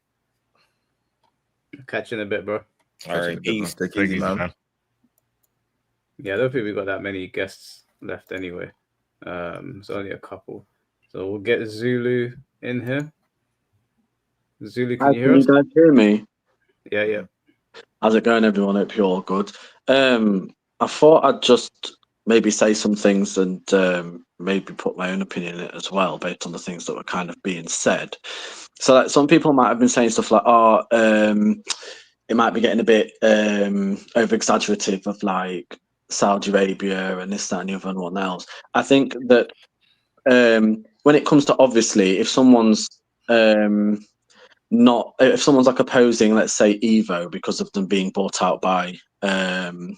Catch you in a bit, bro. All right, peace. Take it easy, man. Yeah, I don't think we got that many guests left anyway. It's only a couple. So we'll get Zulu in here. Zulu, can you hear us? Can you guys hear me? Yeah. How's it going, everyone? Hope you're all good. I thought I'd just maybe say some things and maybe put my own opinion in it as well, based on the things that were kind of being said. So, like, some people might have been saying stuff like, it might be getting a bit over exaggerative of like Saudi Arabia and this, that, and the other and what else. I think that when it comes to, obviously, if someone's if someone's like opposing, let's say, Evo because of them being bought out by an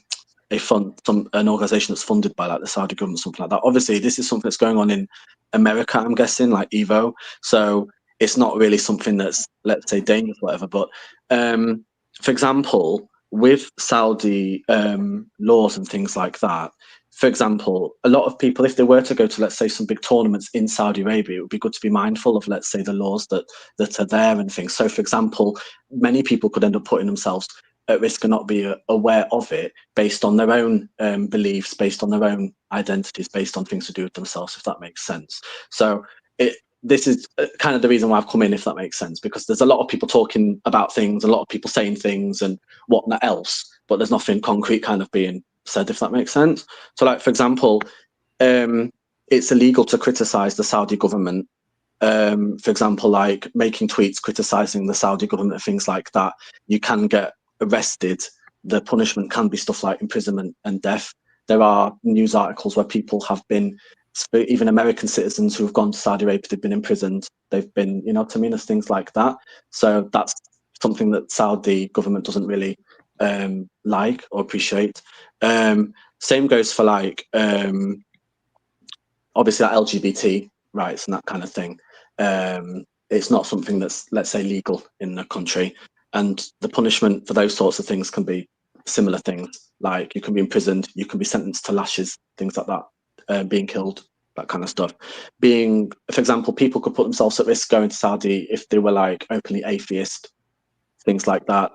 organization that's funded by like the Saudi government, something like that. Obviously, this is something that's going on in America, I'm guessing, like Evo. So it's not really something that's, let's say, dangerous, whatever. But for example, with Saudi laws and things like that, for example, a lot of people, if they were to go to, let's say, some big tournaments in Saudi Arabia, it would be good to be mindful of, let's say, the laws that are there and things. So, for example, many people could end up putting themselves at risk and not be aware of it based on their own beliefs, based on their own identities, based on things to do with themselves, if that makes sense. So this is kind of the reason why I've come in, if that makes sense, because there's a lot of people talking about things, a lot of people saying things and whatnot else, but there's nothing concrete kind of being said, if that makes sense. So, like, for example, it's illegal to criticize the Saudi government. For example, like making tweets criticizing the Saudi government and things like that. You can get arrested. The punishment can be stuff like imprisonment and death. There are news articles where people have been, even American citizens who have gone to Saudi Arabia, they've been imprisoned. They've been, you know what I mean, as things like that. So that's something that Saudi government doesn't really like or appreciate. Same goes for like obviously like LGBT rights and that kind of thing. It's not something that's, let's say, legal in the country, and the punishment for those sorts of things can be similar things, like you can be imprisoned, you can be sentenced to lashes, things like that, being killed, that kind of stuff. Being, for example, people could put themselves at risk going to Saudi if they were like openly atheist, things like that,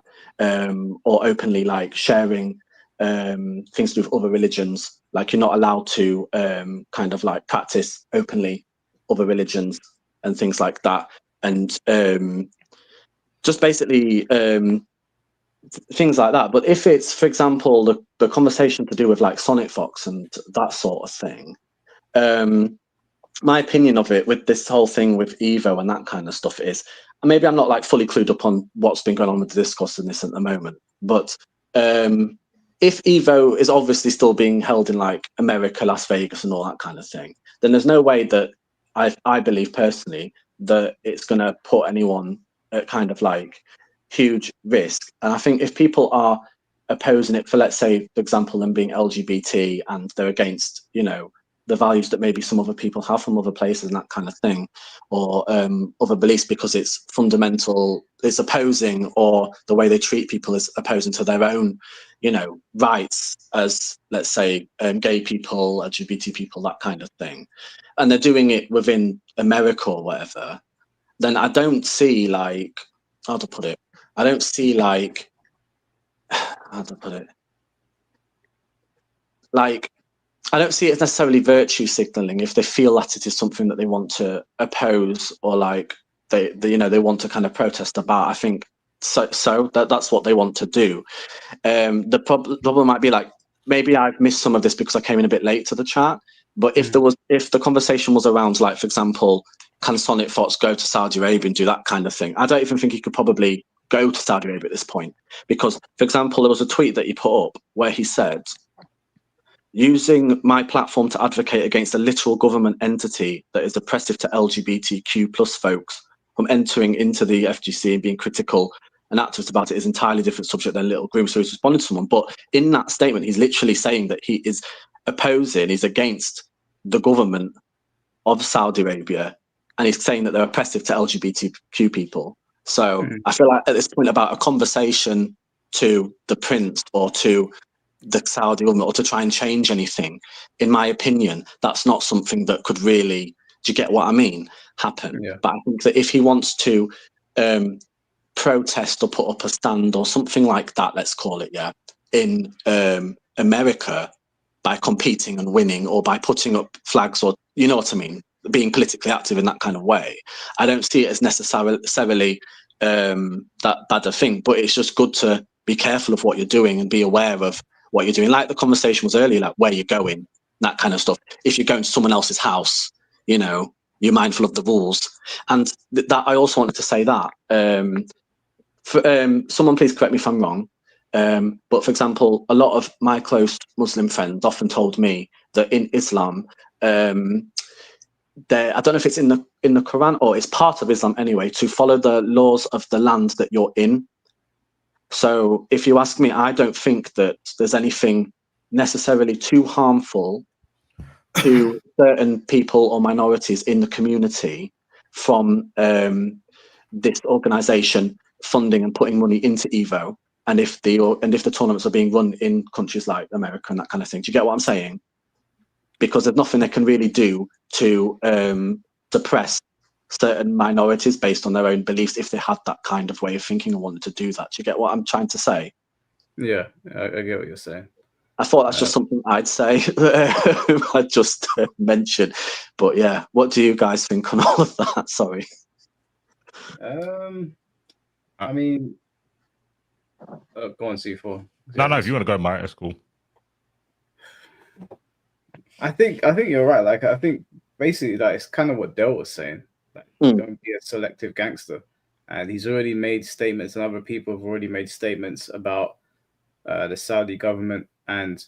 or openly like sharing things to do with other religions. Like, you're not allowed to kind of like practice openly other religions and things like that, and just basically things like that. But if it's, for example, the conversation to do with like Sonic Fox and that sort of thing, my opinion of it with this whole thing with Evo and that kind of stuff is, maybe I'm not like fully clued up on what's been going on with the discourse in this at the moment, but if Evo is obviously still being held in like America, Las Vegas and all that kind of thing, then there's no way that I believe personally that it's going to put anyone at kind of like huge risk. And I think if people are opposing it for, let's say, for example, them being LGBT and they're against, you know, the values that maybe some other people have from other places and that kind of thing, or other beliefs because it's fundamental, it's opposing, or the way they treat people is opposing to their own, you know, rights as, let's say, gay people, LGBT people, that kind of thing, and they're doing it within America or whatever, then I don't see like, how to put it, I don't see like, how to put it, like, I don't see it as necessarily virtue signaling if they feel that it is something that they want to oppose, or like they you know, they want to kind of protest about. I think so that's what they want to do. The problem might be like, maybe I've missed some of this because I came in a bit late to the chat, but if the conversation was around, like, for example, can Sonic Fox go to Saudi Arabia and do that kind of thing, I don't even think he could probably go to Saudi Arabia at this point, because, for example, there was a tweet that he put up where he said, using my platform to advocate against a literal government entity that is oppressive to LGBTQ plus folks from entering into the FGC and being critical and activist about it is entirely different subject than little group. So he's responding to someone, but in that statement, he's literally saying that he is opposing, he's against the government of Saudi Arabia, and he's saying that they're oppressive to LGBTQ people. So I feel like at this point about a conversation to the prince or to the Saudi government or to try and change anything, in my opinion, that's not something that could really, do you get what I mean, happen? Yeah. But I think that if he wants to protest or put up a stand or something like that, let's call it, yeah, in America, by competing and winning, or by putting up flags, or, you know what I mean, being politically active in that kind of way, I don't see it as necessarily that bad a thing. But it's just good to be careful of what you're doing and be aware of what you're doing. Like the conversation was earlier, like where you're going, that kind of stuff. If you're going to someone else's house, you know, you're mindful of the rules. And that I also wanted to say that someone please correct me if I'm wrong, but for example, a lot of my close Muslim friends often told me that in Islam, I don't know if it's in the Quran or it's part of Islam anyway, to follow the laws of the land that you're in. So if you ask me, I don't think that there's anything necessarily too harmful to certain people or minorities in the community from this organization funding and putting money into Evo, and if the tournaments are being run in countries like America and that kind of thing. Do you get what I'm saying? Because there's nothing they can really do to suppress certain minorities based on their own beliefs if they had that kind of way of thinking and wanted to do that. Do you get what I'm trying to say? Yeah, I get what you're saying. I thought that's just something I'd say. I just mentioned, but yeah, what do you guys think on all of that? Sorry. I mean, go on, C4. No, if you want to go, Mike, that's cool. I think you're right. Like, I think basically that is kind of what Dell was saying. Like, don't be a selective gangster. And he's already made statements, and other people have already made statements about the Saudi government. And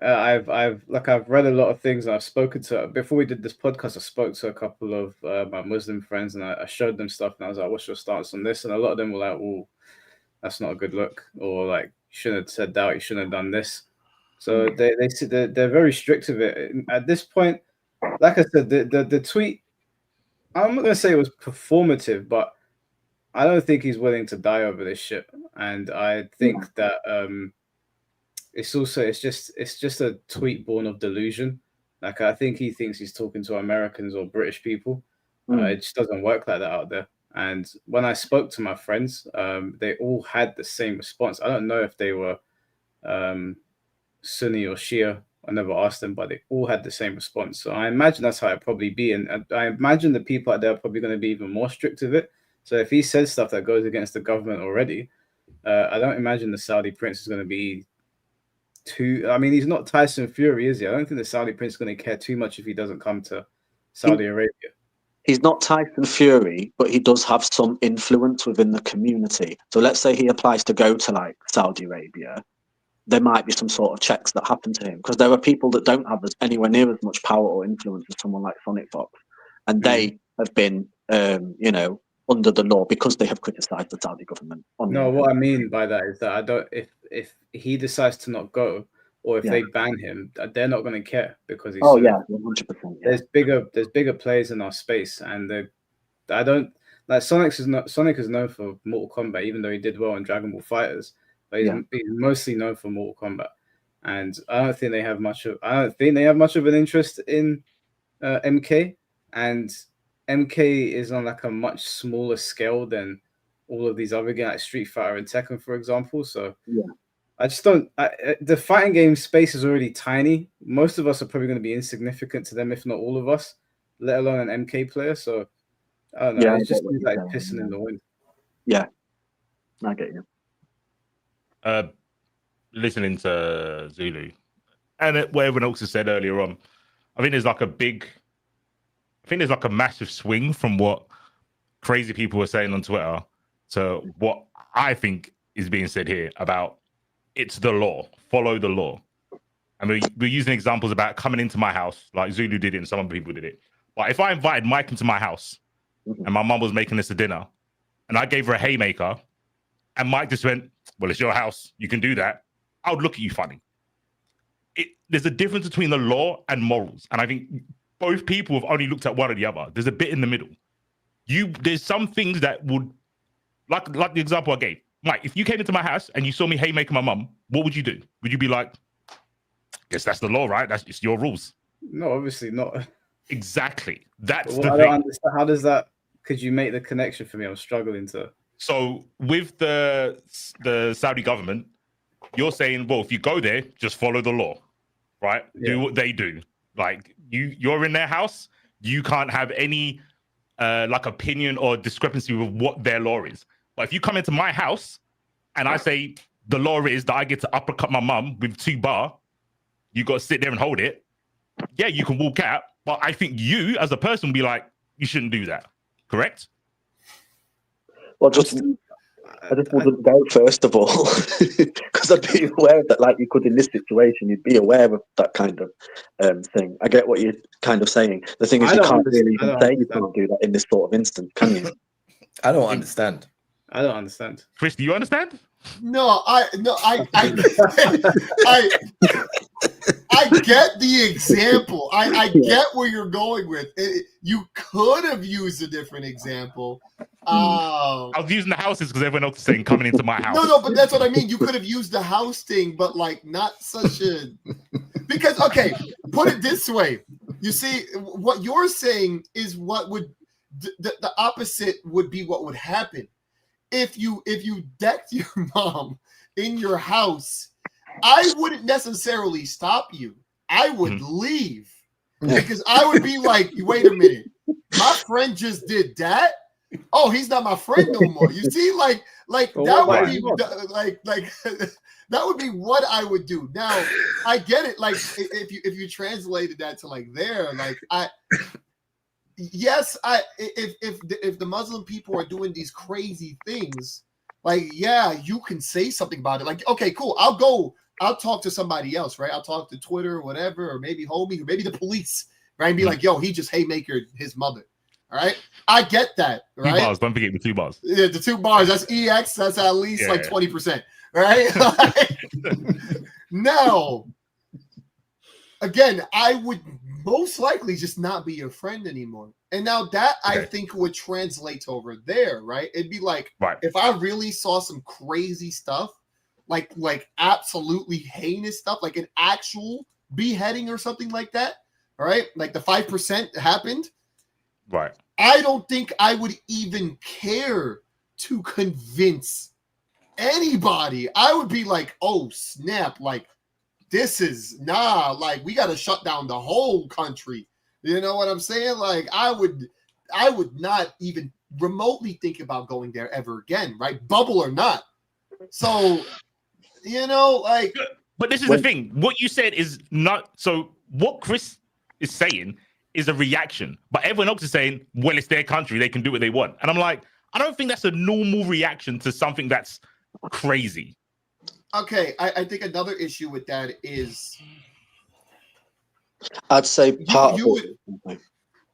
I've read a lot of things, and I've spoken to, before we did this podcast, I spoke to a couple of my Muslim friends, and I showed them stuff, and I was like, what's your stance on this? And a lot of them were like, well, that's not a good look, or like, you shouldn't have said that, you shouldn't have done this. So they're very strict with it. At this point, like I said, the tweet, I'm not going to say it was performative, but I don't think he's willing to die over this shit. And I think that it's just a tweet born of delusion. Like, I think he thinks he's talking to Americans or British people. It just doesn't work like that out there. And when I spoke to my friends, they all had the same response. I don't know if they were Sunni or Shia. I never asked them, but they all had the same response. So I imagine that's how it probably be. And I imagine the people out there are probably going to be even more strict with it. So if he says stuff that goes against the government already, I don't imagine the Saudi prince is going to be too. I mean, he's not Tyson Fury, is he? I don't think the Saudi prince is going to care too much if he doesn't come to Saudi Arabia. He's not Tyson Fury, but he does have some influence within the community. So let's say he applies to go to like Saudi Arabia. There might be some sort of checks that happen to him, because there are people that don't have anywhere near as much power or influence as someone like Sonic Fox, and they have been, under the law because they have criticised the Saudi government. No, what I mean by that is that I don't. If he decides to not go, or if they ban him, they're not going to care because he's. 100%. There's bigger players in our space, and I don't like Sonic is known for Mortal Kombat, even though he did well in Dragon Ball Fighters. But he's mostly known for Mortal Kombat, and I don't think they have much of an interest in MK, and MK is on like a much smaller scale than all of these other games, like Street Fighter and Tekken, for example. So I just don't. The fighting game space is already tiny. Most of us are probably going to be insignificant to them, if not all of us, let alone an MK player. So I don't know. It's just like pissing in the wind. Yeah, I get you. Listening to Zulu and what everyone else has said earlier on, I think there's like a massive swing from what crazy people were saying on Twitter to what I think is being said here about it's the law, follow the law. And we're using examples about coming into my house, like Zulu did it and some other people did it. But if I invited Mike into my house and my mum was making us a dinner and I gave her a haymaker and Mike just went, well, it's your house, you can do that, I would look at you funny. There's a difference between the law and morals. And I think both people have only looked at one or the other. There's a bit in the middle. There's some things that would, like the example I gave. Mike, if you came into my house and you saw me haymaking my mum, what would you do? Would you be like, guess that's the law, right? It's your rules. No, obviously not. Exactly. That's the I thing. don't understand. How does that, could you make the connection for me? I'm struggling to. So with the Saudi government, you're saying, well, if you go there, just follow the law, right? Do what they do. Like you're in their house, you can't have any like opinion or discrepancy with what their law is. But if you come into my house and I say the law is that I get to uppercut my mum with 2 bar, you got to sit there and hold it. Yeah, you can walk out, but I think you as a person will be like, you shouldn't do that. Correct? Well, just I just wouldn't go, first of all, because I'd be aware that, like, you could, in this situation, you'd be aware of that kind of thing. I get what you're kind of saying. The thing is, you can't really even say you can't do that in this sort of instance, can you? I don't understand. I don't understand. Chris, do you understand? No, I get the example. I get where you're going with it. You could have used a different example. I was using the houses because everyone else is saying coming into my house. No, but that's what I mean. You could have used the house thing, but like not such a because okay, put it this way. You see, what you're saying is what would the opposite would be what would happen. If you decked your mom in your house, I wouldn't necessarily stop you. I would leave because I would be like, wait a minute, my friend just did that. Oh, he's not my friend no more. You see, like that would be like that would be what I would do. Now I get it. Like if you translated that to like there, like if the Muslim people are doing these crazy things, like, yeah, you can say something about it. Like, okay, cool. I'll talk to somebody else, right? I'll talk to Twitter or whatever, or maybe homie, or maybe the police, right? And be like, yo, he just haymakered his mother. All right. I get that. Right. 2 bars. Don't forget the 2 bars. Yeah, the 2 bars. That's EX. That's at least like 20%. Right. Like, now, again, I would most likely just not be your friend anymore. And now that I think would translate over there, right? It'd be like, if I really saw some crazy stuff, like absolutely heinous stuff, like an actual beheading or something like that, all right? Like the 5% happened. Right. I don't think I would even care to convince anybody. I would be like, oh, snap, like, this is like we got to shut down the whole country. You know what I'm saying? Like I would not even remotely think about going there ever again, right? Bubble or not. So, you know, like. But this is the thing. What you said is not. So what Chris is saying is a reaction, but everyone else is saying, well, it's their country. They can do what they want. And I'm like, I don't think that's a normal reaction to something that's crazy. Okay, I think another issue with that is I'd say part of it.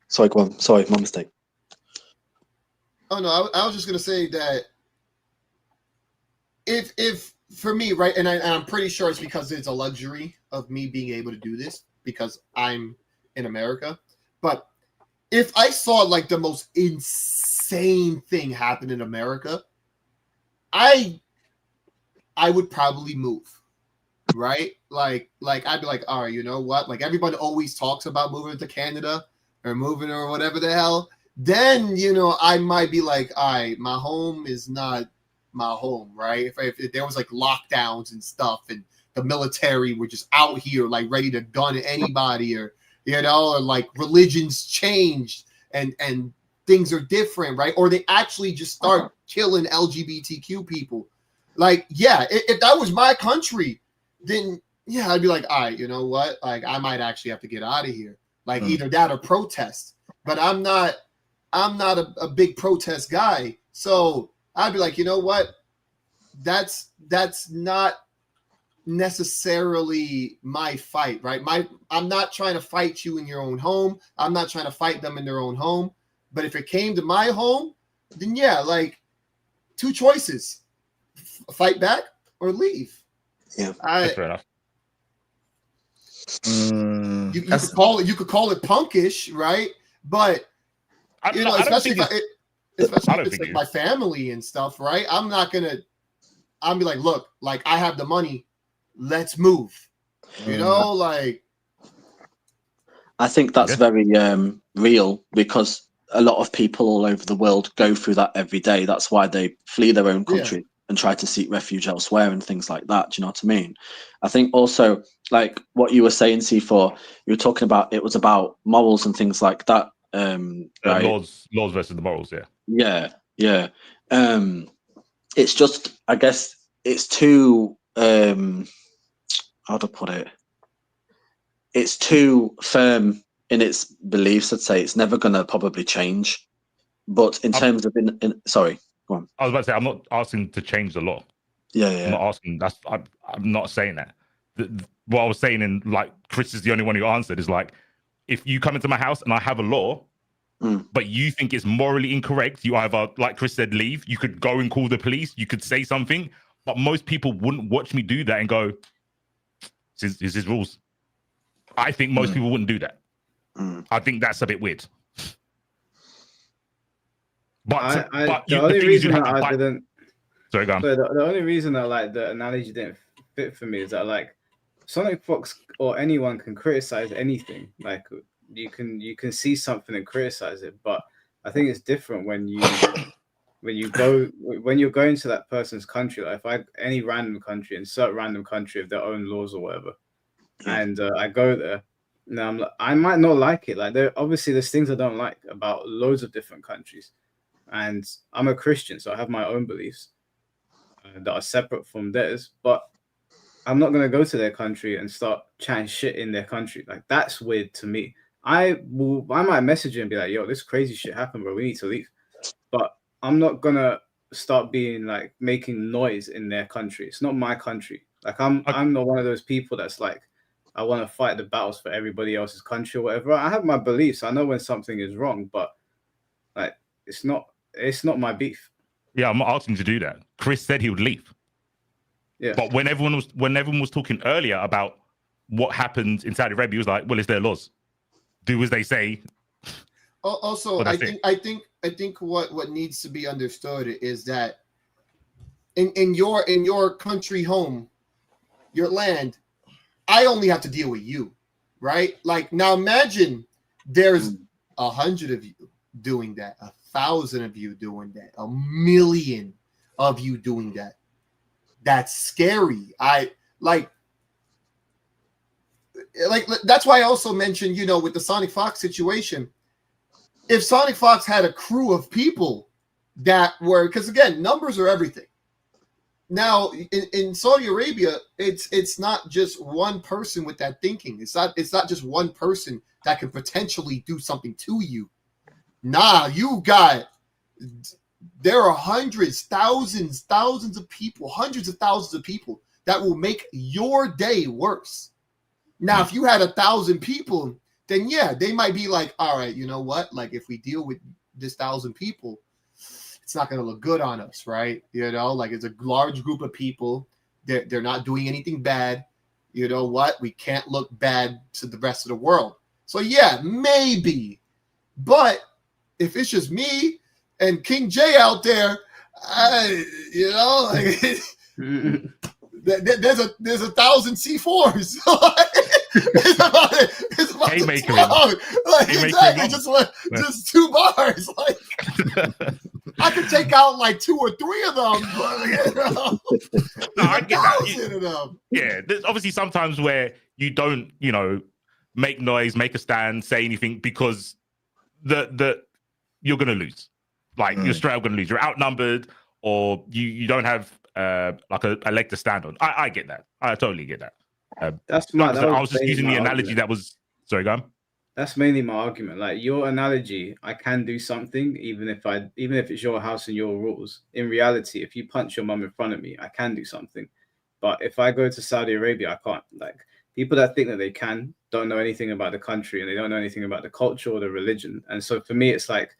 Sorry, go on. Sorry, my mistake. Oh no, I was just gonna say that if for me, right, and I'm pretty sure it's because it's a luxury of me being able to do this because I'm in America. But if I saw like the most insane thing happen in America, I would probably move, right? Like I'd be like, all right, you know what? Like everybody always talks about moving to Canada or moving or whatever the hell. Then, you know, I might be like, all right, my home is not my home, right? If there was like lockdowns and stuff and the military were just out here like ready to gun anybody or, you know, or like religions changed and things are different, right? Or they actually just start killing LGBTQ people. Like, yeah, if that was my country, then yeah, I'd be like, all right, you know what? Like, I might actually have to get out of here. Like, either that or protest. But I'm not a big protest guy. So I'd be like, you know what? That's not necessarily my fight, right? I'm not trying to fight you in your own home. I'm not trying to fight them in their own home. But if it came to my home, then yeah, like 2 choices. Fight back or leave. Yeah, that's fair enough. You could call it punkish, right? But you know, especially if it's like my family and stuff, right? I'll be like, look, like I have the money, let's move. You know, like I think that's very real because a lot of people all over the world go through that every day. That's why they flee their own country. And try to seek refuge elsewhere and things like that. Do you know what I mean? I think also, like what you were saying, C4, you were talking about it was about morals and things like that. Right? Laws versus the morals, yeah. It's just, I guess, it's too how to put it? It's too firm in its beliefs. I'd say it's never gonna probably change. But in terms of sorry. Go on. I was about to say, I'm not asking to change the law. Yeah. I'm not asking. I'm not saying that. What I was saying, and like Chris is the only one who answered, is like, if you come into my house and I have a law, but you think it's morally incorrect, you either, like Chris said, leave. You could go and call the police. You could say something, but most people wouldn't watch me do that and go, "This is his rules." I think most people wouldn't do that. I think that's a bit weird. But the only reason that I didn't. Sorry, go on. So the only reason that like the analogy didn't fit for me is that like Sonic Fox or anyone can criticize anything. Like you can see something and criticize it, but I think it's different when you're going to that person's country. Like if any random country, insert random country of their own laws or whatever, and I go there. Now I might not like it. Like there's things I don't like about loads of different countries, and I'm a Christian, so I have my own beliefs that are separate from theirs. But I'm not gonna go to their country and start chatting shit in their country. Like that's weird to me. I might message you and be like, "Yo, this crazy shit happened, bro. We need to leave." But I'm not gonna start being like making noise in their country. It's not my country. Like I'm not one of those people that's like, I want to fight the battles for everybody else's country or whatever. I have my beliefs. I know when something is wrong, but like it's not my beef. Yeah, I'm not asking you to do that. Chris said he would leave. Yeah. But when everyone was talking earlier about what happened in Saudi Arabia, he was like, well, it's their laws. Do as they say. Also, I think what needs to be understood is that in your country home, your land, I only have to deal with you, right? Like now imagine there's 100 of you doing that, 1,000 of you doing that, 1,000,000 of you doing that. That's scary. That's why I also mentioned, with the Sonic Fox situation, if Sonic Fox had a crew of people that were, because again, numbers are everything. Now in Saudi Arabia, it's not just one person with that thinking. It's not just one person that could potentially do something to you. Nah, there are hundreds, thousands of people, hundreds of thousands of people that will make your day worse. Now, if you had 1,000 people, then yeah, they might be like, all right, you know what? Like if we deal with this 1,000 people, it's not going to look good on us, right? Like it's a large group of people. They're not doing anything bad. You know what? We can't look bad to the rest of the world. So yeah, maybe. But if it's just me and King J out there, there's 1,000 C4s. it's about Haymaker. Exactly. Just 2 bars. Like I could take out like 2 or 3 of them. No, I get that. Yeah, there's obviously sometimes where you don't, make noise, make a stand, say anything because the you're gonna lose. Like you're straight up gonna lose. You're outnumbered, or you don't have like a leg to stand on. I get that. I totally get that. I was just using the analogy that was. Sorry, go on. That's mainly my argument. Like your analogy, I can do something even if it's your house and your rules. In reality, if you punch your mum in front of me, I can do something. But if I go to Saudi Arabia, I can't. Like people that think that they don't know anything about the country and they don't know anything about the culture or the religion. And so for me, it's like,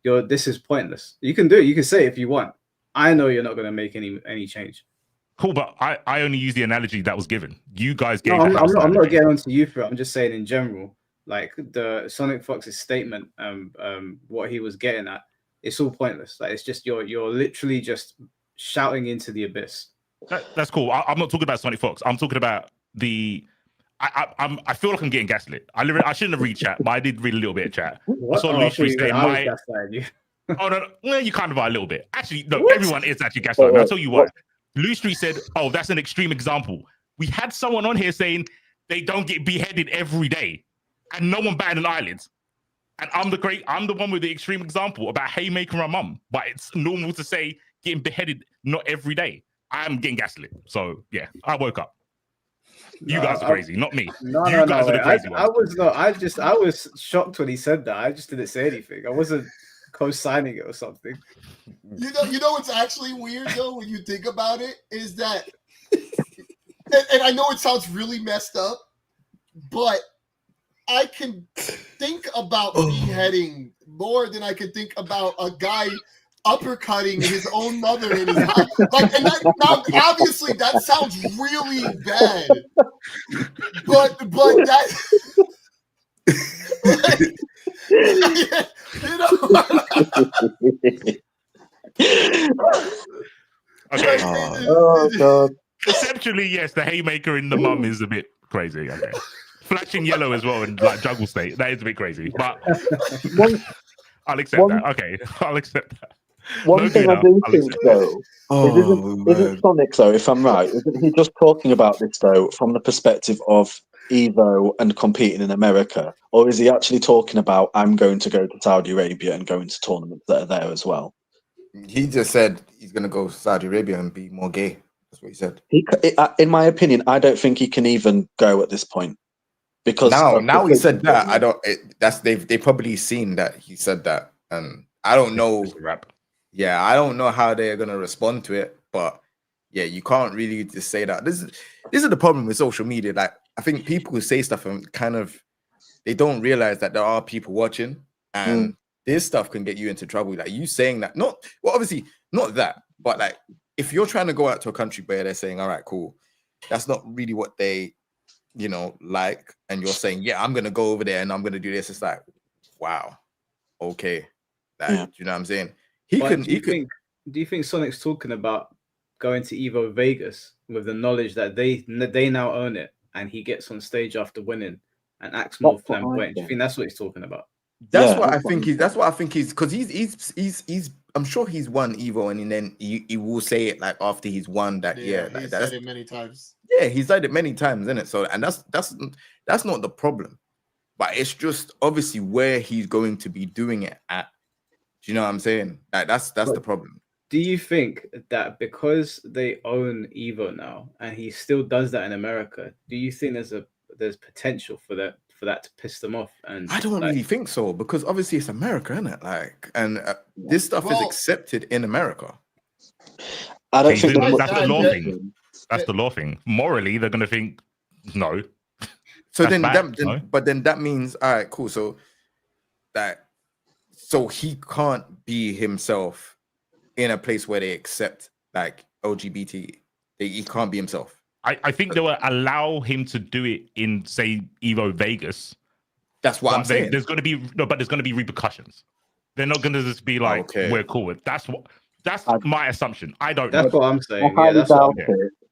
this is pointless. You can do it. You can say it if you want. I know you're not going to make any change. Cool, but I only use the analogy that was given. You guys gave. No, I'm not getting onto you for it. I'm just saying in general, like the Sonic Fox's statement, what he was getting at, it's all pointless. Like it's just you're literally just shouting into the abyss. That's cool. I'm not talking about Sonic Fox. I'm talking about the. I feel like I'm getting gaslit. I shouldn't have read chat, but I did read a little bit of chat. I saw Lucy say oh no, you kind of are a little bit. Actually, no, everyone is actually gaslighting. I'll tell you what. Lucy Street said, "Oh, that's an extreme example." We had someone on here saying they don't get beheaded every day, and no one batted an eyelid. And I'm the one with the extreme example about haymaking my mum, but it's normal to say getting beheaded not every day. I'm getting gaslit, so yeah, I woke up. You guys are crazy, not me. No, you guys are the crazy ones. I was shocked when he said that. I just didn't say anything. I wasn't co-signing it or something. You know what's actually weird though when you think about it is that, and I know it sounds really messed up, but I can think about beheading more than I can think about a guy uppercutting his own mother in his house. Like, and that, now obviously that sounds really bad, but that. You know. Okay. Oh God. Conceptually, yes, the haymaker in the mum is a bit crazy. Okay. Flashing yellow as well in like juggle state. That is a bit crazy. But I'll accept that. Okay. I'll accept that. One thing I do think though, isn't Sonic though, if I'm right, isn't he just talking about this though from the perspective of Evo and competing in America? Or is he actually talking about I'm going to go to Saudi Arabia and go into tournaments that are there as well? He just said he's going to go to Saudi Arabia and be more gay. That's what he said. In my opinion, I don't think he can even go at this point. Because now he said that, I don't. They've probably seen that he said that, and I don't know. Yeah, I don't know how they're gonna respond to it, but yeah, you can't really just say that. This is the problem with social media. Like, I think people who say stuff and kind of they don't realize that there are people watching, and this stuff can get you into trouble. Like you saying that, obviously not that, but like if you're trying to go out to a country where they're saying, all right, cool, that's not really what they like, and you're saying, yeah, I'm gonna go over there and I'm gonna do this. It's like, wow, okay, do you know what I'm saying? Do you think Sonic's talking about going to Evo Vegas with the knowledge that they now own it, and he gets on stage after winning and acts more flamboyant? Do you think that's what he's talking about? That's what I think he's because he's I'm sure he's won Evo, and then he will say it like after he's won that. He's said it many times. Yeah, he's said it many times, isn't it? So, and that's not the problem, but it's just obviously where he's going to be doing it at. Do you know what I'm saying? Like that's the problem. Do you think that because they own Evo now, and he still does that in America, do you think there's potential for that to piss them off? And I don't really think so, because obviously it's America, isn't it? Like, and this stuff is accepted in America. I don't think that's the law thing. That's the law thing. Morally, they're gonna think no. So then that means, all right, cool. So he can't be himself in a place where they accept like LGBT. He can't be himself. I think they will allow him to do it in, say, Evo Vegas. That's what I'm saying. There's going to be repercussions. They're not going to just be like, we're cool with. That's my assumption. I don't know. That's what I'm saying. Yeah, that's what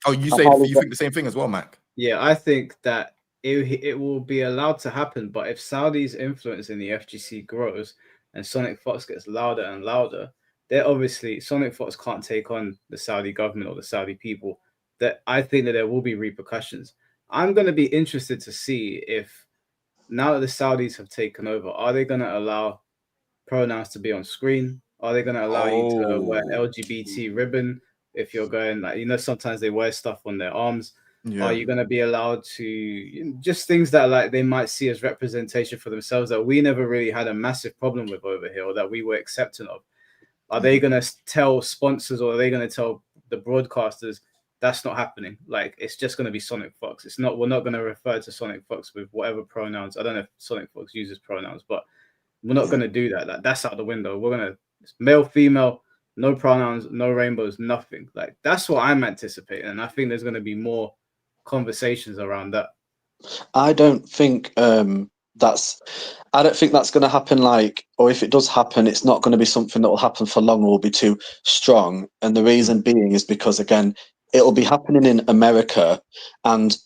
Oh, you think the same thing as well, Mac? Yeah, I think that it will be allowed to happen, but if Saudi's influence in the FGC grows and Sonic Fox gets louder and louder, they're obviously Sonic Fox can't take on the Saudi government or the Saudi people. That I think that there will be repercussions. I'm going to be interested to see if now that the Saudis have taken over, are they going to allow pronouns to be on screen? Are they going to allow you to wear LGBT ribbon if you're going, like, sometimes they wear stuff on their arms. Yeah. Are you going to be allowed to just things that like they might see as representation for themselves that we never really had a massive problem with over here, or that we were accepting of? Are they going to tell sponsors, or are they going to tell the broadcasters that's not happening? Like, it's just going to be Sonic Fox. It's not. We're not going to refer to Sonic Fox with whatever pronouns. I don't know if Sonic Fox uses pronouns, but we're not going to do that. That's out the window. We're going to male, female, no pronouns, no rainbows, nothing. Like, that's what I'm anticipating, and I think there's going to be more conversations around that. I don't think that's going to happen. Like, or if it does happen, it's not going to be something that will happen for long or will be too strong. And the reason being is because, again, it'll be happening in America, and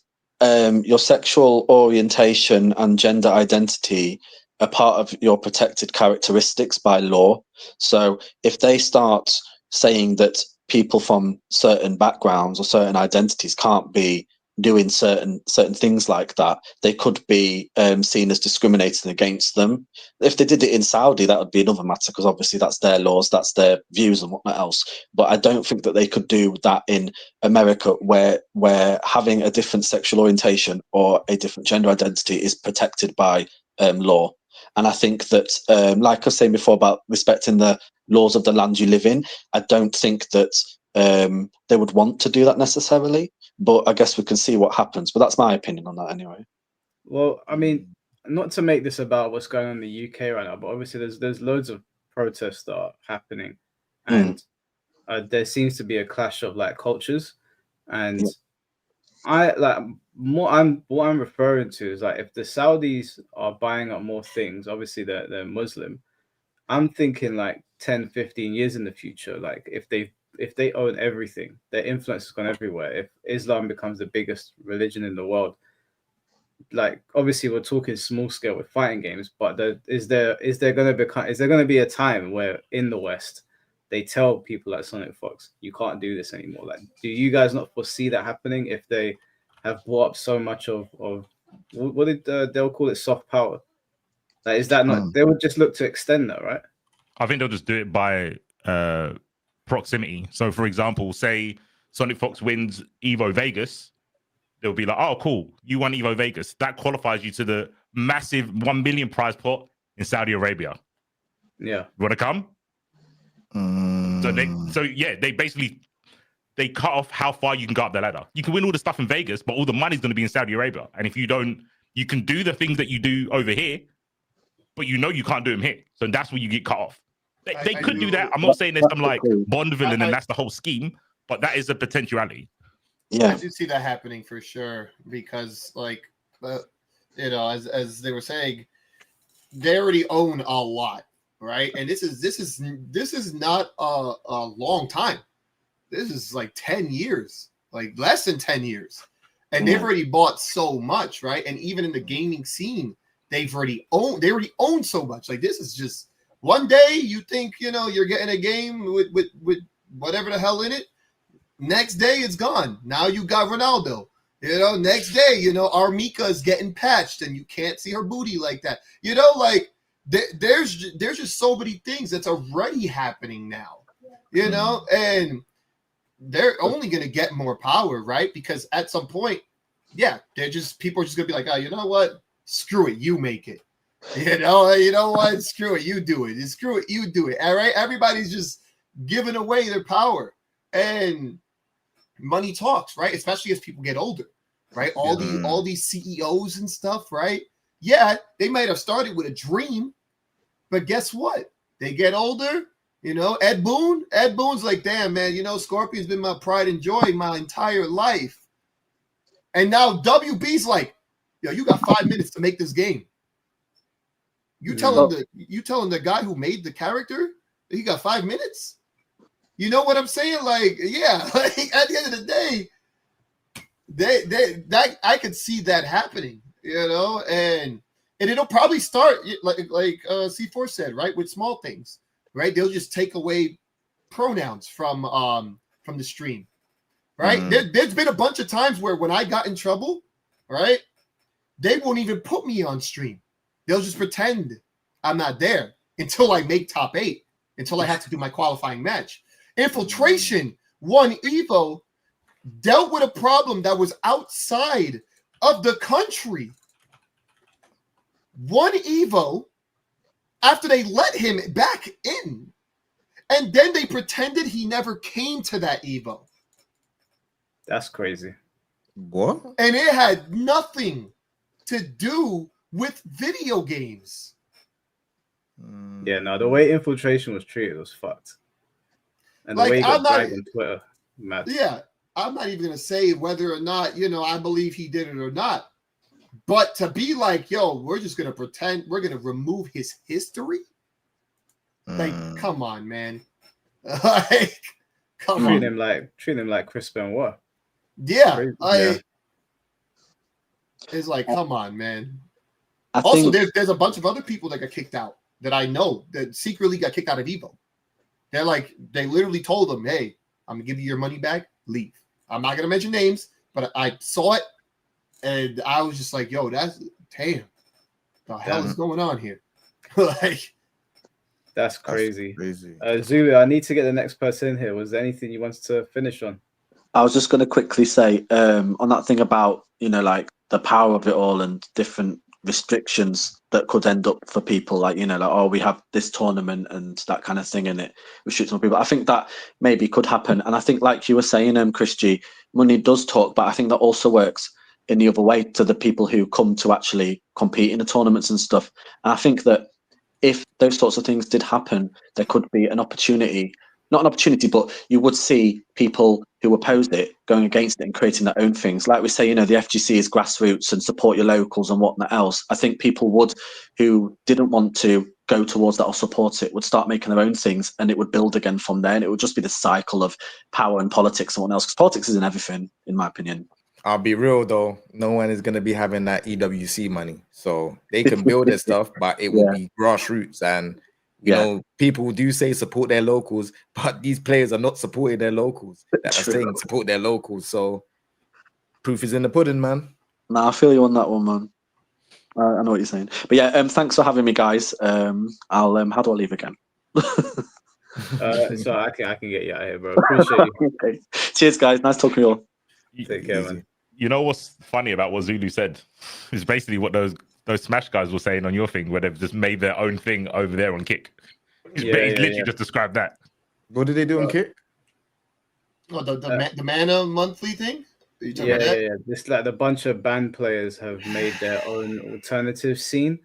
your sexual orientation and gender identity are part of your protected characteristics by law. So if they start saying that people from certain backgrounds or certain identities can't be doing certain things like that, they could be seen as discriminating against them. If they did it in Saudi, that would be another matter, because obviously that's their laws, that's their views and whatnot else. But I don't think that they could do that in America, where having a different sexual orientation or a different gender identity is protected by law. And I think that, like I was saying before about respecting the laws of the land you live in, I don't think that they would want to do that necessarily. But I guess we can see what happens. But that's my opinion on that anyway. Well, I mean, not to make this about what's going on in the UK right now, but obviously there's loads of protests that are happening, and there seems to be a clash of like cultures, and what I'm referring to is like if the Saudis are buying up more things, obviously they're Muslim. I'm thinking like 10, 15 years in the future, like if they own everything, their influence has gone everywhere. If Islam becomes the biggest religion in the world, like obviously we're talking small scale with fighting games, but is there going to be a time where in the West they tell people like Sonic Fox, you can't do this anymore? Like, do you guys not foresee that happening if they have brought up so much of what did they'll call it, soft power? Like, is that not? They would just look to extend that, right? I think they'll just do it by proximity. So, for example, say Sonic Fox wins Evo Vegas, they'll be like, "Oh, cool, you won Evo Vegas. That qualifies you to the massive 1 million prize pot in Saudi Arabia. Yeah, you want to come?" They cut off how far you can go up the ladder. You can win all the stuff in Vegas, but all the money's going to be in Saudi Arabia. And if you don't, you can do the things that you do over here, but you know you can't do them here. So that's where you get cut off. They could do that. I'm not saying there's some like Bond villain and that's the whole scheme, but that is a potentiality. Yeah, I do see that happening for sure because, like, as they were saying, they already own a lot, right? And this is not a long time. This is like 10 years, like less than 10 years, and they've already bought so much, right? And even in the gaming scene, they already own so much. Like, this is just one day you think you're getting a game with whatever the hell in it. Next day it's gone. Now you got Ronaldo. Next day, Armika is getting patched and you can't see her booty like that. Like there's just so many things that's already happening now. And they're only gonna get more power, right? Because at some point, people are just gonna be like, oh, you know what? Screw it, you make it. You know what? Screw it, you do it. Screw it, you do it. All right, everybody's just giving away their power, and money talks, right? Especially as people get older, right? All these CEOs and stuff, right? Yeah, they might have started with a dream, but guess what? They get older. Ed Boon's like, damn, man, Scorpion's been my pride and joy my entire life. And now WB's like, yo, you got 5 minutes to make this game. You telling the guy who made the character that he got 5 minutes? You know what I'm saying? Like, yeah, like at the end of the day, I could see that happening, and it'll probably start like C4 said, right, with small things. Right, they'll just take away pronouns from the stream, right? There's been a bunch of times where when I got in trouble, right, they won't even put me on stream. They'll just pretend I'm not there until I make top 8, until I have to do my qualifying match. Infiltration won Evo, dealt with a problem that was outside of the country. Won Evo after they let him back in, and then they pretended he never came to that Evo. That's crazy. What? And it had nothing to do with video games. Yeah, no, the way Infiltration was treated was fucked. And the way he got dragged on Twitter, mad. Yeah, I'm not even going to say whether or not, I believe he did it or not. But to be like, yo, we're just going to pretend we're going to remove his history? Like, come on, man. Like, come on. Treat him like Chris Benoit. Yeah. It's like, come on, man. Also, there's a bunch of other people that got kicked out that I know that secretly got kicked out of Evo. They're like, they literally told them, hey, I'm going to give you your money back. Leave. I'm not going to mention names, but I saw it. And I was just like, yo, that's damn. The hell is going on here? Like, that's crazy. Zulu, I need to get the next person in here. Was there anything you wanted to finish on? I was just going to quickly say on that thing about, like the power of it all and different restrictions that could end up for people, like, you know, like, oh, we have this tournament and that kind of thing, and it restricts on people. I think that maybe could happen. And I think, like you were saying, Christy, money does talk, but I think that also works in the other way to the people who come to actually compete in the tournaments and stuff. And I think that if those sorts of things did happen, there could be an opportunity, not an opportunity, but you would see people who opposed it going against it and creating their own things. Like we say, you know, the FGC is grassroots and support your locals and whatnot else. I think people would, who didn't want to go towards that or support it, would start making their own things, and it would build again from there. And it would just be the cycle of power and politics and what else. Because politics isn't everything, in my opinion. I'll be real though, no one is gonna be having that EWC money, so they can build their stuff, but it will be grassroots. And you know, people do say support their locals, but these players are not supporting their locals. That are saying support their locals. So proof is in the pudding, man. Nah, I feel you on that one, man. I know what you're saying, but yeah, thanks for having me, guys. I'll how do I leave again? So I can get you out of here, bro. Appreciate you. Okay. Cheers, guys. Nice talking to you all. Take care, man. You know what's funny about what Zulu said? It's basically what those Smash guys were saying on your thing, where they've just made their own thing over there on Kick. He's literally just described that. What did they do on Kick? Oh, the mana monthly thing? Yeah. Just like a bunch of band players have made their own alternative scene.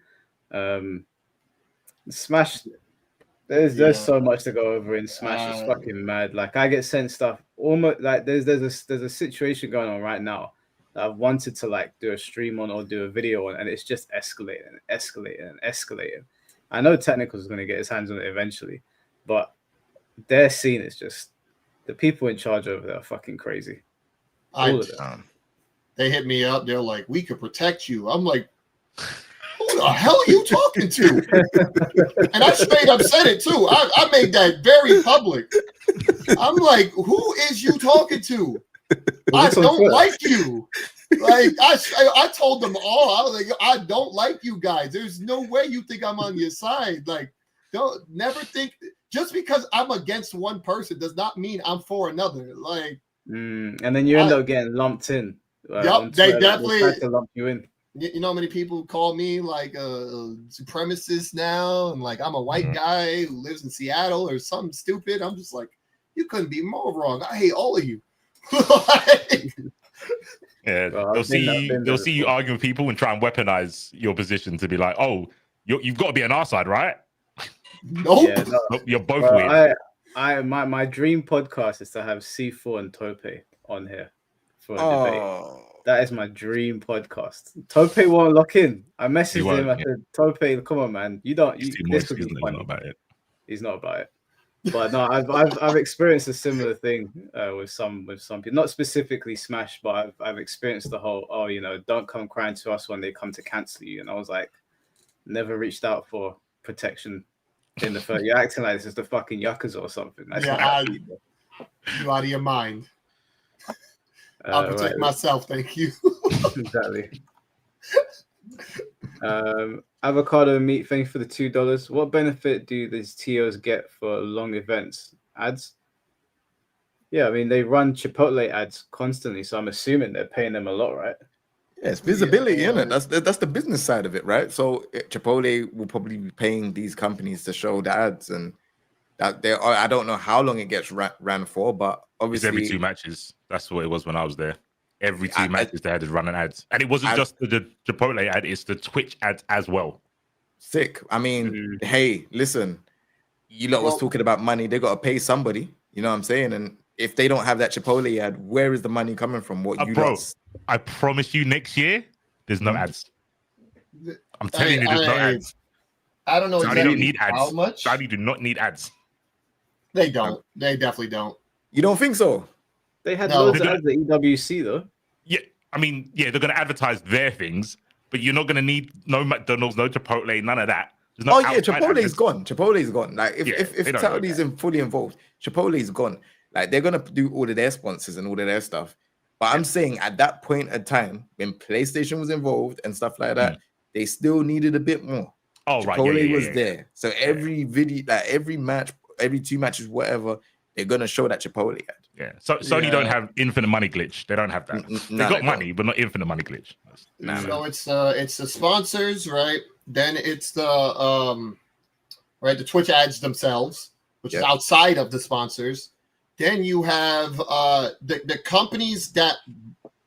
Smash. There's so much to go over in Smash. It's fucking mad. Like I get sent stuff almost like there's a situation going on right now that I've wanted to like do a stream on or do a video on, and it's just escalating. I know Technicals is going to get his hands on it eventually, but their scene is just, the people in charge over there are fucking crazy. All of them. They hit me up. They're like, "We could protect you." I'm like, who the hell are you talking to? And I straight up said it too. I made that very public. I'm like, who is you talking to? I don't like you. Like I told them all. I was like, I don't like you guys. There's no way you think I'm on your side. Like, don't never think just because I'm against one person does not mean I'm for another. Like, and then you end up getting lumped in. Yep, they definitely try to lump you in. You know how many people call me like a supremacist now, and like I'm a white guy who lives in Seattle or something stupid. I'm just like, you couldn't be more wrong. I hate all of you. Yeah, they'll see you arguing with people and try and weaponize your position to be like, oh, you've got to be on our side, right? Nope. Yeah, nope, you're both weird. My dream podcast is to have C4 and Tope on here for a debate. That is my dream podcast. Tope won't lock in. I messaged him. I said, Tope, come on, man. This would be funny. He's not about it. But no, I've experienced a similar thing with some people, not specifically Smash, but I've experienced the whole, don't come crying to us when they come to cancel you. And I was like, never reached out for protection in the first. You're acting like this is the fucking Yakuza or something. That's you out of your mind. I'll protect myself, thank you. Exactly. Avocado and meat, thank you for the $2. What benefit do these TOs get for long events? Ads? Yeah, I mean they run Chipotle ads constantly, so I'm assuming they're paying them a lot, right? Yeah, it's visibility, isn't it? That's the business side of it, right? So Chipotle will probably be paying these companies to show the ads, and that I don't know how long it gets ran for, but obviously it's every 2 matches. That's what it was when I was there. Every 2 matches they had to run an ads, and it wasn't just the Chipotle ad; it's the Twitch ads as well. Sick. I mean, hey, listen, you lot was talking about money. They got to pay somebody. You know what I'm saying? And if they don't have that Chipotle ad, where is the money coming from? I promise you, next year there's no ads. I'm telling you, there's no ads. I don't know. Saudi don't need ads. How much? Saudi do not need ads. They don't. They definitely don't. You don't think so? They had loads of ads at EWC though. Yeah, I mean, yeah, they're going to advertise their things, but you're not going to need no McDonald's, no Chipotle, none of that. Chipotle's gone. Chipotle's gone. Like if Saudi's fully involved, Chipotle's gone. Like they're gonna do all of their sponsors and all of their stuff. But I'm saying at that point in time, when PlayStation was involved and stuff like that, they still needed a bit more. Oh, right. Chipotle was there. So every video, like every match, every 2 matches, whatever, they're gonna show that Chipotle ad. Yeah. So Sony don't have infinite money glitch. They don't have that. They got money, but not infinite money glitch. So it's the sponsors, right? Then it's the right, the Twitch ads themselves, which is outside of the sponsors. Then you have the companies that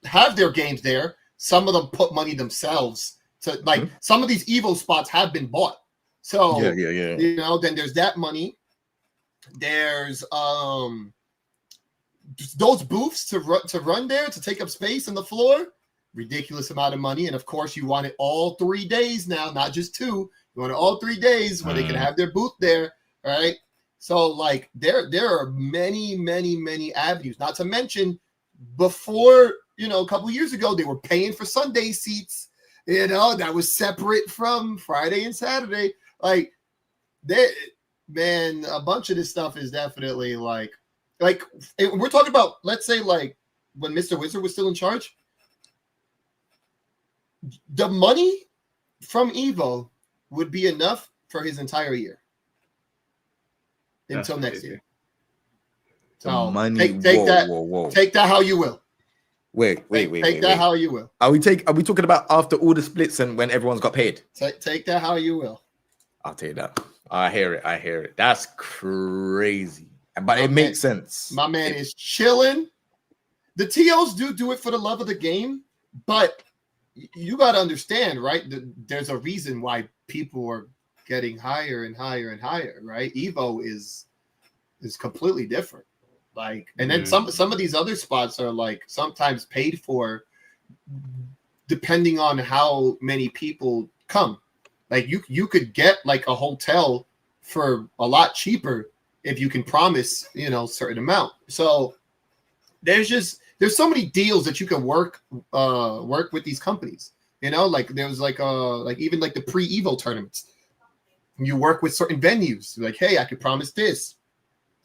have their games there. Some of them put money themselves to like some of these Evo spots have been bought. So you know, then there's that money. There's those booths to run there to take up space on the floor. Ridiculous amount of money, and of course you want it all 3 days now, not just 2. You want it all 3 days where they can have their booth there, right? So like there are many avenues. Not to mention, before, you know, a couple years ago they were paying for Sunday seats. You know, that was separate from Friday and Saturday. Like man, a bunch of this stuff is definitely like we're talking about, let's say, like when Mr. Wizard was still in charge. The money from Evo would be enough for his entire year until next year. So money, take that. Take that how you will. Wait. Take that how you will. Are we talking about after all the splits and when everyone's got paid? Take that how you will. I'll take that. I hear it. That's crazy, but it makes sense. My man is chilling. The TOs do it for the love of the game, but you got to understand, right? There's a reason why people are getting higher and higher and higher, right? Evo is completely different. Like, and then some of these other spots are like sometimes paid for depending on how many people come. Like you could get like a hotel for a lot cheaper if you can promise, you know, certain amount. So there's so many deals that you can work with these companies. You know, like there was like even like the pre-Evo tournaments. You work with certain venues, like, hey, I could promise this.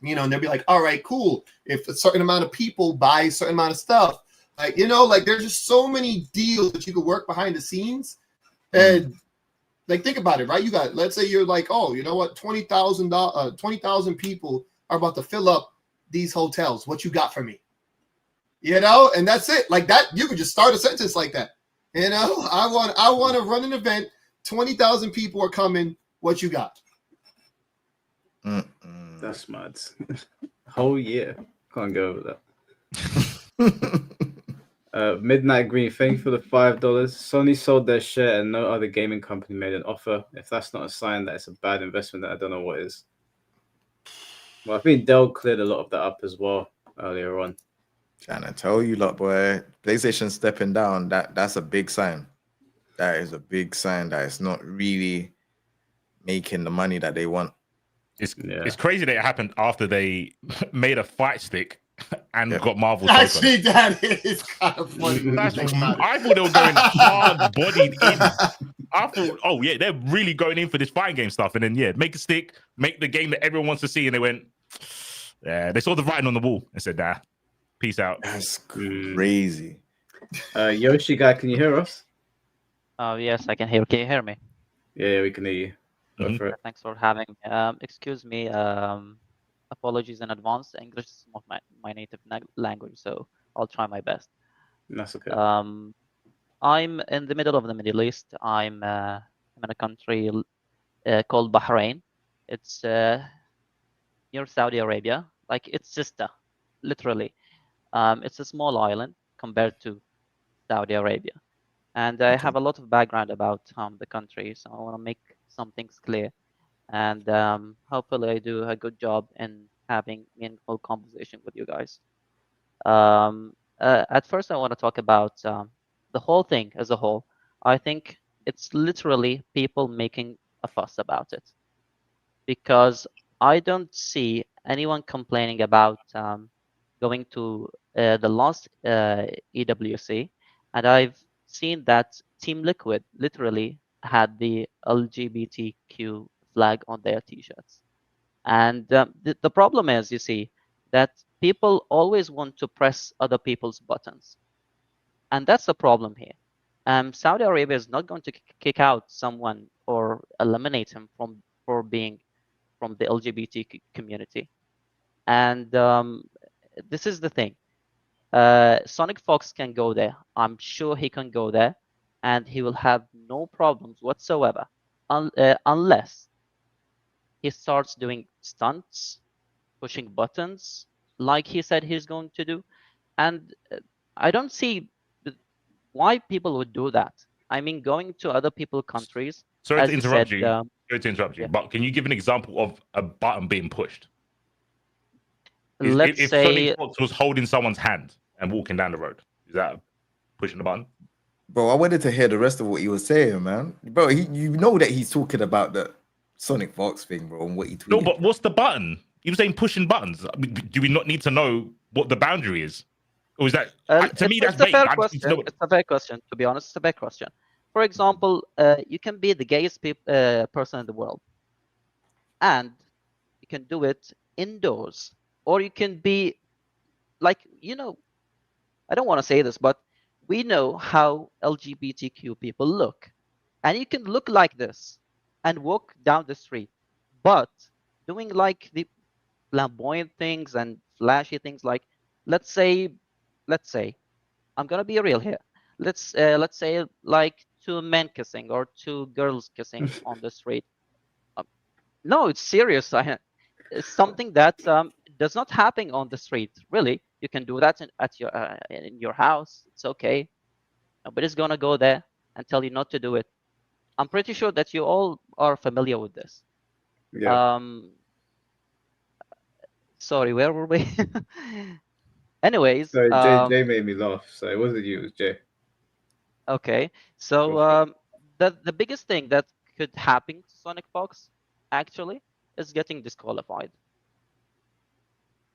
You know, and they'll be like, all right, cool. If a certain amount of people buy a certain amount of stuff, like, you know, like there's just so many deals that you could work behind the scenes. And like, think about it, right? You got, let's say you're like, oh, you know what, 20,000 people are about to fill up these hotels. What you got for me? You know, and that's it. Like that, you could just start a sentence like that. You know, I want to run an event. 20,000 people are coming. What you got? That's mad. Whole year. Can't go over that. Midnight Green, thank you for the $5. Sony sold their share and no other gaming company made an offer. If that's not a sign that it's a bad investment, then I don't know what is. Well, I think Dell cleared a lot of that up as well earlier on. Trying to tell you, lot, boy, PlayStation stepping down, that's a big sign. That is a big sign that it's not really making the money that they want. It's crazy that it happened after they made a fight stick and got Marvel. Actually, that is kind of funny. I thought they were going hard-bodied in. I thought, oh yeah, they're really going in for this fighting game stuff, and then make a stick, make the game that everyone wants to see, and they went, yeah, they saw the writing on the wall and said, nah, peace out. That's crazy. Yoshi guy, can you hear us? Yes, I can hear. Can you hear me? Yeah, we can hear you. Thanks for having me. Excuse me. Apologies in advance. English is not my native language, so I'll try my best. That's okay. I'm in the middle of the Middle East. I'm in a country called Bahrain. It's near Saudi Arabia. Like, it's sister, literally. It's a small island compared to Saudi Arabia. And I have a lot of background about the country, so I want to make some things clear. And hopefully I do a good job in having meaningful conversation with you guys. At first, I want to talk about the whole thing as a whole. I think it's literally people making a fuss about it, because I don't see anyone complaining about going to the last EWC, and I've seen that Team Liquid literally had the LGBTQ flag on their t-shirts. And the problem is, you see, that people always want to press other people's buttons. And that's the problem here. Saudi Arabia is not going to kick out someone or eliminate him for being from the LGBT community. And this is the thing. Sonic Fox can go there. I'm sure he can go there, and he will have no problems whatsoever, unless he starts doing stunts, pushing buttons, like he said he's going to do. And I don't see why people would do that. I mean, going to other people's countries. Sorry to as interrupt said, you. Sorry to interrupt you, but can you give an example of a button being pushed? Let's If say Sonic Fox was holding someone's hand and walking down the road, is that pushing the button? Bro, I wanted to hear the rest of what he was saying, man. Bro, you know that he's talking about the Sonic Fox thing, bro, and what he tweeted. No, but what's the button? He was saying pushing buttons. I mean, do we not need to know what the boundary is? Or is that, to me, that's it's a vague. fair I just need to know question. It's a fair question. To be honest, it's a fair question. For example, you can be the gayest person in the world, and you can do it indoors, or you can be like, I don't want to say this, but we know how LGBTQ people look, and you can look like this and walk down the street, but doing like the flamboyant things and flashy things, like let's say I'm gonna be real here. Let's say like two men kissing or two girls kissing on the street. No, it's serious. It's something that does not happen on the street. Really, you can do that in your house. It's okay. Nobody's gonna go there and tell you not to do it. I'm pretty sure that you all are familiar with this. Yeah. Sorry, where were we? Anyways, Sorry, Jay made me laugh. So it wasn't you, it was Jay. Okay, so the biggest thing that could happen to Sonic Fox actually is getting disqualified.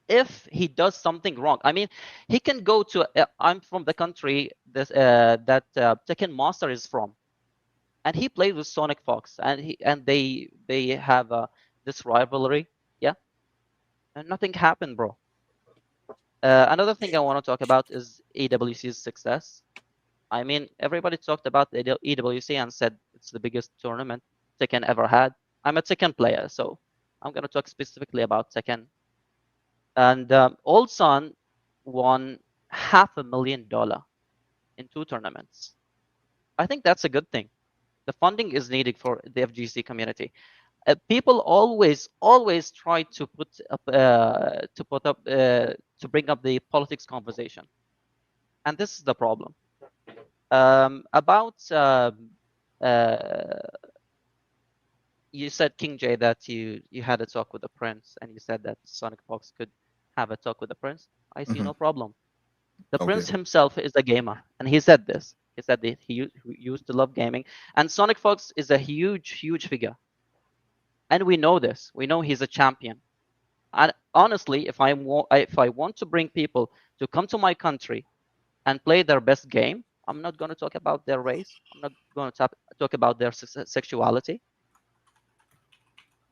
If he does something wrong, I mean, he can go to. I'm from the country that Tekken Master is from, and he played with Sonic Fox, and they have this rivalry, yeah, and nothing happened, bro. Another thing I want to talk about is EWC's success. I mean, everybody talked about the EWC and said it's the biggest tournament Tekken ever had. I'm a Tekken player, so I'm going to talk specifically about Tekken. And Old Son won $500,000 in 2 tournaments. I think that's a good thing. The funding is needed for the FGC community. People always try to bring up the politics conversation, and this is the problem. About you said, King J, that you had a talk with the prince, and you said that Sonic Fox could have a talk with the prince. I see no problem. The prince himself is a gamer, and he said this. He said that he used to love gaming, and Sonic Fox is a huge figure, and we know this. We know he's a champion. And honestly, if I want to bring people to come to my country and play their best game, I'm not going to talk about their race. I'm not going to talk about their sexuality.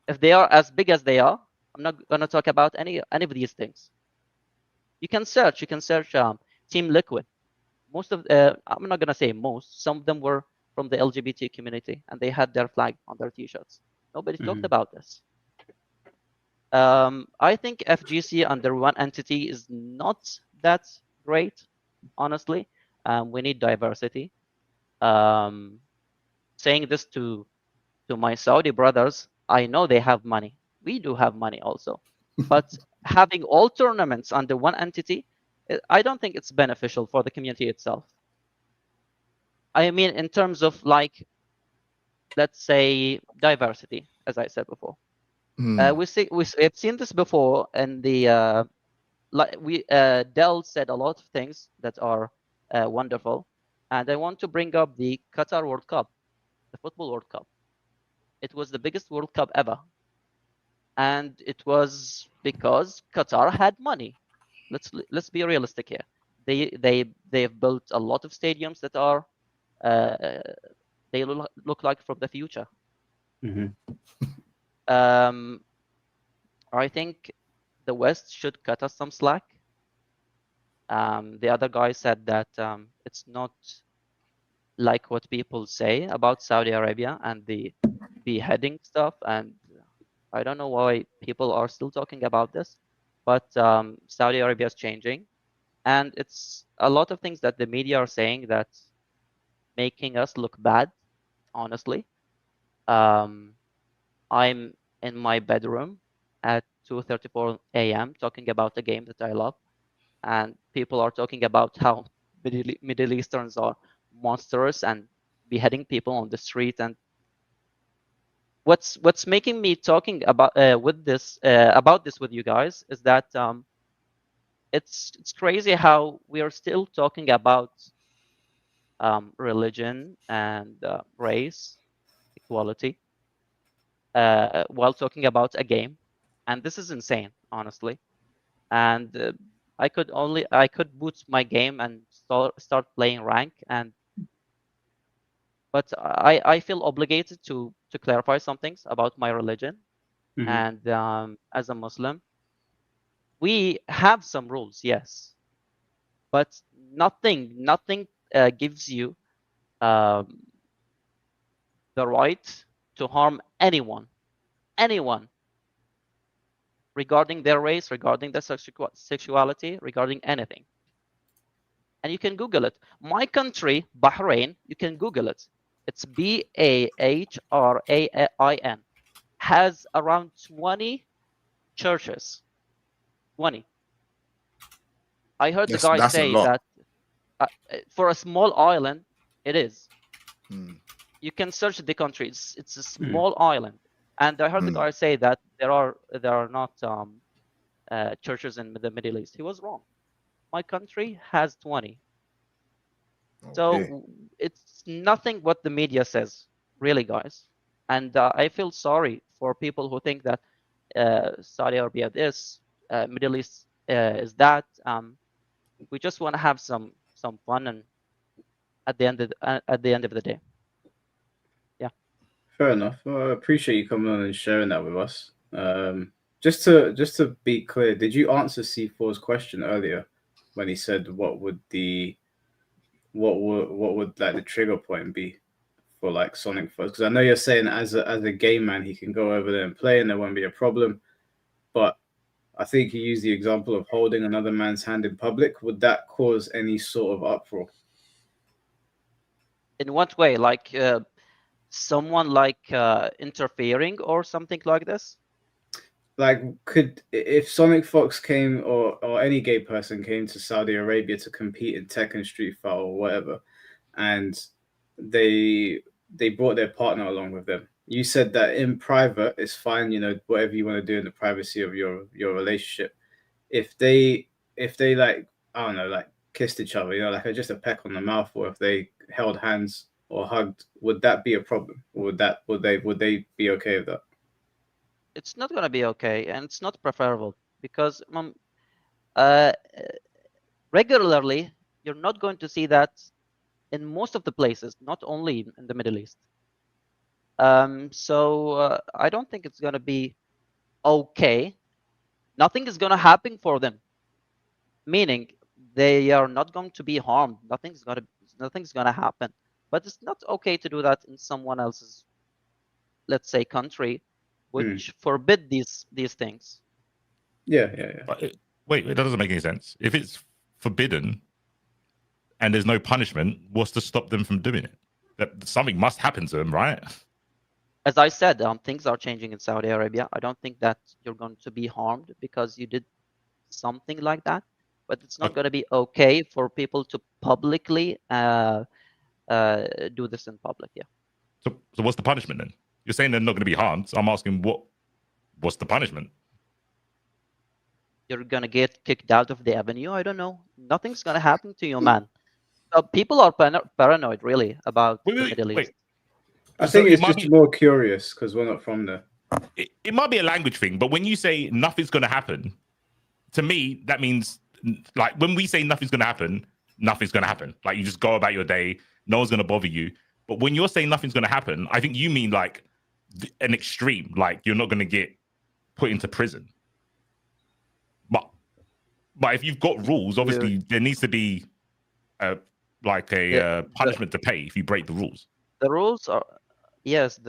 If they are as big as they are, I'm not going to talk about any of these things. You can search Team Liquid. Most of I'm not going to say most. Some of them were from the LGBT community, and they had their flag on their t-shirts. Nobody talked about this. I think FGC under one entity is not that great, honestly. We need diversity. Saying this to my Saudi brothers, I know they have money. We do have money also. But having all tournaments under one entity, I don't think it's beneficial for the community itself. I mean, in terms of, like, let's say, diversity, as I said before. We've seen this before, and Dell said a lot of things that are wonderful, and I want to bring up the Qatar World Cup, the football World Cup. It was the biggest World Cup ever, and it was because Qatar had money. Let's be realistic here. They've built a lot of stadiums that are they look like from the future. I think the West should cut us some slack. The other guy said that it's not like what people say about Saudi Arabia and the beheading stuff, and I don't know why people are still talking about this. but Saudi Arabia is changing, and it's a lot of things that the media are saying that's making us look bad. Honestly, I'm in my bedroom at 2:34 a.m. talking about a game that I love, and people are talking about how Middle Easterns are monsters and beheading people on the street. And what's making me talking about this with you guys is that it's crazy how we are still talking about religion and race equality while talking about a game, and this is insane, honestly. And I could boot my game and start playing rank, but I feel obligated to clarify some things about my religion. And as a Muslim, we have some rules, yes, but nothing gives you um, the right to harm anyone regarding their race, regarding their sexuality, regarding anything. And you can Google it. My country, Bahrain, you can Google it. It's Bahrain, has around 20 churches. 20. I heard the guy say that for a small island, it is. You can search the country. It's a small island, and I heard the guy say that there are not churches in the Middle East. He was wrong. My country has 20. So it's nothing what the media says, really, guys. And I feel sorry for people who think that Saudi Arabia this, Middle East is that. We just want to have some fun, and at the end of the day. Yeah. Fair enough. Well, I appreciate you coming on and sharing that with us. Just to be clear, did you answer C4's question earlier when he said what would like the trigger point be for like Sonic Fox? Because I know you're saying as a game man he can go over there and play and there won't be a problem, but I think you used the example of holding another man's hand in public. Would that cause any sort of uproar? In what way? Like someone like interfering or something like this? Like, if Sonic Fox came or any gay person came to Saudi Arabia to compete in Tekken, Street Fighter, or whatever, and they brought their partner along with them. You said that in private it's fine, whatever you want to do in the privacy of your relationship. If they like, I don't know, like kissed each other, like just a peck on the mouth, or if they held hands or hugged, would that be a problem? Or would they be okay with that? It's not gonna be okay, and it's not preferable because regularly you're not going to see that in most of the places, not only in the Middle East. So I don't think it's gonna be okay. Nothing is gonna happen for them, meaning they are not going to be harmed. Nothing's gonna happen. But it's not okay to do that in someone else's, let's say, country, which forbid these things. Yeah. Wait, that doesn't make any sense. If it's forbidden and there's no punishment, what's to stop them from doing it? That something must happen to them, right? As I said, things are changing in Saudi Arabia. I don't think that you're going to be harmed because you did something like that, but it's not going to be okay for people to publicly do this in public. Yeah. So what's the punishment then? You're saying they're not going to be harmed. So I'm asking what's the punishment? You're going to get kicked out of the avenue. I don't know. Nothing's going to happen to you, man. People are paranoid, really, about the Middle East. I think it's just more curious because we're not from there. It might be a language thing, but when you say nothing's going to happen, to me, that means, like, when we say nothing's going to happen, nothing's going to happen. Like, you just go about your day, no one's going to bother you. But when you're saying nothing's going to happen, I think you mean, like, an extreme. Like, you're not going to get put into prison. But if you've got rules, obviously, there needs to be, punishment to pay if you break the rules. The rules are, yes,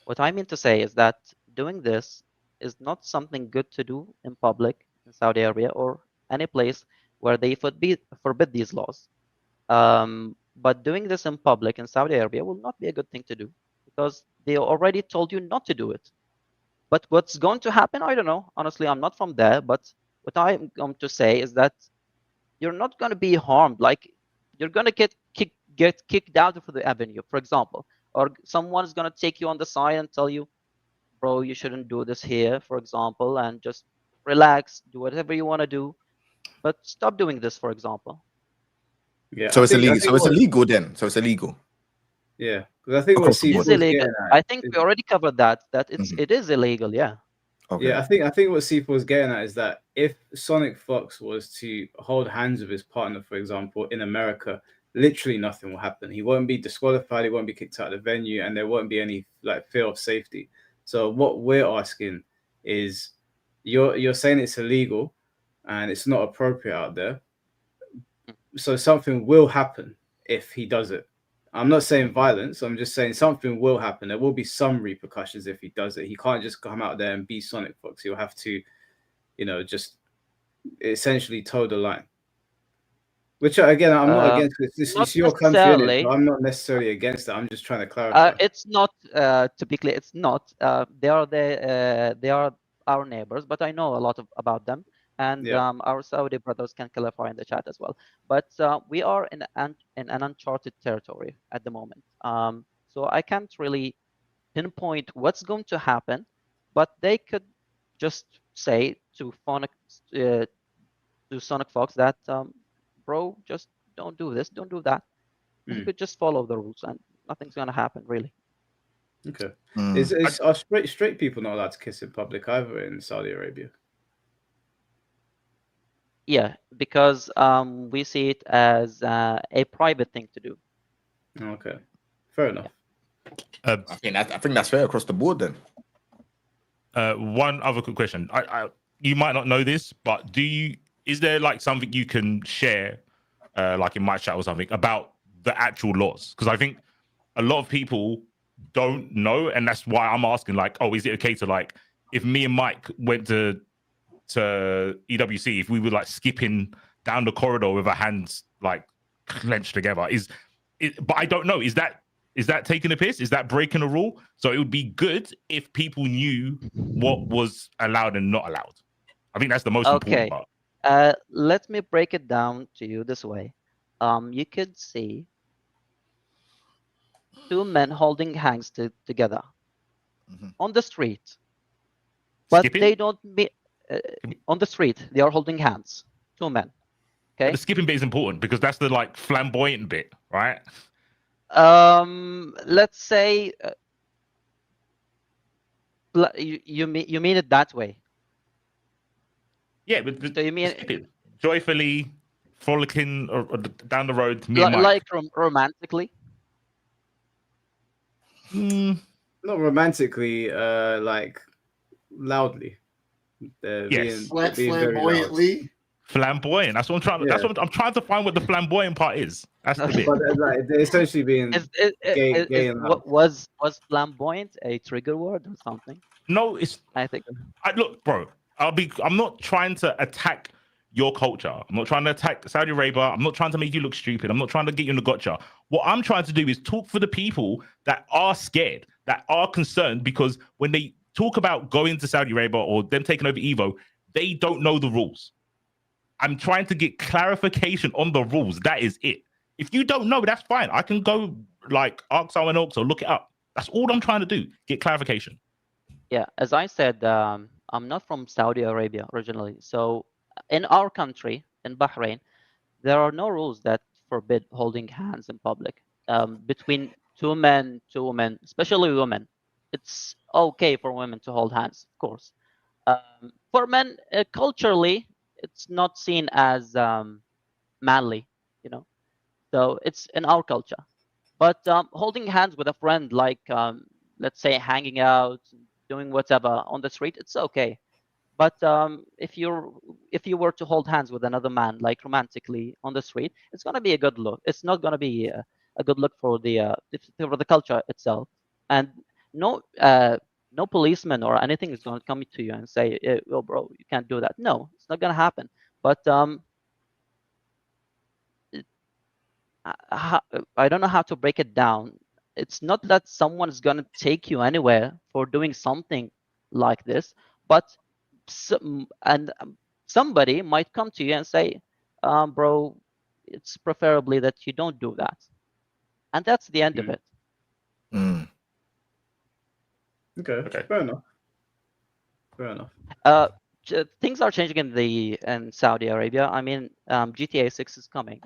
what What I mean to say is that doing this is not something good to do in public in Saudi Arabia or any place where they forbid these laws. But doing this in public in Saudi Arabia will not be a good thing to do because they already told you not to do it. But what's going to happen, I don't know. Honestly, I'm not from there, but what I'm going to say is that you're not going to be harmed. Like you're going to get kicked out of the avenue, for example, or someone's going to take you on the side and tell you, bro, you shouldn't do this here, for example, and just relax, do whatever you want to do, but stop doing this, for example. Yeah. So it's illegal. So it's illegal then. So it's illegal. Yeah, because I think what C4 It's illegal. I think we already covered that. It is illegal. Yeah. Okay. Yeah, I think what C4 was getting at is that if Sonic Fox was to hold hands with his partner, for example, in America, literally nothing will happen. He won't be disqualified. He won't be kicked out of the venue, and there won't be any like fear of safety. So what we're asking is, you're saying it's illegal, and it's not appropriate out there. So something will happen if he does it. I'm not saying violence. I'm just saying something will happen. There will be some repercussions if he does it. He can't just come out there and be Sonic Fox. He'll have to, just essentially toe the line. Which again, I'm not against it. It's your country, innit? So I'm not necessarily against it. I'm just trying to clarify. It's not. To be clear, it's not. They are our neighbors, but I know a lot about them. And our Saudi brothers can clarify in the chat as well. But we are in an uncharted territory at the moment. So I can't really pinpoint what's going to happen, but they could just say to Sonic Fox that, bro, just don't do this, don't do that. And you could just follow the rules, and nothing's going to happen, really. Okay. Are straight people not allowed to kiss in public either in Saudi Arabia? Yeah, because we see it as a private thing to do. Okay, fair enough. I think that's fair across the board then. One other quick question. You might not know this, but is there like something you can share, like in my chat or something, about the actual laws? Because I think a lot of people don't know, and that's why I'm asking. Like, oh, is it okay to, like, if me and Mike went to EWC, if we were like skipping down the corridor with our hands like clenched together, but I don't know, is that taking a piss? Is that breaking a rule? So it would be good if people knew what was allowed and not allowed. I think that's the most important part. Let me break it down to you this way. You could see two men holding hands together on the street, but Skipping? they don't meet. On the street, they are holding hands. Two men. Okay. But the skipping bit is important because that's the like flamboyant bit, right? Let's say you mean it that way. Yeah, but so you mean skipping joyfully frolicking or down the road, me and Mike. Like romantically? Not romantically, like loudly. Yes. Flamboyantly. Flamboyant. That's what I'm trying. That's what I'm trying to find. What the flamboyant part is. That's the bit. But like, they're essentially being gay and loud. Was flamboyant a trigger word or something? No, I think. Look, bro. I'm not trying to attack your culture. I'm not trying to attack Saudi Arabia. I'm not trying to make you look stupid. I'm not trying to get you in the gotcha. What I'm trying to do is talk for the people that are scared, that are concerned, because when they talk about going to Saudi Arabia or them taking over Evo, they don't know the rules. I'm trying to get clarification on the rules. That is it. If you don't know, that's fine. I can go like ask someone else or look it up. That's all I'm trying to do. Get clarification. Yeah, as I said, I'm not from Saudi Arabia originally. So in our country, in Bahrain, there are no rules that forbid holding hands in public between two men, especially women. It's okay for women to hold hands, of course. For men, culturally, it's not seen as manly, So it's in our culture. But holding hands with a friend, like let's say hanging out, doing whatever on the street, it's okay. But if you were to hold hands with another man, like romantically on the street, it's gonna be a good look. It's not gonna be a good look for the culture itself. And no no policeman or anything is going to come to you and say, "Oh, bro, you can't do that." No, it's not going to happen. But I don't know how to break it down. It's not that someone is going to take you anywhere for doing something like this, but somebody might come to you and say, "Bro, it's preferably that you don't do that," and that's the end of it. Okay, fair enough. Fair enough. Things are changing in Saudi Arabia. I mean, GTA 6 is coming,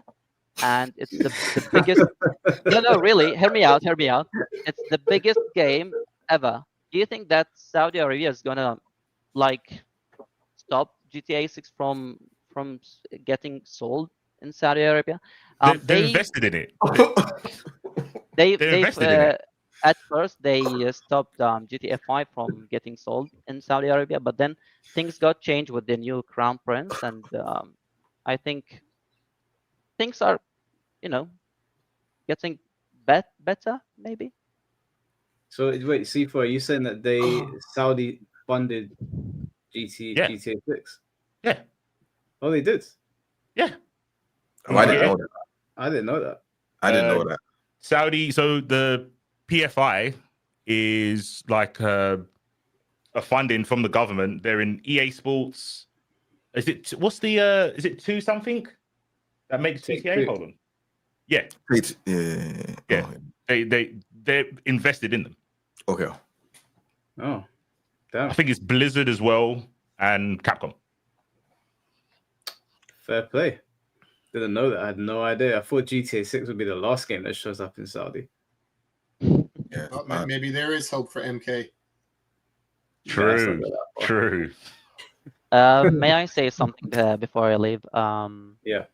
and it's the biggest. No, really, hear me out. It's the biggest game ever. Do you think that Saudi Arabia is gonna like stop GTA 6 from getting sold in Saudi Arabia? They invested in it. They've invested in it. At first they stopped GTA 5 from getting sold in Saudi Arabia, but then things got changed with the new crown prince, and I think things are, getting better maybe. So wait, C4, are you saying that Saudi funded GTA 6? Yeah. Oh, they did? Yeah. Oh, I didn't know that. I didn't know that. I didn't know that. Saudi, so the PFI is like a funding from the government. They're in EA Sports. Is it 2 something that makes GTA? Hold on. Yeah. Yeah. They're invested in them. Okay. Oh, damn. I think it's Blizzard as well and Capcom. Fair play. Didn't know that. I had no idea. I thought GTA 6 would be the last game that shows up in Saudi. Yeah. Maybe there is hope for MK. True. May I say something before I leave? Yeah.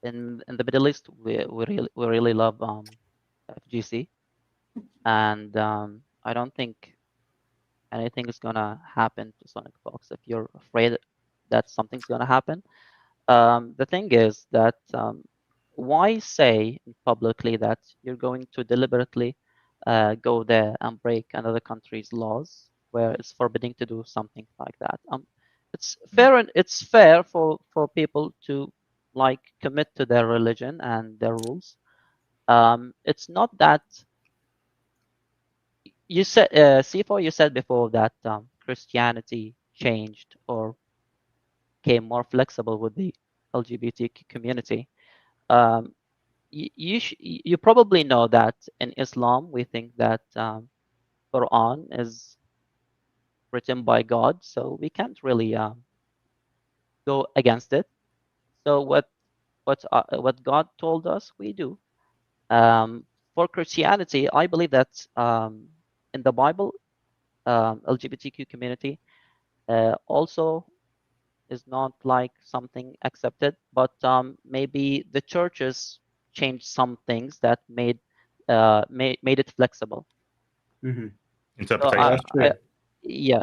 In the Middle East, we really love FGC, and I don't think anything is gonna happen to Sonic Fox. If you're afraid that something's gonna happen, the thing is that why say publicly that you're going to deliberately go there and break another country's laws where it's forbidding to do something like that? It's fair, and it's fair for people to commit to their religion and their rules. It's not that you said, C4, you said before that Christianity changed or became more flexible with the LGBTQ community. You probably know that in Islam we think that Quran is written by God, so we can't really go against it. So what God told us, we do. For Christianity, I believe that in the Bible, LGBTQ community also is not something accepted, but maybe the churches changed some things that made it flexible. Mm-hmm. Interpretation.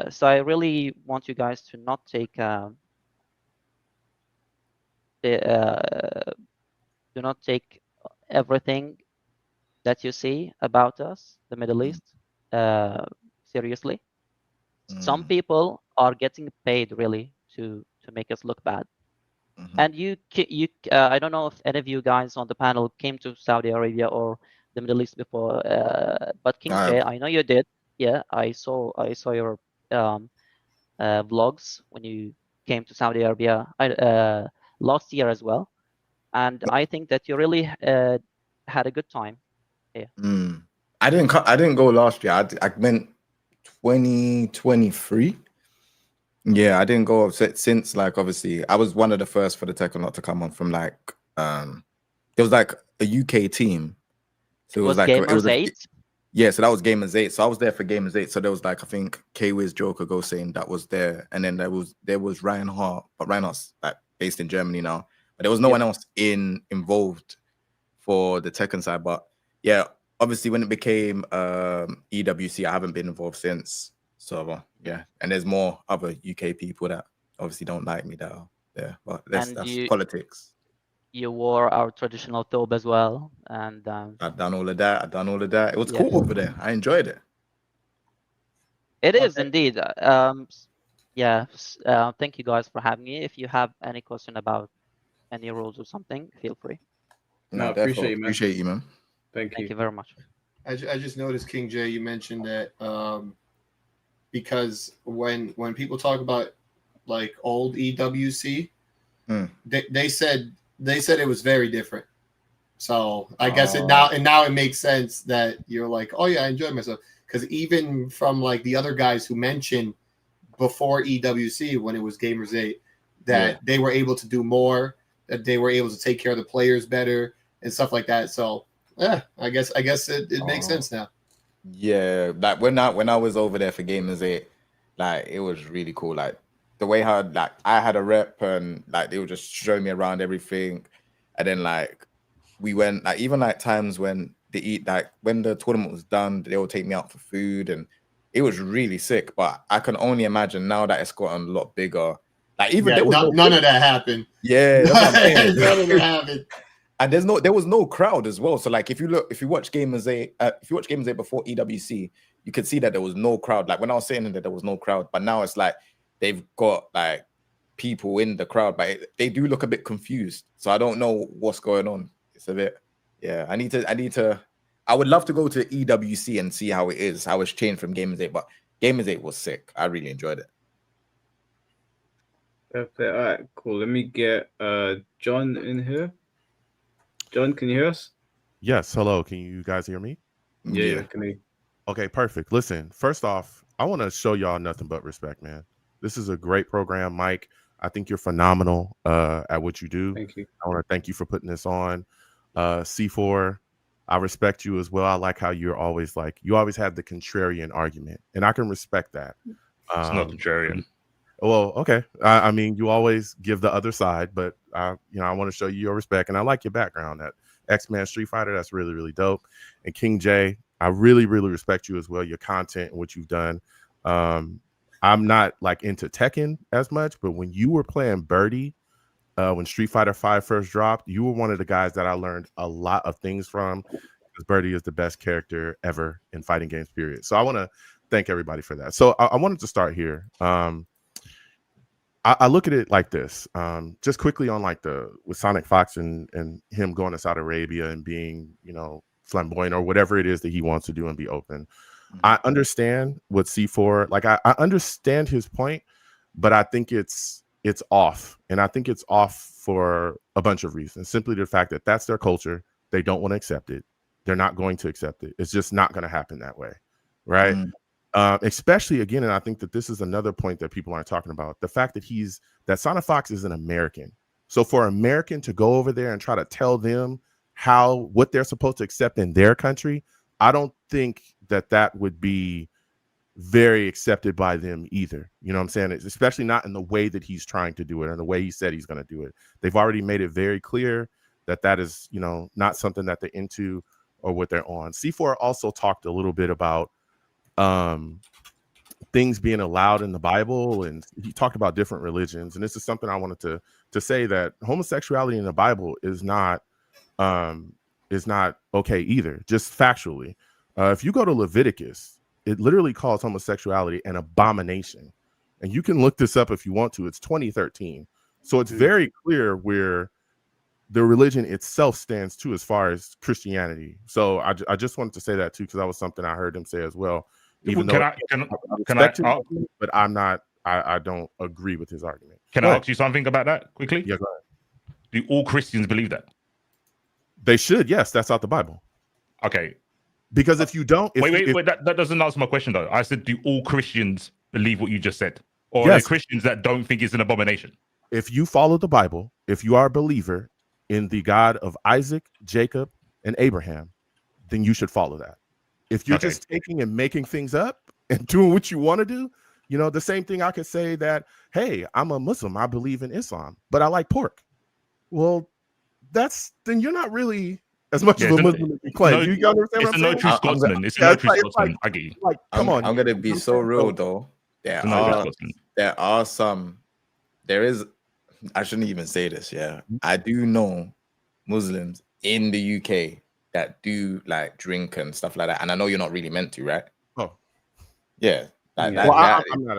So I really want you guys to not take do not take everything that you see about us, the Middle East, seriously. Some people are getting paid really to make us look bad. And I don't know if any of you guys on the panel came to Saudi Arabia or the Middle East before, but King Shay, I know you did. Yeah, I saw your vlogs when you came to Saudi Arabia last year as well, and I think that you really had a good time. Yeah. I didn't go last year. I went 2023. Yeah, I didn't go since obviously I was one of the first for the Tekkenot to come on from there was a UK team. So it was Gamers 8. Yeah, so that was Gamers 8. So I was there for Gamers 8. So there was I think K-Wiz Joker Go saying that was there, and then there was Ryan Hart, but Ryan Hart's based in Germany now. But there was no one else involved for the Tekken side. But yeah, obviously when it became EWC, I haven't been involved since. So yeah, and there's more other UK people that obviously don't like me that are there, but that's politics. You wore our traditional thobe as well, and I've done all of that. It was yeah. cool over there. I enjoyed it. It is indeed. Yeah. Thank you guys for having me. If you have any question about any rules or something, feel free. No, No, appreciate appreciate you, man. Thank you very much. I just noticed, King J, you mentioned that because when people talk about like old EWC, they said it was very different. So I guess now it makes sense that you're like, oh yeah, I enjoyed myself, because even from like the other guys who mentioned before EWC, when it was Gamers 8, that they were able to do more, that they were able to take care of the players better and stuff like that. So yeah, I guess it makes sense now. Yeah, like when I was over there for Gamers 8, like it was really cool. Like the way how like I had a rep and like they would just show me around everything, and then like we went like even like times when they eat, like when the tournament was done, they would take me out for food, and it was really sick. But I can only imagine now that it's gotten a lot bigger. Like even there was none of that happened. Yeah, that's what I'm saying. None of that happened. And there was no crowd as well. So like if you watch Gamers 8 before EWC, you could see that there was no crowd. Like when I was saying that there was no crowd, but now it's like they've got like people in the crowd, but they do look a bit confused. So I don't know what's going on. It's a bit, yeah. I would love to go to EWC and see how it is, how it's changed from Gamers 8. But Gamers 8 was sick. I really enjoyed it. Perfect. All right, cool. Let me get John in here. John, can you hear us? Yes. Hello. Can you guys hear me? Yeah. Can you? Okay, perfect. Listen, first off, I want to show y'all nothing but respect, man. This is a great program, Mike. I think you're phenomenal at what you do. Thank you. I want to thank you for putting this on. C4, I respect you as well. I like how you always have the contrarian argument, and I can respect that. It's not contrarian. Well, okay. I mean, you always give the other side, but I want to show you your respect, and I like your background. That X-Men Street Fighter, that's really, really dope. And King J, I really, really respect you as well. Your content and what you've done. I'm not like into Tekken as much, but when you were playing Birdie, when Street Fighter 5 first dropped, you were one of the guys that I learned a lot of things from, because Birdie is the best character ever in fighting games, period. So I want to thank everybody for that. So I wanted to start here. I look at it like this, just quickly on like with Sonic Fox and him going to Saudi Arabia and being, flamboyant or whatever it is that he wants to do and be open. I understand what C4, like I understand his point, but I think it's off. And I think it's off for a bunch of reasons. Simply the fact that that's their culture. They don't want to accept it. They're not going to accept it. It's just not going to happen that way. Right. Especially again, and I think that this is another point that people aren't talking about, the fact that Sonic Fox is an American. So for an American to go over there and try to tell them what they're supposed to accept in their country, I don't think that would be very accepted by them either. You know what I'm saying? It's especially not in the way that he's trying to do it and the way he said he's going to do it. They've already made it very clear that is, not something that they're into or what they're on. C4 also talked a little bit about things being allowed in the Bible, and he talked about different religions. And this is something I wanted to say, that homosexuality in the Bible is not okay either, just factually. If you go to Leviticus, it literally calls homosexuality an abomination. And you can look this up if you want to. It's 2013. So it's very clear where the religion itself stands too, as far as Christianity. So I just wanted to say that too, because that was something I heard him say as well. Even though but I don't agree with his argument. Can I ask you something about that quickly? Yeah, go ahead. Do all Christians believe that? They should, yes. That's out the Bible. Okay. Because if you don't... Wait. That doesn't answer my question, though. I said, do all Christians believe what you just said? Or yes. Are there Christians that don't think it's an abomination? If you follow the Bible, if you are a believer in the God of Isaac, Jacob, and Abraham, then you should follow that. If you're just taking and making things up and doing what you want to do, the same thing I could say that, hey, I'm a Muslim, I believe in Islam, but I like pork. Well, then you're not really as much of a Muslim as you claim. You understand what I'm saying? It's a no true Scotsman. It's a no true Scotsman. I get you. Like, come on. I'm gonna be so real though. I shouldn't even say this. Yeah, I do know Muslims in the UK that do like drink and stuff like that? And I know you're not really meant to, right? Oh, yeah. Like well, that, I'm not.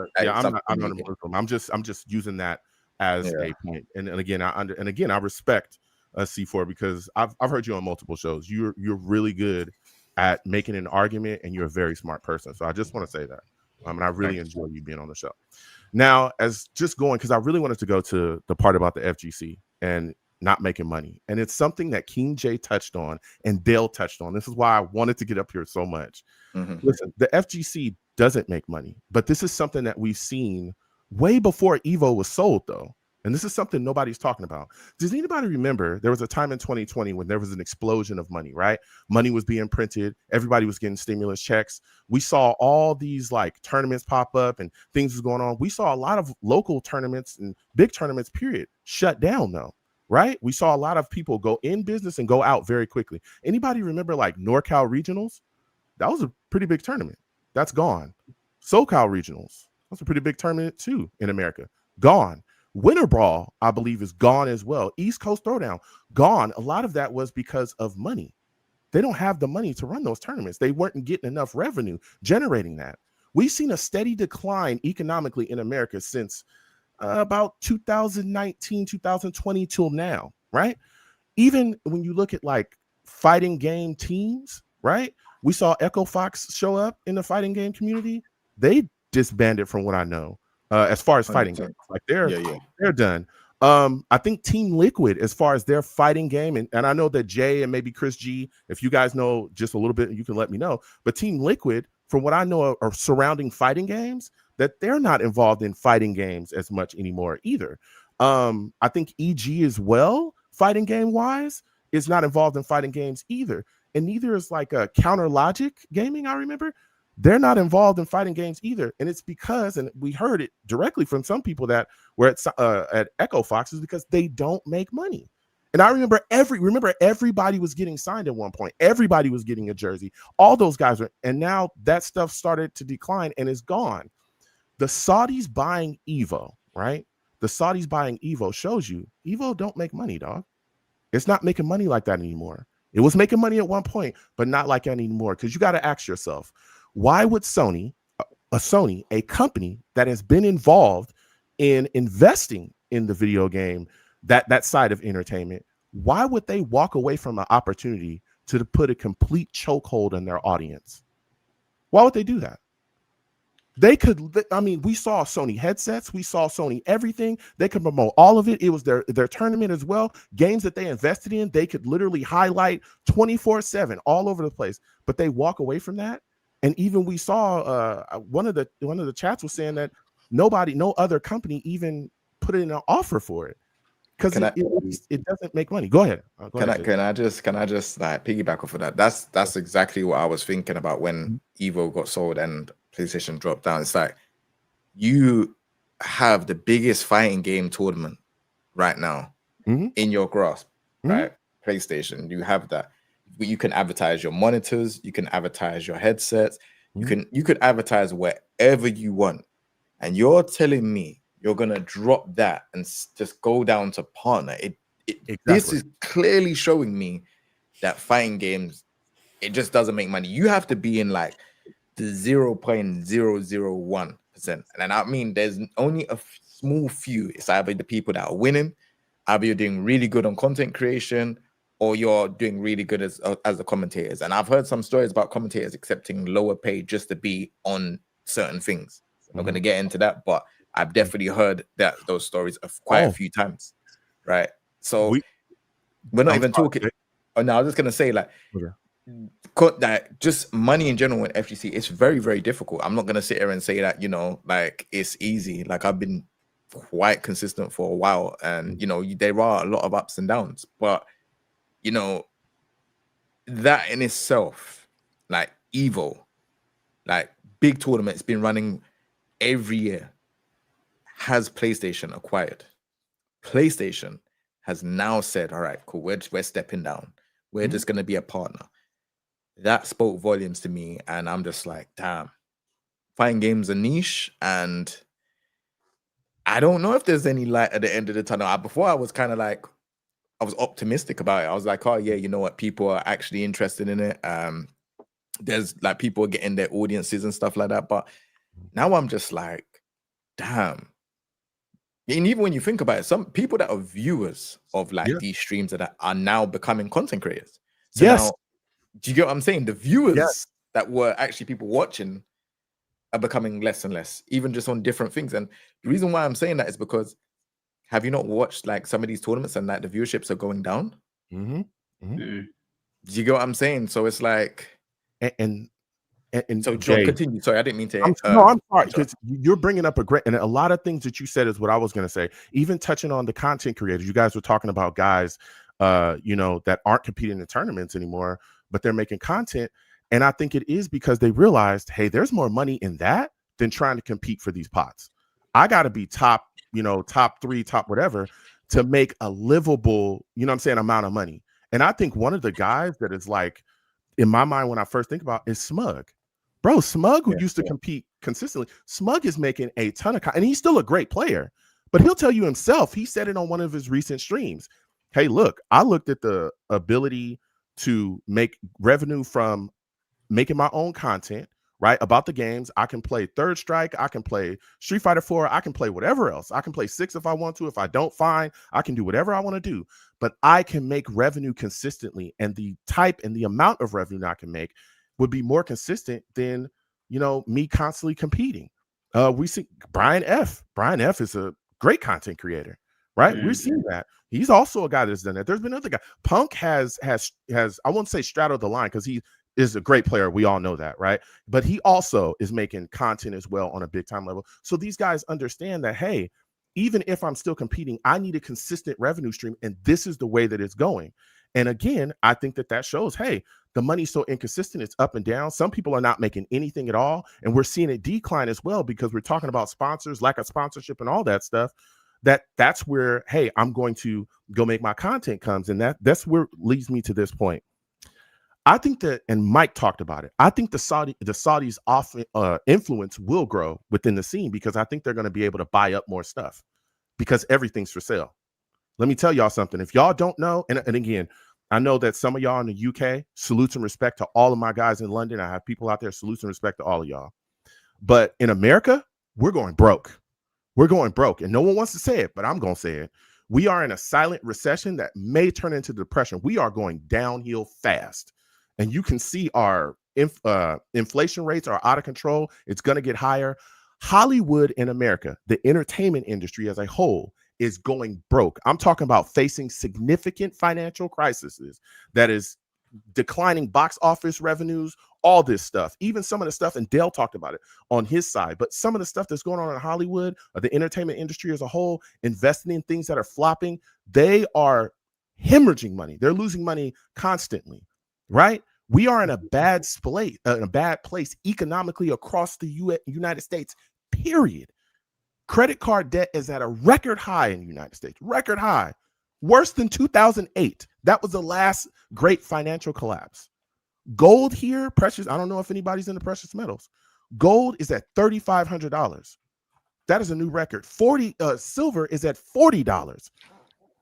I'm not a Muslim. I'm just using that as a point. And again, I respect C4 because I've heard you on multiple shows. You're really good at making an argument, and you're a very smart person. So I just want to say that. And I really enjoy you being on the show. Now, as just going, because I really wanted to go to the part about the FGC and not making money. And it's something that King J touched on and Dale touched on. This is why I wanted to get up here so much. Listen, the FGC doesn't make money, but this is something that we've seen way before Evo was sold, though. And this is something nobody's talking about. Does anybody remember there was a time in 2020 when there was an explosion of money, right? Money was being printed. Everybody was getting stimulus checks. We saw all these like tournaments pop up and things was going on. We saw a lot of local tournaments and big tournaments, period, shut down though, right? We saw a lot of people go in business and go out very quickly. Anybody remember like NorCal Regionals? That was a pretty big tournament. That's gone. SoCal Regionals. That's a pretty big tournament too in America. Gone. Winter Brawl, I believe, is gone as well. East Coast Throwdown, gone. A lot of that was because of money. They don't have the money to run those tournaments. They weren't getting enough revenue generating that. We've seen a steady decline economically in America since about 2019, 2020 till now, right? Even when you look at like fighting game teams, right? We saw Echo Fox show up in the fighting game community. They disbanded from what I know. As far as fighting games, like they're done. I think Team Liquid, as far as their fighting game, and I know that Jay and maybe Chris G, if you guys know just a little bit, you can let me know. But Team Liquid, from what I know, are surrounding fighting games, that they're not involved in fighting games as much anymore either. I think EG as well, fighting game wise, is not involved in fighting games either, and neither is like a Counter Logic Gaming. I remember. They're not involved in fighting games either. And it's because, and we heard it directly from some people that were at Echo Fox, is because they don't make money. And I remember everybody was getting signed at one point. Everybody was getting a jersey. All those guys were, and now that stuff started to decline and is gone. The Saudis buying Evo, right? The Saudis buying Evo shows you Evo don't make money, dog. It's not making money like that anymore. It was making money at one point, but not like that anymore. Because you got to ask yourself, why would Sony, a company that has been involved in investing in the video game, that side of entertainment, why would they walk away from an opportunity to put a complete chokehold on their audience? Why would they do that? They could, I mean, we saw Sony headsets, we saw Sony everything. They could promote all of it. It was their tournament as well. Games that they invested in, they could literally highlight 24/7 all over the place. But they walk away from that. And even we saw one of the chats was saying that no other company even put in an offer for it because it doesn't make money. Go ahead. Can I just like piggyback off of that? That's exactly what I was thinking about when Evo got sold and PlayStation dropped down. It's like you have the biggest fighting game tournament right now in your grasp, right? PlayStation, you have that. You can advertise your monitors, you can advertise your headsets, you could advertise wherever you want. And you're telling me you're gonna drop that and just go down to partner. Exactly. This is clearly showing me that fighting games, it just doesn't make money. You have to be in like the 0.001%. And I mean there's only a small few. It's either the people that are winning, either you're doing really good on content creation, or you're doing really good as the commentators. And I've heard some stories about commentators accepting lower pay just to be on certain things. I'm not going to get into that, but I've definitely heard those stories quite a few times, right? So we're not even talking. Oh, no, I was just going to say like, that just money in general in FGC, it's very, very difficult. I'm not going to sit here and say that, you know, like it's easy. Like I've been quite consistent for a while and, you know, there are a lot of ups and downs, but you know, that in itself, like Evo, like big tournaments been running every year, has PlayStation acquired. PlayStation has now said, all right, cool, we're stepping down. We're just going to be a partner. That spoke volumes to me. And I'm just like, damn, fighting games a niche. And I don't know if there's any light at the end of the tunnel. Before I was kind of like, was optimistic about it. I was like, oh yeah, you know what? People are actually interested in it. There's like people are getting their audiences and stuff like that. But now I'm just like, damn. And even when you think about it, some people that are viewers of like these streams that are now becoming content creators. So now, do you get what I'm saying? The viewers that were actually people watching are becoming less and less, even just on different things. And the reason why I'm saying that is because have you not watched like some of these tournaments and like the viewerships are going down? Do you get what I'm saying? So it's like, and so John, continue. Sorry, I didn't mean to. I'm sorry, because you're bringing up a lot of things that you said is what I was going to say. Even touching on the content creators, you guys were talking about guys, you know, that aren't competing in tournaments anymore, but they're making content. And I think it is because they realized, hey, there's more money in that than trying to compete for these pots. I got to be top, you know, top 3, top whatever to make a livable, you know what I'm saying, amount of money. And I think one of the guys that is like, in my mind, when I first think about is Smug. Bro, Smug, who used to compete consistently, Smug is making a ton of and he's still a great player, but he'll tell you himself, he said it on one of his recent streams. Hey, look, I looked at the ability to make revenue from making my own content, right? About the games. I can play Third Strike, I can play Street Fighter 4, I can play whatever else. I can play 6 if I want to. If I don't, fine. I can do whatever I want to do. But I can make revenue consistently, and the type and the amount of revenue I can make would be more consistent than, you know, me constantly competing. We see Brian F. Brian F. is a great content creator, right? We're seeing that. He's also a guy that's done that. There's been other guy. Punk has I won't say straddled the line because he is a great player. We all know that, right? But he also is making content as well on a big time level. So these guys understand that, hey, even if I'm still competing, I need a consistent revenue stream, and this is the way that it's going. And again, I think that shows, hey, the money's so inconsistent, it's up and down. Some people are not making anything at all, and we're seeing it decline as well because we're talking about sponsors, lack of sponsorship and all that stuff. That's where, hey, I'm going to go make my content comes, and that's where leads me to this point. I think that, and Mike talked about it, I think the Saudis influence will grow within the scene because I think they're going to be able to buy up more stuff because everything's for sale. Let me tell y'all something. If y'all don't know, and again, I know that some of y'all in the UK, salutes and respect to all of my guys in London. I have people out there, salutes and respect to all of y'all. But in America, we're going broke. We're going broke. And no one wants to say it, but I'm going to say it. We are in a silent recession that may turn into depression. We are going downhill fast. And you can see our inflation rates are out of control. It's going to get higher. Hollywood in America, the entertainment industry as a whole, is going broke. I'm talking about facing significant financial crises that is declining box office revenues, all this stuff, even some of the stuff, and Dale talked about it on his side, but some of the stuff that's going on in Hollywood, or the entertainment industry as a whole, investing in things that are flopping, they are hemorrhaging money. They're losing money constantly, right? We are in a bad place economically across the United States, period. Credit card debt is at a record high in the United States, record high, worse than 2008. That was the last great financial collapse. Gold here, precious, I don't know if anybody's into precious metals. Gold is at $3,500. That is a new record. Silver is at $40.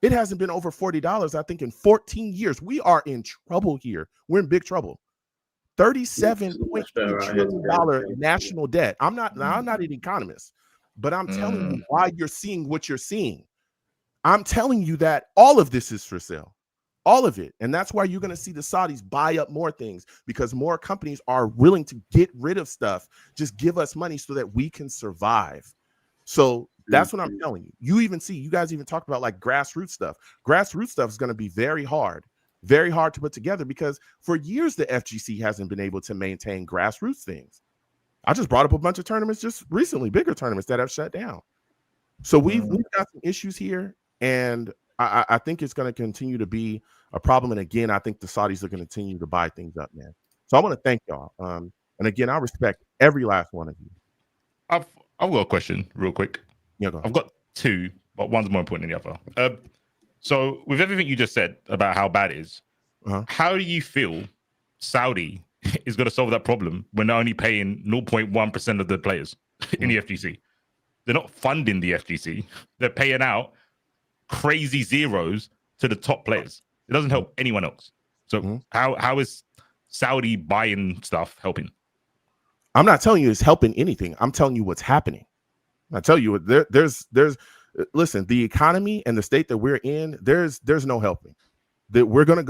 It hasn't been over $40, I think, in 14 years. We are in trouble here. We're in big trouble. $37.2 trillion national debt. I'm not an economist, but I'm telling you why you're seeing what you're seeing. I'm telling you that all of this is for sale. All of it. And that's why you're going to see the Saudis buy up more things, because more companies are willing to get rid of stuff. Just give us money so that we can survive. So that's what I'm telling you. You guys even talked about like grassroots stuff. Grassroots stuff is going to be very hard to put together because for years the FGC hasn't been able to maintain grassroots things. I just brought up a bunch of tournaments just recently, bigger tournaments that have shut down. So we've got some issues here, and I think it's going to continue to be a problem. And again, I think the Saudis are going to continue to buy things up, man. So I want to thank y'all. And again, I respect every last one of you. I've got a question real quick. Yeah, go ahead. I've got two, but one's more important than the other. So with everything you just said about how bad it is, how do you feel Saudi is going to solve that problem when they're only paying 0.1% of the players in the FGC? They're not funding the FGC. They're paying out crazy zeros to the top players. It doesn't help anyone else. So how is Saudi buying stuff helping? I'm not telling you it's helping anything. I'm telling you what's happening. I tell you, there's listen, the economy and the state that we're in, there's no helping. That we're going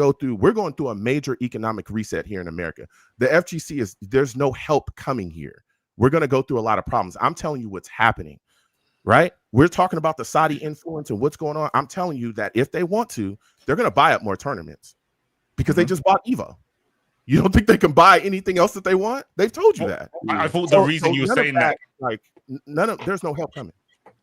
through a major economic reset here in America. The FGC there's no help coming here. We're going to go through a lot of problems. I'm telling you what's happening, right? We're talking about the Saudi influence and what's going on. I'm telling you that if they want to, they're going to buy up more tournaments because they just bought Evo. You don't think they can buy anything else that they want? They've told you that. I thought the reason you were saying that, like, there's no help coming.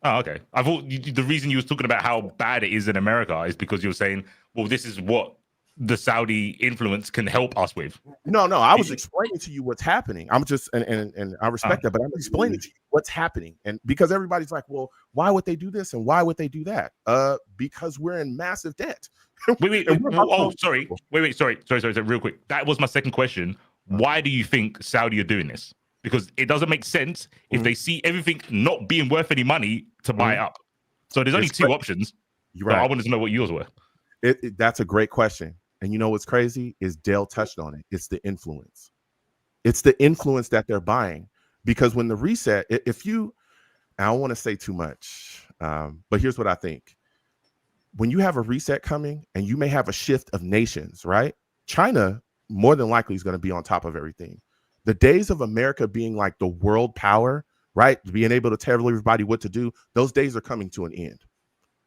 Oh, okay. I thought the reason you was talking about how bad it is in America is because you were saying, well, this is what the Saudi influence can help us with. No, I was explaining to you what's happening. I'm just, and I respect that, but I'm explaining to you what's happening. And because everybody's like, well, why would they do this? And why would they do that? Because we're in massive debt. Sorry, real quick. That was my second question. Why do you think Saudi are doing this? Because it doesn't make sense if they see everything not being worth any money to buy it up. So there's only two options. You're right. I wanted to know what yours were. That's a great question. And you know what's crazy is Dale touched on it. It's the influence. It's the influence that they're buying. Because when the reset, I don't want to say too much, but here's what I think. When you have a reset coming and you may have a shift of nations, right? China more than likely is going to be on top of everything. The days of America being like the world power, right? Being able to tell everybody what to do, those days are coming to an end.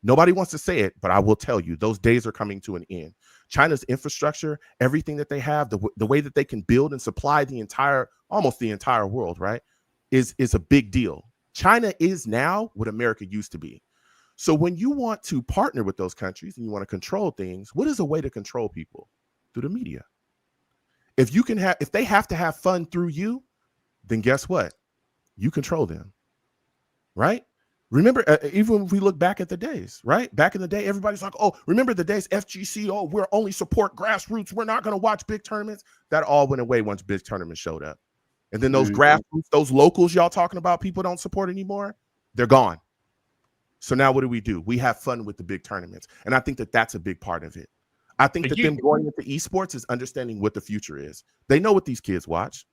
Nobody wants to say it, but I will tell you, those days are coming to an end. China's infrastructure, everything that they have, the way that they can build and supply almost the entire world, right, is a big deal. China is now what America used to be. So when you want to partner with those countries and you want to control things, what is a way to control people? Through the media. If they have to have fun through you, then guess what? You control them, right? Remember, even if we look back at the days, right? Back in the day, everybody's like, oh, remember the days FGC, oh, we're only support grassroots. We're not going to watch big tournaments. That all went away once big tournaments showed up. And then those grassroots, those locals y'all talking about people don't support anymore, they're gone. So now what do? We have fun with the big tournaments. And I think that that's a big part of it. I think that them going into esports is understanding what the future is. They know what these kids watch.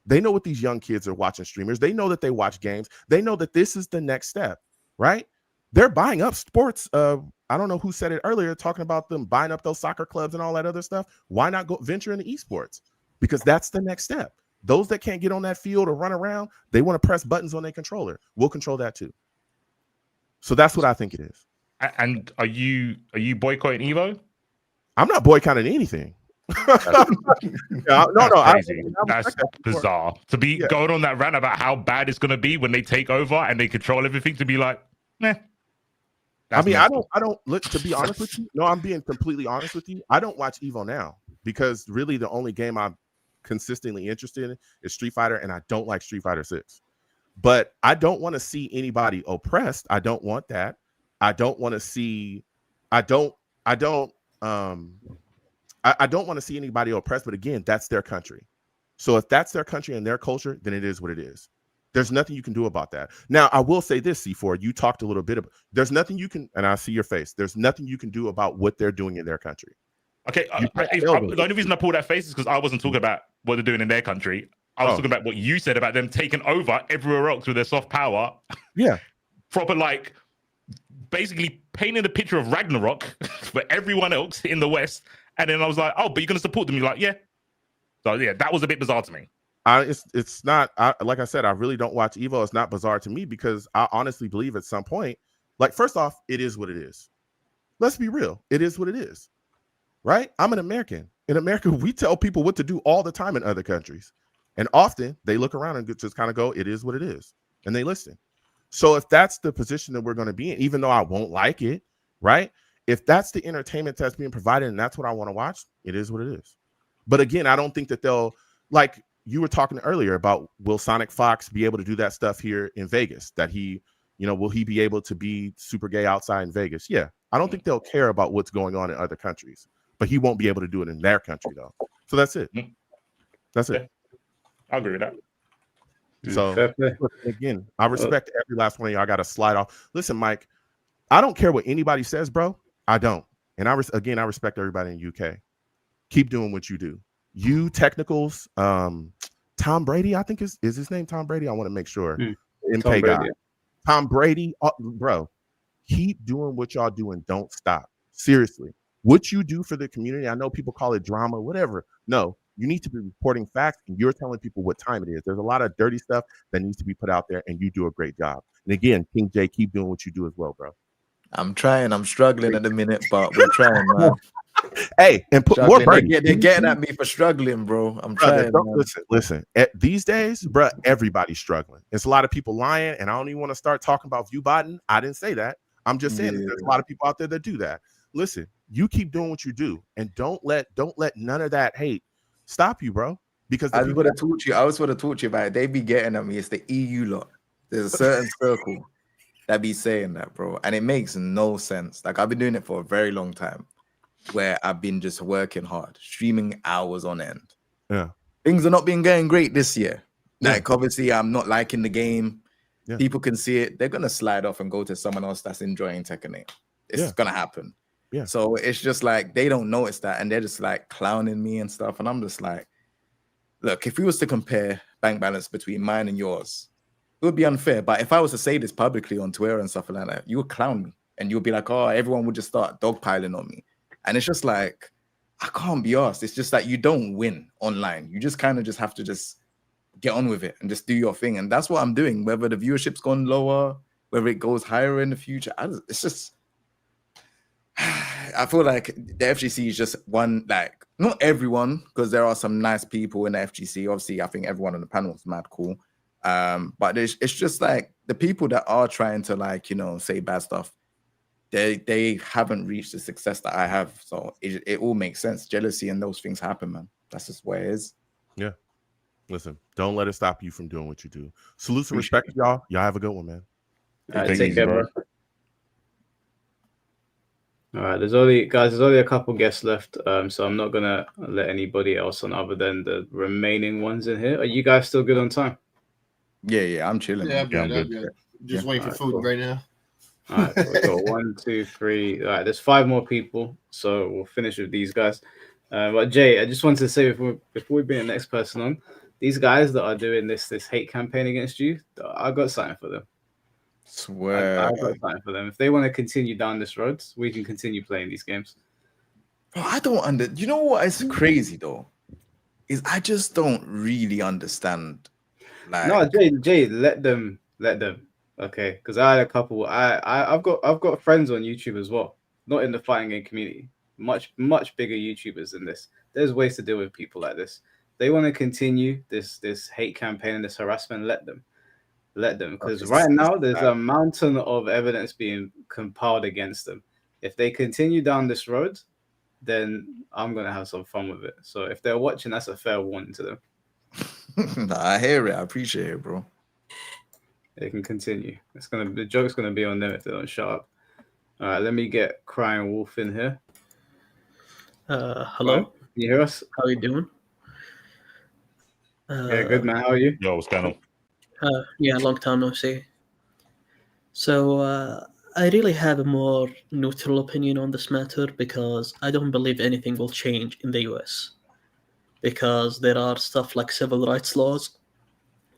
They know what these young kids are watching streamers. They know that they watch games. They know that this is the next step, right? They're buying up sports. I don't know who said it earlier, talking about them buying up those soccer clubs and all that other stuff. Why not go venture into esports? Because that's the next step. Those that can't get on that field or run around, they want to press buttons on their controller. We'll control that too. So that's what I think it is. And are you boycotting Evo? I'm not boycotting anything. That's bizarre to be going on that rant about how bad it's going to be when they take over and they control everything. To be like, I don't. To be honest with you, no, I'm being completely honest with you. I don't watch Evo now because really the only game I'm consistently interested in is Street Fighter, and I don't like Street Fighter 6. But I don't want to see anybody oppressed. I don't want that. I don't want to see. I don't want to see anybody oppressed. But again, that's their country. So if that's their country and their culture, then it is what it is. There's nothing you can do about that. Now, I will say this, C4. You talked a little bit about. There's nothing you can, and I see your face. There's nothing you can do about what they're doing in their country. Okay. The only reason I pulled that face is because I wasn't talking about what they're doing in their country. I was talking about what you said about them taking over everywhere else with their soft power. Yeah. Proper, like, basically painting a picture of Ragnarok for everyone else in the West. And then I was like, oh, but you're going to support them? You're like, yeah. So, yeah, that was a bit bizarre to me. It's not, like I said, I really don't watch Evo. It's not bizarre to me because I honestly believe at some point, like, first off, it is what it is. Let's be real. It is what it is, right? I'm an American. In America, we tell people what to do all the time in other countries. And often they look around and just kind of go, it is what it is. And they listen. So if that's the position that we're going to be in, even though I won't like it, right? If that's the entertainment that's being provided and that's what I want to watch, it is what it is. But again, I don't think that they'll, like you were talking earlier about, will Sonic Fox be able to do that stuff here in Vegas? That he, will he be able to be super gay outside in Vegas? Yeah. I don't think they'll care about what's going on in other countries, but he won't be able to do it in their country though. So that's it. That's it. I agree with that. So again, I respect every last one of y'all. I got to slide off. Listen, Mike, I don't care what anybody says, bro. I don't. And I respect everybody in UK. Keep doing what you do. You technicals, Tom Brady, I think is his name Tom Brady? I want to make sure. MK guy. Tom Brady, bro, keep doing what y'all do and don't stop. Seriously. What you do for the community, I know people call it drama, whatever. No, you need to be reporting facts and you're telling people what time it is. There's a lot of dirty stuff that needs to be put out there and you do a great job. And again, King J, keep doing what you do as well, bro. I'm trying. I'm struggling at the minute, but we're trying, man. Hey, and put more burden. They're getting at me for struggling, bro. I'm trying. Listen. These days, bro, everybody's struggling. It's a lot of people lying, and I don't even want to start talking about view botting. I didn't say that. I'm just saying there's a lot of people out there that do that. Listen, you keep doing what you do, and don't let none of that hate stop you, bro. Because I was going to talk to you about it. They be getting at me. It's the EU lot. There's a certain circle that be saying that, bro, and it makes no sense. Like, I've been doing it for a very long time, where I've been just working hard, streaming hours on end. Yeah, things are not been going great this year. Like, obviously, I'm not liking the game. Yeah. People can see it. They're gonna slide off and go to someone else that's enjoying Tekken 8. It's gonna happen. Yeah. So it's just like they don't notice that, and they're just like clowning me and stuff. And I'm just like, look, if we was to compare bank balance between mine and yours, it would be unfair. But if I was to say this publicly on Twitter and stuff like that, you would clown me, and you'll be like, oh, everyone would just start dogpiling on me. And it's just like, I can't be asked. It's just that you don't win online. You just kind of just have to just get on with it and just do your thing. And that's what I'm doing. Whether the viewership's gone lower, whether it goes higher in the future, it's just, I feel like the FGC is just one, like, not everyone, because there are some nice people in the FGC. Obviously, I think everyone on the panel is mad cool. But it's just like the people that are trying to, like, you know, say bad stuff, they haven't reached the success that I have. So it all makes sense. Jealousy and those things happen, man. That's just where it is. Yeah. Listen, don't let it stop you from doing what you do. Salute and respect, y'all. Y'all have a good one, man. Take care, bro. All right, there's only a couple guests left, so I'm not gonna let anybody else on other than the remaining ones in here. Are you guys still good on time? Yeah, I'm chilling. Yeah, I'm good. Just waiting for food right now. All right, so we've got 1, 2, 3. All right, there's 5 more people, so we'll finish with these guys. But Jay, I just wanted to say before we bring the next person on, these guys that are doing this hate campaign against you, I got something for them. Swear, I got something for them. If they want to continue down this road, we can continue playing these games. Bro, I don't you know what is crazy though? Is I just don't really understand. Like, no, Jay, let them. Okay, because I had a couple. I've got friends on YouTube as well, not in the fighting game community. Much bigger YouTubers than this. There's ways to deal with people like this. They want to continue this hate campaign and this harassment. Let them, because right now there's a mountain of evidence being compiled against them. If they continue down this road, then I'm gonna have some fun with it. So if they're watching, that's a fair warning to them. I hear it. I appreciate it, bro. They can continue. The joke's gonna be on them if they don't shut up. All right, let me get Crying Wolf in here. Hello. Can you hear us? How are you doing? Yeah, good man. How are you? Yo, what's going on? Yeah, long time no see. So I really have a more neutral opinion on this matter because I don't believe anything will change in the US. Because there are stuff like civil rights laws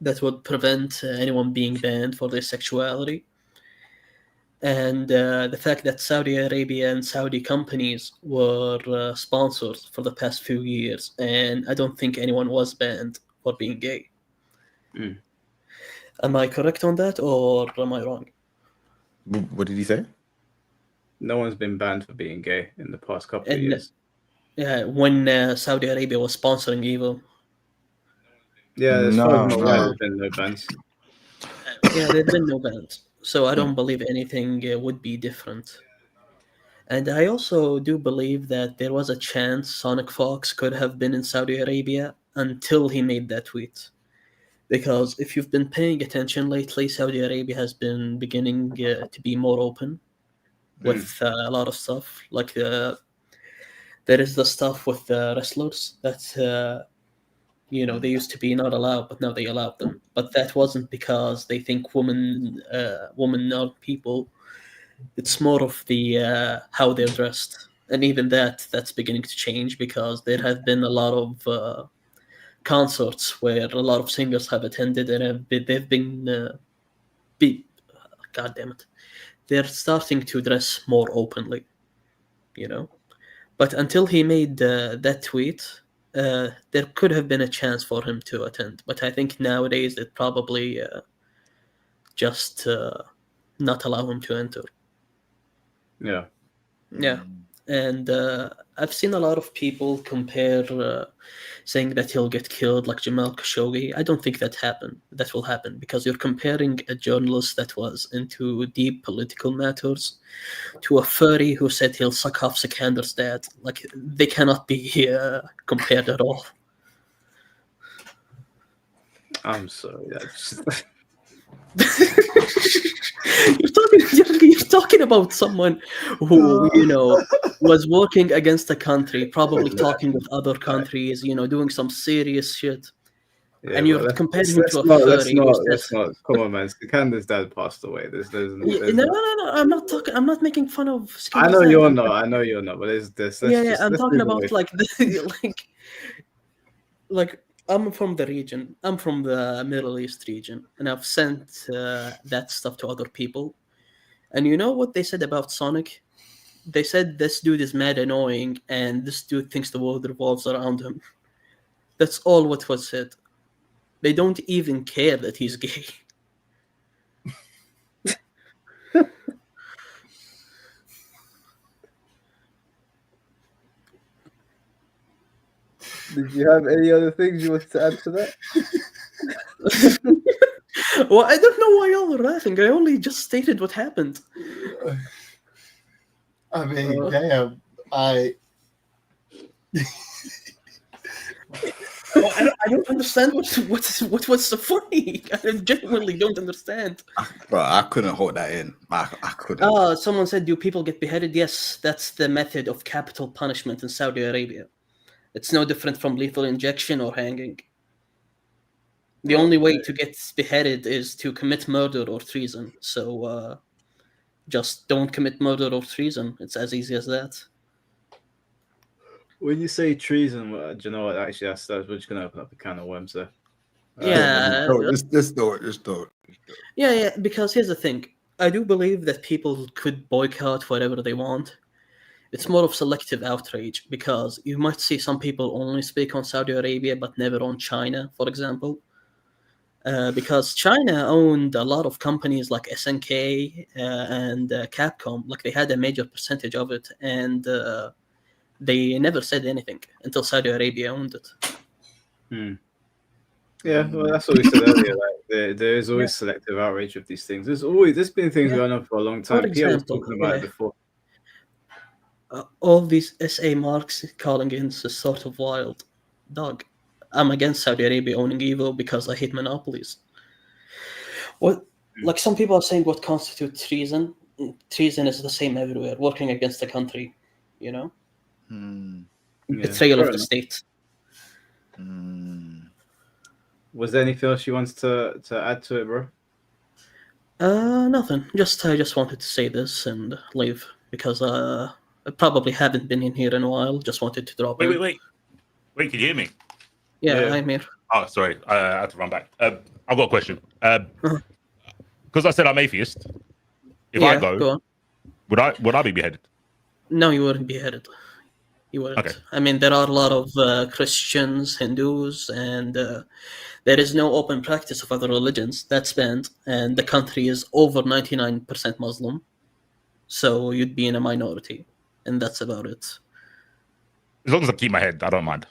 that would prevent anyone being banned for their sexuality. And the fact that Saudi Arabia and Saudi companies were sponsored for the past few years, and I don't think anyone was banned for being gay. Am I correct on that, or am I wrong? What did he say? No one's been banned for being gay in the past couple of years. Yeah, when Saudi Arabia was sponsoring evil. Yeah, there's been no bans. Yeah, there's been no bans. So I don't believe anything would be different. And I also do believe that there was a chance Sonic Fox could have been in Saudi Arabia until he made that tweet. Because if you've been paying attention lately, Saudi Arabia has been beginning to be more open with a lot of stuff. Like there is the stuff with the wrestlers that they used to be not allowed, but now they allow them. But that wasn't because they think women are people. It's more of the how they're dressed And even that's beginning to change, because there have been a lot of concerts where a lot of singers have attended, and they've been God damn it, they're starting to dress more openly, you know. But until he made that tweet, there could have been a chance for him to attend. But I think nowadays it probably just not allow him to enter. Yeah. Yeah. And I've seen a lot of people compare, saying that he'll get killed like Jamal Khashoggi. I don't think that will happen, because you're comparing a journalist that was into deep political matters to a furry who said he'll suck off Sikandar's dad. Like, they cannot be compared at all. I'm sorry. You're talking about someone who, you know, was working against the country, probably talking with other countries, you know, doing some serious shit. Yeah, and you're comparing him to a furry. Let's not. Come on, man. Sikandar's dad passed away. No. I'm not talking. I'm not making fun of. I know you're not. But there's this. I'm talking about like like I'm from the region. I'm from the Middle East region, and I've sent that stuff to other people. And you know what they said about Sonic? They said this dude is mad annoying, and this dude thinks the world revolves around him. That's all what was said. They don't even care that he's gay. Did you have any other things you wanted to add to that? Well, I don't know why y'all are laughing. I only just stated what happened. I mean, damn. Well, I don't understand what was so funny. I genuinely don't understand. Bro, I couldn't hold that in. I couldn't. Someone said, do people get beheaded? Yes, that's the method of capital punishment in Saudi Arabia. It's no different from lethal injection or hanging. The only way to get beheaded is to commit murder or treason. So just don't commit murder or treason. It's as easy as that. When you say treason, do you know what? Actually, that's we're just gonna open up a can of worms there. Yeah. Just do it. Yeah. Because here's the thing. I do believe that people could boycott whatever they want. It's more of selective outrage, because you might see some people only speak on Saudi Arabia but never on China, for example. Because China owned a lot of companies like SNK and Capcom. Like, they had a major percentage of it, and they never said anything until Saudi Arabia owned it. Yeah, well, that's what we said earlier. Like, there is always selective outrage of these things. There's been things going on for a long time. Pierre was talking about it before. All these SA marks calling in is sort of wild. Dog, I'm against Saudi Arabia owning Evo because I hate monopolies. Like, some people are saying, what constitutes treason? Treason is the same everywhere. Working against the country, you know? Betrayal of the state. Was there anything else you wanted to add to it, bro? Nothing. I just wanted to say this and leave, because I probably haven't been in here in a while. Just wanted to drop in. Wait, can you hear me? Yeah, I'm here. Oh, sorry, I had to run back. I've got a question. Because I said I'm atheist. If I go on. would I be beheaded? No, you wouldn't be beheaded. You wouldn't. Okay. I mean, there are a lot of Christians, Hindus, and there is no open practice of other religions. That's banned, and the country is over 99% Muslim. So you'd be in a minority, and that's about it. As long as I keep my head, I don't mind.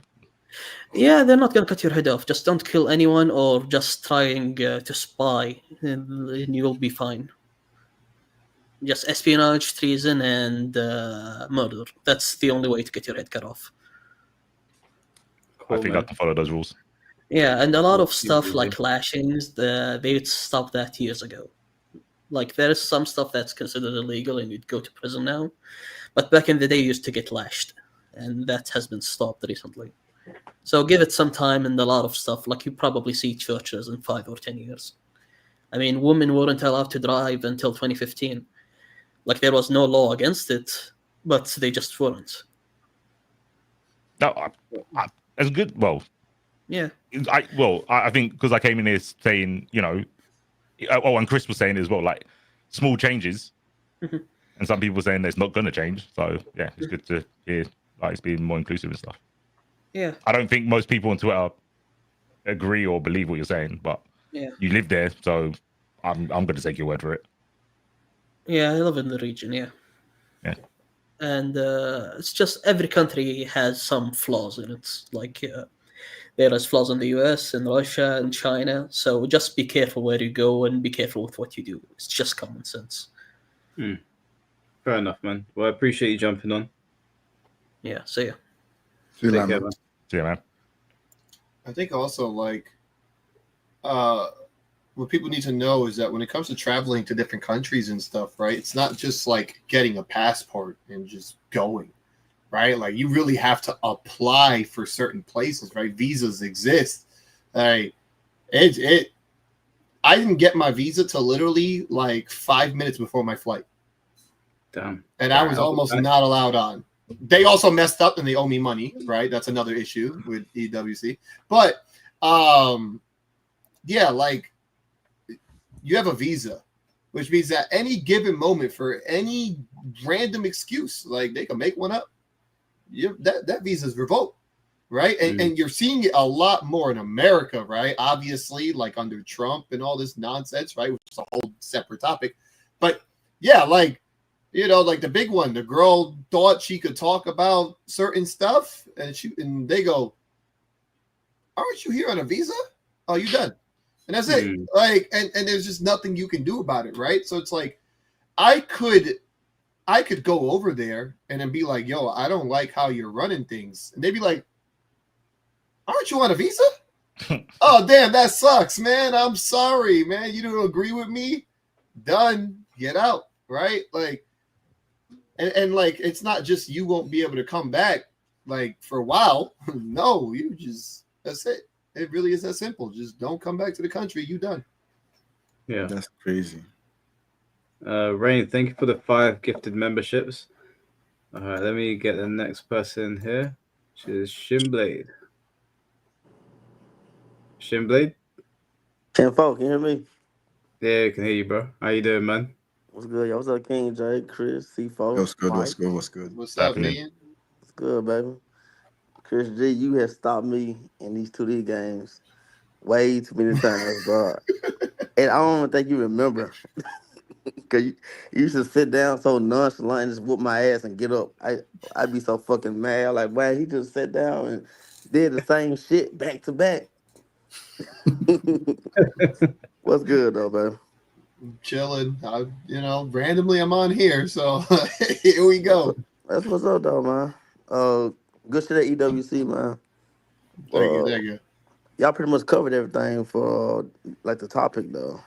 Yeah, they're not going to cut your head off. Just don't kill anyone, or just trying to spy, and you'll be fine. Just espionage, treason, and murder. That's the only way to get your head cut off. Cool, I think I can follow those rules. Yeah, and a lot of stuff like lashings, they stopped that years ago. Like, there's some stuff that's considered illegal and you'd go to prison now. But back in the day, you used to get lashed. And that has been stopped recently. So give it some time, and a lot of stuff. Like, you probably see churches in 5 or 10 years. I mean, women weren't allowed to drive until 2015. Like, there was no law against it. but they just weren't. No, as good. Well, yeah. I think because I came in here saying, you know, and Chris was saying as well, like small changes, and some people saying that it's not going to change. So yeah, it's good to hear like it's being more inclusive and stuff. Yeah. I don't think most people on Twitter agree or believe what you're saying, but Yeah. you live there, so I'm going to take your word for it. Yeah, I live in the region. Yeah. Yeah. And it's just every country has some flaws in it. Like there is flaws in the US and Russia and China. So just be careful where you go and be careful with what you do. It's just common sense. Fair enough, man. Well, I appreciate you jumping on. Yeah, see ya. Take care, man. See ya, man. I think also like what people need to know is that when it comes to traveling to different countries and stuff, right? It's not just like getting a passport and just going, right? Like you really have to apply for certain places, right? Visas exist. I didn't get my visa till literally like 5 minutes before my flight. Damn. And I was almost not allowed on. They also messed up and they owe me money, right? That's another issue with EWC. But yeah, like you have a visa, which means that any given moment for any random excuse, like they can make one up. That visa is revoked, right? And you're seeing it a lot more in America, right? Obviously, like under Trump and all this nonsense, right? Which is a whole separate topic. But yeah, like, you know, like the big one, the girl thought she could talk about certain stuff, and they go, "Aren't you here on a visa? Oh, you done?" And that's it. Like, and there's just nothing you can do about it, right? So it's like, I could go over there and then be like, "Yo, I don't like how you're running things," and they'd be like, "Aren't you on a visa?" Oh, damn, that sucks, man. I'm sorry, man. You don't agree with me? Done. Get out, right? Like, and like, it's not just you won't be able to come back like for a while. No, you just, that's it. It really is that simple. Just don't come back to the country. You done. Yeah, that's crazy. Rain, thank you for the 5 gifted memberships. All right, let me get the next person here, which is Shinblade. Shinblade? 10-4, can you hear me? Yeah, I can hear you, bro. How you doing, man? What's good, y'all? What's up, King J, Chris, C4? What's good? Mike? What's good? What's good? What's up, man? What's good, baby? Chris G, you have stopped me in these 2D games way too many times, bro. And I don't even think you remember. Because you used to sit down so nonchalant and just whoop my ass and get up. I'd be so fucking mad. I'm like, man, he just sat down and did the same shit back to back. What's good, though, baby? Chilling. You know, randomly I'm on here, so here we go. That's what's up, though, man. Good shit at EWC, man. Thank you. Y'all pretty much covered everything for like the topic, though.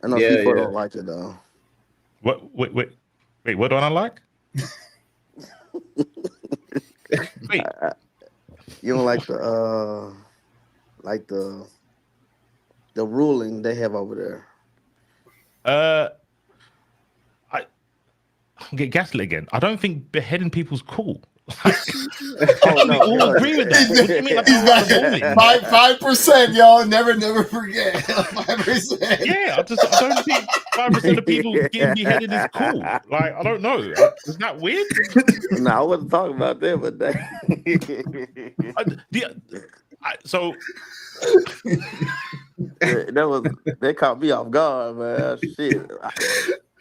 I know Yeah, people yeah. don't like it, though. What? Wait. What do I not like? Wait. You don't like the ruling they have over there. I'm getting gaslit again. I don't think beheading people's cool. Oh, no, we all agree with that. What do you mean? Like, He's 5%, y'all. Never forget. 5%. Yeah, I don't think 5% of people getting beheaded is cool. Like, I don't know. Is that weird? No, I wasn't talking about that, but so they caught me off guard, man. Shit.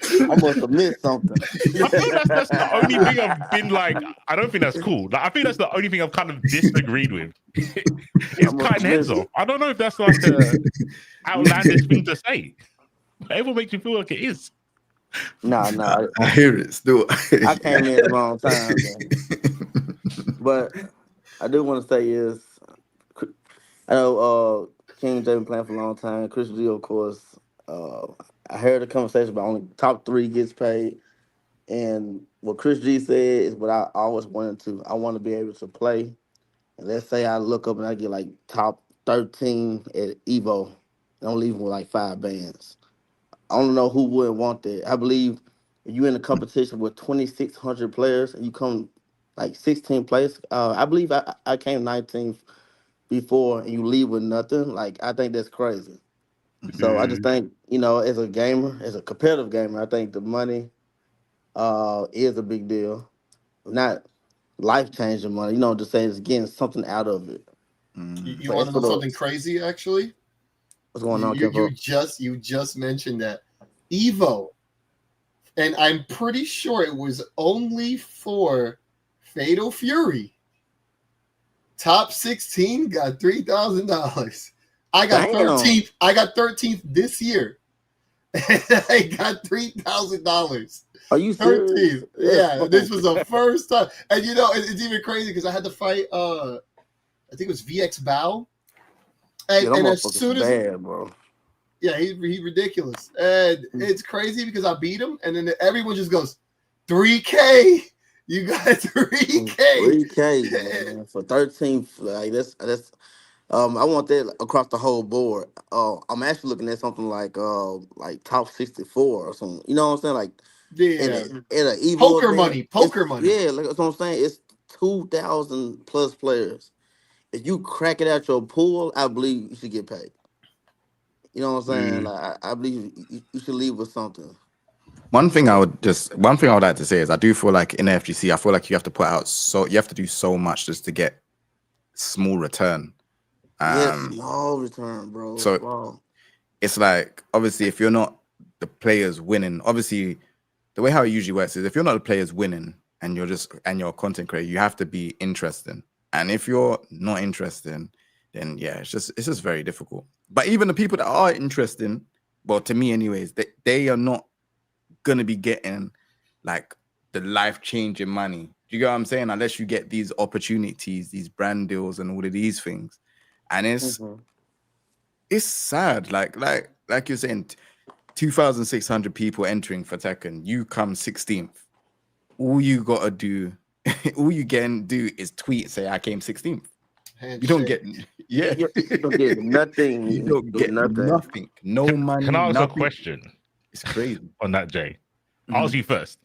I must have missed something. I feel that's the only thing I've been like, I don't think that's cool. Like, I think that's the only thing I've kind of disagreed with. It's cutting heads off. I don't know if that's like an outlandish thing to say. Everyone makes you feel like it is. Nah. I hear it still. I came in at the wrong time, man. But I do want to say is, I know King J been playing for a long time. Chris G, of course. I heard the conversation about only top 3 gets paid. And what Chris G said is what I always wanted to. I want to be able to play. And let's say I look up and I get like top 13 at Evo. And I'm leaving with like 5 bands. I don't know who wouldn't want that. I believe you in a competition with 2,600 players and you come like 16th place. I believe I came 19th before, and you leave with nothing. Like, I think that's crazy. So I just think, as a gamer, as a competitive gamer, I think the money is a big deal. Not life-changing money, just saying it's getting something out of it. You want to know something crazy, actually? What's going on, you just mentioned that. Evo, and I'm pretty sure it was only for Fatal Fury. Top 16 got $3,000. I got 13th. I got 13th this year. And I got $3,000. Are you serious? Yeah, this was the first time. And it's even crazy because I had to fight I think it was VX Bao. And as soon as bad, bro. Yeah, he's ridiculous. And it's crazy because I beat him, and then everyone just goes, 3K. You got 3K. 3K, man, for 13th. Like that's I want that across the whole board. I'm actually looking at something like top 64 or something. You know what I'm saying? Like, in a Evo poker event, money. Yeah, like that's what I'm saying. It's 2,000 plus players. If you crack it out your pool, I believe you should get paid. You know what I'm saying? Like, I believe you should leave with something. One thing I would like to say is I do feel like in FGC, I feel like you have to put out you have to do so much just to get small return. Small return, bro. So it's like, obviously, if you're not the players winning, obviously the way how it usually works is if you're not the players winning and you're a content creator, you have to be interesting. And if you're not interested, then yeah, it's just very difficult. But even the people that are interesting, well, to me anyways, they are not gonna be getting like the life-changing money. Do you get what I'm saying? Unless you get these opportunities, these brand deals and all of these things. And it's sad. Like you're saying, 2,600 people entering for Tekken, you come 16th. All you gotta do, all you can do is tweet, say I came 16th. You don't get you don't get nothing. You don't get nothing. No money. Can I ask nothing. a question? It's crazy. On that, Jay. I'll ask you first.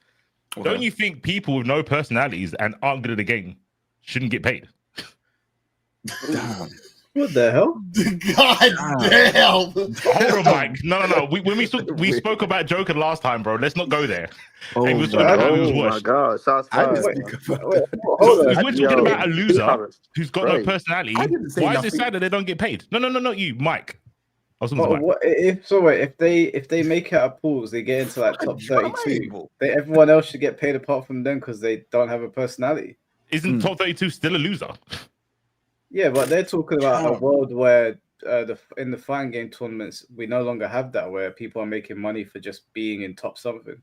Okay. Don't you think people with no personalities and aren't good at the game shouldn't get paid? Damn. What the hell? God damn. Hold on, Mike. No. We spoke about Joker last time, bro. Let's not go there. Oh my God. Shots fired. We're talking about a loser who's got no personality. Why is it sad that they don't get paid? No, not you, Mike. I was talking to Mike. If they make it out of pools, they get into like top 32. Everyone else should get paid apart from them because they don't have a personality. Isn't top 32 still a loser? Yeah, but they're talking about a world where in the fighting game tournaments, we no longer have that, where people are making money for just being in top something.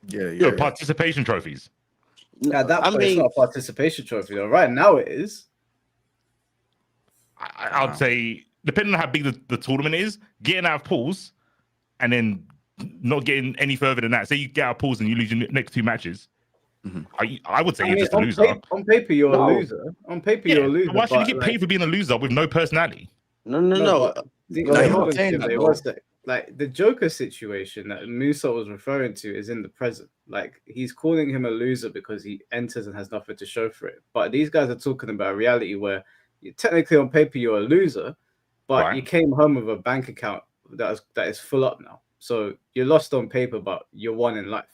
Yeah. Participation trophies. Yeah, it's not a participation trophy though. Right now it is. I'd say, depending on how big the tournament is, getting out of pools and then not getting any further than that. Say you get out of pools and you lose your next two matches. I would say you're just a loser. On paper, you're a loser. On paper, you're a loser. Why should you get paid for being a loser with no personality? No. Like the Joker situation that Musa was referring to is in the present. Like he's calling him a loser because he enters and has nothing to show for it. But these guys are talking about a reality where technically on paper you're a loser, but you came home with a bank account that is full up now. So you're lost on paper, but you're won in life.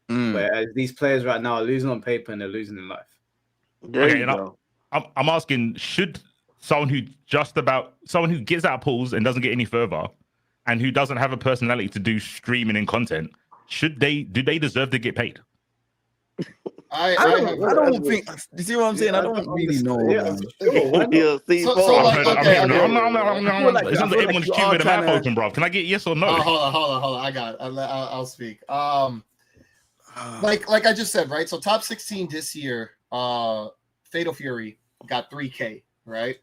Whereas these players right now are losing on paper and they're losing in life. I'm asking, should someone who gets out of pools and doesn't get any further and who doesn't have a personality to do streaming and content, do they deserve to get paid? I don't think. You see what I'm saying? I don't really know. Everyone's chewing with their mouth open, bro. Can I get yes or no? Hold on. I got it. I'll speak. Like I just said, right? So top 16 this year, Fatal Fury got 3K, right?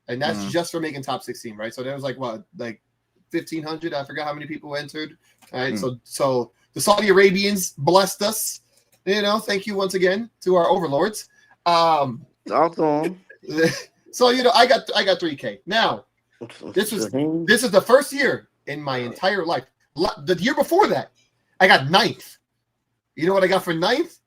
And that's just for making top 16, right? So there was like 1,500. I forgot how many people entered. All right. So the Saudi Arabians blessed us. Thank you once again to our overlords. Awesome. So I got 3K. Now, this is the first year in my entire life. The year before that, I got 9th. You know what I got for 9th?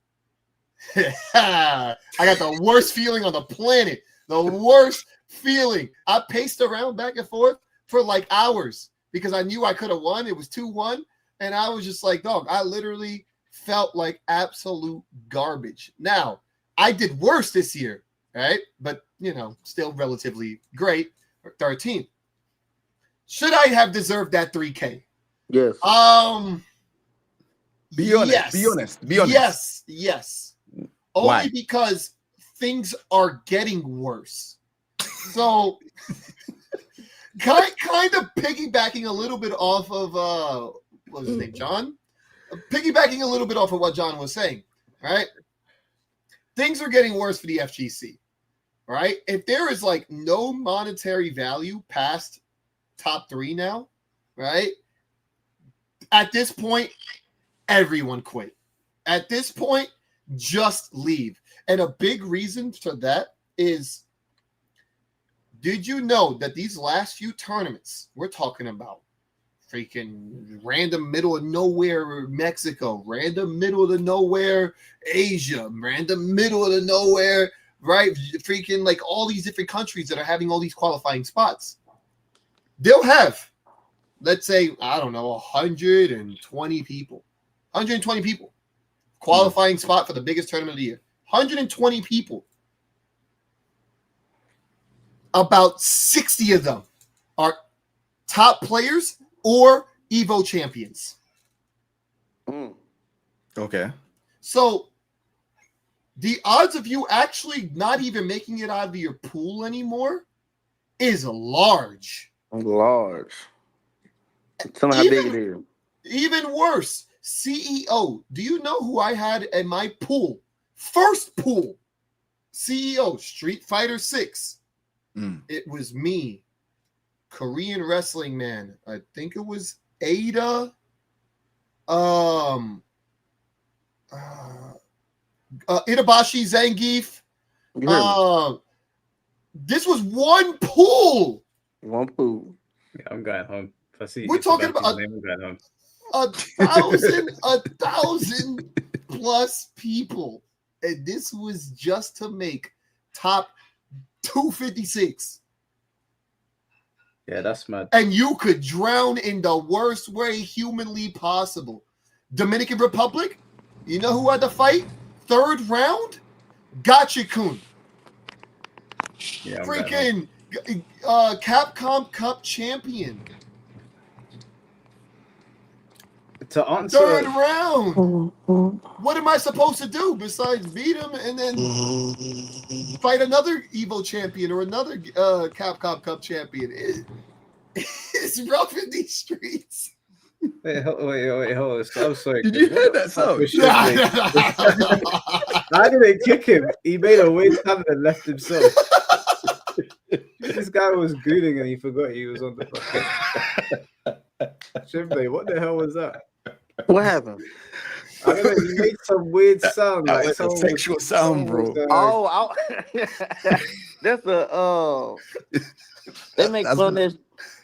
I got the worst feeling on the planet. The worst feeling. I paced around back and forth for like hours because I knew I could have won. It was 2-1. And I was just like, dog, I literally felt like absolute garbage. Now, I did worse this year, right? But, you know, still relatively great. 13th. Should I have deserved that 3K? Yes. Be honest. Yes. Be honest. Be honest. Yes. Why? Only because things are getting worse. So, kind of piggybacking a little bit off of what was his name, John? Piggybacking a little bit off of what John was saying, right? Things are getting worse for the FGC, right? If there is like no monetary value past top 3 now, right? At this point, everyone quit. At this point, just leave. And a big reason for that is, did you know that these last few tournaments, we're talking about freaking random middle of nowhere Mexico, random middle of the nowhere Asia, random middle of the nowhere, right? Freaking like all these different countries that are having all these qualifying spots. They'll have, let's say, I don't know, 120 people. 120 people. Qualifying spot for the biggest tournament of the year. 120 people. About 60 of them are top players or Evo champions. Okay. So the odds of you actually not even making it out of your pool anymore is large. Large. Tell me how big it is. Even worse, CEO. Do you know who I had in my pool? First pool. CEO, Street Fighter 6. It was me. Korean wrestling man. I think it was Ada. Itabashi Zangief. This was one pool. One pool. Yeah, I'm going home. If I see We're talking about I'm going home. 1,000 plus people, and this was just to make top 256. Yeah, that's mad. And you could drown in the worst way humanly possible. Dominican Republic, you know who had to fight? 3rd round? Gotcha-kun. Yeah, freaking Capcom Cup champion. To answer 3rd round. What am I supposed to do besides beat him and then fight another Evo champion or another Capcom Cup champion? It's rough in these streets. Wait, hold on. I'm sorry. Did you hear that sound? I didn't kick him. He made a weird sound and left himself. This guy was gooning and he forgot he was on the fucking. Shimbe, what the hell was that? What happened? I don't know. You made some weird sound. That like was a sexual sound, bro. That's a They make fun of.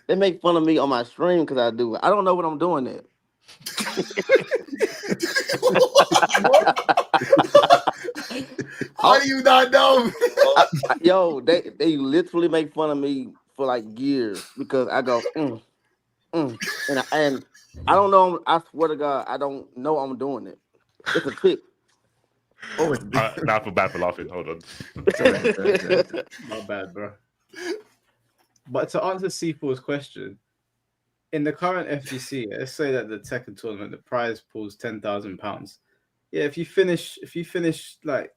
They make fun of me on my stream because I do it. I don't know what I'm doing there. How do you not know? Yo, they literally make fun of me for like years because I go and I don't know. I swear to God, I don't know I'm doing it. It's a trick. Now I feel bad for laughing. Hold on. Not bad, bro. But to answer C4's question, in the current FGC, let's say that the Tekken tournament, the prize pool's £10,000. Yeah, if you finish like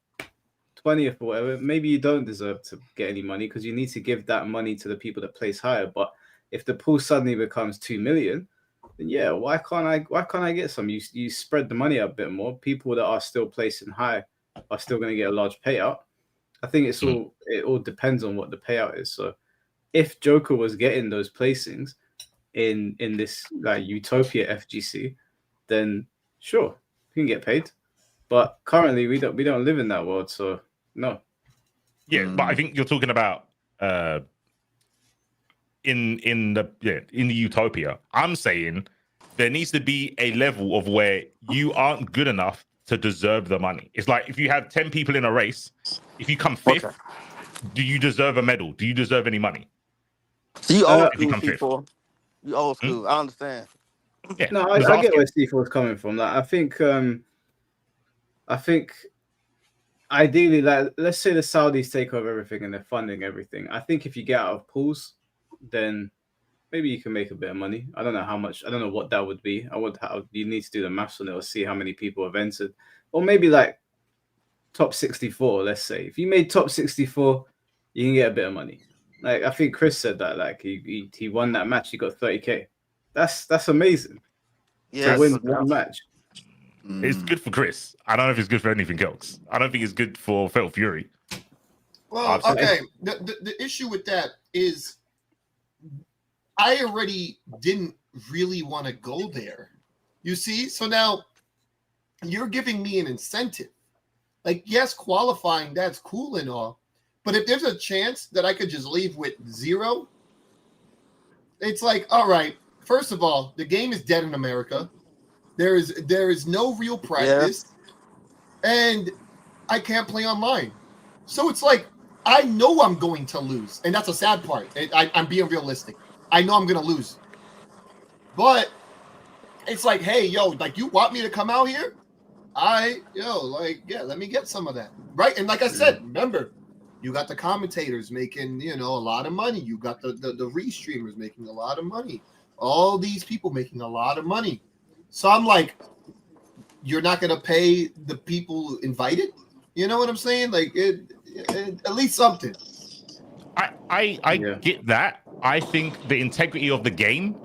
20th or whatever, maybe you don't deserve to get any money because you need to give that money to the people that place higher. But if the pool suddenly becomes 2 million, then yeah, why can't I get some? You spread the money out a bit more. People that are still placing high are still going to get a large payout. I think it all depends on what the payout is. So if Joker was getting those placings in this like Utopia FGC, then sure, he can get paid. But currently we don't live in that world, so no. Yeah, but I think you're talking about in the Utopia. I'm saying there needs to be a level of where you aren't good enough to deserve the money. It's like if you have 10 people in a race, if you come fifth, do you deserve a medal? Do you deserve any money? So you old if you school, come fifth? C4. You old school. I understand. Yeah. No, I get where C4 is coming from. Like, I think ideally, like, let's say the Saudis take over everything and they're funding everything. I think if you get out of pools, then maybe you can make a bit of money. I don't know how much. I don't know what that would be. You need to do the maths on it or see how many people have entered, or maybe like top 64. Let's say if you made top 64, you can get a bit of money. Like I think Chris said that. Like he won that match. He got 30K. That's amazing. Yeah, to win one match. It's good for Chris. I don't know if it's good for anything else. I don't think it's good for Fatal Fury. Well, okay. The issue with that is I already didn't really want to go there. You see? So now you're giving me an incentive. Like, yes, qualifying, that's cool and all. But if there's a chance that I could just leave with 0, it's like, all right, first of all, the game is dead in America. There is no real practice. And I can't play online. So it's like, I know I'm going to lose. And that's a sad part. I'm being realistic. I know I'm going to lose. But it's like, hey, yo, like, you want me to come out here? Let me get some of that. Right? And like I said, remember, you got the commentators making, a lot of money. You got the restreamers making a lot of money. All these people making a lot of money. So I'm like, you're not going to pay the people invited? You know what I'm saying? Like, at least something. I get that. I think the integrity of the game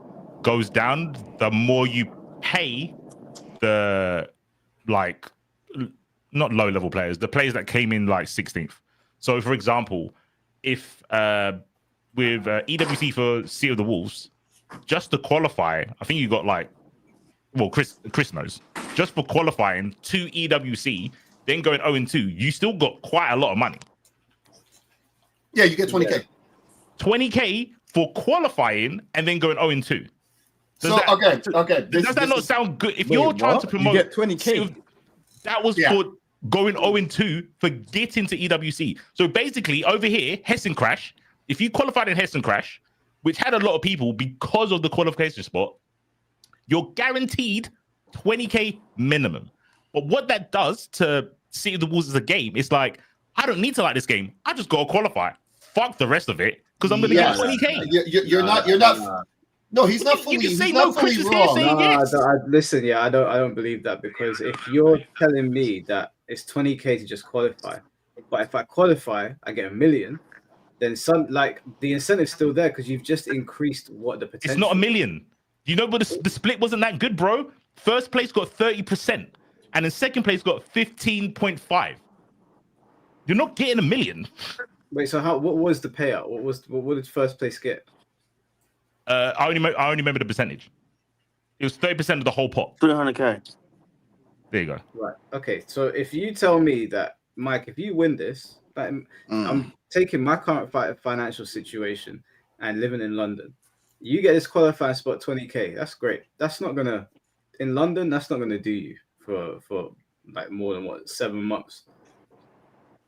goes down the more you pay the, like, not low level players, the players that came in like 16th. So, for example, if with EWC for Sea of the Wolves, just to qualify, I think you got like, well, Chris knows, just for qualifying to EWC, then going 0-2, you still got quite a lot of money. Yeah, you get 20K. 20K for qualifying and then going 0-2. Does that not sound good? If you're trying to promote, you get 20K. That was for going 0-2 for getting to EWC. So basically, over here, Hessen Crash, if you qualified in Hessen Crash, which had a lot of people because of the qualification spot, you're guaranteed 20K minimum. But what that does to City of the Wolves as a game, it's like, I don't need to like this game. I just got to qualify. Fuck the rest of it, because I'm going to get 20K. You're not. No, he's not fully. You can say no. Chris is here saying yes. Listen, I don't believe that, because if you're telling me that it's 20K to just qualify, but if I qualify, I get $1 million, then the incentive's still there because you've just increased what the potential. It's not $1 million. You know, but the split wasn't that good, bro. First place got 30%, and then second place got 15.5. You're not getting $1 million. Wait, so what was the payout? What did first place get? I only remember the percentage. It was 30% of the whole pot. 300K. There you go. Right. Okay. So if you tell me that, Mike, if you win this, I'm taking my current financial situation and living in London. You get this qualifying spot, 20K. That's great. That's not gonna, in London, that's not gonna do you for like more than 7 months.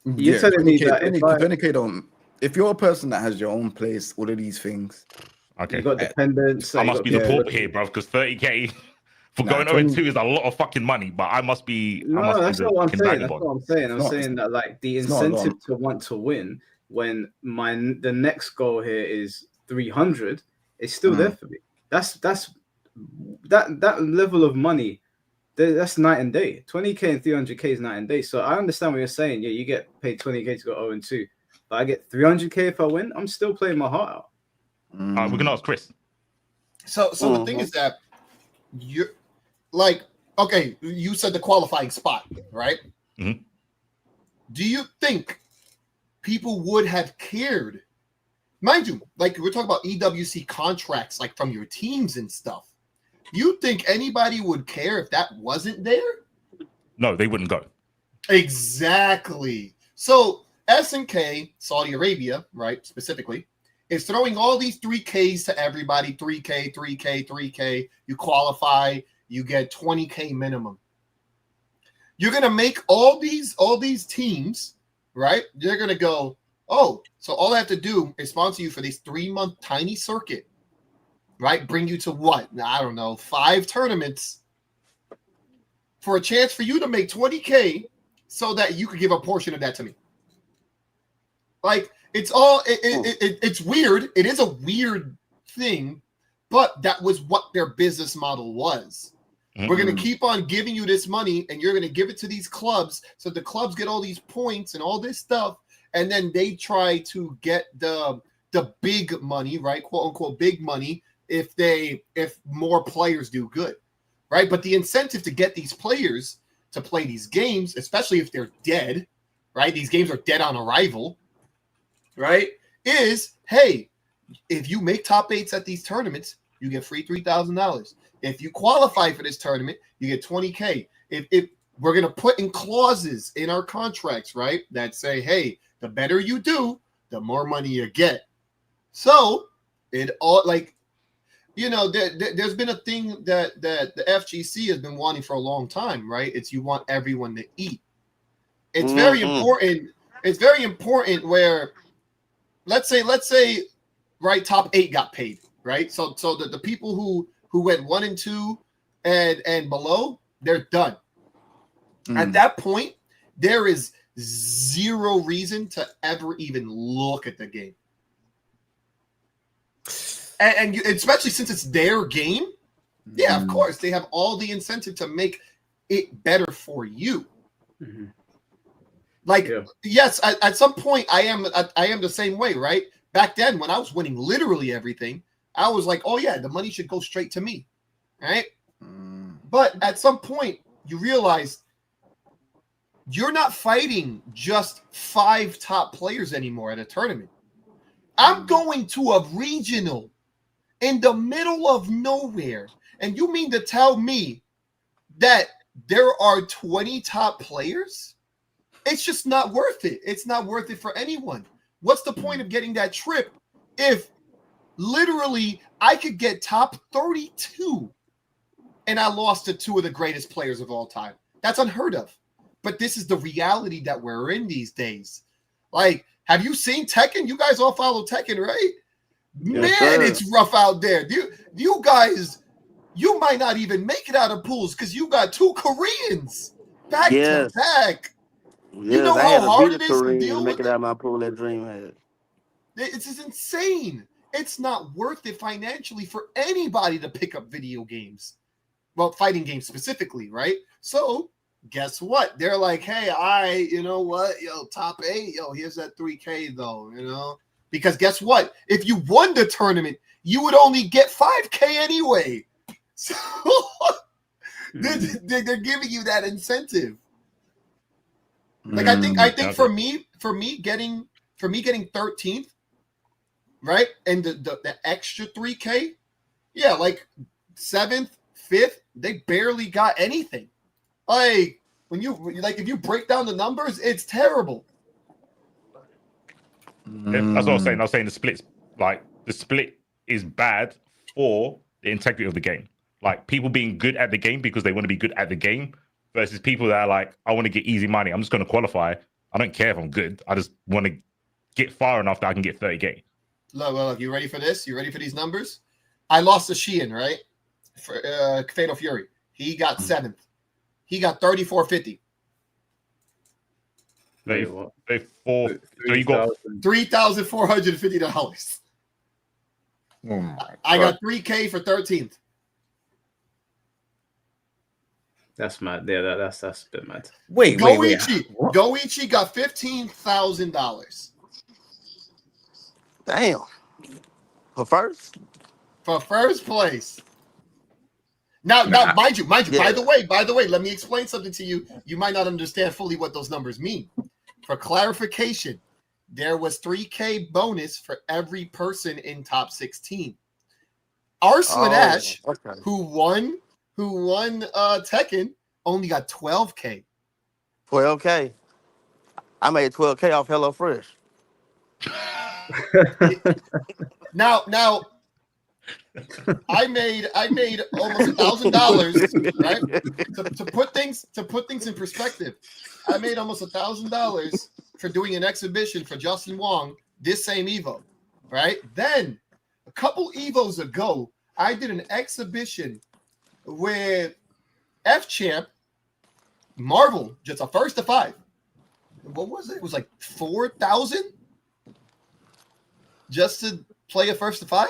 You're telling me that 20K don't. If you're a person that has your own place, all of these things. Okay. You got dependents. I must be the poor here, bro, because 30K for going 0-2 is a lot of fucking money. But I must be. No, that's not what I'm saying. That's what I'm saying. I'm saying that, like, the incentive to want to win when the next goal here is 300 is still there for me. That level of money. That's night and day. 20K and 300K is night and day. So I understand what you're saying. Yeah, you get paid 20K to go 0-2, but I get 300K if I win. I'm still playing my heart out. We can ask Chris. So the thing is that you're like, okay, you said the qualifying spot, right? Mm-hmm. Do you think people would have cared? Mind you, like, we're talking about EWC contracts, like, from your teams and stuff. You think anybody would care if that wasn't there? No, they wouldn't go. Exactly. So SNK, Saudi Arabia, right, specifically, is throwing all these 3Ks to everybody. 3K, 3K, 3K. You qualify, you get 20K minimum. You're gonna make all these teams, right? They're gonna go, oh, so all I have to do is sponsor you for this 3-month tiny circuit, right? Bring you to what? I don't know, 5 tournaments for a chance for you to make 20K so that you could give a portion of that to me. Like, it's all it's weird. It is a weird thing, but that was what their business model was. Mm-hmm. We're going to keep on giving you this money, and you're going to give it to these clubs, so the clubs get all these points and all this stuff, and then they try to get the big money, right? "Quote unquote" big money if more players do good, right? But the incentive to get these players to play these games, especially if they're dead, right? These games are dead on arrival, right? Is, hey, if you make top 8s at these tournaments, you get free $3,000. If you qualify for this tournament, you get 20K. If we're going to put in clauses in our contracts, right, that say, hey, the better you do, the more money you get. So it all, like, you know, there's been a thing that the FGC has been wanting for a long time, right? It's you want everyone to eat. It's very important. It's very important where, let's say, right, top 8 got paid, right? So the people who went 1 and 2 and below, they're done. At that point, there is zero reason to ever even look at the game. And especially since it's their game, yeah, of course, they have all the incentive to make it better for you. Mm-hmm. Like, yes, at some point, I am the same way, right? Back then, when I was winning literally everything, I was like, oh yeah, the money should go straight to me, right? But at some point, you realize you're not fighting just 5 top players anymore at a tournament. I'm going to a regional in the middle of nowhere, and you mean to tell me that there are 20 top players? It's just not worth it. It's not worth it for anyone. What's the point of getting that trip if literally I could get top 32 and I lost to 2 of the greatest players of all time? That's unheard of. But this is the reality that we're in these days. Like, have you seen Tekken? You guys all follow Tekken, right? Yes, man, sir. It's rough out there. You guys, you might not even make it out of pools because you got 2 Koreans back to back. Yes, you know how hard it is to deal to make with it out of my pool that Dream had. It's just insane. It's not worth it financially for anybody to pick up video games. Well, fighting games specifically, right? So guess what? They're like, hey, you know what? Yo, top 8, here's that 3K though, you know? Because guess what? If you won the tournament, you would only get 5K anyway. So they're giving you that incentive. Like I think for me getting 13th, right? And the extra 3K, yeah, like 7th, 5th, they barely got anything. Like if you break down the numbers, it's terrible. That's what I was saying. I was saying the split is bad for the integrity of the game. Like, people being good at the game because they want to be good at the game versus people that are like, I want to get easy money. I'm just going to qualify. I don't care if I'm good. I just want to get far enough that I can get 30K. Look, you ready for this? You ready for these numbers? I lost to Sheehan, right? For Fatal Fury. He got 7th. He got 34.50. So you got $3,450. I got 3K for 13th. That's mad. Yeah, that's a bit mad. Wait. Goichi got $15,000. Damn. For first place. Now, mind you. By the way, let me explain something to you. You might not understand fully what those numbers mean. For clarification, there was 3K bonus for every person in top 16. Arslan Ash, who won Tekken, only got 12K. 12K. I made 12K off HelloFresh. Now, I made almost $1,000, right? To put things in perspective, I made almost $1,000 for doing an exhibition for Justin Wong this same Evo, right? Then a couple Evos ago, I did an exhibition with F Champ Marvel, just a first to 5. What was it? It was like 4,000 just to play a first to 5.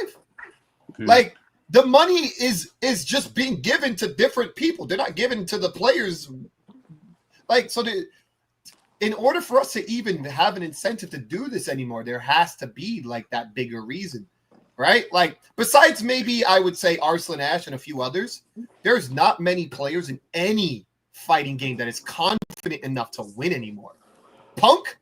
Like the money is just being given to different people. They're not given to the players. Like, so in order for us to even have an incentive to do this anymore, there has to be like that bigger reason, right? Like, besides maybe I would say Arslan Ash and a few others, there's not many players in any fighting game that is confident enough to win anymore. Punk?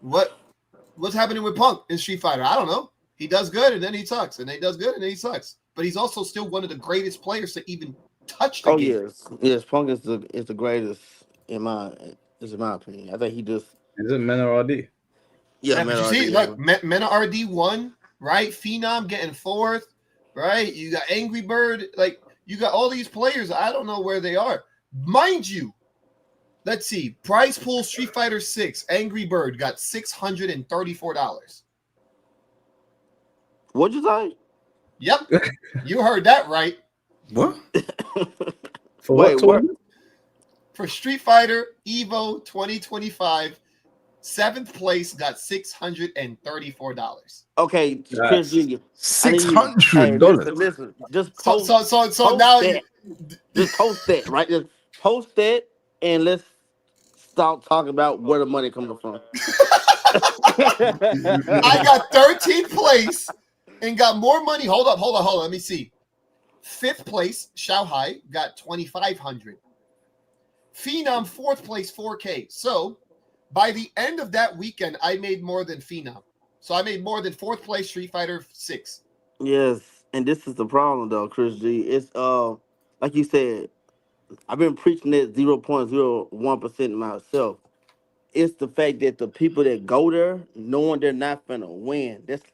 What's happening with Punk in Street Fighter? I don't know. He does good and then he sucks, and then he does good and then he sucks. But he's also still one of the greatest players to even touch the game. Yes. Punk is the greatest in my opinion. I think he just is it Mena RD? Yeah, Mena RD. See, like Mena RD won, right? Phenom getting 4th, right? You got Angry Bird, like you got all these players. I don't know where they are, mind you. Let's see, prize pool Street Fighter 6. Angry Bird got $634. What'd you say? Yep, you heard that right. What? For what? For Street Fighter Evo 2025, 7th place got $634. Okay, Chris Jr. $600. Listen, just post. So now just post that, right? Just post that, and let's stop talking about where the money coming from. I got 13th place and got more money. Hold up. Let me see. 5th place, Shanghai got 2,500. Phenom 4th place, 4K. So by the end of that weekend, I made more than Phenom. So I made more than 4th place Street Fighter 6. Yes, and this is the problem though, Chris G. It's like you said, I've been preaching that 0.01% myself. It's the fact that the people that go there, knowing they're not finna win, that's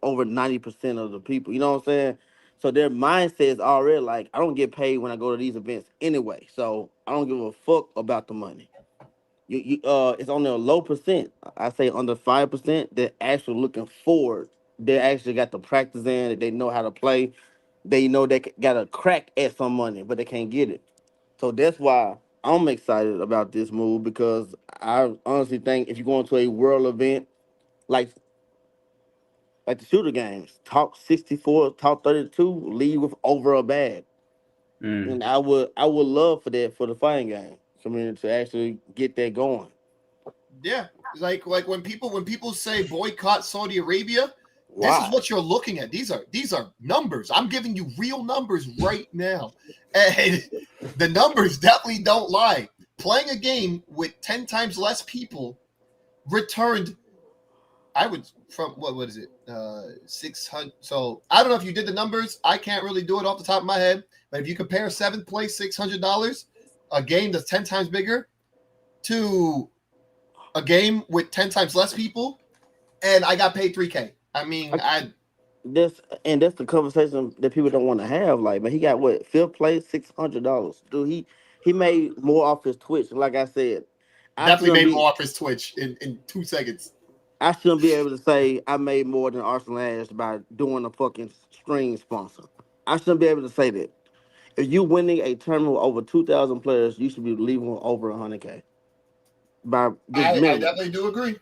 over 90% of the people. You know what I'm saying? So their mindset is already like, I don't get paid when I go to these events anyway, so I don't give a fuck about the money. It's only a low percent. I say under 5%. They're actually looking forward. They actually got the practice in. That they know how to play. They know they got a crack at some money, but they can't get it. So that's why I'm excited about this move, because I honestly think if you go into a world event like the shooter games, top 64, top 32, leave with over a bag. And I would love for that for the fighting game. I mean, to actually get that going. Yeah, like when people say boycott Saudi Arabia, Why? This is what you're looking at. These are numbers. I'm giving you real numbers right now, and the numbers definitely don't lie. Playing a game with 10 times less people returned, what is it? 600. So I don't know if you did the numbers. I can't really do it off the top of my head. But if you compare 7th place, $600, a game that's 10 times bigger, to a game with 10 times less people, and I got paid $3K. I mean, that's the conversation that people don't want to have. Like, man, he got what, 5th place, $600. Dude, he made more off his Twitch. Like I said, definitely made more off his Twitch in 2 seconds. I shouldn't be able to say I made more than Arslan Ash by doing a fucking stream sponsor. I shouldn't be able to say that. If you winning a tournament with over 2,000 players, you should be leaving with over 100K. I definitely do agree.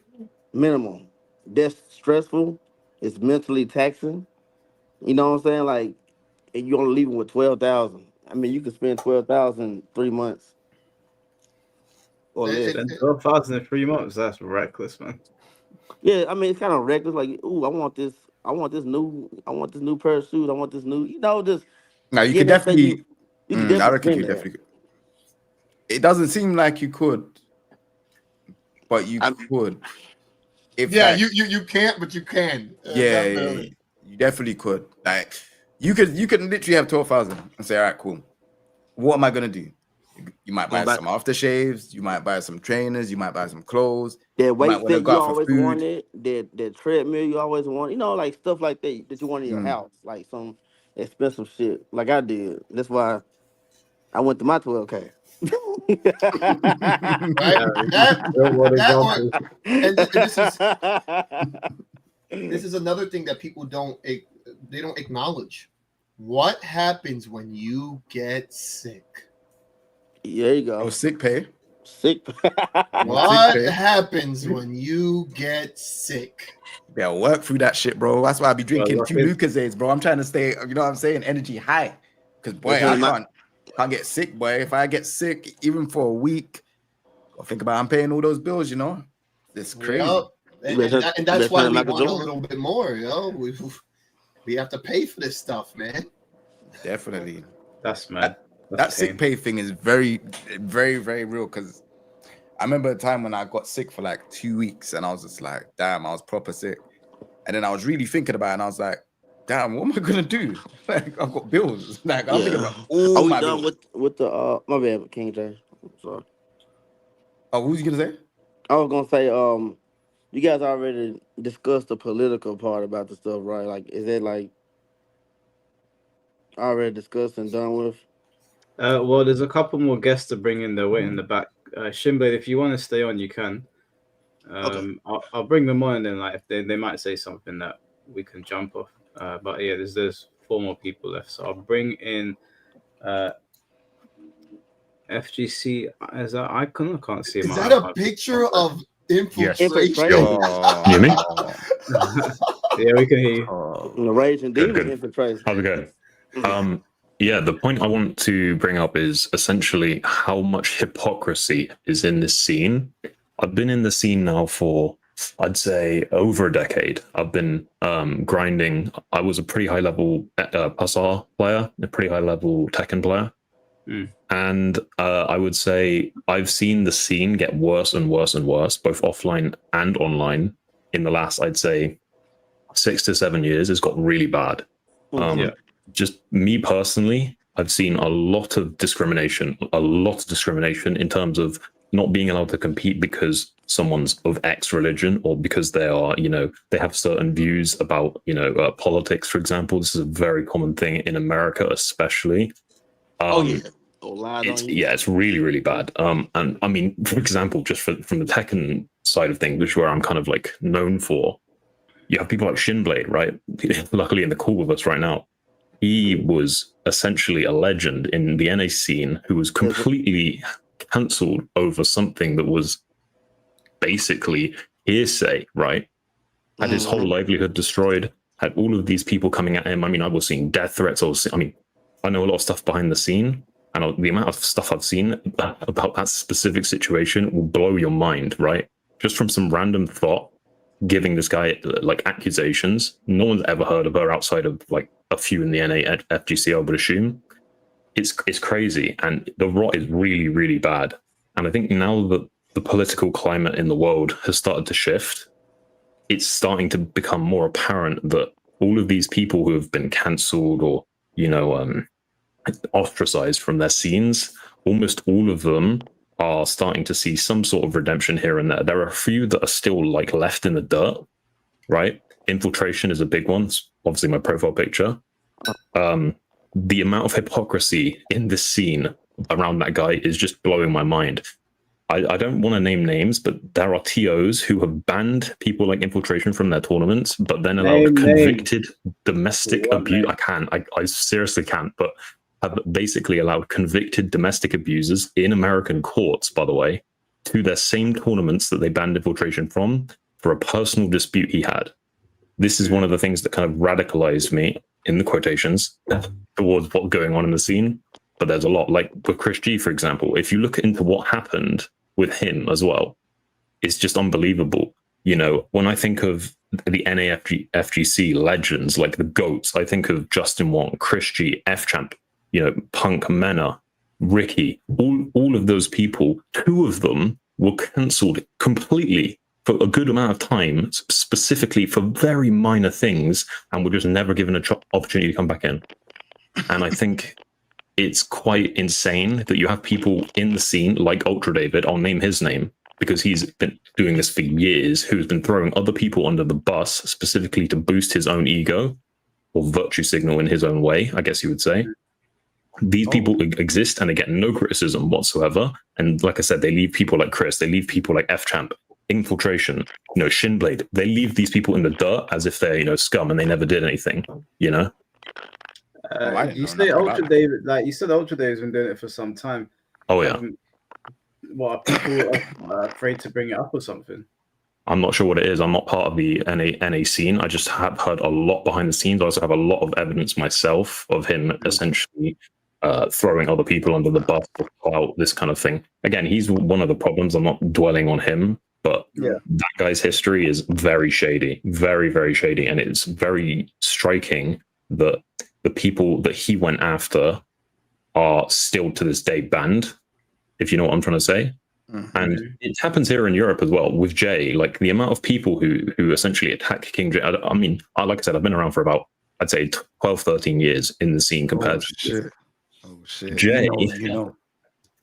Minimum. That's stressful. It's mentally taxing. You know what I'm saying? Like, and you only leaving with 12,000. I mean, you could spend 12,000 in 3 months. Or less. 12,000 in 3 months. That's reckless, man. Yeah, I mean, it's kind of reckless. Like, ooh, I want this new pair of shoes. I want this new, just. No, you could definitely. I reckon you spend that. definitely could. It doesn't seem like you could, but you could. You can't, but you can. Yeah, you definitely could. Like, you could literally have 12,000 and say, all right, cool. What am I gonna do? You might buy some aftershaves. You might buy some trainers. You might buy some clothes. That weight want to set go you out for always food. wanted. That treadmill you always wanted. You know, like stuff like that you want in your Mm. house, like some expensive shit. Like I did. That's why I went to my 12K. Right? This is another thing that people don't acknowledge. What happens when you get sick? There you go. Oh, sick pay. Sick. What happens when you get sick? Yeah, work through that shit, bro. That's why I be drinking 2 Lucozades, bro. I'm trying to stay, you know what I'm saying, energy high. Because boy, I can't get sick, boy. If I get sick, even for a week, I'll think about I'm paying all those bills, you know. It's crazy. Yep. And that's why we want a little bit more, you know. We have to pay for this stuff, man. Definitely. That's mad. That sick pay thing is very, very, very real. Because I remember a time when I got sick for like 2 weeks, and I was just like, damn, I was proper sick. And then I was really thinking about it, and I was like, damn, what am I gonna do? Like, I've got bills. Like, I'm thinking about all my bills. with the my bad, King James. Sorry. Oh, what was you gonna say? I was gonna say, you guys already discussed the political part about the stuff, right? Like, is that like already discussed and done with? Well, there's a couple more guests to bring in. They're waiting in the back. Shinblade, if you want to stay on, you can. Okay. I'll bring them on, and then like if they might say something that we can jump off. But yeah, there's 4 more people left, so I'll bring in FGC as an icon. I can't see him. Is that a picture of infiltration? Can you hear me? Yeah, we can hear you. Raging demon Good. infiltration. How's it going? Yeah, the point I want to bring up is essentially how much hypocrisy is in this scene. I've been in the scene now for, I'd say, over a decade. I've been grinding. I was a pretty high level Passar player, a pretty high level Tekken player. And I would say I've seen the scene get worse and worse and worse, both offline and online, in the last, I'd say, 6 to 7 years. It's got really bad. Just me personally, I've seen a lot of discrimination in terms of not being allowed to compete because someone's of X religion, or because they are, they have certain views about, politics, for example. This is a very common thing in America, especially. It's really, really bad. And I mean, for example, just from the Tekken side of things, which is where I'm kind of like known for, you have people like Shinblade, right? Luckily in the call with us right now. He was essentially a legend in the NA scene who was completely cancelled over something that was basically hearsay, right? Had his whole livelihood destroyed, had all of these people coming at him. I mean, I was seeing death threats. I know a lot of stuff behind the scene, and the amount of stuff I've seen about that specific situation will blow your mind, right? Just from some random thought, giving this guy like accusations. No one's ever heard of her outside of like a few in the NA FGC, I would assume. It's crazy, and the rot is really, really bad. And I think now that the political climate in the world has started to shift, it's starting to become more apparent that all of these people who have been cancelled or, ostracized from their scenes, almost all of them are starting to see some sort of redemption here and there. There are a few that are still like left in the dirt, right? Infiltration is a big one. It's obviously my profile picture. The amount of hypocrisy in this scene around that guy is just blowing my mind. I don't want to name names, but there are TOs who have banned people like Infiltration from their tournaments, but then allowed convicted domestic abuse. I seriously can't, but have basically allowed convicted domestic abusers in American courts, by the way, to their same tournaments that they banned Infiltration from for a personal dispute he had. This is one of the things that kind of radicalized me, in the quotations, towards what's going on in the scene. But there's a lot, like with Chris G, for example. If you look into what happened with him as well, it's just unbelievable. When I think of the NAFGC legends, like the GOATs, I think of Justin Wong, Chris G, F-Champ, Punk, Mena, Ricky, all of those people, 2 of them were cancelled completely for a good amount of time, specifically for very minor things, and were just never given an opportunity to come back in. And I think it's quite insane that you have people in the scene like Ultra David, I'll name his name because he's been doing this for years, who's been throwing other people under the bus specifically to boost his own ego or virtue signal in his own way, I guess you would say. These people exist and they get no criticism whatsoever. And like I said, they leave people like Chris, they leave people like F-Champ, Infiltration, Shinblade. They leave these people in the dirt as if they're, scum and they never did anything, You say Ultra David, like you said, Ultra David's been doing it for some time. Oh yeah. What are people afraid to bring it up or something? I'm not sure what it is. I'm not part of the NA scene. I just have heard a lot behind the scenes. I also have a lot of evidence myself of him essentially throwing other people under the bus about this kind of thing. Again, he's one of the problems. I'm not dwelling on him, but that guy's history is very shady, very, very shady. And it's very striking that the people that he went after are still to this day banned, if you know what I'm trying to say. And it happens here in Europe as well with Jay. Like the amount of people who essentially attack King Jay. I mean, like I said, I've been around for about, I'd say 12, 13 years in the scene compared to Jay.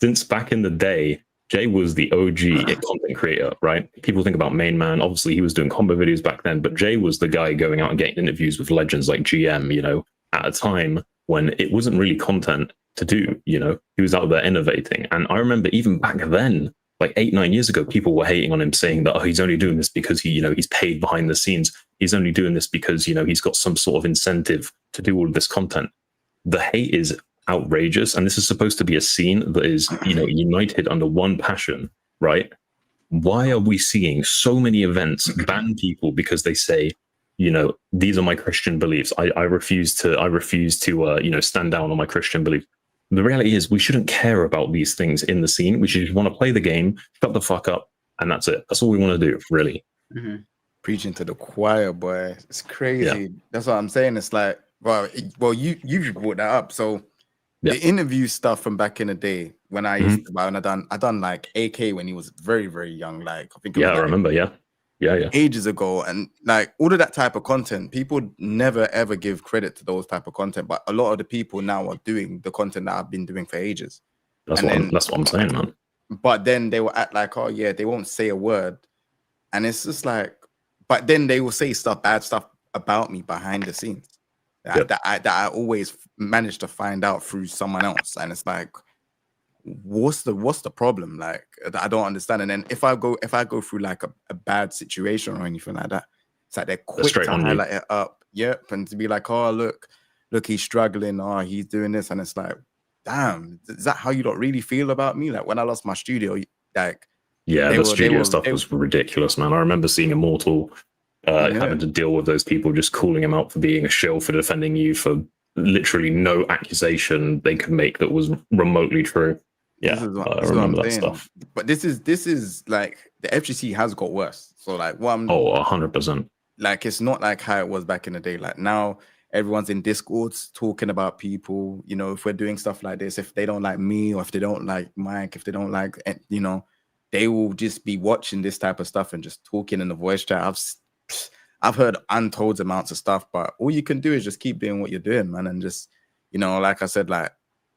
Since back in the day, Jay was the OG content creator, right? People think about Main Man. Obviously, he was doing combo videos back then, but Jay was the guy going out and getting interviews with legends like GM, at a time when it wasn't really content to do, he was out there innovating. And I remember even back then, like 8-9 years ago, people were hating on him, saying that, he's only doing this because he's paid behind the scenes. He's only doing this because, he's got some sort of incentive to do all of this content. The hate is outrageous. And this is supposed to be a scene that is, united under one passion, right? Why are we seeing so many events ban people because they say, these are my Christian beliefs. I refuse to, stand down on my Christian beliefs. The reality is we shouldn't care about these things in the scene. We should just want to play the game, shut the fuck up, and that's it. That's all we want to do, really. Preaching to the choir, boy. It's crazy. Yeah. That's what I'm saying. It's like, well, you brought that up. So the interview stuff from back in the day when I used to, I done like AK when he was very, very young. Like I think. I remember. Yeah. Ages ago, and like all of that type of content, people never ever give credit to those type of content, but a lot of the people now are doing the content that I've been doing for ages. That's what I'm saying, man. But then they will act like, oh yeah, they won't say a word, and it's just like, but then they will say bad stuff about me behind the scenes that I always manage to find out through someone else, and it's like, what's the problem? Like I don't understand. And then if I go through like a bad situation or anything like that, it's like they're quick to highlight it up, and to be like, oh look he's struggling, oh he's doing this, and it's like, damn, is that how you don't really feel about me? Like when I lost my studio, like the studio stuff was ridiculous, man. I remember seeing Immortal having to deal with those people just calling him out for being a shill, for defending you for literally no accusation they could make that was remotely true. I remember that stuff. But this is like the FGC has got worse. So like 100%. Like it's not like how it was back in the day. Like now everyone's in Discords talking about people. If we're doing stuff like this, if they don't like me or if they don't like Mike, if they don't like, they will just be watching this type of stuff and just talking in the voice chat. I've heard untold amounts of stuff, but all you can do is just keep doing what you're doing, man, and just like I said, like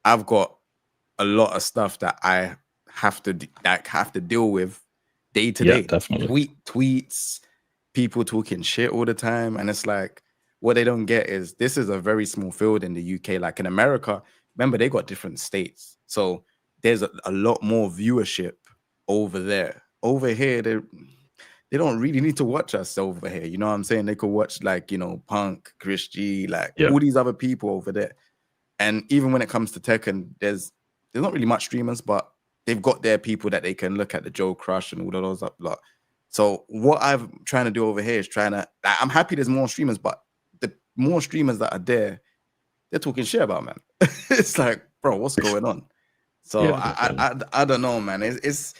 I've got a lot of stuff that I have to deal with day to day. Definitely. Tweets, people talking shit all the time, and it's like what they don't get is this is a very small field in the UK. Like in America, remember they got different states, so there's a lot more viewership over there. Over here, they don't really need to watch us over here. You know what I'm saying? They could watch like Punk, Chris G, like all these other people over there. And even when it comes to Tekken, there's not really much streamers, but they've got their people that they can look at, the Joe Crush and all of those lot. So what I'm trying to do over here is I'm happy there's more streamers, but the more streamers that are there, they're talking shit about, man. It's like, bro, what's going on? So I don't know, man. It's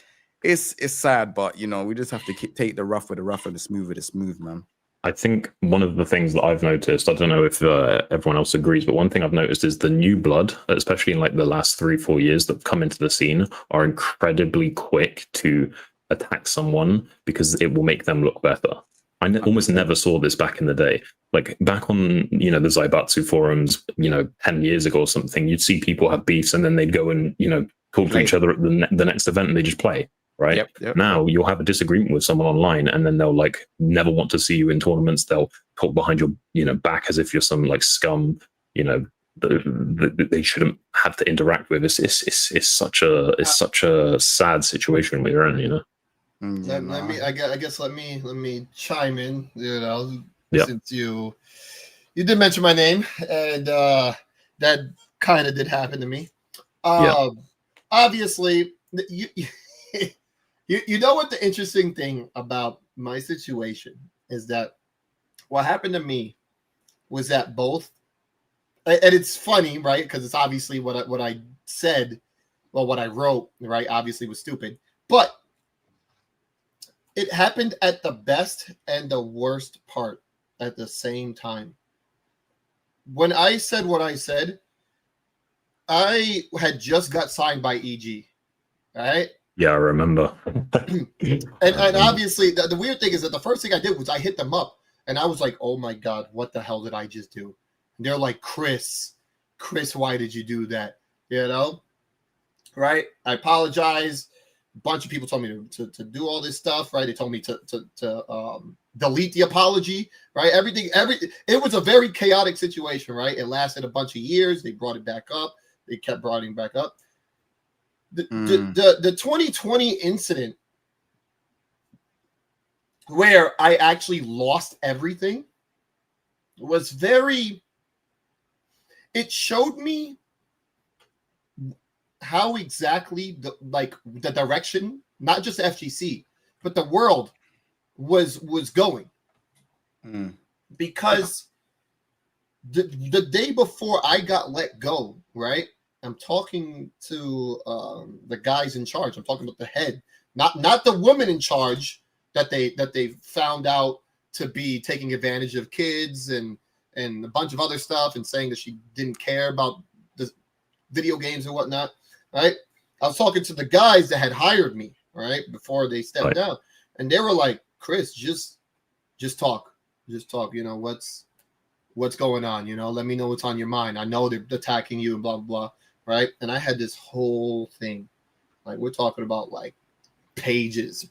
sad, but we just have to take the rough with the rough and the smooth with the smooth, man. I think one of the things that I've noticed, I don't know if everyone else agrees, but one thing I've noticed is the new blood, especially in like the last 3-4 years that have come into the scene, are incredibly quick to attack someone because it will make them look better. I almost never saw this back in the day. Like back on, the Zaibatsu forums, 10 years ago or something, you'd see people have beefs and then they'd go and, talk to each other at the next event and they just play, right? Yep. Now you'll have a disagreement with someone online and then they'll like never want to see you in tournaments. They'll talk behind your, back as if you're some like scum, that they shouldn't have to interact with. It's such a sad situation we're in, Let me chime in, since you did mention my name, and that kind of did happen to me. Obviously, you know what the interesting thing about my situation is that what happened to me was that both, and it's funny, right? Because it's obviously what I said, well, what I wrote, right? Obviously was stupid, but it happened at the best and the worst part at the same time. When I said what I said, I had just got signed by EG, right? Yeah, I remember. and obviously, the weird thing is that the first thing I did was I hit them up, and I was like, oh my God, what the hell did I just do? And they're like, Chris, why did you do that? Right? I apologize. A bunch of people told me to do all this stuff, right? They told me to delete the apology, right? Everything. It was a very chaotic situation, right? It lasted a bunch of years. They brought it back up. They kept bringing it back up. The 2020 incident where I actually lost everything was it showed me how exactly the direction, not just FGC, but the world was going. Because the day before I got let go, right? I'm talking to the guys in charge. I'm talking about the head, not the woman in charge that they found out to be taking advantage of kids and a bunch of other stuff and saying that she didn't care about the video games and whatnot, right? I was talking to the guys that had hired me, right, before they stepped down, and they were like, Chris, just talk. What's going on? Let me know what's on your mind. I know they're attacking you and blah, blah, blah, right? And I had this whole thing. Like, we're talking about like pages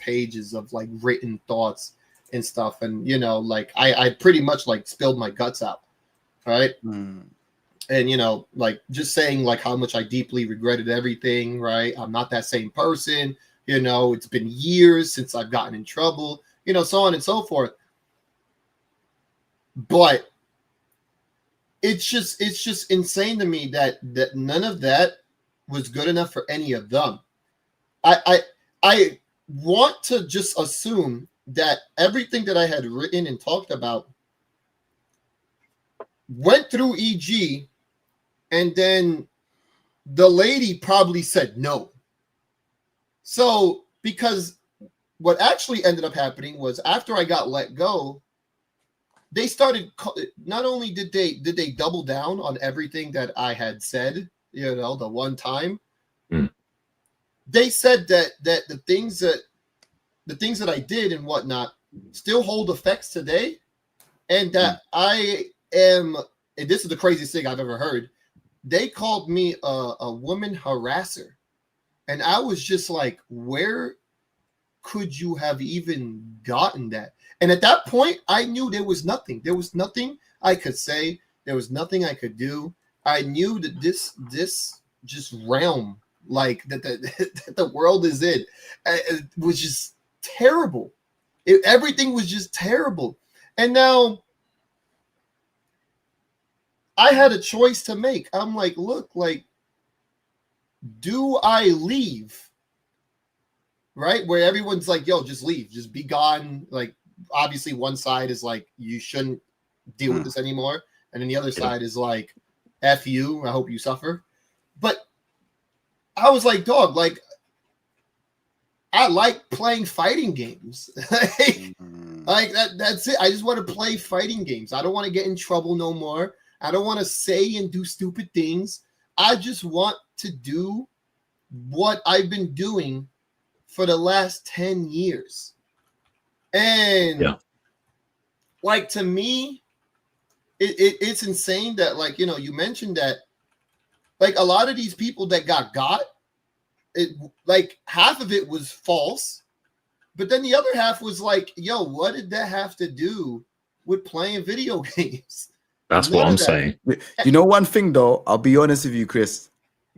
of like written thoughts and stuff. And, I pretty much like spilled my guts out, right? And, like just saying like how much I deeply regretted everything, right? I'm not that same person. It's been years since I've gotten in trouble, so on and so forth. But it's just insane to me that none of that was good enough for any of them. I want to just assume that everything that I had written and talked about went through EG, and then the lady probably said no. So, because what actually ended up happening was after I got let go, they started, not only did they double down on everything that I had said, the one time, they said that the things that I did and whatnot still hold effects today, and that I am, and this is the craziest thing I've ever heard, they called me a woman harasser. And I was just like, where could you have even gotten that? And at that point, I knew there was nothing. There was nothing I could say. There was nothing I could do. I knew that this just realm, like that the world is in, it was just terrible. Everything was just terrible. And now I had a choice to make. I'm like, look, like, do I leave? Right? Where everyone's like, yo, just leave, just be gone. Like, obviously one side is like, you shouldn't deal with this anymore. And then the other side is like, F you, I hope you suffer. But I was like, dog, like, I like playing fighting games. Like that's it. I just want to play fighting games. I don't want to get in trouble no more. I don't want to say and do stupid things. I just want to do what I've been doing for the last 10 years. And like to me, it's insane that like you mentioned that like a lot of these people that got it, like half of it was false, but then the other half was like, yo, what did that have to do with playing video games? That's what I'm saying. You know, one thing though, I'll be honest with you, Chris.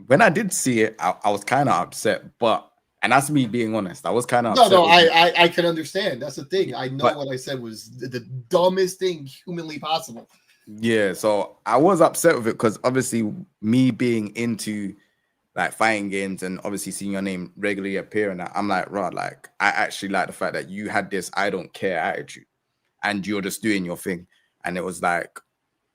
When I did see it, I was kind of upset, and that's me being honest. I was kind of upset. No, I can understand. That's the thing. I know what I said was the dumbest thing humanly possible. Yeah, so I was upset with it because obviously me being into like fighting games and obviously seeing your name regularly appear and I'm like, Rod, like I actually like the fact that you had this I don't care attitude and you're just doing your thing. And it was like,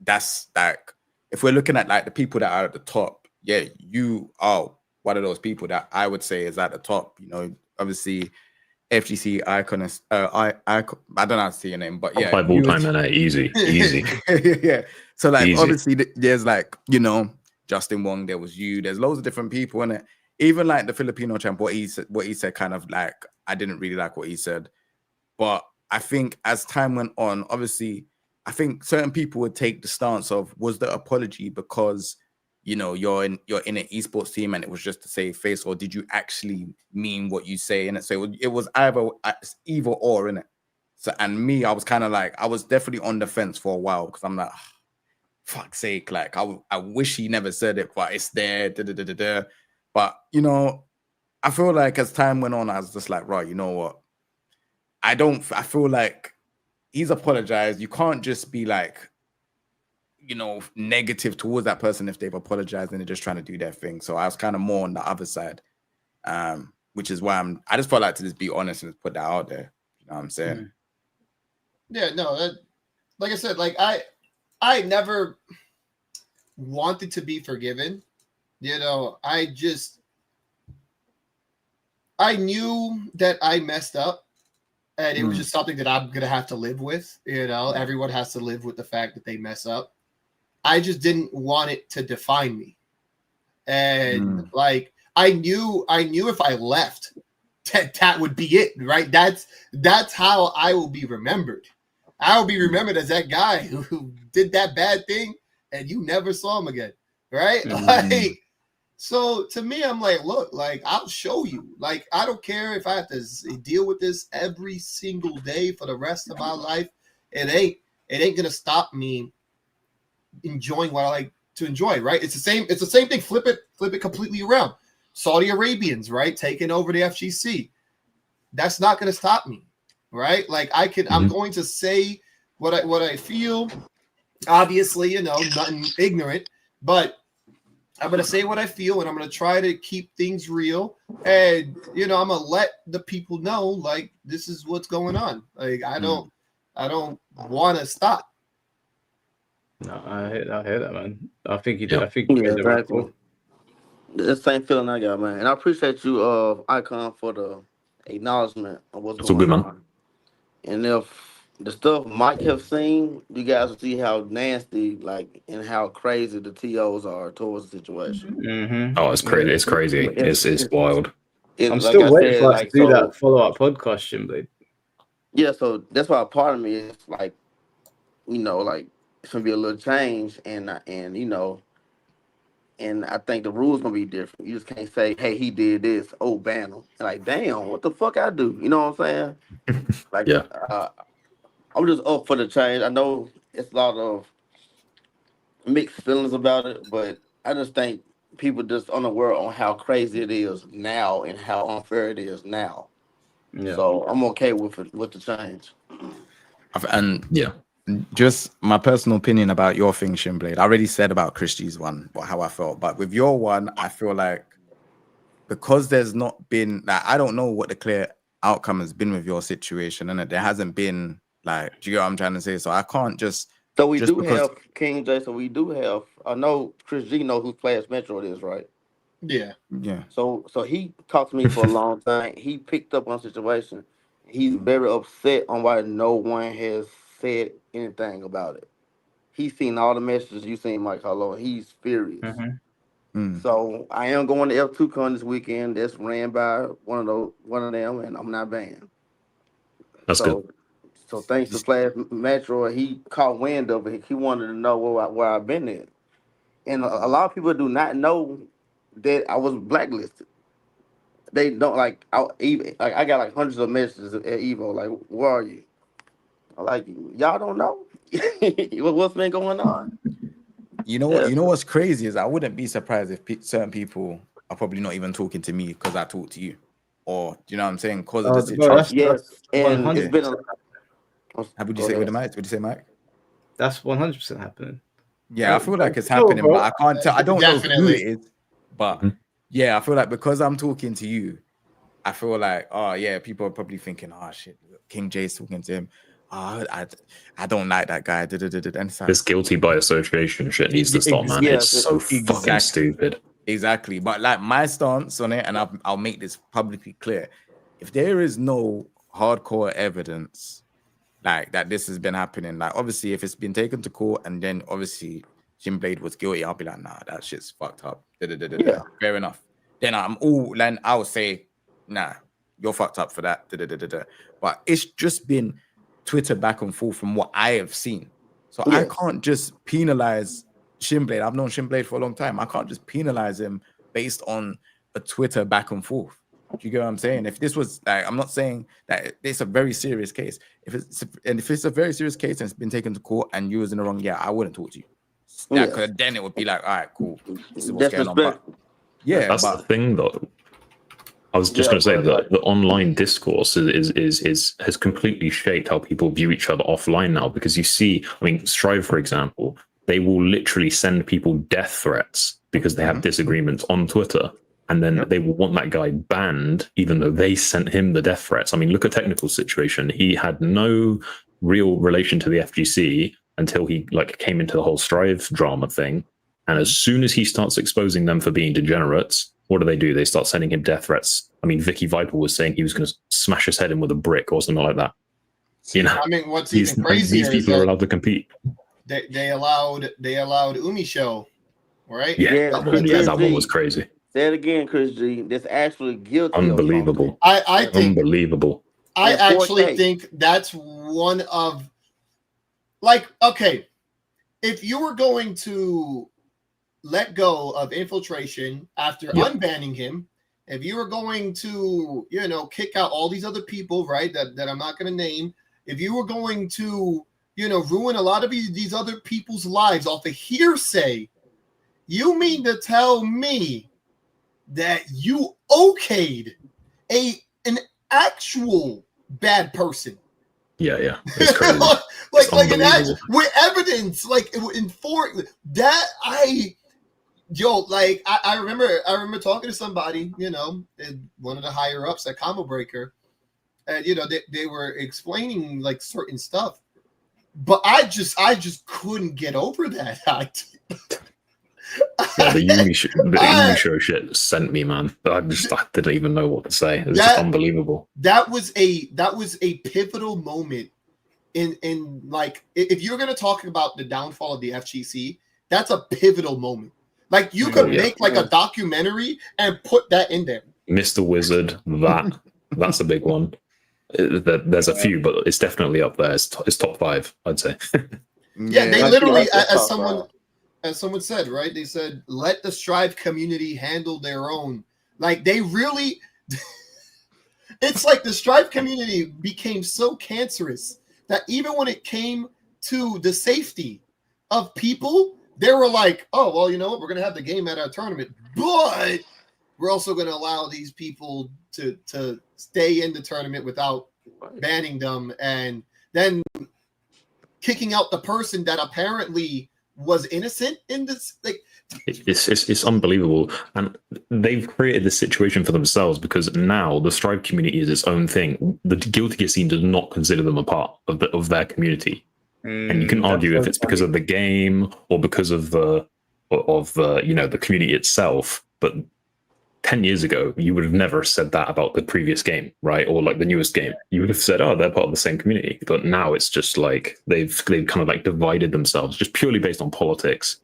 that's like, if we're looking at like the people that are at the top, yeah, you are one of those people that I would say is at the top. You know, obviously FGC icon is I don't know how to say your name, but yeah, Top 5 all time, man. Easy. Yeah. So like Easy. obviously there's like, you know, Justin Wong, there was you, there's loads of different people in it. Even like the Filipino champ, what he said kind of like, I didn't really like what he said. But I think as time went on, obviously, I think certain people would take the stance of, was the apology because, you know, you're in an esports team and it was just to save face, or did you actually mean what you say in it? So it was either or in it. So, and me, I was kind of like, I was definitely on the fence for a while because I'm like, fuck's sake, like I wish he never said it, but it's there. But you know, I feel like as time went on, I was just like, right, you know what? I feel like he's apologized. You can't just be like, you know, negative towards that person if they've apologized and they're just trying to do their thing. So I was kind of more on the other side, which is why I just felt like to just be honest and just put that out there. You know what I'm saying? Yeah, no, like I said, like I never wanted to be forgiven. You know, I knew that I messed up and it was just something that I'm going to have to live with. You know, everyone has to live with the fact that they mess up. I just didn't want it to define me. And like, I knew if I left, that would be it, right? That's how I will be remembered. I will be remembered as that guy who did that bad thing and you never saw him again, right? Like, so to me, I'm like, look, like I'll show you. Like, I don't care if I have to deal with this every single day for the rest of my life. It ain't gonna stop me enjoying what I like to enjoy, right? It's the same thing. Flip it completely around. Saudi Arabians, right, taking over the FGC. That's not gonna stop me, right? Like I'm going to say what I feel. Obviously, you know, nothing ignorant, but I'm going to say what I feel and I'm going to try to keep things real. And, you know, I'm going to let the people know, like, this is what's going on. Like, I don't want to stop. No, I hear that, man. I think you Yeah. did. I think you made the right Exactly. call. The same feeling I got, man. And I appreciate you, Icon, for the acknowledgement of what's That's all going good, man. on. And if the stuff Mike have seen, you guys will see how nasty, like, and how crazy the TOs are towards the situation. Oh, it's crazy. It's crazy. It's wild. I'm Like still I waiting said, for us like, to do so that follow-up podcast, Shimblade. yeah, so that's why part of me is like, you know, like it's gonna be a little change, and you know, and I think the rules gonna be different. You just can't say, hey, he did this, oh, ban him. Like, damn, what the fuck I do? You know what I'm saying? Like, Yeah. I'm just up for the change. I know it's a lot of mixed feelings about it, but I just think people just unaware on how crazy it is now and how unfair it is now. Yeah. So I'm okay with it, with the change. And yeah, just my personal opinion about your thing, Shimblade. I already said about Christie's one, but how I felt. But with your one, I feel like because there's not been, like, I don't know what the clear outcome has been with your situation, and there hasn't been, like, do you get what I'm trying to say? So I can't just. So we do have King J. So we do have. I know Chris G knows who Flash Metro is, right? Yeah. Yeah. So he talked to me for a long time. He picked up on the situation. He's very upset on why no one has said anything about it. He's seen all the messages you seen, Mike Hollow. He's furious. So I am going to F2Con this weekend. That's ran by one of them, and I'm not banned. That's good. So thanks to Flash Metro, he caught wind of it. He wanted to know where I've been at. And a lot of people do not know that I was blacklisted. They don't like I got like hundreds of messages at Evo, like, where are you? I'm like, y'all don't know what's been going on. You know what? You know what's crazy is I wouldn't be surprised if certain people are probably not even talking to me because I talk to you, or do you know what I'm saying? Because of the situation. Yes, and it's been. How would you say with the mic? Would you say, Mike? That's 100% happening. Yeah, I feel like it's happening, but I can't tell. I don't know who it is, but yeah, I feel like because I'm talking to you, I feel like, oh yeah, people are probably thinking, oh shit, King J's talking to him. Oh, I don't like that guy. And this guilty by association shit needs to stop, man. It's so fucking stupid. Exactly, but like my stance on it, and I'll make this publicly clear: if there is no hardcore evidence like that this has been happening, like obviously if it's been taken to court and then obviously Jim Blade was guilty, I'll be like, nah, that shit's fucked up. Yeah. Fair enough. Then I would say, nah, you're fucked up for that. But it's just been Twitter back and forth from what I have seen. So I can't just penalize Shinblade. I've known Shinblade for a long time. I can't just penalize him based on a Twitter back and forth. Do you get what I'm saying? If this was like, I'm not saying that it's a very serious case. If it's a very serious case and it's been taken to court and you was in the wrong, I wouldn't talk to you. Because then it would be like, all right, cool. This is what's going on. But, that's the thing, though. I was just going to say that the online discourse has completely shaped how people view each other offline now. Because you see, I mean, Strive, for example, they will literally send people death threats because they have disagreements on Twitter. And then they will want that guy banned, even though they sent him the death threats. I mean, look at Technical situation. He had no real relation to the FGC until he came into the whole Strive drama thing. And as soon as he starts exposing them for being degenerates, what do? They start sending him death threats. I mean, Vicky Viper was saying he was going to smash his head in with a brick or something like that. You know, I mean, what's even crazier these people are allowed to compete. They allowed Umi Show, right? Yeah, that one was crazy. Say it again, Chris G. That's actually guilty. Unbelievable. I think unbelievable. I actually think that's one of, like, okay, if you were going to let go of infiltration after unbanning him, if you were going to, kick out all these other people, right, that I'm not going to name, if you were going to, ruin a lot of these other people's lives off of hearsay, you mean to tell me that you okayed an actual bad person? Yeah. It's crazy. like an with evidence, like in for that I remember talking to somebody, one of the higher ups at Combo Breaker, and they were explaining like certain stuff, but I just couldn't get over that. Yeah, the Umi show shit sent me, man. I didn't even know what to say. It was just unbelievable. That was a pivotal moment in like, if you're gonna talk about the downfall of the FGC, that's a pivotal moment. Like, you could make like a documentary and put that in there. Mr. Wizard, that's a big one. There's a few, but it's definitely up there. It's top 5, I'd say. They literally, as someone said, right? They said, let the Strive community handle their own. Like, they really, it's like the Strive community became so cancerous that even when it came to the safety of people, they were like, oh, well, you know what? We're going to have the game at our tournament, but we're also going to allow these people to stay in the tournament without banning them, and then kicking out the person that apparently was innocent in this. Like, it's unbelievable, and they've created this situation for themselves because now the Strive community is its own thing. The Guilty Gear scene does not consider them a part of their community, and you can argue if it's because of the game or because of the community itself. But 10 years ago, you would have never said that about the previous game, right? Or like the newest game. You would have said, oh, they're part of the same community. But now it's just like they've kind of like divided themselves just purely based on politics.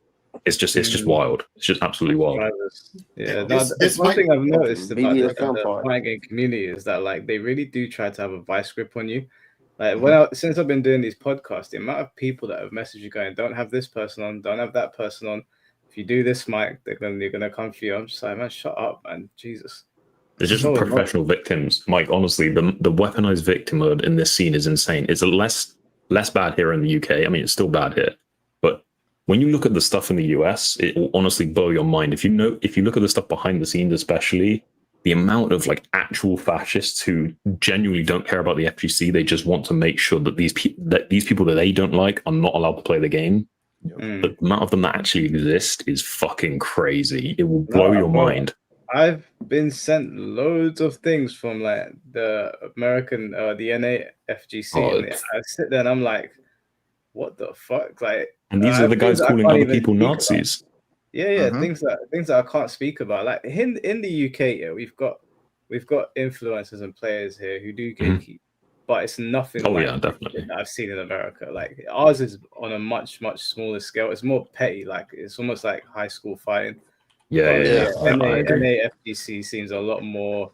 It's just wild. It's just absolutely wild. Yeah, that's one thing I've noticed about the fighting game community is that like they really do try to have a vice grip on you. Like since I've been doing these podcasts, the amount of people that have messaged you going, don't have this person on, don't have that person on. If you do this, Mike, they're gonna come for you. I'm just like, man, shut up, man. Jesus. It's just So professional victims, Mike. Honestly, the weaponized victimhood in this scene is insane. It's less bad here in the UK. I mean, it's still bad here, but when you look at the stuff in the US, it will honestly blow your mind. If you look at the stuff behind the scenes, especially the amount of like actual fascists who genuinely don't care about the FGC, they just want to make sure that these people that they don't like are not allowed to play the game. The amount of them that actually exist is fucking crazy. It will blow your mind. I've been sent loads of things from like the American, the NA FGC, and I sit there and I'm like, what the fuck? Like, and these are the guys calling other people Nazis. Yeah, things that I can't speak about. Like in the UK, yeah, we've got influencers and players here who do gatekeep, but it's nothing. Definitely. That I've seen in America. Like ours is on a much smaller scale. It's more petty. Like it's almost like high school fighting. Yeah. NA FGC seems a lot more.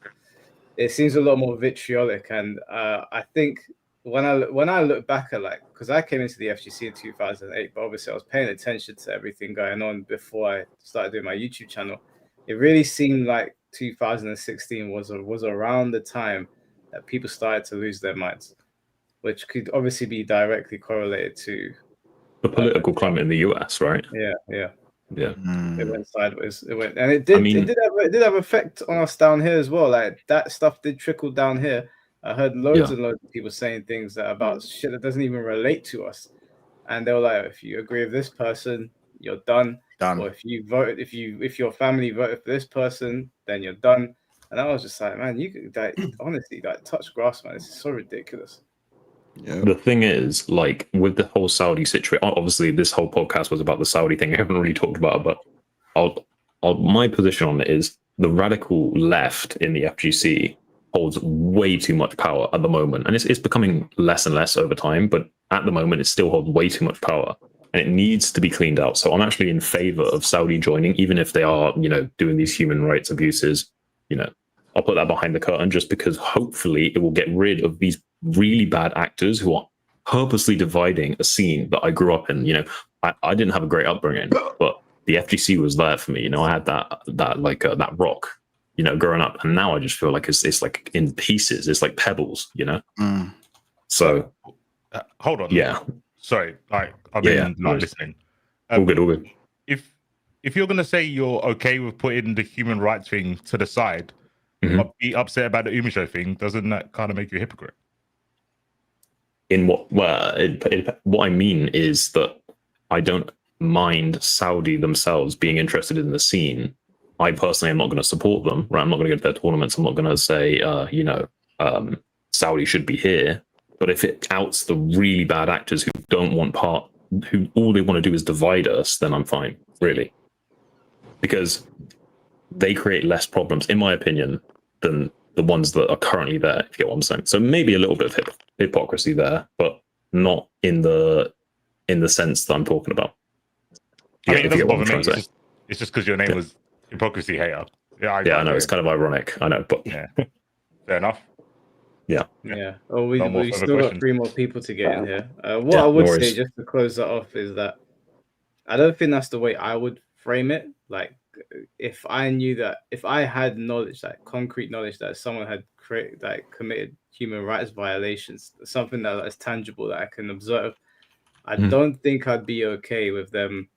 It seems a lot more vitriolic, and I think when I look back at because I came into the FGC in 2008, but obviously I was paying attention to everything going on before I started doing my YouTube channel. It really seemed like 2016 was around the time that people started to lose their minds, which could obviously be directly correlated to the political climate in the US, right? Yeah. It went sideways. It did have effect on us down here as well. Like that stuff did trickle down here. I heard loads and loads of people saying things about shit that doesn't even relate to us, and they were like, "If you agree with this person, you're done. Or if you vote, if your family voted for this person, then you're done." And I was just like, "Man, you could honestly touch grass, man. This is so ridiculous." Yeah. The thing is, like with the whole Saudi situation, obviously this whole podcast was about the Saudi thing. I haven't really talked about it, but my position on it is the radical left in the FGC holds way too much power at the moment, and it's becoming less and less over time. But at the moment, it still holds way too much power, and it needs to be cleaned out. So I'm actually in favor of Saudi joining, even if they are, doing these human rights abuses. I'll put that behind the curtain just because hopefully it will get rid of these really bad actors who are purposely dividing a scene that I grew up in. I didn't have a great upbringing, but the FGC was there for me. I had that rock, growing up, and now I just feel like it's like in pieces. It's like pebbles, So hold on. Yeah. Sorry. Like I've been listening. All good. If you're gonna say you're okay with putting the human rights thing to the side, but be upset about the Umisho thing, doesn't that kind of make you a hypocrite? In what? Well, what I mean is that I don't mind Saudi themselves being interested in the scene. I personally am not going to support them. Right? I'm not going to go to their tournaments. I'm not going to say, Saudi should be here. But if it outs the really bad actors who don't want who all they want to do is divide us, then I'm fine, really, because they create less problems, in my opinion, than the ones that are currently there, if you get what I'm saying. So maybe a little bit of hypocrisy there, but not in the sense that I'm talking about. I mean, it doesn't bother me. It's just because your name was Hypocrisy Hater. Yeah, I know. It's kind of ironic. I know, but yeah. Fair enough. Yeah. Oh, we still got 3 more people to get in here. What I would say, just to close that off, is that I don't think that's the way I would frame it. Like, if I had knowledge, like concrete knowledge, that someone had committed human rights violations, something that's tangible that I can observe, I don't think I'd be okay with them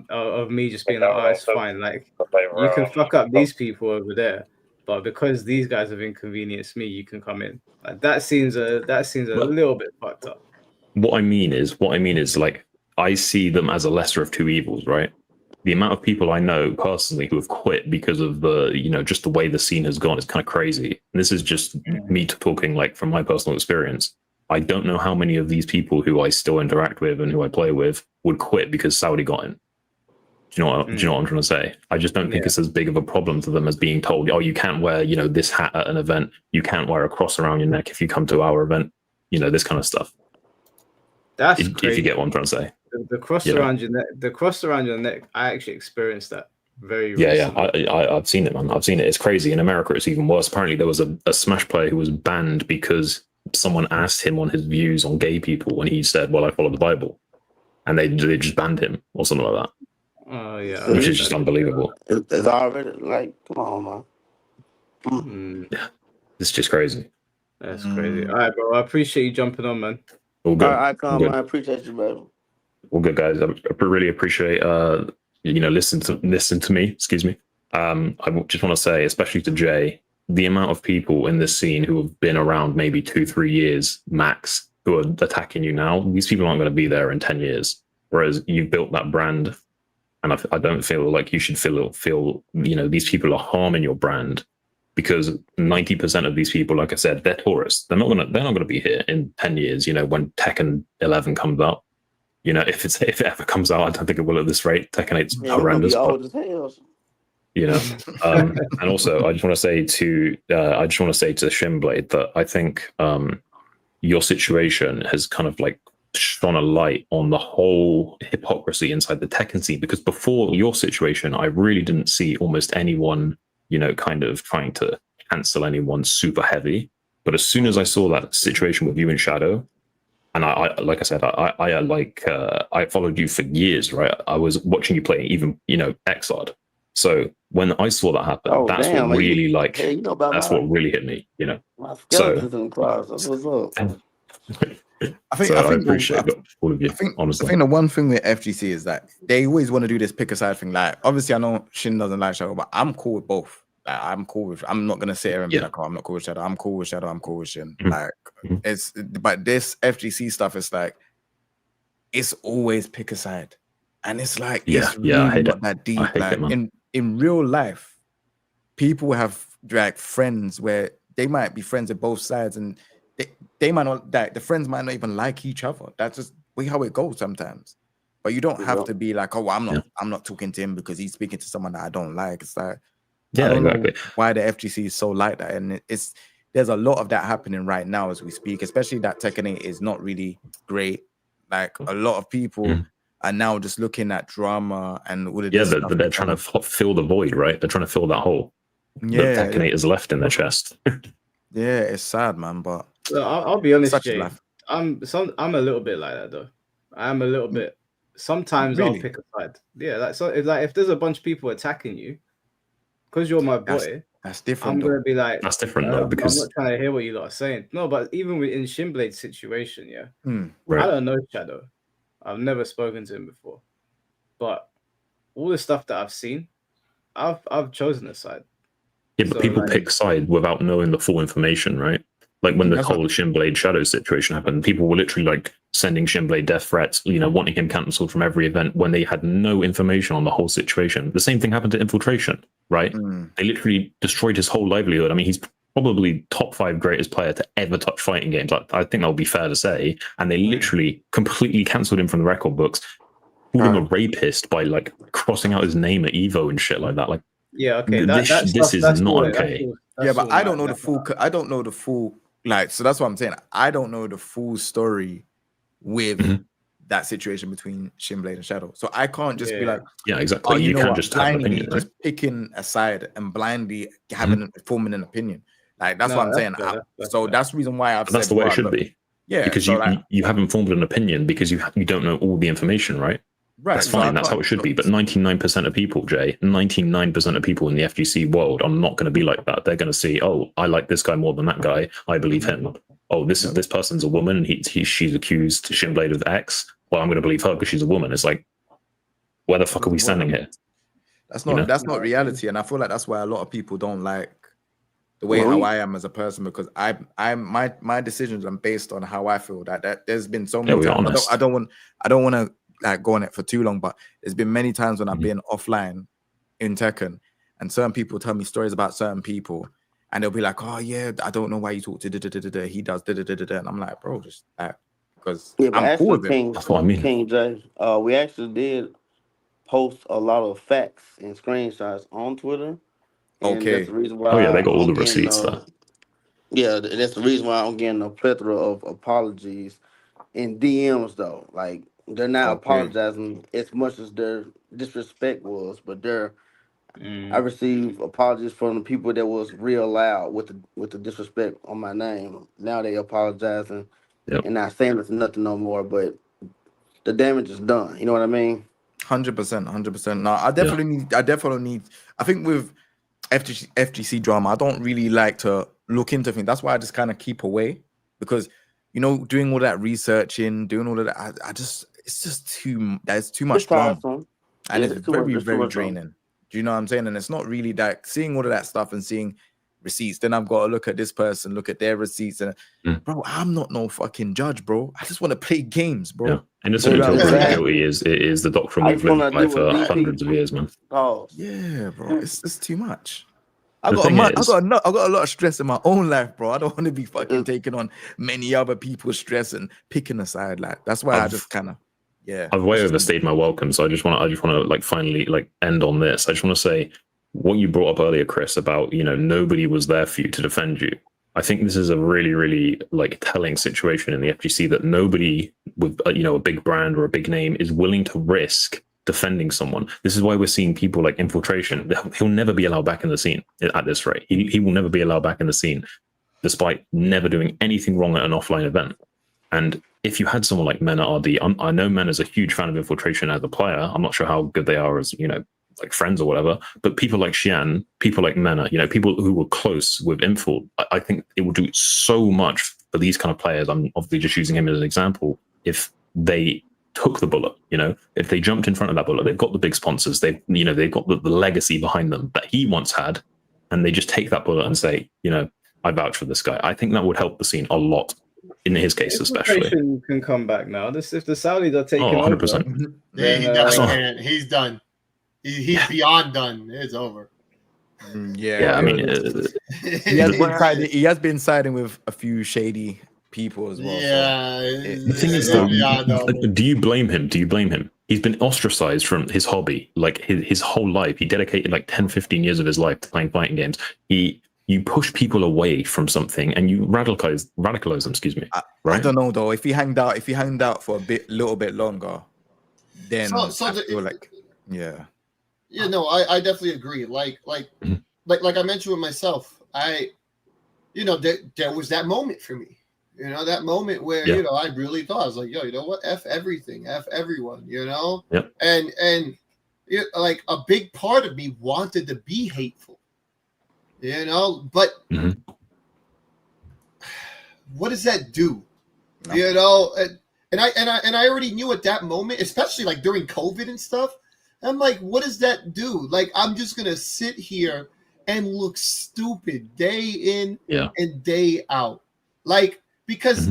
of me just being like, oh, it's fine. Like, you can fuck up these people over there, but because these guys have inconvenienced me, you can come in. Like, that seems a little bit fucked up. What I mean is like, I see them as a lesser of two evils, right? The amount of people I know personally who have quit because of the, just the way the scene has gone is kind of crazy. And this is just me talking like from my personal experience. I don't know how many of these people who I still interact with and who I play with would quit because Saudi got in. Do you know what I'm trying to say? I just don't think it's as big of a problem to them as being told, oh, you can't wear, this hat at an event. You can't wear a cross around your neck if you come to our event. This kind of stuff. That's if you get what I'm trying to say. The cross around your neck. The cross around your neck. I actually experienced that very recently. I've seen it, man. I've seen it. It's crazy. In America, it's even worse. Apparently, there was a Smash player who was banned because someone asked him on his views on gay people, and he said, "Well, I follow the Bible," and they just banned him or something like that. Oh yeah, Which is just unbelievable. It's already like, come on, man. Yeah, it's just crazy. That's crazy. All right, bro. I appreciate you jumping on, man. All good. All right, All come, good. I appreciate you, baby. Well, good guys. I really appreciate listen to me. Excuse me. I just want to say, especially to Jay, the amount of people in this scene who have been around maybe 2-3 years max who are attacking you now. These people aren't going to be there in 10 years. Whereas you've built that brand, and I don't feel like you should feel these people are harming your brand, because 90% of these people, like I said, they're tourists. They're not gonna be here in 10 years. When Tekken 11 comes out. If it ever comes out, I don't think it will at this rate. Tekken 8's horrendous. Old as hell. And also I just want to say to Shinblade that I think your situation has kind of like shone a light on the whole hypocrisy inside the Tekken scene, because before your situation, I really didn't see almost anyone, kind of trying to cancel anyone super heavy. But as soon as I saw that situation with you and Shadow, and I like I said, I followed you for years, right? I was watching you play even, Xrd. So when I saw that happen, that's what really what really hit me, My skeletons in the closet. That's what's up. I appreciate all of you. Honestly, I think the one thing with FGC is that they always want to do this pick a side thing. Like, obviously, I know Shin doesn't like Shadow, but I'm cool with both. Like, I'm not gonna sit here and be like, oh, I'm not cool with Shadow. I'm cool with Shadow. I'm cool with Shin. Like, but this FGC stuff is like, it's always pick a side, and it's like, it's really I hate not it. that deep. I hate Like it, man. in real life, people have like friends where they might be friends with both sides, and they might not, like, the friends might not even like each other. That's just how it goes sometimes. But you don't have to be like, oh, I'm not talking to him because he's speaking to someone that I don't like. It's like, I don't know why the FGC is so like that, and there's a lot of that happening right now as we speak. Especially that Tekken 8 is not really great. Like, a lot of people are now just looking at drama and all of this stuff. they're trying to fill the void, right? They're trying to fill that hole. Yeah, that Tekken 8 is left in their chest. Yeah, it's sad, man. But Look, I'll be honest, such a Jay. life. I'm a little bit like that though. I'm a little bit. Sometimes Really? I'll pick a side. Yeah, like, so it's like if there's a bunch of people attacking you, because you're my boy, that's different. I'm gonna be like, that's different though, because I'm not trying to hear what you lot are saying. No, but even in Shinblade's situation, yeah, Right. I don't know Shadow. I've never spoken to him before, but all the stuff that I've seen, I've chosen a side. Yeah, but So, people like, pick side without knowing the full information, right? Like when the whole Shinblade Shadow situation happened, people were literally like sending Shinblade death threats, wanting him cancelled from every event when they had no information on the whole situation. The same thing happened to Infiltration, right? They literally destroyed his whole livelihood. I mean, he's probably top 5 greatest player to ever touch fighting games. I think that would be fair to say. And they literally completely cancelled him from the record books, called him a rapist by like crossing out his name at Evo and shit like that. Like, yeah, okay, this is not okay. Yeah, but I don't know the full. I don't know the full. Like, so that's what I'm saying. I don't know the full story with that situation between Shinblade and Shadow. So I can't just be like, yeah, exactly. Oh, you know can't what? just have an Blindly opinion, right? just picking a side and blindly forming an opinion. Like, that's No, what I'm that's saying. fair, So that's the reason why I've But that's said the way it well, should look, be. Yeah, because so you haven't formed an opinion because you don't know all the information, right? Right, That's so I fine. That's how can't- it should be. But 99% of people, Jay, 99% of people in the FGC world are not going to be like that. They're going to see, oh, I like this guy more than that guy. I believe him. Oh, this person's a woman and she's accused Shinblade of X. Well, I'm going to believe her because she's a woman. It's like, where the fuck are we standing here? That's not reality, and I feel like that's why a lot of people don't like the way how I am as a person, because my decisions are based on how I feel. That there's been so many times. I don't want to like go on it for too long, but there's been many times when I've been offline in Tekken, and certain people tell me stories about certain people, and they'll be like, "Oh yeah, I don't know why you talk to he does and I'm like, bro, just because I'm cool with it. That's what I mean. King Jay, we actually did post a lot of facts and screenshots on Twitter. And Okay. that's the reason why. Oh yeah, they got all the I'm getting, receipts there. Yeah, that's the reason why I'm getting a plethora of apologies in DMs though. Like, they're not apologizing as much as their disrespect was, but they're I received apologies from the people that was real loud with the disrespect on my name. Now they apologizing and not saying it's nothing no more, but the damage is done. You know what I mean? 100%. No, I definitely need. I think with FGC drama, I don't really like to look into things. That's why I just kind of keep away, because doing all that researching, doing all of that, it's just too much drama, and it's very draining. Do you know what I'm saying? And it's not really that, seeing all of that stuff and seeing receipts, then I've got to look at this person, look at their receipts, and bro, I'm not no fucking judge, bro. I just want to play games, bro. Yeah. Innocent until proven guilty is the doctrine we've lived by for hundreds of years, man. Oh yeah, bro, it's just too much. I got a lot of stress in my own life, bro. I don't want to be fucking taking on many other people's stress and picking a side. Like, that's why I just kind of, I've way overstayed my welcome, so I just want to like finally like end on this. I just want to say what you brought up earlier, Chris, about nobody was there for you to defend you. I think this is a really, really like telling situation in the FGC, that nobody with a big brand or a big name is willing to risk defending someone. This is why we're seeing people like Infiltration. He'll never be allowed back in the scene at this rate. He will never be allowed back in the scene, despite never doing anything wrong at an offline event. And if you had someone like Mena RD, I know Mena's a huge fan of Infiltration as a player. I'm not sure how good they are as like friends or whatever, but people like Xian, people like Mena, people who were close with Infil, I think it will do so much for these kind of players. I'm obviously just using him as an example. If they took the bullet, if they jumped in front of that bullet, they've got the big sponsors, they've got the legacy behind them that he once had, and they just take that bullet and say, I vouch for this guy. I think that would help the scene a lot. In his case, especially, can come back now. If the Saudis are taking 100%. over, he definitely can't. He's done. He's beyond done. It's over. I mean, he has been siding with a few shady people as well. Yeah. The thing is, though, do you blame him? He's been ostracized from his hobby, like his whole life. He dedicated like 10, 15 years of his life to playing fighting games. You push people away from something and you radicalize them. Excuse me. I don't know though. If he hanged out for a little bit longer, then I feel like, yeah, no, I definitely agree. Like I mentioned with myself, there was that moment for me. That moment where I really thought, I was like, yo, you know what? F everything, F everyone. Yep. And like a big part of me wanted to be hateful. But what does that do? And I already knew at that moment, especially like during COVID and stuff. I'm like, what does that do? Like, I'm just gonna sit here and look stupid day in and day out, like, because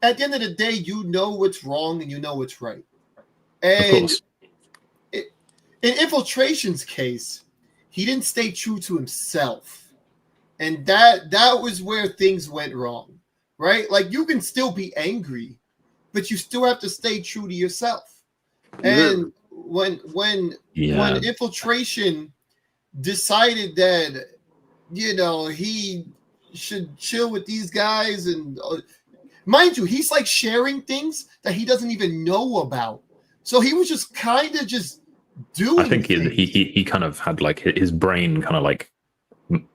at the end of the day, you know what's wrong and you know what's right. And in Infiltration's case, he didn't stay true to himself. And that was where things went wrong, right? Like, you can still be angry, but you still have to stay true to yourself. And when Infiltration decided that, he should chill with these guys, and mind you, he's like sharing things that he doesn't even know about. So he was just kind of just doing. I think he kind of had like his brain kind of like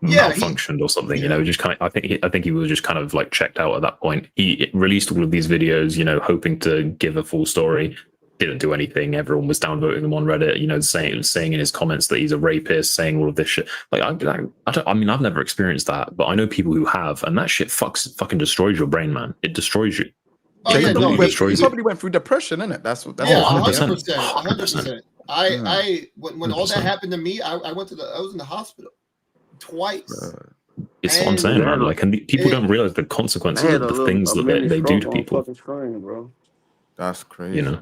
malfunctioned or something, just kind of, I think he was just kind of like checked out at that point. He released all of these videos, hoping to give a full story, didn't do anything. Everyone was downvoting him on Reddit, saying in his comments that he's a rapist, saying all of this shit. Like, I mean, I've never experienced that, but I know people who have, and that shit fucking destroys your brain, man. It destroys you. He probably went through depression, innit? That's 100%. When all that happened to me, I was in the hospital twice. It's what I'm saying, man. Like, and people don't realize the consequences of the things that they do to people. Bro. That's crazy.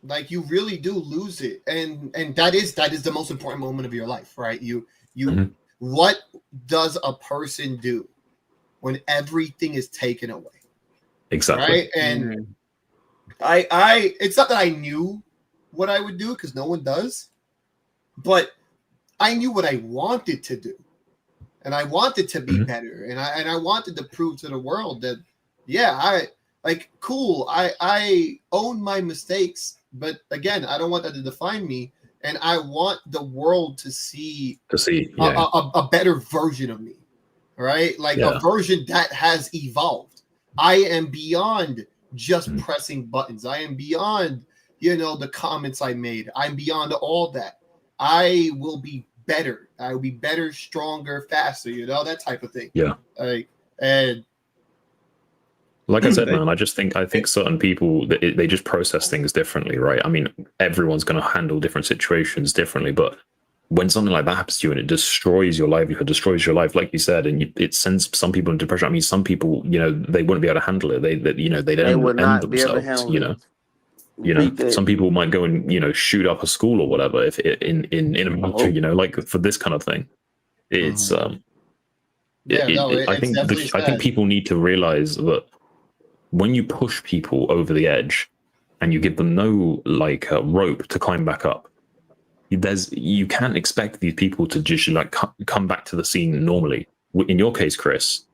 Like, you really do lose it, and that is the most important moment of your life, right? What does a person do when everything is taken away? Exactly. Right. And I it's not that I knew what I would do, because no one does, but I knew what I wanted to do, and I wanted to be better, and I wanted to prove to the world that I own my mistakes, but again, I don't want that to define me. and I want the world to see yeah. a better version of me, right? Like Yeah. a version that has evolved. I am beyond just pressing buttons. I am beyond, the comments I made. I'm beyond all that. I will be better. I will be better, stronger, faster, that type of thing. Yeah. And like I said, man, I think certain people, they just process things differently, right? I mean, everyone's going to handle different situations differently, but when something like that happens to you and it destroys your livelihood, destroys your life, like you said, and it sends some people into depression. I mean, some people, they wouldn't be able to handle it. They don't would end not be able to themselves, handle some people might go and shoot up a school or whatever if in America, like for this kind of thing. It's I think people need to realize that when you push people over the edge and you give them no rope to climb back up, you can't expect these people to just come back to the scene normally. In your case, Chris,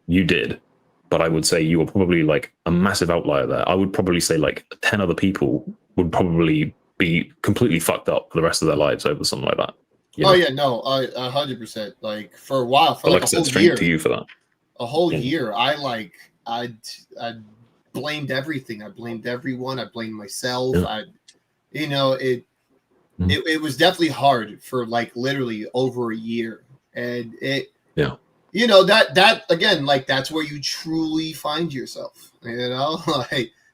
you did, but I would say you were probably a massive outlier there. I would probably say 10 other people would probably be completely fucked up for the rest of their lives over something like that. Oh yeah, no, 100%. Like for a while, for but like a whole year, to you for that. A whole year, I blamed everything. I blamed everyone. I blamed myself. Yeah. It was definitely hard for literally over a year, and that again, that's where you truly find yourself.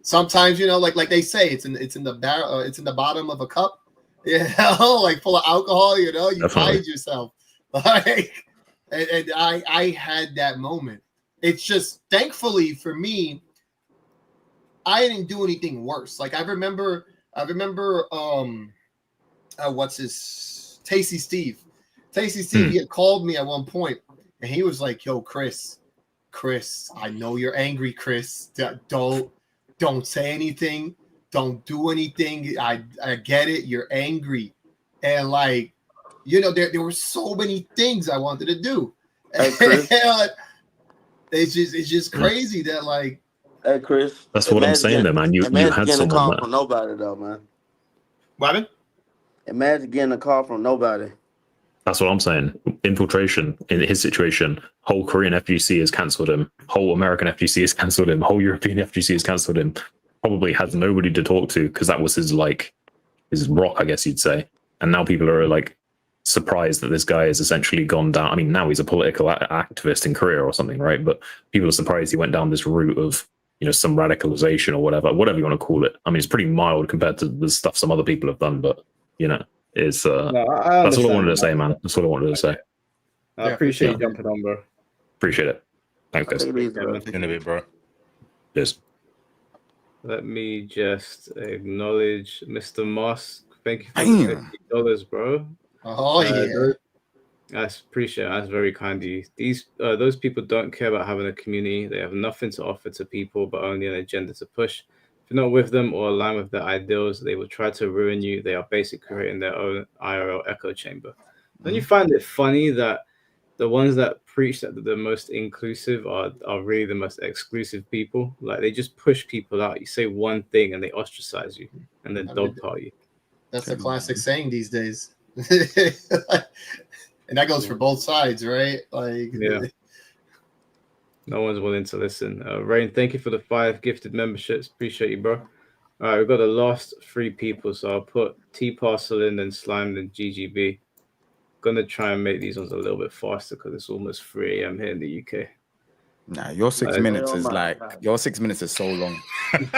Sometimes like they say, it's in the bottom of a cup, full of alcohol. You Definitely. Find yourself, and I had that moment. It's just thankfully for me, I didn't do anything worse. I remember what's his Tasty Steve. He had called me at one point and he was like, "Yo, Chris, I know you're angry, Chris. Don't say anything. Don't do anything. I get it. You're angry." And there were so many things I wanted to do. Hey, it's just crazy that Hey, Chris. That's what I'm saying, though, man. You had getting a call someone from nobody, though, man. What happened? Imagine getting a call from nobody. That's what I'm saying. Infiltration in his situation. Whole Korean FGC has cancelled him. Whole American FGC has cancelled him. Whole European FGC has cancelled him. Probably has nobody to talk to because that was his rock, I guess you'd say. And now people are surprised that this guy has essentially gone down. I mean, now he's a political activist in Korea or something, right? But people are surprised he went down this route of some radicalization or whatever you want to call it. I mean, it's pretty mild compared to the stuff some other people have done, but it's that's all I wanted to say, man. That's all I wanted to say. I appreciate you jumping on, bro. Appreciate it. Thanks, guys. In a bit, bro. Yes. Let me just acknowledge Mr. Moss. Thank you for $50, bro. Oh yeah. I appreciate it. That's very kind of you. Those people don't care about having a community. They have nothing to offer to people, but only an agenda to push. If you're not with them or align with their ideals, they will try to ruin you. They are basically creating their own IRL echo chamber. Don't you find it funny that the ones that preach that they're the most inclusive are really the most exclusive people? They just push people out. You say one thing and they ostracize you and then dogpile you. That's a classic saying these days. And that goes for both sides, right? Yeah. No one's willing to listen. Rain, thank you for the 5 gifted memberships. Appreciate you, bro. All right, we've got the last 3 people, so I'll put T-Parcel in, then Slime, then GGB. Gonna try and make these ones a little bit faster because it's almost 3 a.m. here in the UK. Nah, your 6 minutes is your 6 minutes is so long.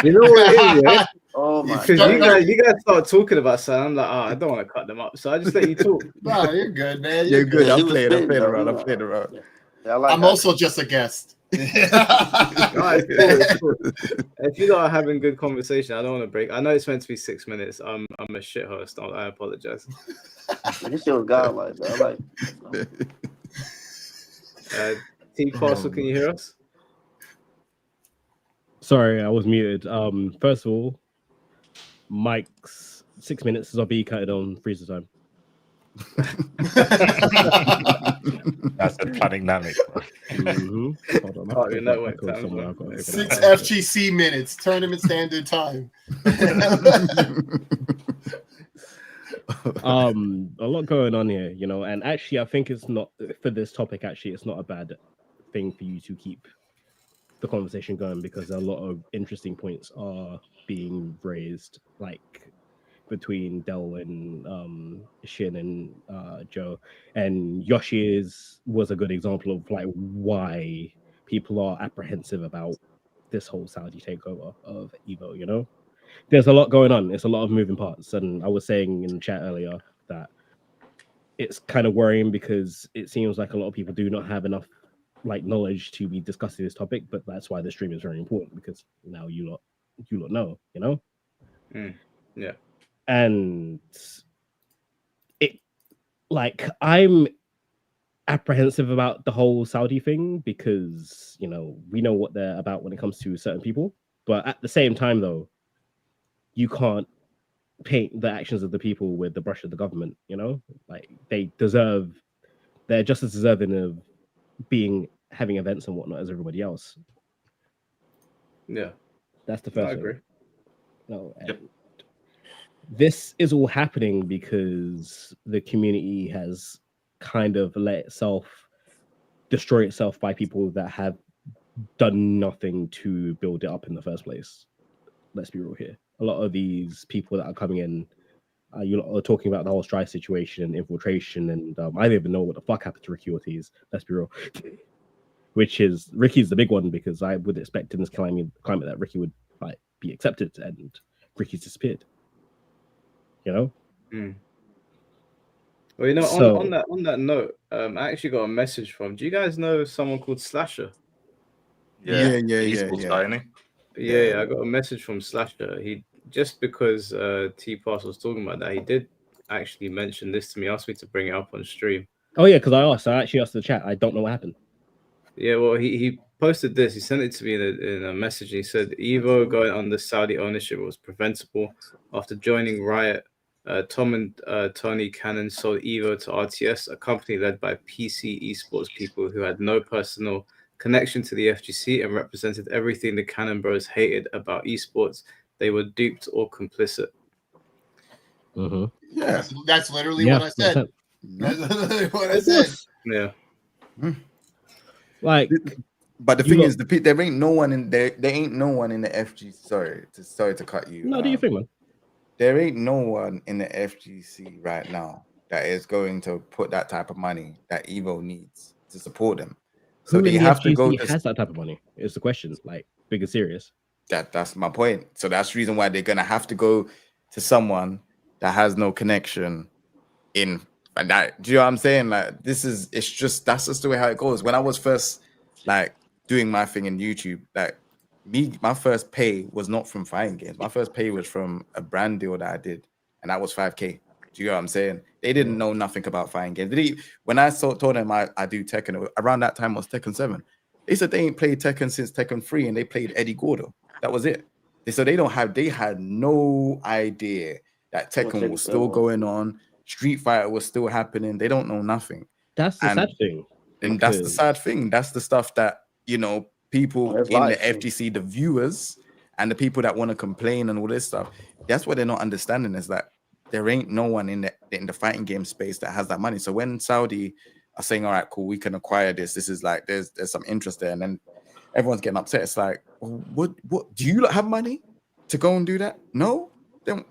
You know what it is, yeah? Oh my! Because you guys start talking about something, I'm like, I don't want to cut them up, so I just let you talk. No, you're good, man. You're good. I'm playing around. Yeah, I'm also just a guest. It's cool. If you are having good conversation, I don't want to break. I know it's meant to be 6 minutes. I'm a shit host. I apologize. This show's godlike, though. T-Parcel, can you hear us? Sorry, I was muted. First of all, Mike's 6 minutes, I'll be cut on freezer time. That's the planning dynamic. Hold on, 6 FGC minutes, tournament standard time. know. A lot going on here, you know, and actually, I think it's not for this topic. Actually, it's not a bad thing for you to keep the conversation going because a lot of interesting points are being raised, like between Del and Shin and Joe, and Yoshi was a good example of like why people are apprehensive about this whole Saudi takeover of Evo. You know, there's a lot going on. It's a lot of moving parts, and I was saying in the chat earlier that it's kind of worrying because it seems like a lot of people do not have enough like knowledge to be discussing this topic, but that's why the stream is very important because now you lot know, you know. Yeah. And it, like, I'm apprehensive about the whole Saudi thing because, you know, we know what they're about when it comes to certain people. But at the same time, though, you can't paint the actions of the people with the brush of the government, you know? Like, they're just as deserving of having events and whatnot as everybody else. Yeah. That's the first I thing. agree. No, this is all happening because the community has kind of let itself destroy itself by people that have done nothing to build it up in the first place. Let's be real here. A lot of these people that are coming in, you are talking about the whole Strife situation and infiltration, and I don't even know what the fuck happened to Ricky Ortiz. Let's be real. Ricky's the big one because I would expect in this climate that Ricky would like be accepted, and Ricky's disappeared. You know. Well, you know, So- on that note, I actually got a message from. Do you guys know someone called Slasher? Yeah. Yeah, I got a message from Slasher. He just because T-Pass was talking about that, he did actually mention this to me. Asked me to bring it up on stream. Oh yeah, because I actually asked the chat. I don't know what happened. Yeah, well, he posted this. He sent it to me in a message. He said Evo going under Saudi ownership was preventable. After joining Riot, Tom and Tony Cannon sold Evo to RTS, a company led by PC esports people who had no personal connection to the FGC and represented everything the Cannon Bros hated about esports. They were duped or complicit. Yeah, that's literally what I said. That's literally what I said. Yeah. Like, but the thing is, there ain't no one in there. There ain't no one in the FGC. Sorry to cut you. No, do you think, man? There ain't no one in the FGC right now that is going to put that type of money that Evo needs to support them. So Who they in the have to FGC go to has that type of money? Is the question, like, big and serious? That's my point. So that's the reason why they're gonna have to go to someone that has no connection in. And that, do you know what I'm saying? Like, that's just the way how it goes. When I was first like doing my thing in YouTube, like my first pay was not from fighting games. My first pay was from a brand deal that I did, and that was 5K. Do you know what I'm saying? They didn't know nothing about fighting games. When I told them I do Tekken, around that time was Tekken 7. They said they ain't played Tekken since Tekken 3, and they played Eddie Gordo. That was it. They had no idea that Tekken was still going on. Street Fighter was still happening. They don't know nothing. That's the sad thing. And that's the sad thing. That's the stuff that, you know, people in the FGC, the viewers, and the people that want to complain and all this stuff, that's what they're not understanding, is that there ain't no one in the fighting game space that has that money. So when Saudi are saying, all right, cool, we can acquire this is like there's some interest there, and then everyone's getting upset. It's like, what do you have money to go and do that? No? Then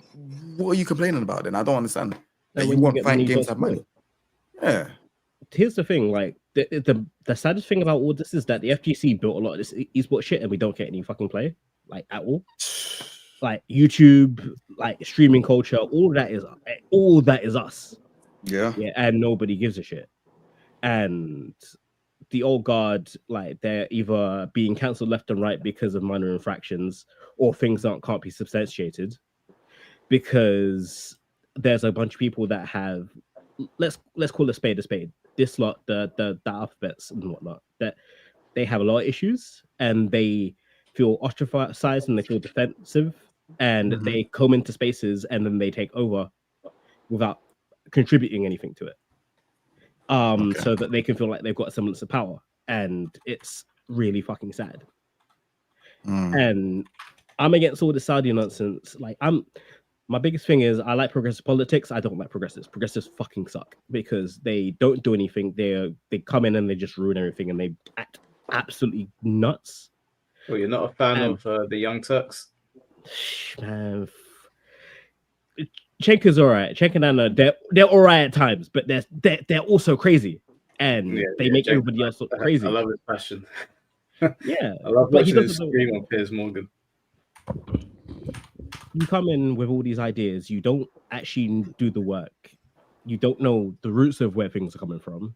what are you complaining about then? I don't understand. That you want fighting games to have money. Yeah. Here's the thing, like the saddest thing about all this is that the FGC built a lot of this esports shit and we don't get any fucking play, like, at all. Like YouTube, like streaming culture, all that is us. Yeah. And nobody gives a shit. And the old guard, like, they're either being cancelled left and right because of minor infractions or things that can't be substantiated, because there's a bunch of people that have, let's call a spade, this lot, the alphabets and whatnot, that they have a lot of issues and they feel ostracized and they feel defensive, and they come into spaces and then they take over without contributing anything to it, so that they can feel like they've got a semblance of power, and it's really fucking sad. And I'm against all the Saudi nonsense. Like, My biggest thing is I like progressive politics. I don't like progressives. Progressives fucking suck because they don't do anything. They come in and they just ruin everything and they act absolutely nuts. Well, you're not a fan of the Young Turks? Man, Chenka's all right. Chenka and Anna, they're all right at times, but they're also crazy, and they make everybody else look crazy. I love his passion. Yeah, I love but he watching him doesn't scream on Piers Morgan. You come in with all these ideas, you don't actually do the work, you don't know the roots of where things are coming from,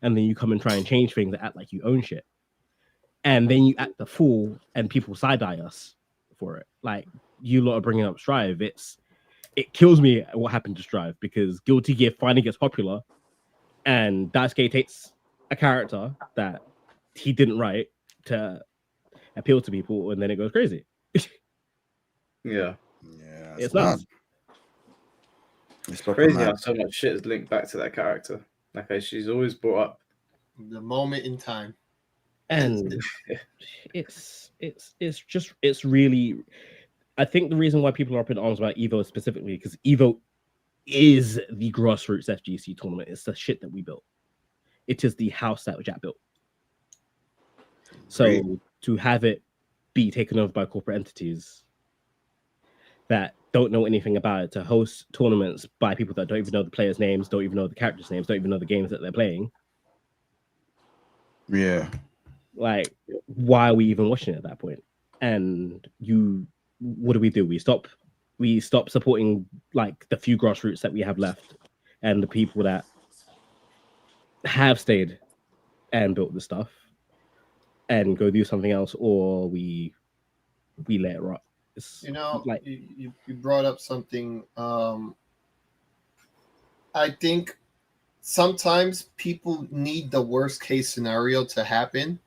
and then you come and try and change things and act like you own shit, and then you act the fool and people side-eye us for it. Like, you lot are bringing up Strive. It kills me what happened to Strive, because Guilty Gear finally gets popular and Daisuke takes a character that he didn't write to appeal to people, and then it goes crazy. Yeah, it's nuts. It's crazy how so much shit is linked back to that character. Like, she's always brought up the moment in time, and it's really. I think the reason why people are up in arms about Evo specifically because Evo is the Grassroots FGC tournament. It's the shit that we built. It is the house that Jack built. So to have it be taken over by corporate entities that don't know anything about it, to host tournaments by people that don't even know the players' names, don't even know the characters' names, don't even know the games that they're playing. Yeah. Like, why are we even watching it at that point? And what do? We stop supporting like the few grassroots that we have left and the people that have stayed and built the stuff and go do something else, or we let it rot. It's like you brought up something. I think sometimes people need the worst case scenario to happen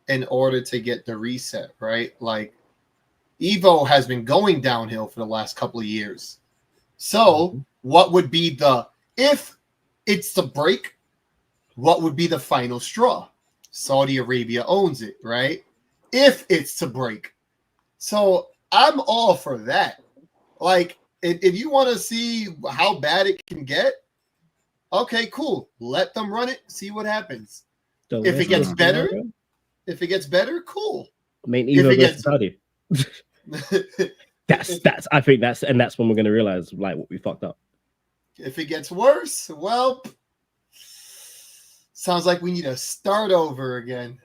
in order to get the reset, right? Like, Evo has been going downhill for the last couple of years. So what would be if it's the break, what would be the final straw? Saudi Arabia owns it, right? If it's to break. So I'm all for that. Like, if you want to see how bad it can get, okay, cool. Let them run it, see what happens. If it gets better, cool. Main Evo goes to Saudi. I think that's when we're gonna realize like what we fucked up. If it gets worse, well, sounds like we need to start over again.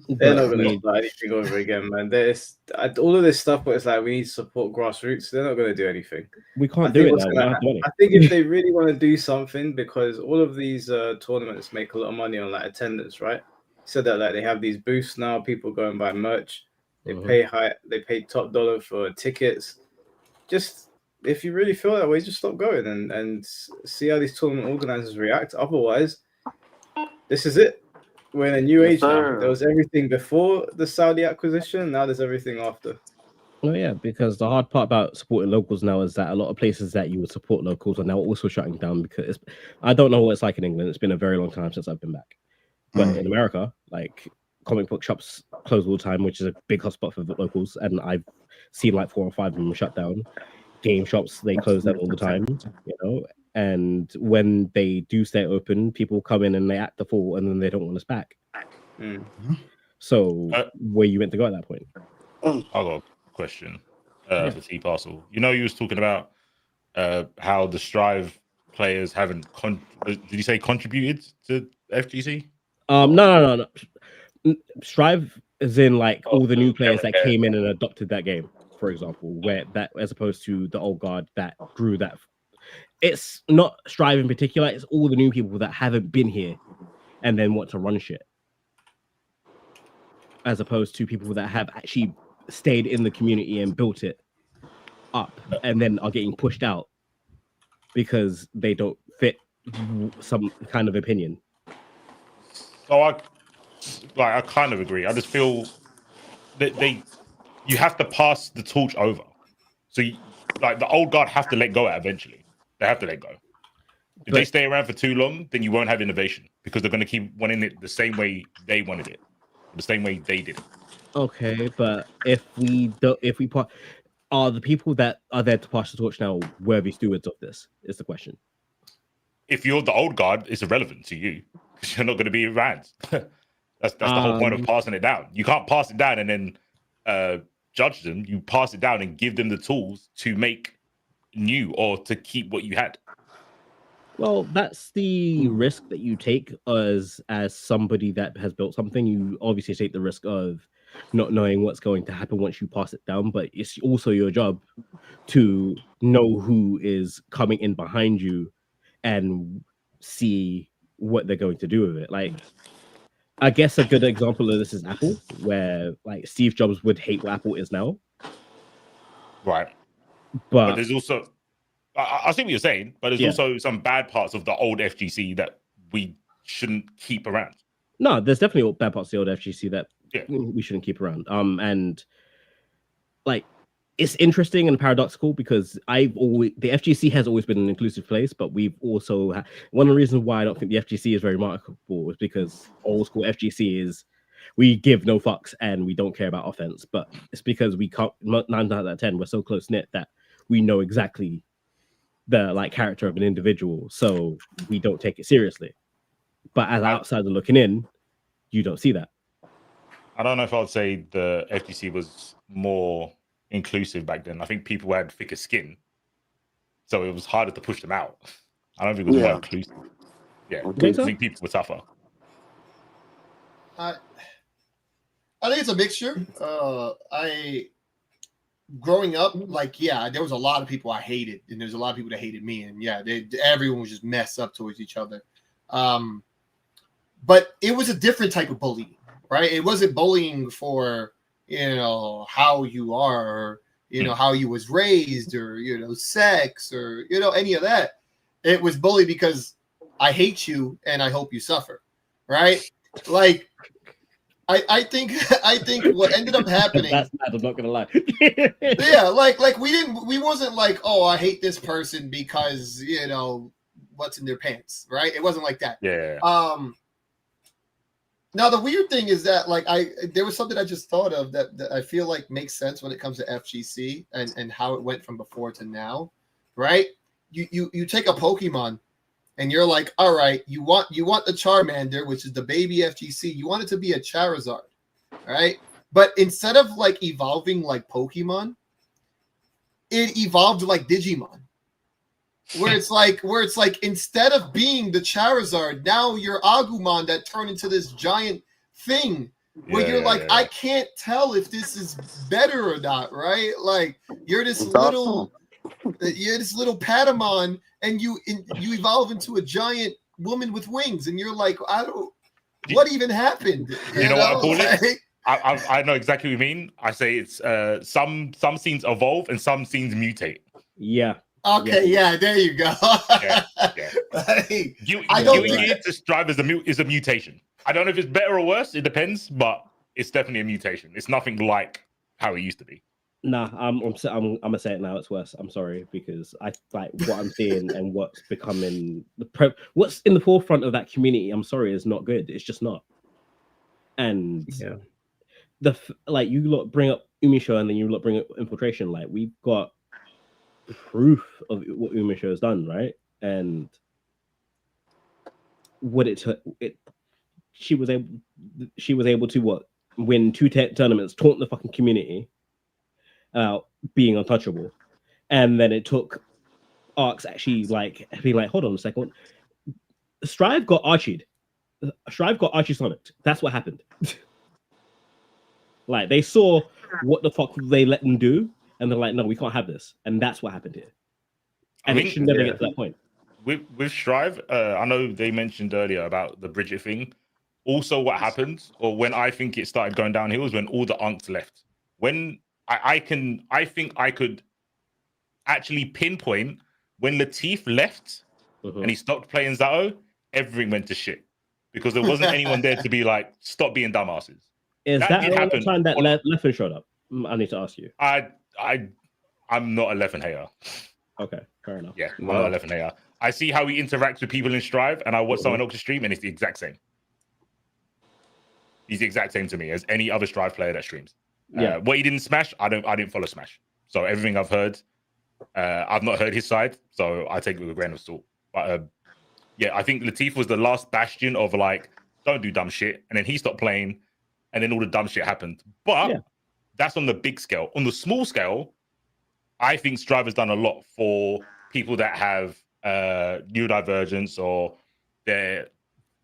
They're not going to start anything over again, man. There's all of this stuff, but it's like we need to support grassroots. They're not going to do anything. We can't do it now. I think if they really want to do something, because all of these tournaments make a lot of money on like attendance, right? So that like they have these booths now, people go and buy merch. They pay top dollar for tickets. Just if you really feel that way, just stop going and see how these tournament organizers react. Otherwise, this is it. We're in a new age now. There was everything before the Saudi acquisition. Now there's everything after. Oh yeah, because the hard part about supporting locals now is that a lot of places that you would support locals are now also shutting down, because I don't know what it's like in England. It's been a very long time since I've been back. But in America, like, comic book shops close all the time, which is a big hotspot for the locals, and I've seen like 4 or 5 of them shut down. Game shops, they close them all the time, you know. And when they do stay open, people come in and they act the fool, and then they don't want us back. So where you meant to go at that point? I got a question for T Parcel. You know, you was talking about how the Strive players haven't did you say contributed to FGC? No. Strive is in like all the new players that came in and adopted that game, for example, where that, as opposed to the old guard that grew that. It's not Strive in particular, it's all the new people that haven't been here and then want to run shit, as opposed to people that have actually stayed in the community and built it up and then are getting pushed out because they don't fit some kind of opinion. So I kind of agree. I just feel that you have to pass the torch over. So the old guard have to let go eventually. They have to let go. If they stay around for too long, then you won't have innovation, because they're going to keep wanting it the same way they wanted it, the same way they did it. Okay, but if are the people that are there to pass the torch now worthy stewards of this? Is the question. If you're the old guard, it's irrelevant to you because you're not going to be around. That's the whole point of passing it down. You can't pass it down and then judge them. You pass it down and give them the tools to make new or to keep what you had. Well, that's the risk that you take as somebody that has built something. You obviously take the risk of not knowing what's going to happen once you pass it down, but it's also your job to know who is coming in behind you and see what they're going to do with it. Like, I guess a good example of this is Apple, where like Steve Jobs would hate what Apple is now. Right. But there's also, I see what you're saying, but there's also some bad parts of the old FGC that we shouldn't keep around. No, there's definitely bad parts of the old FGC that we shouldn't keep around. And like, it's interesting and paradoxical because the FGC has always been an inclusive place, but we've also one of the reasons why I don't think the FGC is very marketable is because old school FGC is we give no fucks and we don't care about offense. But it's because we can't 9 times out of 10 we're so close knit that we know exactly the like character of an individual, so we don't take it seriously. But as an outsider looking in, you don't see that. I don't know if I would say the FGC was more inclusive back then. I think people had thicker skin, so it was harder to push them out. I don't think it was more inclusive. Yeah, I think people were tougher. I think it's a mixture. Growing up, like, there was a lot of people I hated, and there's a lot of people that hated me, and everyone was just messed up towards each other. But it was a different type of bullying, right? It wasn't bullying for how you are, or how you was raised, or sex, or any of that. It was bully because I hate you and I hope you suffer, right? Like, I think what ended up happening. That's mad, I'm not gonna lie. like we wasn't like, oh, I hate this person because what's in their pants, right? It wasn't like that. Yeah. Now the weird thing is that there was something I just thought of that I feel like makes sense when it comes to FGC and how it went from before to now, right? You take a Pokemon and you're like, all right, you want the Charmander, which is the baby FGC, you want it to be a Charizard, right? But instead of like evolving like Pokemon, it evolved like Digimon. Where it's like instead of being the Charizard, now you're Agumon that turned into this giant thing where you're like, I can't tell if this is better or not, right? Like you're this little Patamon, and you evolve into a giant woman with wings, and you're like, what even happened? You know what I call it? I know exactly what you mean. I say it's some scenes evolve and some scenes mutate. Yeah. Okay, there you go. Viewing this drive is a mutation. I don't know if it's better or worse. It depends, but it's definitely a mutation. It's nothing like how it used to be. Nah, I'm gonna say it now. It's worse. I'm sorry, because I like what I'm seeing and what's becoming what's in the forefront of that community. I'm sorry, is not good. It's just not. And you lot bring up Umisho, and then you lot bring up infiltration. Like we've got proof of what Umisho has done, right? And what she was able to win 2 tournaments, taunt the fucking community being untouchable. And then it took Arcs actually being like, hold on a second, Strive got Archie Sonic. That's what happened. Like they saw what the fuck they let them do, and they're like, no, we can't have this. And that's what happened here. And it should never get to that point. With Strive, I know they mentioned earlier about the Bridget thing. Also, what happened, or when I think it started going downhill, was when all the unks left. When I think I could actually pinpoint when Latif left and he stopped playing Zato, everything went to shit because there wasn't anyone there to be like, stop being dumbasses. Is that around the time that Leffen showed up? I need to ask you. I'm not a Leffen hater. Okay, fair enough. Yeah, I'm not a Leffen hater. I see how he interacts with people in Strive, and I watch someone else stream, and it's the exact same. He's the exact same to me as any other Strive player that streams. What he didn't smash, I didn't follow Smash. So everything I've heard, I've not heard his side, so I take it with a grain of salt. But yeah, I think Latif was the last bastion of like, don't do dumb shit, and then he stopped playing, and then all the dumb shit happened. But that's on the big scale. On the small scale, I think Strive has done a lot for people that have neurodivergence or they're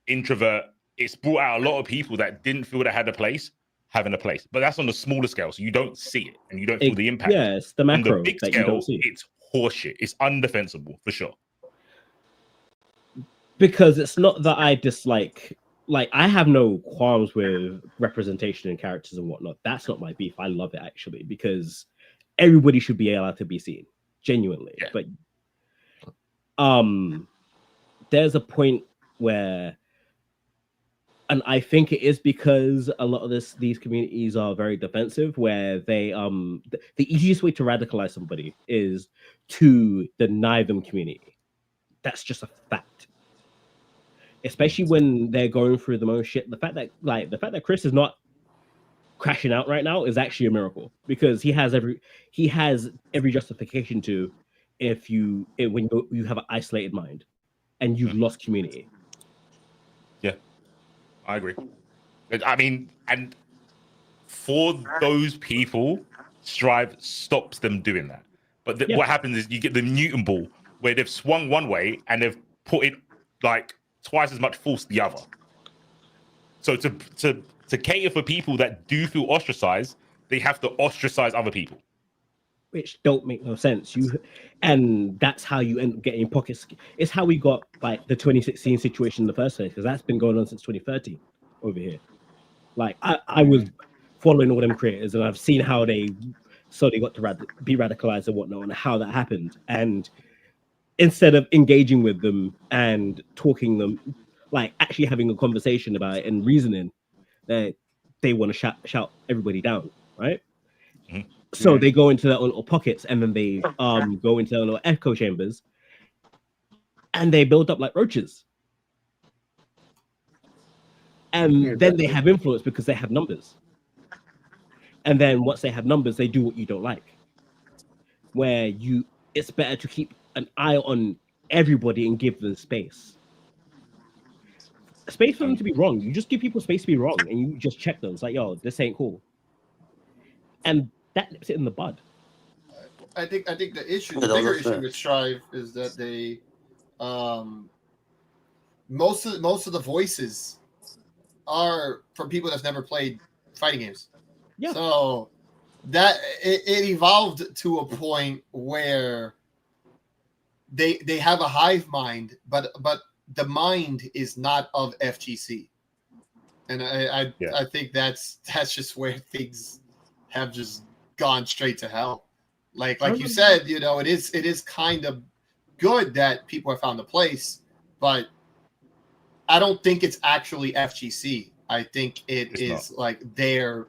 introvert. It's brought out a lot of people that didn't feel they had a place having a place. But that's on the smaller scale, so you don't see it and you don't feel the impact. Yeah, it's the macro on the big that scale, you don't see. it's horseshit. It's undefensible for sure. Because it's not that I dislike, like, I have no qualms with representation and characters and whatnot. That's not my beef. I love it actually, because everybody should be allowed to be seen, genuinely. Yeah. But there's a point where, and I think it is because a lot of these communities are very defensive, where they the easiest way to radicalize somebody is to deny them community. That's just a fact. Especially when they're going through the most shit. The fact that Chris is not crashing out right now is actually a miracle, because he has every justification to, when you have an isolated mind and you've lost community. Yeah, I agree. I mean, and for those people, Strive stops them doing that. But what happens is you get the Newton ball where they've swung one way and they've put it like twice as much force the other. So to cater for people that do feel ostracized, they have to ostracize other people, which don't make no sense. And that's how you end up getting pockets. It's how we got like the 2016 situation in the first place, because that's been going on since 2013 over here. Like I was following all them creators, and I've seen how they got to be radicalized and whatnot, and how that happened. And instead of engaging with them and talking them, like actually having a conversation about it and reasoning, that they want to shout everybody down, right? Mm-hmm. So they go into their own little pockets, and then they go into their little echo chambers, and they build up like roaches. And then they have influence because they have numbers. And then once they have numbers, they do what you don't like. It's better to keep an eye on everybody and give them space. Space for them to be wrong. You just give people space to be wrong, and you just check them. It's like, yo, this ain't cool. And that nips it in the bud. I think the bigger issue with Strive is that they, most of the voices are from people that's never played fighting games. Yeah. So that it evolved to a point where they have a hive mind, but the mind is not of FGC, and I think that's just where things have just gone straight to hell. Like you said, it is kind of good that people have found a place, but I don't think it's actually FGC. I think it's not. Like their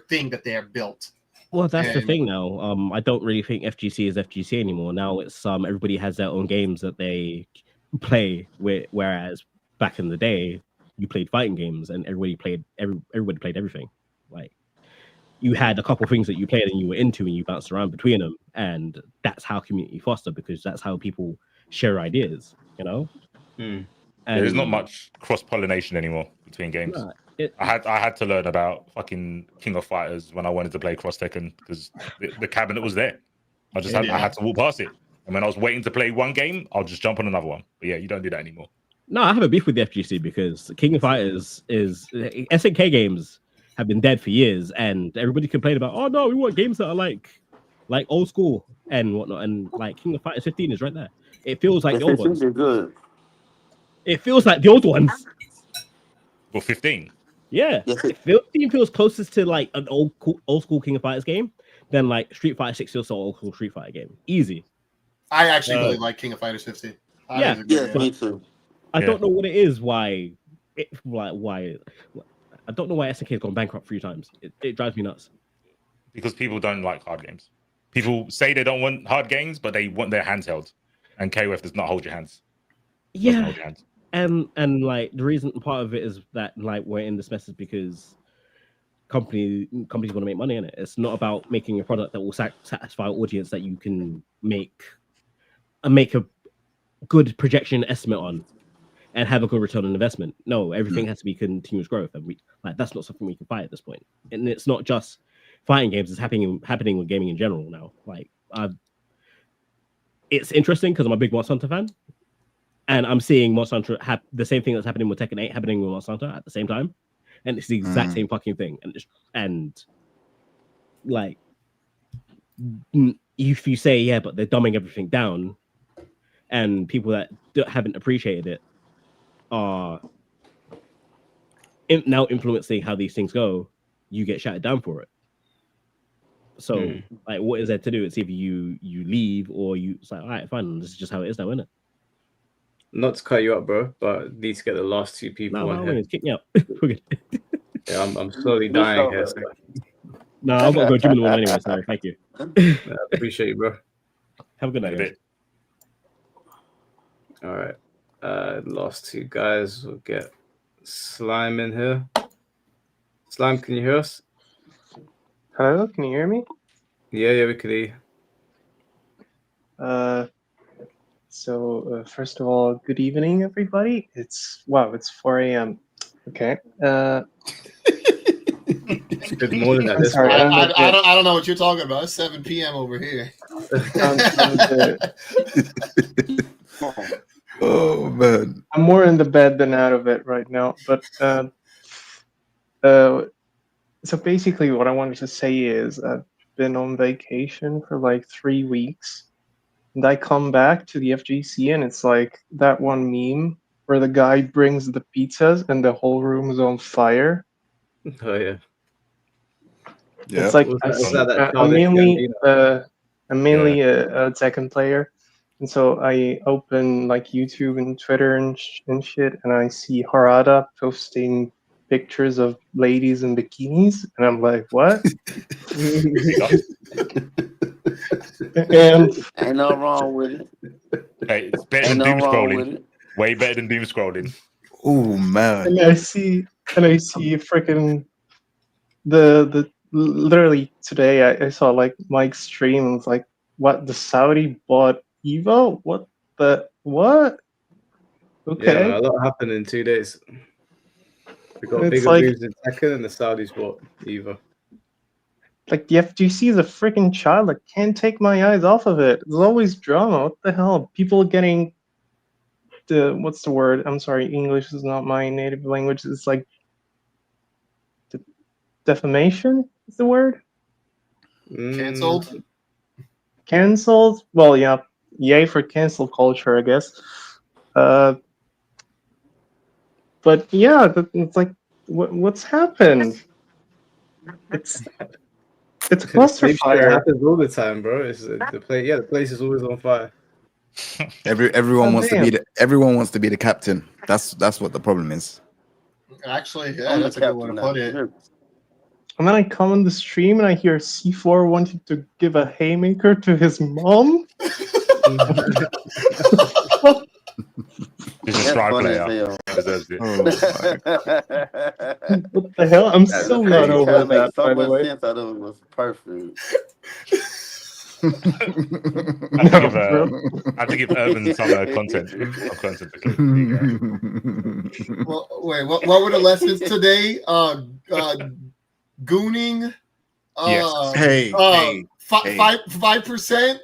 thing that they have built. Well, that's the thing now. I don't really think FGC is FGC anymore. Now it's everybody has their own games that they play with, whereas back in the day you played fighting games and everybody played everything. Like you had a couple things that you played and you were into, and you bounced around between them, and that's how community fostered, because that's how people share ideas, And there's not much cross-pollination anymore between games. Nah, I had to learn about fucking King of Fighters when I wanted to play Cross Tekken, because the cabinet was there. I had to walk past it. And when I was waiting to play one game, I'll just jump on another one. But yeah, you don't do that anymore. No, I have a beef with the FGC because King of Fighters SNK games have been dead for years, and everybody complained about, oh no, we want games that are like old school and whatnot, and like King of Fighters 15 is right there. It feels like the old ones. Good. It feels like the old ones. Well, 15. Yeah, 15 feels closest to like an old school King of Fighters game than like Street Fighter 6 feels so old school Street Fighter game. Easy. I actually really like King of Fighters 15. Yeah, me too. I don't know what it is. Why I don't know why SNK has gone bankrupt 3 times. It drives me nuts. Because people don't like hard games. People say they don't want hard games, but they want their hands held. And KOF does not hold your hands. Yeah. Hold your hands. And like the reason part of it is that like we're in this mess is because companies want to make money in it. It's not about making a product that will satisfy an audience that you can make a good projection estimate on and have a good return on investment. No, everything has to be continuous growth, and that's not something we can fight at this point. And it's not just fighting games; it's happening with gaming in general now. It's interesting because I'm a big Monster Hunter fan, and I'm seeing Monster Hunter have the same thing that's happening with Tekken 8 happening with Monster Hunter at the same time, and it's the exact same fucking thing. And if you say but they're dumbing everything down, and people that haven't appreciated it are now influencing how these things go, you get shouted down for it. So what is there to do? It's either you leave or it's like, all right, fine, this is just how it is now, isn't it? Not to cut you up, bro, but need to get the last two people on here. Kick me out. Yeah, I'm slowly dying here. So. No, I've got to go gym in the morning anyway, so thank you. I appreciate you, bro. Have a good night, guys. All right. Last two guys. We'll get Slime in here. Slime, can you hear us? Hello, can you hear me? Yeah, we can hear you. So first of all, good evening, everybody. It's 4 a.m. Okay. Good morning. I'm sorry. I don't know what you're talking about. It's 7 p.m. over here. Oh man, I'm more in the bed than out of it right now. But so basically, what I wanted to say is I've been on vacation for like 3 weeks, and I come back to the FGC, and it's like that one meme where the guy brings the pizzas and the whole room is on fire. Oh yeah. Yeah. It's like I'm mainly a Tekken player, and so I open like YouTube and Twitter and shit, and I see Harada posting pictures of ladies in bikinis, and I'm like, what? And ain't no wrong with it. Hey, it's better than doom scrolling. Way better than doom scrolling. Oh man! And I see freaking the literally today I saw like Mike's stream and was like, what, the Saudi bought Evo? What? Okay. Yeah, man, a lot happened in 2 days. We got bigger moves in Tekken and the Saudis bought Evo. Like the FGC is a freaking child. I can't take my eyes off of it. There's always drama. What the hell? People getting what's the word? I'm sorry, English is not my native language. It's like defamation is the word. Cancelled. Well, yeah, yay for cancel culture, I guess. But yeah, it's like what's happened? It's a cluster fire. It happens all the time, bro. It's the place is always on fire. Everyone wants to be the captain. That's what the problem is. Actually, yeah, that's a good way to put it. And then I come on the stream and I hear C4 wanting to give a haymaker to his mom. He's a strike player. What the hell? I'm so not over that, by the way. I thought it was perfect. I have to give Urban some content. Well, wait, what were the lessons today? Gooning. Yes. 5%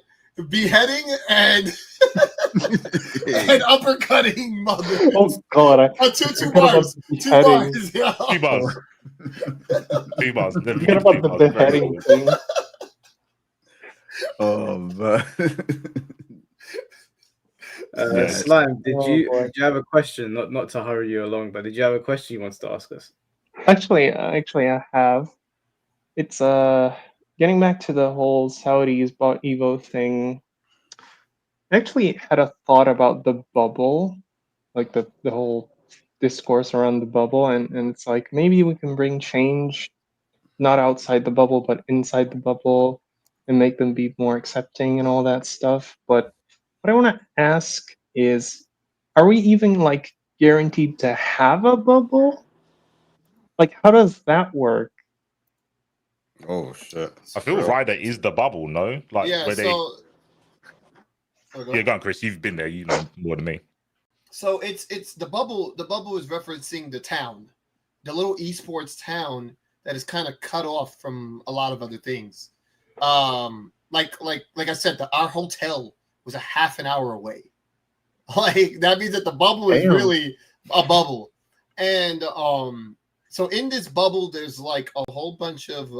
beheading and and uppercutting mother. Oh God! Two bars. Yeah. 2 bars. 2 bars. Forget about the beheading thing. Oh man. Slime, did you have a question? Not to hurry you along, but did you have a question you wanted to ask us? Actually, I have. It's getting back to the whole Saudis bought Evo thing. I actually had a thought about the bubble, like the whole discourse around the bubble, and it's like maybe we can bring change, not outside the bubble, but inside the bubble, and make them be more accepting and all that stuff. But what I want to ask is, are we even like guaranteed to have a bubble? Like, how does that work? Oh shit! I feel Ryder is the bubble, no? Like Yeah. where So. Yeah, go on, Chris. You've been there. You know more than me. So it's the bubble. The bubble is referencing the town, the little esports town that is kind of cut off from a lot of other things. Like I said, our hotel was a half an hour away. Like that means that the bubble is really a bubble. And so in this bubble, there's like a whole bunch of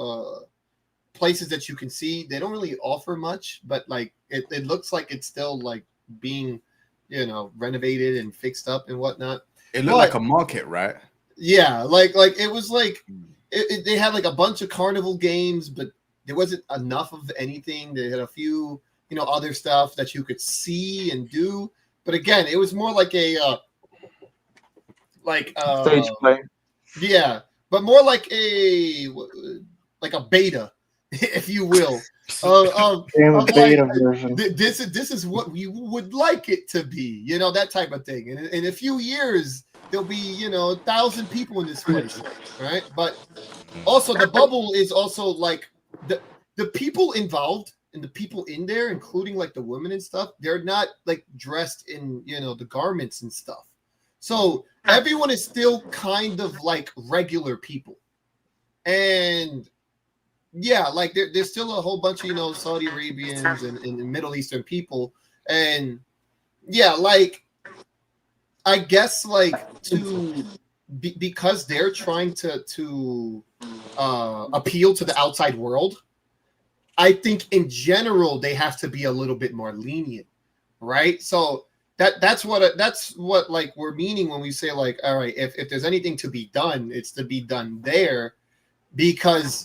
places that you can see. They don't really offer much, but like it looks like it's still like being, you know, renovated and fixed up and whatnot. It looked like a market, right? Yeah, like it was like they had like a bunch of carnival games, but there wasn't enough of anything. They had a few, you know, other stuff that you could see and do. But again, it was more like a stage play. Yeah, but more like a beta, if you will. Beta version. This is what we would like it to be, you know, that type of thing. And in a few years, there'll be, you know, 1,000 people in this place, right? But also, the bubble is also like the people involved and the people in there, including like the women and stuff. They're not like dressed in, you know, the garments and stuff. So everyone is still kind of like regular people, and yeah, like there's still a whole bunch of, you know, Saudi Arabians and Middle Eastern people. And yeah, like I guess like because they're trying to appeal to the outside world, I think in general they have to be a little bit more lenient, right? So that's what like we're meaning when we say like, all right, if there's anything to be done, it's to be done there, because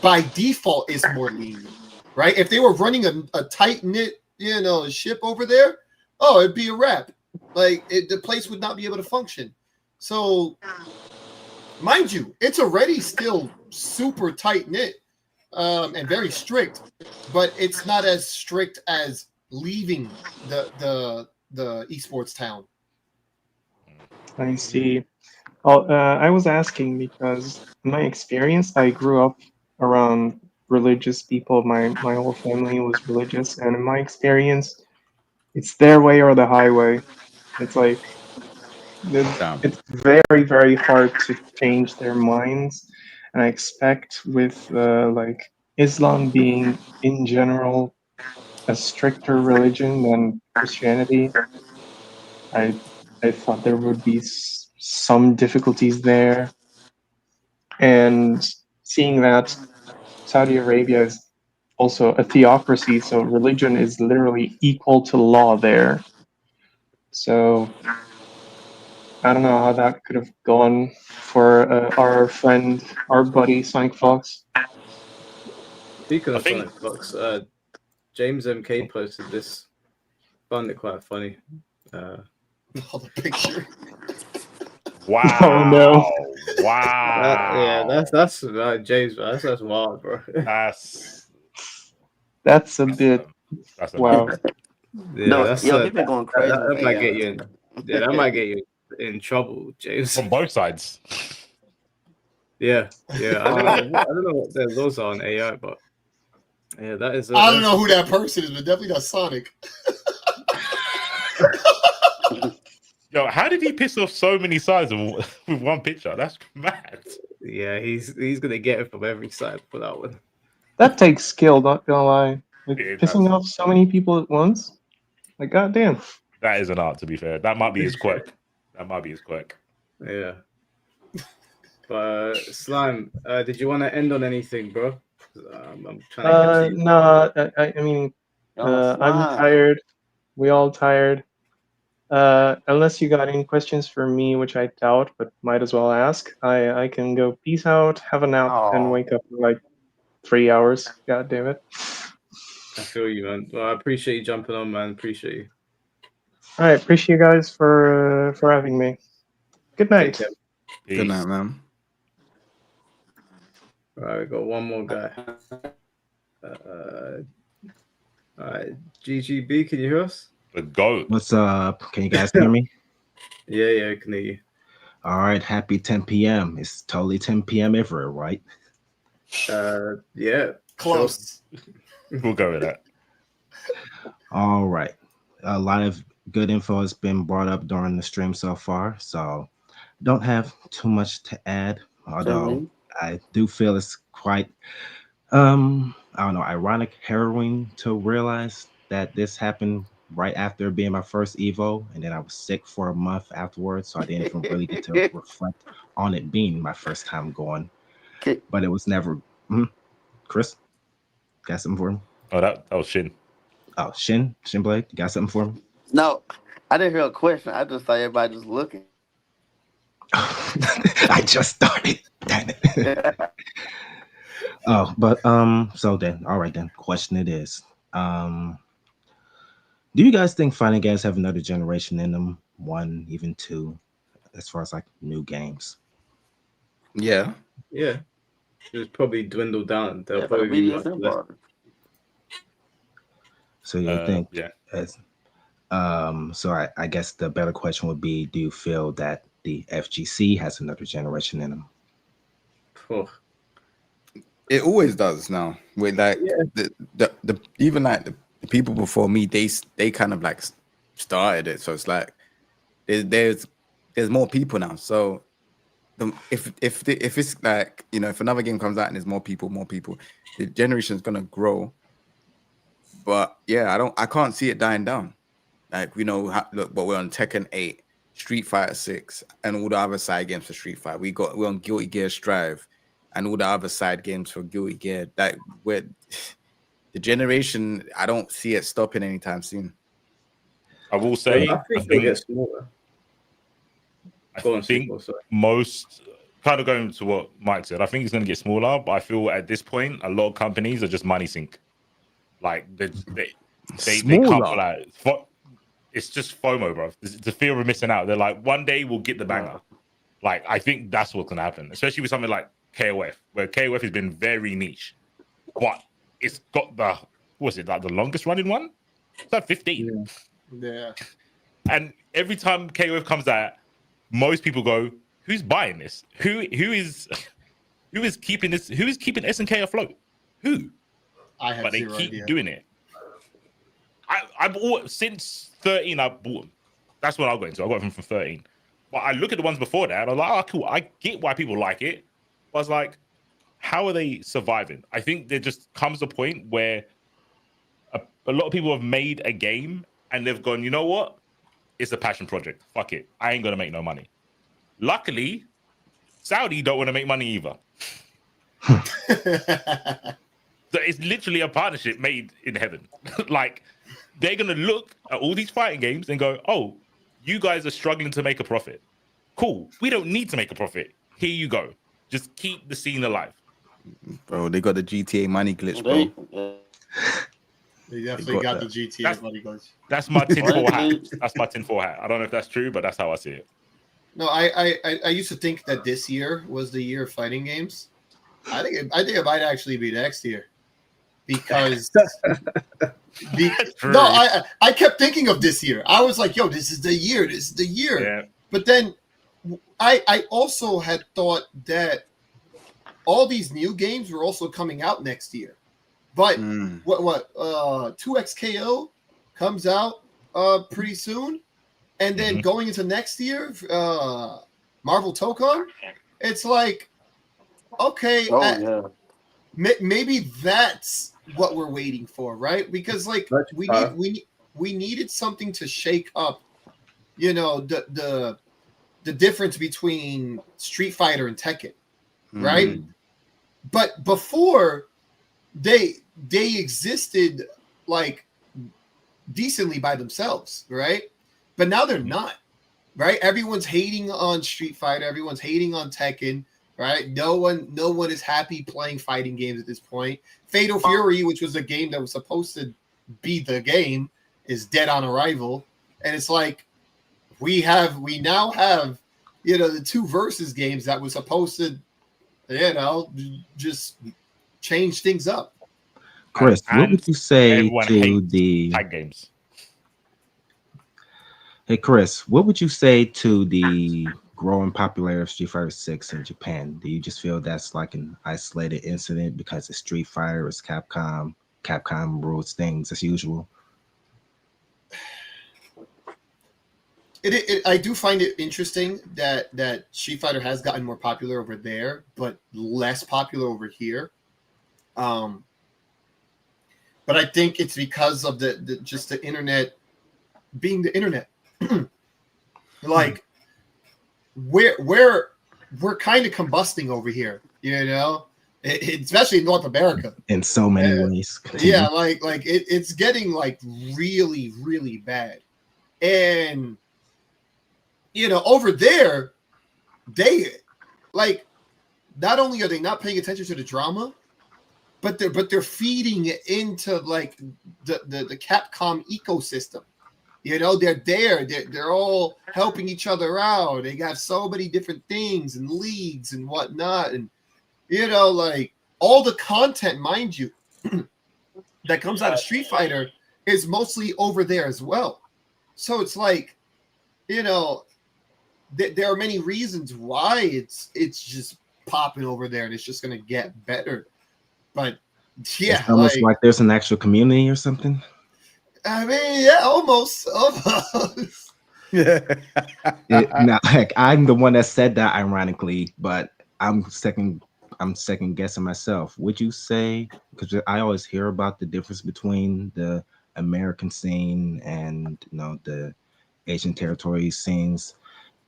by default it's more lenient, right? If they were running a tight-knit, you know, ship over there, oh, it'd be a wrap. Like the place would not be able to function. So mind you, it's already still super tight-knit and very strict, but it's not as strict as leaving the esports town. I see. Oh, I was asking because in my experience, I grew up around religious people. My whole family was religious, and in my experience, it's their way or the highway. It's like it's very, very hard to change their minds. And I expect with like Islam being in general a stricter religion than Christianity, I thought there would be some difficulties there. And seeing that Saudi Arabia is also a theocracy, so religion is literally equal to law there. So I don't know how that could have gone for our friend, our buddy Sonic Fox. Speaking of Sonic Fox, James MK posted this. Found it quite funny. Oh, the picture. Wow. Oh no. Wow. That's James. That's wild, bro. That's a bit. Wow. Yeah, No, that's yo, people going crazy. that might get you. That might get you in trouble, James. From both sides. Yeah. I don't know what their laws are on AI, but yeah, that is. I don't know who that person is, but definitely not Sonic. Yo, how did he piss off so many sides with one picture? That's mad. Yeah, he's gonna get it from every side for that one. That takes skill, not gonna lie. Like It pissing off so many people at once. Like goddamn. That is an art, to be fair. That might be his quirk. Yeah. But Slime, did you want to end on anything, bro? I'm trying to No, I mean, I'm tired. We all tired. Unless you got any questions for me, which I doubt, but might as well ask. I can go peace out, have a nap, and wake up in like 3 hours. God damn it. I feel you, man. Well, I appreciate you jumping on, man. Appreciate you. All right, appreciate you guys for having me. Good night. Good night, man. All right, we got one more guy. All right, GGB, can you hear us? The GOAT. What's up? Can you guys hear me? Yeah, I can hear you. All right, happy 10 p.m. It's totally 10 p.m. everywhere, right? Yeah, close. We'll go with that. All right. A lot of good info has been brought up during the stream so far, so don't have too much to add. Although I do feel it's quite, I don't know, ironic, harrowing to realize that this happened right after being my first Evo, and then I was sick for a month afterwards, so I didn't even really get to reflect on it being my first time going. But it was never. Chris, got something for him? Oh, that was Shin. Oh, Shin Blade, you got something for him? No, I didn't hear a question. I just thought everybody just looking. I just started. Damn it. Oh, but so then, all right then. Question it is. Do you guys think fighting games have another generation in them? 1, even 2, as far as like new games? Yeah. It's probably dwindled down. They'll probably be much less. So you think yeah. as so I guess the better question would be, do you feel that the FGC has another generation in them? It always does now. With like the even like the people before me, they kind of like started it. So it's like there's more people now. So if it's like, you know, if another game comes out and there's more people, the generation is gonna grow. But yeah, I can't see it dying down. Like, you know, look, but we're on Tekken 8, Street Fighter 6, and all the other side games for Street Fighter. We're on Guilty Gear Strive, and all the other side games for Guilty Gear. That we're the generation. I don't see it stopping anytime soon. I will say, I think it gets smaller. I think most, kind of going to what Mike said, I think it's going to get smaller, but I feel at this point, a lot of companies are just money sink. Like, they can't pull out. It's just FOMO, bro. It's the fear of missing out. They're like, one day we'll get the banger. Like, I think that's what's going to happen, especially with something like KOF, where KOF has been very niche. But it's got the, what's it, like the longest running one? It's like 15. Yeah. And every time KOF comes out, most people go, "Who's buying this? Who is keeping this? Who is keeping SNK afloat? Who?" But they keep doing it. I bought since 13. I bought them. That's what I got into. I got them from 13. But I look at the ones before that, and I'm like, "Oh, cool. I get why people like it." But I was like, "How are they surviving?" I think there just comes a point where a lot of people have made a game and they've gone, "You know what? It's a passion project. Fuck it. I ain't gonna make no money." Luckily, Saudi don't want to make money either. So it's literally a partnership made in heaven. Like, they're gonna look at all these fighting games and go, "Oh, you guys are struggling to make a profit. Cool. We don't need to make a profit. Here you go. Just keep the scene alive." Bro, they got the GTA money glitch, bro. They definitely got the GTA money glitch. That's my tinfoil hat. That's my tinfoil hat. I don't know if that's true, but that's how I see it. No, I used to think that this year was the year of fighting games. I think it might actually be next year, because I kept thinking of this year. I was like, "Yo, this is the year. This is the year." Yeah. But then I also had thought that all these new games were also coming out next year. But what 2XKO comes out pretty soon, and then going into next year, Marvel Tokon, it's like, okay, maybe that's what we're waiting for, right? Because like we needed something to shake up, you know, the difference between Street Fighter and Tekken, right? But before they existed like decently by themselves, right? But now they're not, right? Everyone's hating on Street Fighter, everyone's hating on Tekken, right? No one is happy playing fighting games at this point. Fatal Fury, which was a game that was supposed to be the game, is dead on arrival. And it's like we now have, you know, the 2 versus games that was supposed to, you know, just change things up. Chris, what would you say to the tag games? Hey Chris, what would you say to the growing popularity of Street Fighter 6 in Japan, do you just feel that's like an isolated incident because it's Street Fighter, it's Capcom, Capcom rules things as usual? I do find it interesting that Street Fighter has gotten more popular over there, but less popular over here. But I think it's because of the just the internet being the internet. Like we're kind of combusting over here, you know, especially in North America. In so many ways. Yeah, like it's getting like really, really bad. And you know, over there, they like not only are they not paying attention to the drama, but they're feeding it into like the Capcom ecosystem. You know, they're all helping each other out. They got so many different things and leagues and whatnot, and you know, like all the content, mind you, that comes out of Street Fighter is mostly over there as well. So it's like, you know, there are many reasons why it's just popping over there, and it's just gonna get better. But yeah, it's almost like there's an actual community or something. I mean, yeah, almost. Yeah. Now, like I'm the one that said that ironically, but I'm second guessing myself. Would you say, because I always hear about the difference between the American scene and the Asian territory scenes,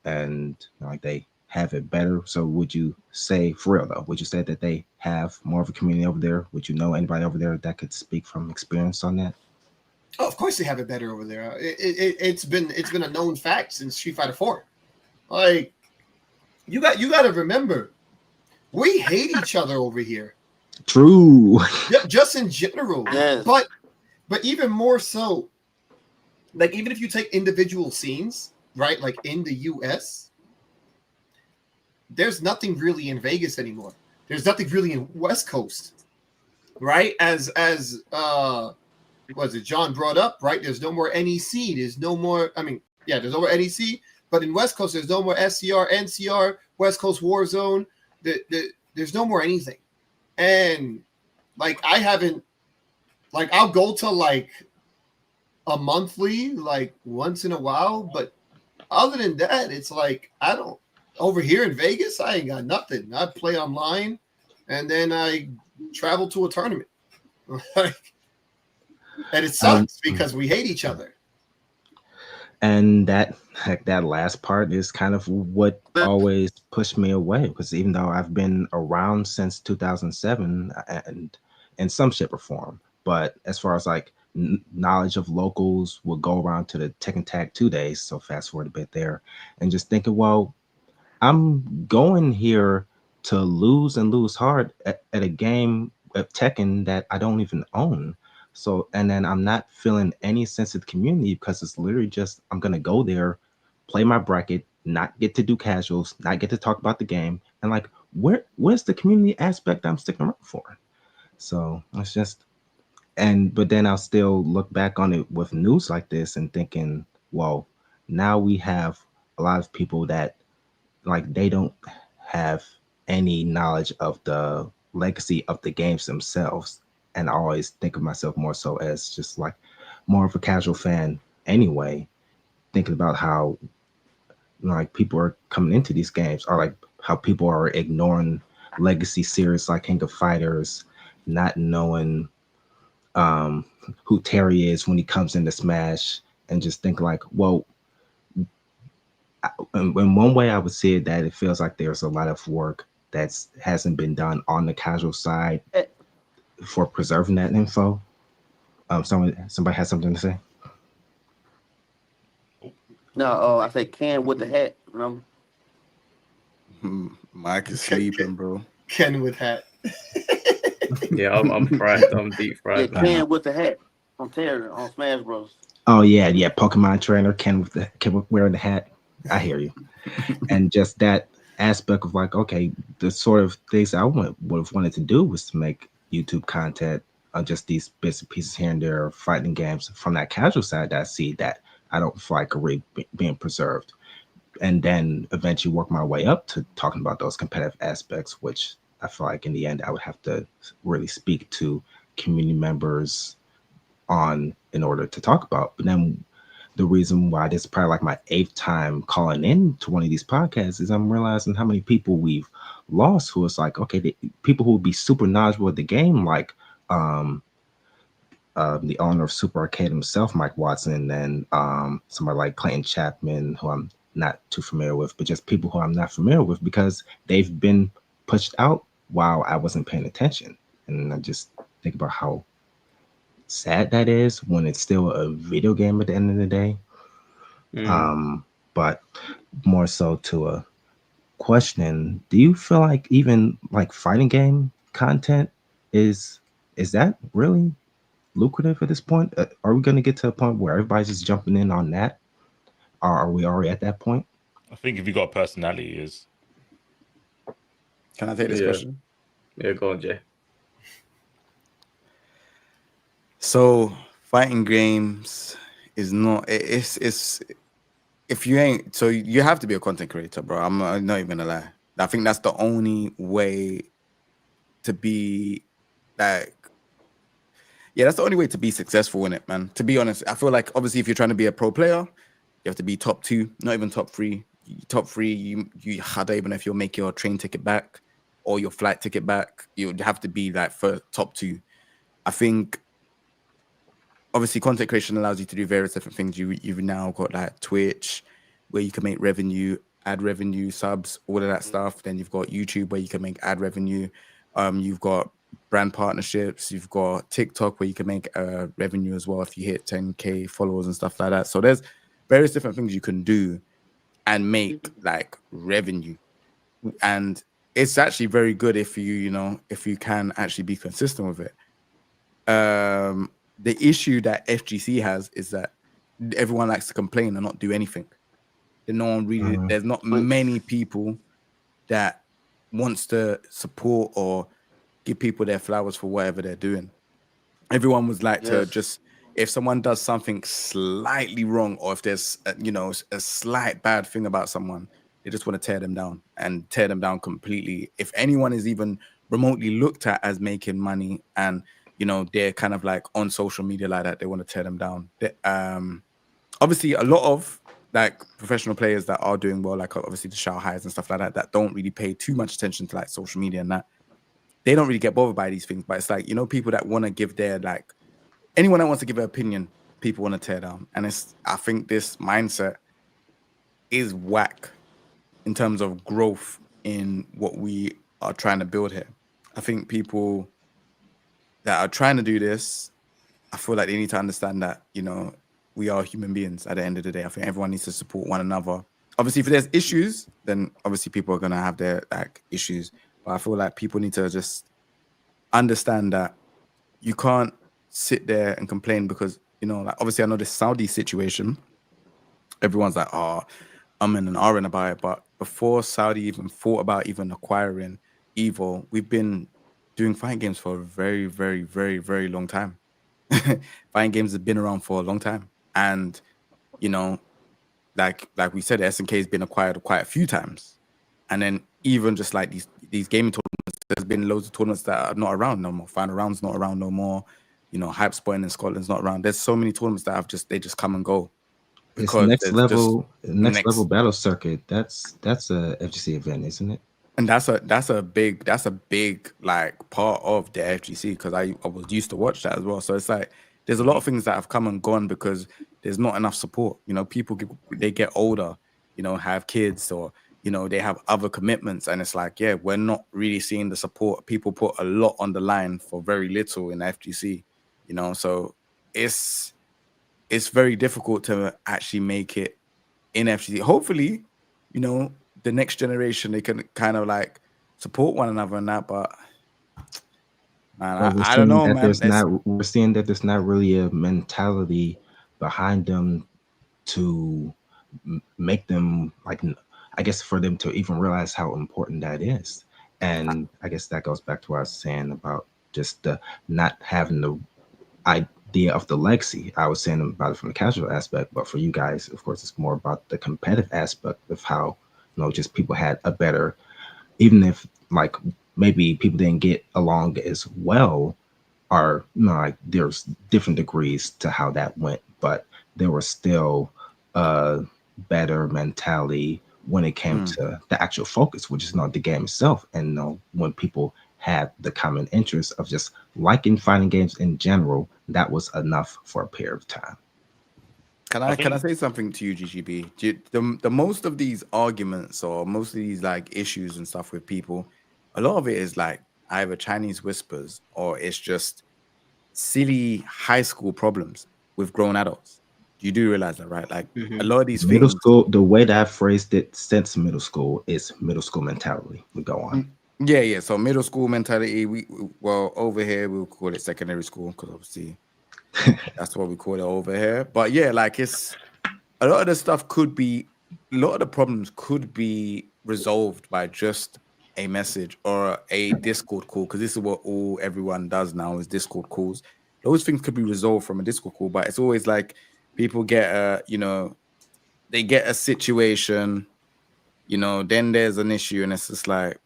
and like they have it better. So would you say, for real though, would you say that they have more of a community over there? Would you know anybody over there that could speak from experience on that? Oh, of course they have it better over there. It's been a known fact since Street Fighter 4. Like you got to remember, we hate each other over here. True. Just in general. Yes. But even more so, like even if you take individual scenes, right? Like in the US, there's nothing really in Vegas anymore. There's nothing really in West Coast, right? As was it John brought up, right? There's no more NEC. There's no more, there's no more NEC, but in West Coast, there's no more SCR, NCR, West Coast Warzone. There's no more anything. And like, I haven't, like, I'll go to like a monthly, like once in a while, but other than that, it's like, I don't, over here in Vegas, I ain't got nothing. I play online and then I travel to a tournament. And it sucks because we hate each other. And that last part is kind of what always pushed me away, because even though I've been around since 2007 and in some shape or form, but as far as like knowledge of locals will go around to the Tekken Tag 2 days. So fast forward a bit there and just thinking, well, I'm going here to lose and lose hard at a game of Tekken that I don't even own. So, and then I'm not feeling any sense of the community because it's literally just, I'm going to go there, play my bracket, not get to do casuals, not get to talk about the game. And like, where's the community aspect I'm sticking around for? So it's just, but then I'll still look back on it with news like this and thinking, well, now we have a lot of people that like, they don't have any knowledge of the legacy of the games themselves. And I always think of myself more so as just like more of a casual fan anyway, thinking about how like people are coming into these games, or like how people are ignoring legacy series like King of Fighters, not knowing who Terry is when he comes into Smash, and just think like, well, in one way I would say that it feels like there's a lot of work that hasn't been done on the casual side for preserving that info. Somebody has something to say? No, I said Ken with the hat. Remember? Mike is sleeping, bro. Ken with hat. Yeah, I'm fried. I'm deep fried. Yeah, Ken with the hat on Terry on Smash Bros. Oh yeah, Pokemon trainer Ken wearing the hat. I hear you. And just that aspect of like, okay, the sort of things I would have wanted to do was to make YouTube content on just these bits and pieces here and there, fighting games from that casual side that I see that I don't feel like are really being preserved. and then eventually work my way up to talking about those competitive aspects, which I feel like in the end I would have to really speak to community members on in order to talk about. But then the reason why this is probably like my 8th time calling in to one of these podcasts is I'm realizing how many people we've lost who is like, okay, people who would be super knowledgeable of the game, like the owner of Super Arcade himself, Mike Watson, and somebody like Clayton Chapman, who I'm not too familiar with, but just people who I'm not familiar with because they've been pushed out while I wasn't paying attention. And I just think about how sad that is when it's still a video game at the end of the day. But more so to a question, do you feel like even like fighting game content is that really lucrative at this point? Are we going to get to a point where everybody's just jumping in on that? Or are we already at that point? I think if you got a personality, is. Can I take this question? Yeah, go on, Jay. So fighting games is not. It's if you ain't. So you have to be a content creator, bro. I'm not even gonna lie. I think that's the only way to be like. Yeah, that's the only way to be successful in it, man. To be honest, I feel like obviously if you're trying to be a pro player, you have to be top 2, not even top 3. Top 3, you I don't even know if you'll make your train ticket back or your flight ticket back. You'd have to be like for top 2. I think obviously content creation allows you to do various different things. You've now got like Twitch, where you can make revenue, ad revenue, subs, all of that stuff. Then you've got YouTube, where you can make ad revenue. You've got brand partnerships. You've got TikTok, where you can make revenue as well if you hit 10K followers and stuff like that. So there's various different things you can do and make like revenue. And it's actually very good if you can actually be consistent with it. The issue that FGC has is that everyone likes to complain and not do anything. There's not many people that wants to support or give people their flowers for whatever they're doing. Everyone would like to just, if someone does something slightly wrong, or if there's a slight bad thing about someone, they just want to tear them down and tear them down completely. If anyone is even remotely looked at as making money and they're kind of like on social media like that, they want to tear them down. Obviously, a lot of like professional players that are doing well, like obviously the Shao Highs and stuff like that, that don't really pay too much attention to like social media and that, they don't really get bothered by these things. But it's like, people that want to give their like, anyone that wants to give an opinion, people want to tear down. And I think this mindset is whack in terms of growth in what we are trying to build here. I think people that are trying to do this, I feel like they need to understand that, we are human beings at the end of the day. I think everyone needs to support one another. Obviously, if there's issues, then obviously people are going to have their like issues. But I feel like people need to just understand that you can't sit there and complain because, like obviously I know this Saudi situation, everyone's like, oh, I'm in an RN about it. But before Saudi even thought about even acquiring Evo, we've been doing fighting games for a very, very, very, very long time. Fighting games have been around for a long time. And, like we said, SNK has been acquired quite a few times. And then even just like these gaming tournaments, there's been loads of tournaments that are not around no more. Final Round's not around no more. Hype Spot in Scotland's not around. There's so many tournaments that they just come and go. It's next level battle circuit. That's a FGC event, isn't it? And that's a big like part of the FGC because I was used to watch that as well. So it's like there's a lot of things that have come and gone because there's not enough support. People they get older, have kids or they have other commitments, and it's like, yeah, we're not really seeing the support. People put a lot on the line for very little in FGC, so it's very difficult to actually make it in FGC. Hopefully, the next generation, they can kind of like support one another and that, but man, I don't know, man. We're seeing that there's not really a mentality behind them to make them like, I guess for them to even realize how important that is. And I guess that goes back to what I was saying about just the not having the idea of the legacy. I was saying about it from the casual aspect, but for you guys, of course, it's more about the competitive aspect of how, just people had a better, even if like maybe people didn't get along as well, or like there's different degrees to how that went, but there was still a better mentality when it came to the actual focus, which is not the game itself. And when people had the common interest of just liking fighting games in general, that was enough for a period of time. Can I say something to you, GGB? The most of these arguments or most of these like issues and stuff with people, a lot of it is like either Chinese whispers or it's just silly high school problems with grown adults. You do realize that, right? Like a lot of these Middle things. school, the way that I phrased it since middle school is middle school mentality. We go on. Yeah. So middle school mentality. Well, over here we'll call it secondary school because obviously that's what we call it over here. But yeah, like it's a lot of the stuff could be, a lot of the problems could be resolved by just a message or a Discord call, because this is what everyone does now is Discord calls. Those things could be resolved from a Discord call, but it's always like people get they get a situation, then there's an issue, and it's just like,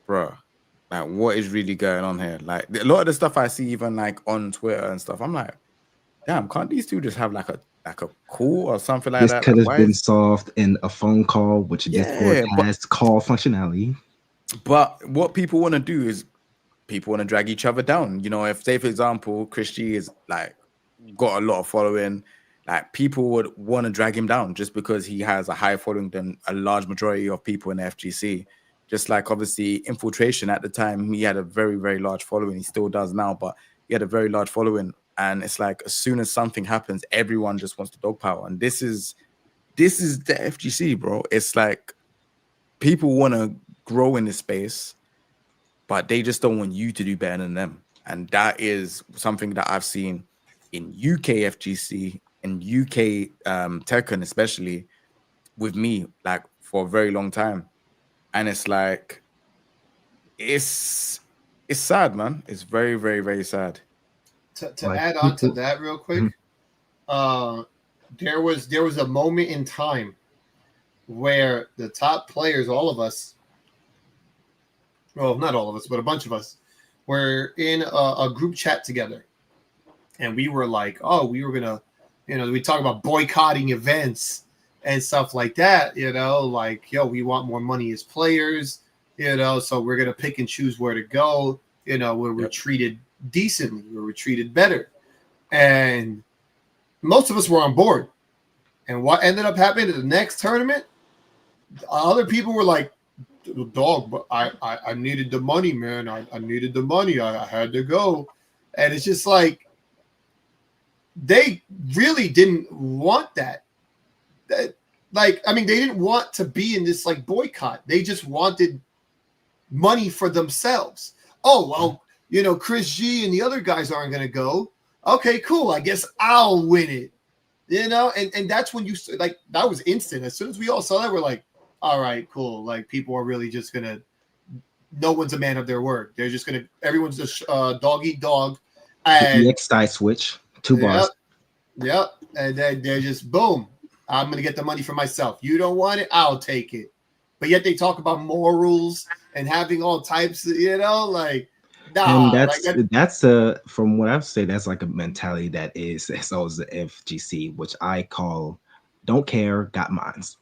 bro, like what is really going on here? Like a lot of the stuff I see even like on Twitter and stuff, I'm like, damn, can't these two just have like a call or something like This that? could Like, have been solved in a phone call, which Discord has call functionality. But what people want to do is people want to drag each other down. If say for example, Chris G is like got a lot of following, like people would want to drag him down just because he has a higher following than a large majority of people in the FGC. Just like obviously Infiltration at the time, he had a very, very large following. He still does now, but he had a very large following. And it's like as soon as something happens, everyone just wants to dog power. And this is the FGC, bro. It's like people want to grow in this space, but they just don't want you to do better than them. And that is something that I've seen in UK FGC and UK Tekken, especially with me, like for a very long time. And it's like, it's sad, man. It's very, very, very sad. To add on to that real quick, there was a moment in time where the top players, all of us, well, not all of us, but a bunch of us, were in a group chat together. And we were like, oh, we were going to, we talk about boycotting events and stuff like that, like, we want more money as players, so we're going to pick and choose where to go, where we're treated decently, where we're treated better. And most of us were on board. And what ended up happening at the next tournament, other people were like, dog, but I needed the money, man. I needed the money. I had to go. And it's just like, they really didn't want that. They didn't want to be in this like boycott. They just wanted money for themselves. Oh, well, Chris G and the other guys aren't going to go. Okay, cool. I guess I'll win it. And that's when you like, that was instant. As soon as we all saw that, we're like, all right, cool. Like people are really just going to, no one's a man of their word. They're just going to, everyone's just dog eat dog. And next die switch, 2 bars. Yep. And then they're just boom. I'm going to get the money for myself. You don't want it, I'll take it. But yet they talk about morals and having all types of, like, nah. And that's from what I've said, that's like a mentality that is always the FGC, which I call don't care, got mines.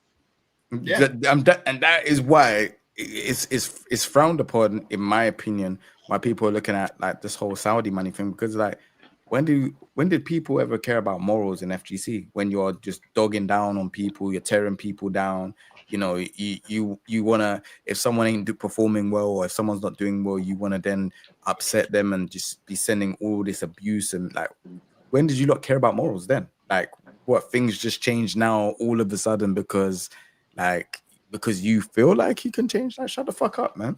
Yeah. And that is why it's frowned upon, in my opinion, why people are looking at like this whole Saudi money thing, because like when did people ever care about morals in FGC? When you're just dogging down on people, you're tearing people down, you wanna, if someone ain't performing well or if someone's not doing well, you wanna then upset them and just be sending all this abuse. And like, when did you not care about morals then? Like, what, things just change now all of a sudden because you feel like you can change? Like, shut the fuck up, man.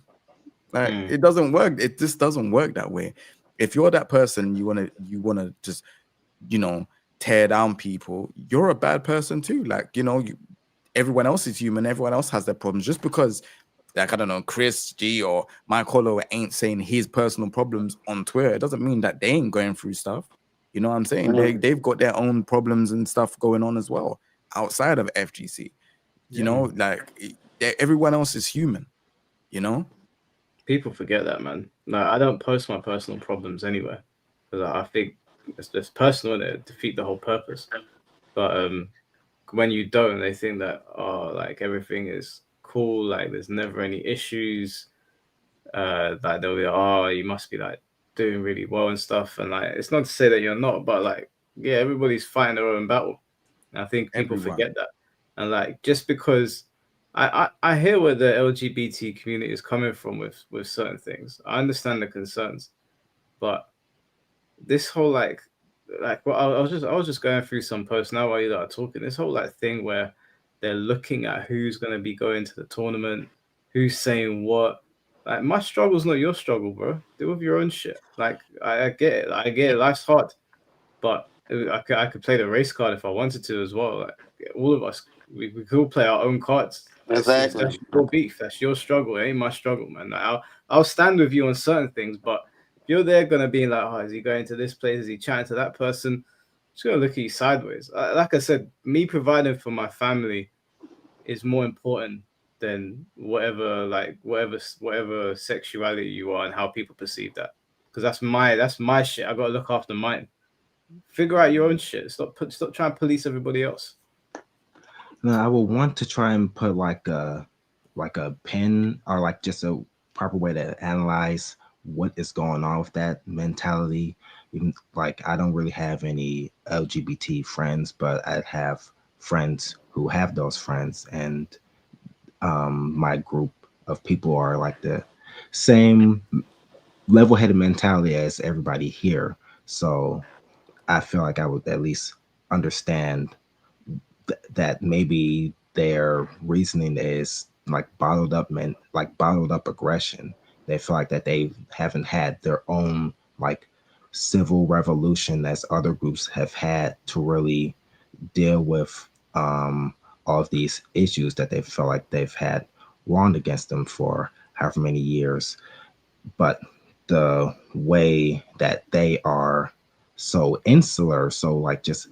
Like, it doesn't work. It just doesn't work that way. If you're that person, you wanna just, tear down people, you're a bad person too. Like, everyone else is human. Everyone else has their problems. Just because, like, I don't know, Chris G or Mike Hollow ain't saying his personal problems on Twitter, it doesn't mean that they ain't going through stuff. You know what I'm saying? They've got their own problems and stuff going on as well outside of FGC. You know, like everyone else is human. You know, people forget that, man. No, I don't post my personal problems anywhere because I think it's personal and it defeat the whole purpose. But when you don't, they think that like everything is cool, like there's never any issues. Like they'll be, you must be like doing really well and stuff. And like it's not to say that you're not, but like everybody's fighting their own battle. And I think people forget that. And like just because I hear where the LGBT community is coming from with certain things. I understand the concerns, but this whole like well, I was just going through some posts now while you are talking. This whole like thing where they're looking at who's going to be going to the tournament, who's saying what. Like my struggle's not your struggle, bro. Deal with your own shit. Like I get it. I get it. Life's hard, but I could play the race card if I wanted to as well. Like all of us, we could all play our own cards. That's your beef. That's your struggle. It ain't my struggle, man. Like, I'll stand with you on certain things, but if you're there gonna be like, is he going to this place? Is he chatting to that person? Just gonna look at you sideways. Like I said, me providing for my family is more important than whatever sexuality you are and how people perceive that. Because that's my shit. I gotta look after mine. Figure out your own shit. Stop trying to police everybody else. No, I would want to try and put like a pin or like just a proper way to analyze what is going on with that mentality. Even like I don't really have any LGBT friends, but I have friends who have those friends, and my group of people are like the same level-headed mentality as everybody here. So I feel like I would at least understand that maybe their reasoning is like bottled up aggression. They feel like that they haven't had their own like civil revolution as other groups have had to really deal with all of these issues that they feel like they've had wronged against them for however many years. But the way that they are so insular, so like just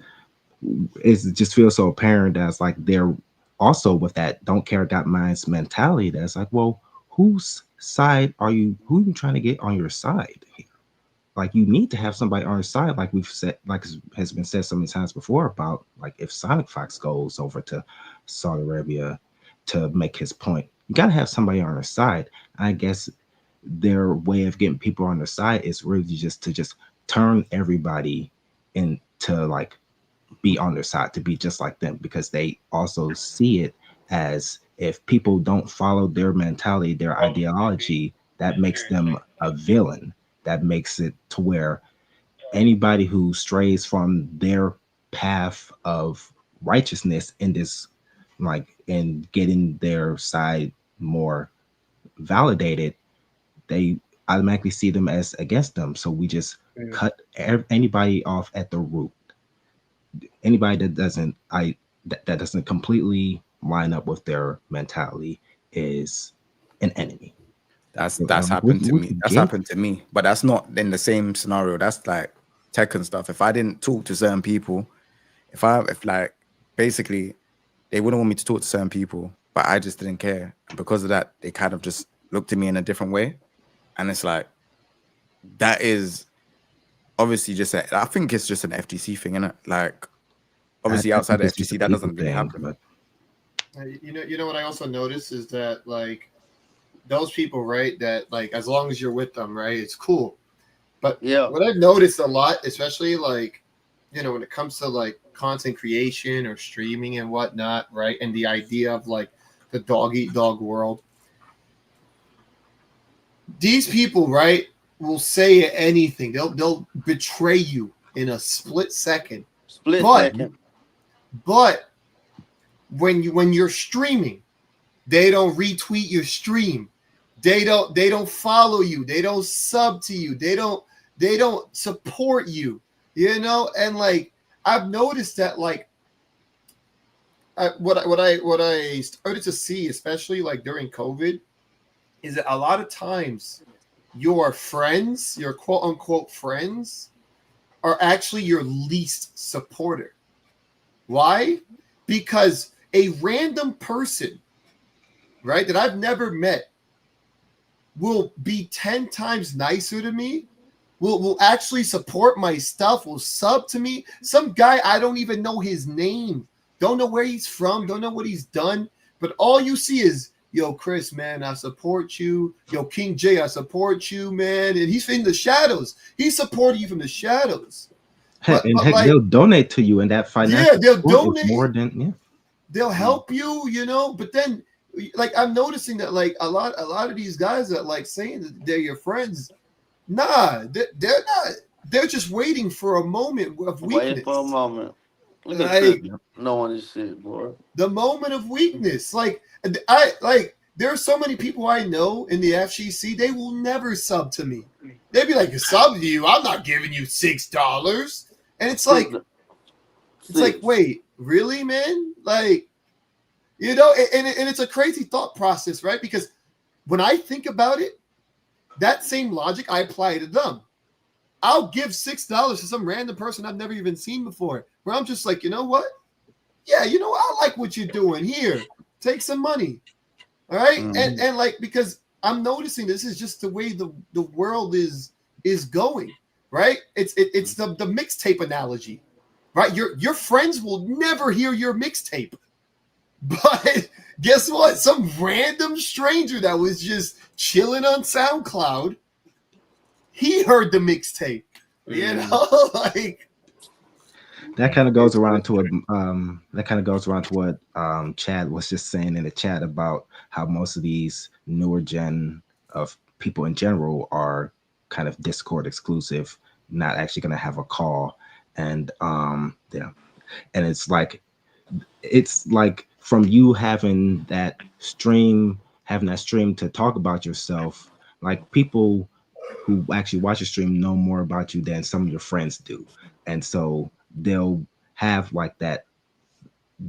it just feels so apparent that it's like they're also with that don't care got minds mentality that's like, well, whose side are you? Who are you trying to get on your side here? Like you need to have somebody on your side, like we've said, like has been said so many times before about like if Sonic Fox goes over to Saudi Arabia to make his point, you gotta have somebody on their side. I guess their way of getting people on their side is really just to turn everybody into like be on their side, to be just like them, because they also see it as if people don't follow their mentality, their ideology, that makes them a villain. That makes it to where anybody who strays from their path of righteousness in this, like in getting their side more validated, they automatically see them as against them. So we just cut anybody off at the root. Anybody that doesn't completely line up with their mentality is an enemy. That's happened to me. That's happened to me, but that's not in the same scenario. That's like tech and stuff. If I didn't talk to certain people, if like basically they wouldn't want me to talk to certain people, but I just didn't care. And because of that, they kind of just looked at me in a different way. And it's like, that is obviously I think it's just an FGC thing, innit? Like, obviously outside the FGC, that doesn't really happen. But you know what I also noticed is that like those people, right? That like as long as you're with them, right, it's cool. But what I've noticed a lot, especially like when it comes to like content creation or streaming and whatnot, right, and the idea of like the dog eat dog world, these people, right, will say anything. They'll betray you in a split second. But when you're streaming, they don't retweet your stream. They don't follow you. They don't sub to you. They don't support you. And like I've noticed that like what I started to see, especially like during COVID, is that a lot of times your friends, your quote unquote friends, are actually your least supporter. Why? Because a random person, right, that I've never met will be 10 times nicer to me, will actually support my stuff, will sub to me. Some guy, I don't even know his name, don't know where he's from, don't know what he's done, but all you see is, yo, Chris, man, I support you. Yo, King J, I support you, man. And he's in the shadows. He's supporting you from the shadows. Heck, they'll donate to you, and that financial they'll donate more than they'll help you, you know. But then, like, I'm noticing that, like, a lot of these guys that like saying that they're your friends, nah, they're not. They're just waiting for a moment of weakness. Waiting for a moment. Look at Like, no one is shit, boy. The moment of weakness. Like, there are so many people I know in the FGC, they will never sub to me. They'd be like, sub to you, I'm not giving you $6. And it's like, wait, really, man? Like, you know, and it's a crazy thought process, right? Because when I think about it, that same logic I apply to them. I'll give $6 to some random person I've never even seen before, where I'm just like, you know what? Yeah, you know, I like what you're doing here. Take some money. All right. And like, because I'm noticing this is just the way the world is going, right? It's the mixtape analogy, right? Your friends will never hear your mixtape. But guess what? Some random stranger that was just chilling on SoundCloud, he heard the mixtape. You know, like that kind of goes around to what Chad was just saying in the chat about how most of these newer gen of people in general are kind of Discord exclusive, not actually going to have a call, and and it's like from you having that stream to talk about yourself, like people who actually watch your stream know more about you than some of your friends do, and so they'll have like that.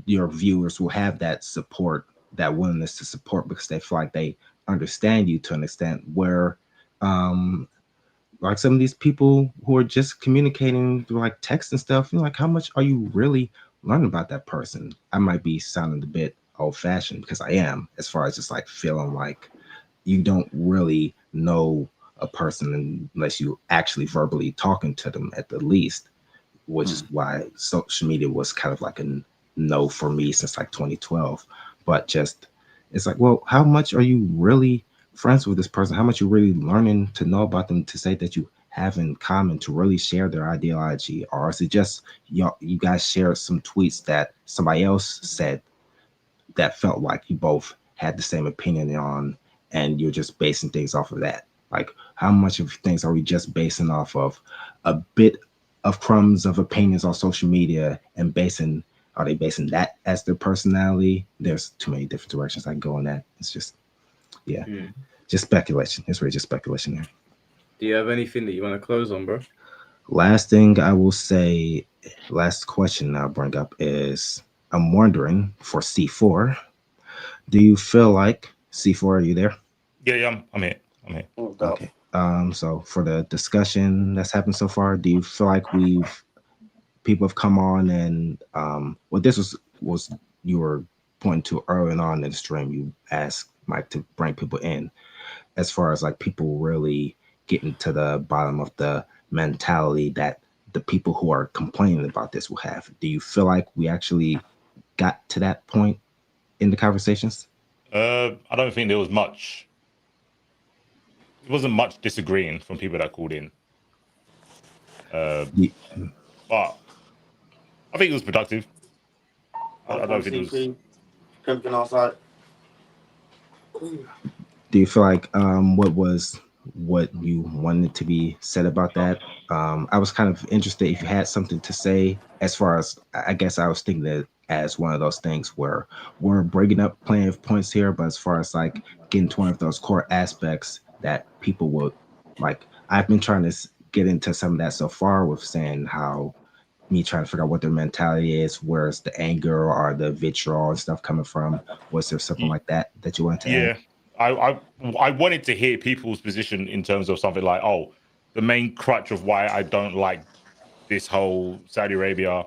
Your viewers will have that support, that willingness to support, because they feel like they understand you to an extent where like some of these people who are just communicating through like text and stuff, you know, like how much are you really learning about that person? I might be sounding a bit old-fashioned because I am, as far as just like feeling like you don't really know a person unless you actually verbally talking to them at the least, which is why social media was kind of like a no for me since like 2012. But just, it's like, well, how much are you really friends with this person? How much you really learning to know about them to say that you have in common to really share their ideology? Or is it just you guys shared some tweets that somebody else said that felt like you both had the same opinion on, and you're just basing things off of that? Like, how much of things are we just basing off of a bit of crumbs of opinions on social media and are they basing that as their personality? There's too many different directions I can go in that. It's just, just speculation. It's really just speculation there. Do you have anything that you want to close on, bro? Last thing I will say, last question I'll bring up is, I'm wondering for C4, do you feel like, C4, are you there? Yeah, I'm here. Okay. So for the discussion that's happened so far, do you feel like people have come on and this was you were pointing to early on in the stream, you asked Mike to bring people in, as far as like people really getting to the bottom of the mentality that the people who are complaining about this will have. Do you feel like we actually got to that point in the conversations? I don't think there was much. It wasn't much disagreeing from people that called in. But I think it was productive. I don't think it was. Pimping outside. Do you feel like what you wanted to be said about that? I was kind of interested if you had something to say, as far as, I guess I was thinking that as one of those things where we're breaking up plenty of points here, but as far as like getting to one of those core aspects that people would like, I've been trying to get into some of that so far with saying how me trying to figure out what their mentality is, where's the anger or the vitriol and stuff coming from. Was there something like that you wanted to add? I wanted to hear people's position in terms of something like, oh, the main crutch of why I don't like this whole Saudi Arabia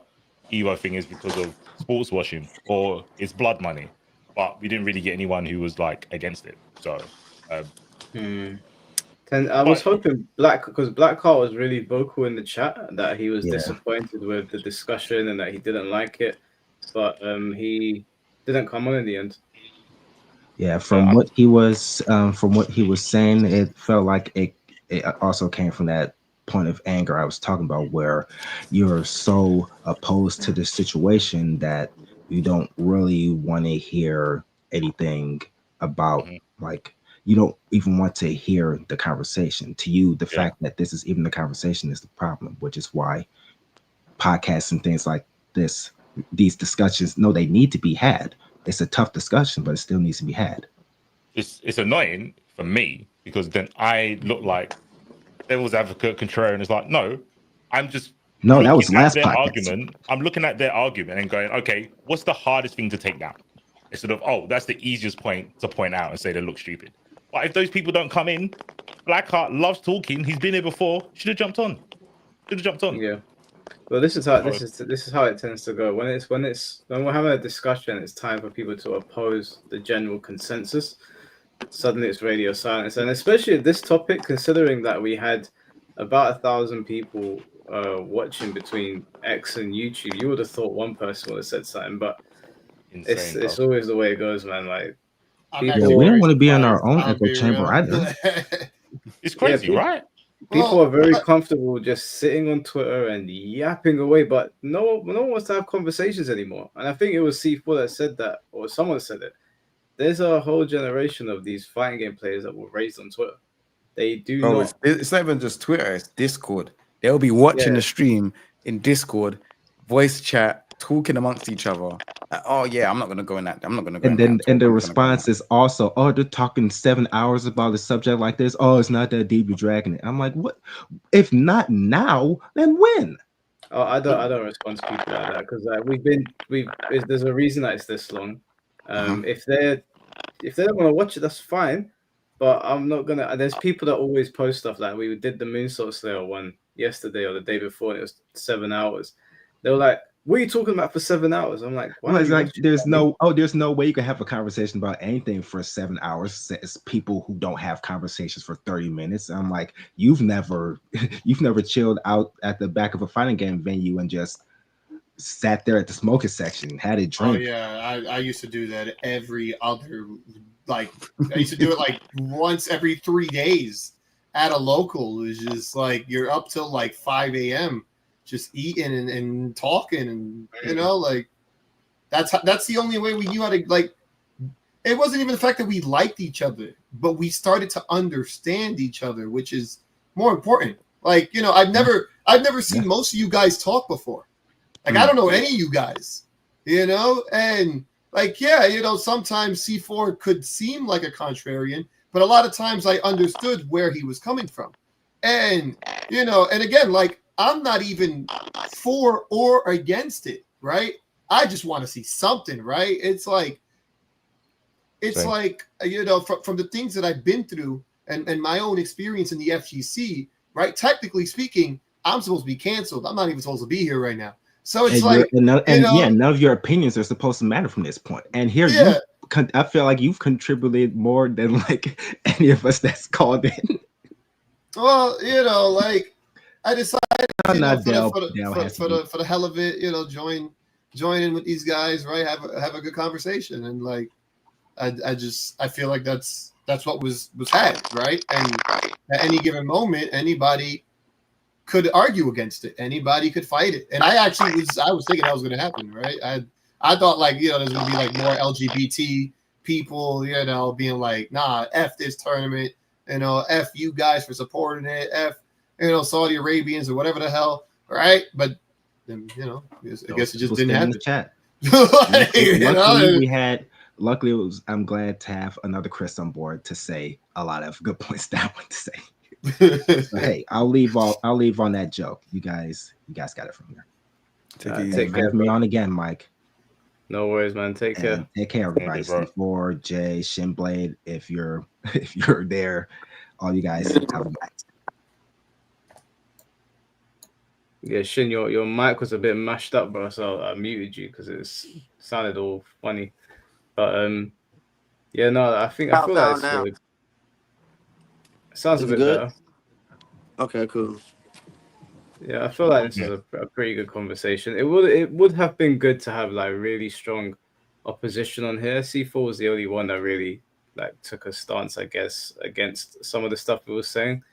Evo thing is because of sports washing or it's blood money, but we didn't really get anyone who was like against it. So, And I was hoping because Black Heart was really vocal in the chat that he was disappointed with the discussion and that he didn't like it, but he didn't come on in the end. Yeah, from what he was saying, it felt like it also came from that point of anger I was talking about, where you're so opposed to the situation that you don't really want to hear anything about, like, you don't even want to hear the conversation. To you, the fact that this is even the conversation is the problem, which is why podcasts and things like this, these discussions, no, they need to be had. It's a tough discussion, but it still needs to be had. It's annoying for me because then I look like devil's advocate, contrarian. It's like, no, I'm just that was looking at last their podcast. argument. I'm looking at their argument and going, okay, what's the hardest thing to take down? Instead of, oh, that's the easiest point to point out and say they look stupid. But if those people don't come in, Blackheart loves talking. He's been here before. Should have jumped on. Yeah. Well, this is how it tends to go. When we're having a discussion, it's time for people to oppose the general consensus. Suddenly, it's radio silence, and especially this topic, considering that we had about 1,000 people watching between X and YouTube, you would have thought one person would have said something, but it's always the way it goes, man. Like, we don't want to be in our own echo chamber either. It's crazy, right? People are very comfortable just sitting on Twitter and yapping away, but no one wants to have conversations anymore. And I think it was C4 that said that, or someone said it. There's a whole generation of these fighting game players that were raised on Twitter. They do not. It's not even just Twitter, it's Discord. They'll be watching the stream in Discord, voice chat, talking amongst each other. Oh yeah, I'm not gonna go in that. I'm not gonna go. And the response is also, oh, they're talking 7 hours about a subject like this. Oh, it's not that deep, you're dragging it. I'm like, what? If not now, then when? Oh, I don't respond to people like that because there's a reason that it's this long. If they don't want to watch it, that's fine. But I'm not gonna. There's people that always post stuff like we did the Moonsault Slayer one yesterday or the day before, and it was 7 hours. They were like, "What are you talking about for 7 hours?" I'm like, well, it's like there's no way you can have a conversation about anything for 7 hours. It's people who don't have conversations for 30 minutes. I'm like, you've never chilled out at the back of a fighting game venue and just sat there at the smoking section, had a drink. Oh yeah, I used to do that every other, like I used to do it like once every 3 days at a local. It was just like you're up till like 5 a.m. just eating and talking, and you know, like that's the only way we knew how to, like, it wasn't even the fact that we liked each other, but we started to understand each other, which is more important. Like, you know, I've never seen most of you guys talk before. Like, I don't know any of you guys, you know, and like, yeah, you know, sometimes C4 could seem like a contrarian, but a lot of times I understood where he was coming from. And, you know, and again, like, I'm not even for or against it, right? I just want to see something, right? It's like, you know, from the things that I've been through and my own experience in the FGC, right? Technically speaking, I'm supposed to be canceled. I'm not even supposed to be here right now. So it's none of your opinions are supposed to matter from this point. And here, I feel like you've contributed more than like any of us that's called in. Well, you know, like I decided for the hell of it, you know, join in with these guys, right? Have a good conversation, and like I feel like that's what was had, right? And at any given moment, anybody could argue against it. Anybody could fight it. And I was thinking that was going to happen, right? I thought, like, you know, there's going to be like more LGBT people, you know, being like, nah, F this tournament, you know, F you guys for supporting it, F, you know, Saudi Arabians or whatever the hell, right? But then, you know, I guess it just didn't happen. In the chat. Luckily, I'm glad to have another Chris on board to say a lot of good points that I want to say. So, hey, I'll leave on that joke. You guys got it from there. Take care. Have me on again, Mike. No worries, man. Take care. Take care, everybody. C4, Jay, Shinblade, if you're there, all you guys have a night. Yeah, Shin, your mic was a bit mashed up, bro. So I muted you because it sounded all funny. But yeah, no, I feel like Now. it sounds a Is it bit good? better. Okay, cool. Yeah, I feel like this is a pretty good conversation. It would have been good to have like really strong opposition on here. C4 was the only one that really like took a stance, I guess, against some of the stuff we were saying.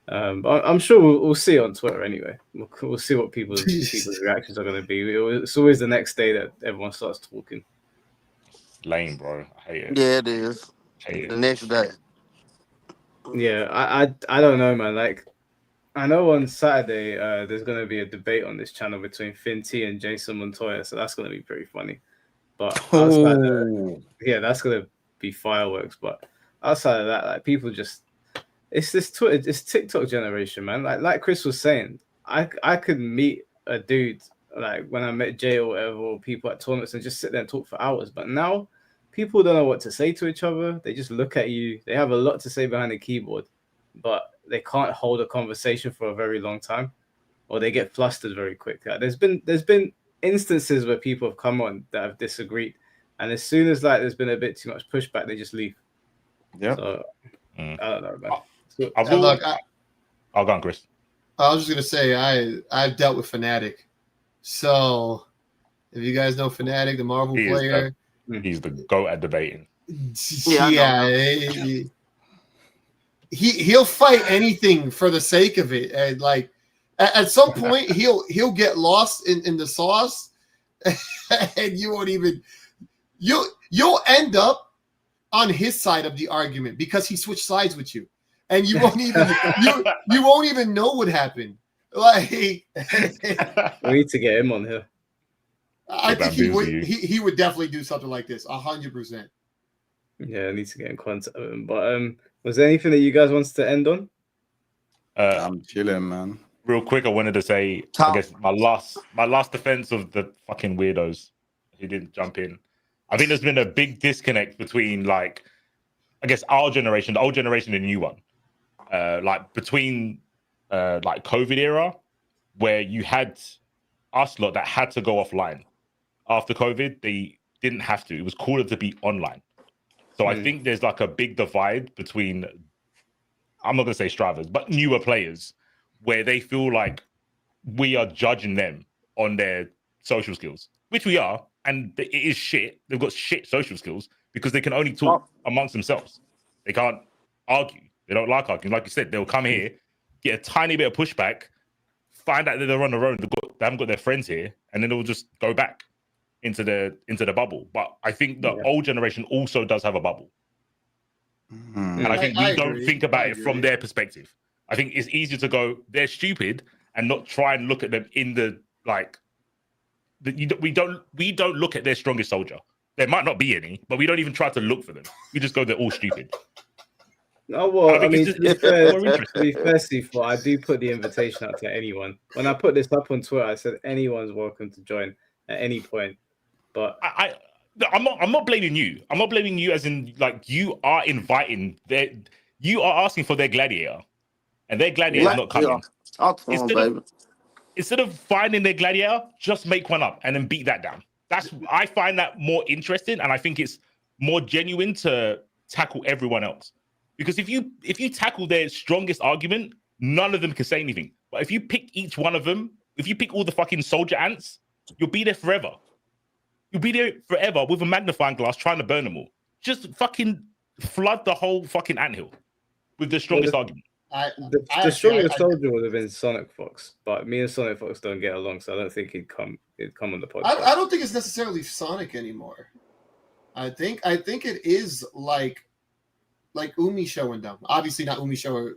But I'm sure we'll see on Twitter anyway. We'll see what people's reactions are going to be. It's always the next day that everyone starts talking. Lame, bro. I hate it. Yeah, it is. The next day. Yeah, I don't know, man. Like, I know on Saturday there's going to be a debate on this channel between Finn T and Jason Montoya, so that's going to be pretty funny. But yeah, that's going to be fireworks. But outside of that, like people just. It's this Twitter, it's TikTok generation, man. Like Chris was saying, I could meet a dude like when I met Jay or whatever, or people at tournaments and just sit there and talk for hours. But now people don't know what to say to each other. They just look at you. They have a lot to say behind the keyboard, but they can't hold a conversation for a very long time, or they get flustered very quick. Like, there's been instances where people have come on that have disagreed, and as soon as like there's been a bit too much pushback, they just leave. Yeah. So I don't know, man. I'll go on, Chris. I was just gonna say I've dealt with Fnatic, so if you guys know Fnatic, the Marvel player, He's the GOAT at debating. Yeah, he'll fight anything for the sake of it, and like at some point he'll get lost in the sauce, and you won't even you'll end up on his side of the argument because he switched sides with you. And you won't even you won't even know what happened. Like we need to get him on here. I think he would definitely do something like this, 100%. Yeah, I need to get in contact with him. But was there anything that you guys wanted to end on? I'm chilling, man. Real quick, I wanted to say, I guess my last defense of the fucking weirdos who didn't jump in. I think there's been a big disconnect between like, I guess our generation, the old generation, and the new one. Like between like COVID era, where you had us lot that had to go offline. After COVID, they didn't have to. It was cooler to be online. So I think there's like a big divide between, I'm not gonna say strivers, but newer players, where they feel like we are judging them on their social skills, which we are, and it is shit. They've got shit social skills because they can only talk amongst themselves. They can't argue. They don't like arguing. Like you said, they'll come here, get a tiny bit of pushback, find out that they're on their own. They haven't got their friends here, and then they'll just go back into the bubble. But I think the old generation also does have a bubble, and I think we don't think about it from their perspective. I think it's easier to go, they're stupid, and not try and look at them in the like. We don't look at their strongest soldier. There might not be any, but we don't even try to look for them. We just go, they're all stupid. Oh, well, I mean, to be fair, C4, I do put the invitation out to anyone. When I put this up on Twitter, I said anyone's welcome to join at any point. But I'm not blaming you. I'm not blaming you as in like you are inviting you are asking for their gladiator, and their gladiator is not coming. Instead of finding their gladiator, just make one up and then beat that down. I find that more interesting, and I think it's more genuine to tackle everyone else. Because if you tackle their strongest argument, none of them can say anything. But if you pick each one of them, if you pick all the fucking soldier ants, you'll be there forever. You'll be there forever with a magnifying glass trying to burn them all. Just fucking flood the whole fucking anthill with the strongest argument. The strongest soldier would have been Sonic Fox, but me and Sonic Fox don't get along, so I don't think he'd come on the podcast. I don't think it's necessarily Sonic anymore. I think it is like Umi showing them. Obviously not Umi show,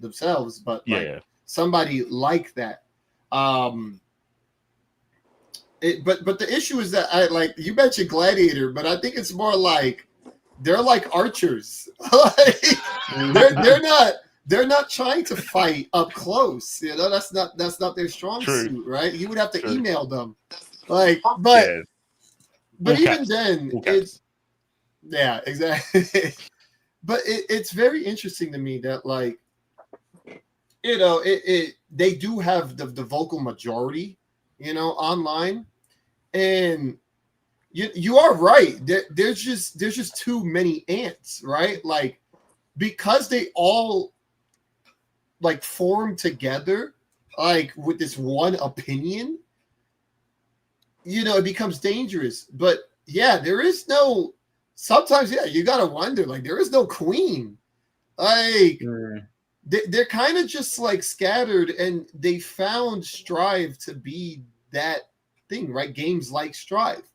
themselves, but like somebody like that. But the issue is that you mentioned Gladiator, but I think it's more like they're like archers. They're not trying to fight up close. That's not their strong suit, right? You would have to email them. But even then, it's exactly. But it's very interesting to me that you know, they do have the vocal majority, you know, online, and you are right. There's just too many ants, right? Like, because they all like form together, like with this one opinion, you know, it becomes dangerous. But yeah, there is no. Sometimes, yeah, you gotta wonder. Like, there is no queen. Like, they're kind of just like scattered, and they found Strive to be that thing, right? Games like Strive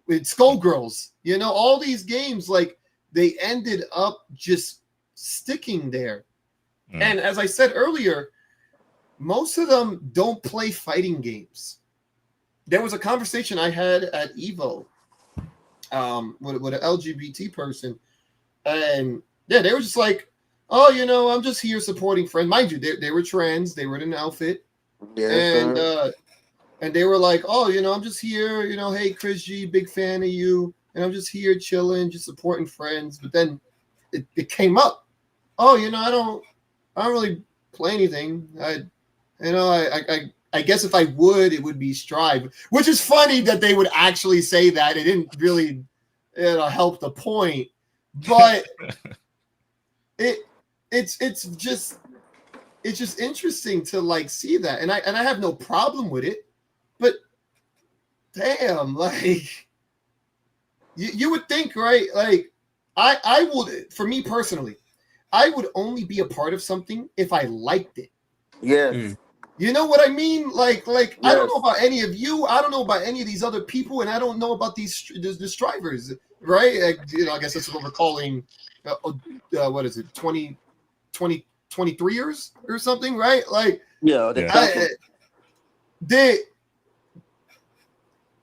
with Skullgirls, you know, all these games, like, they ended up just sticking there. And as I said earlier, most of them don't play fighting games. There was a conversation I had at Evo with an LGBT person, and yeah, they were just like, oh, you know, I'm just here supporting friends. Mind you, they were trans, they were in an outfit, and they were like, oh, you know, I'm just here, you know, hey, Chris G, big fan of you, and I'm just here chilling, just supporting friends. But then it came up, oh, you know, I don't really play anything. I guess if I would, it would be Strive, which is funny that they would actually say that. It didn't really, you know, help the point, but it's just interesting to like see that, and I have no problem with it, but damn, like you would think, right? Like I would, for me personally, I would only be a part of something if I liked it. Yes. You know what I mean? Like yes. I don't know about any of you. I don't know about any of these other people, and I don't know about the strivers, right? You know, I guess that's what we're calling, what is it, 23ers or something, right? Like,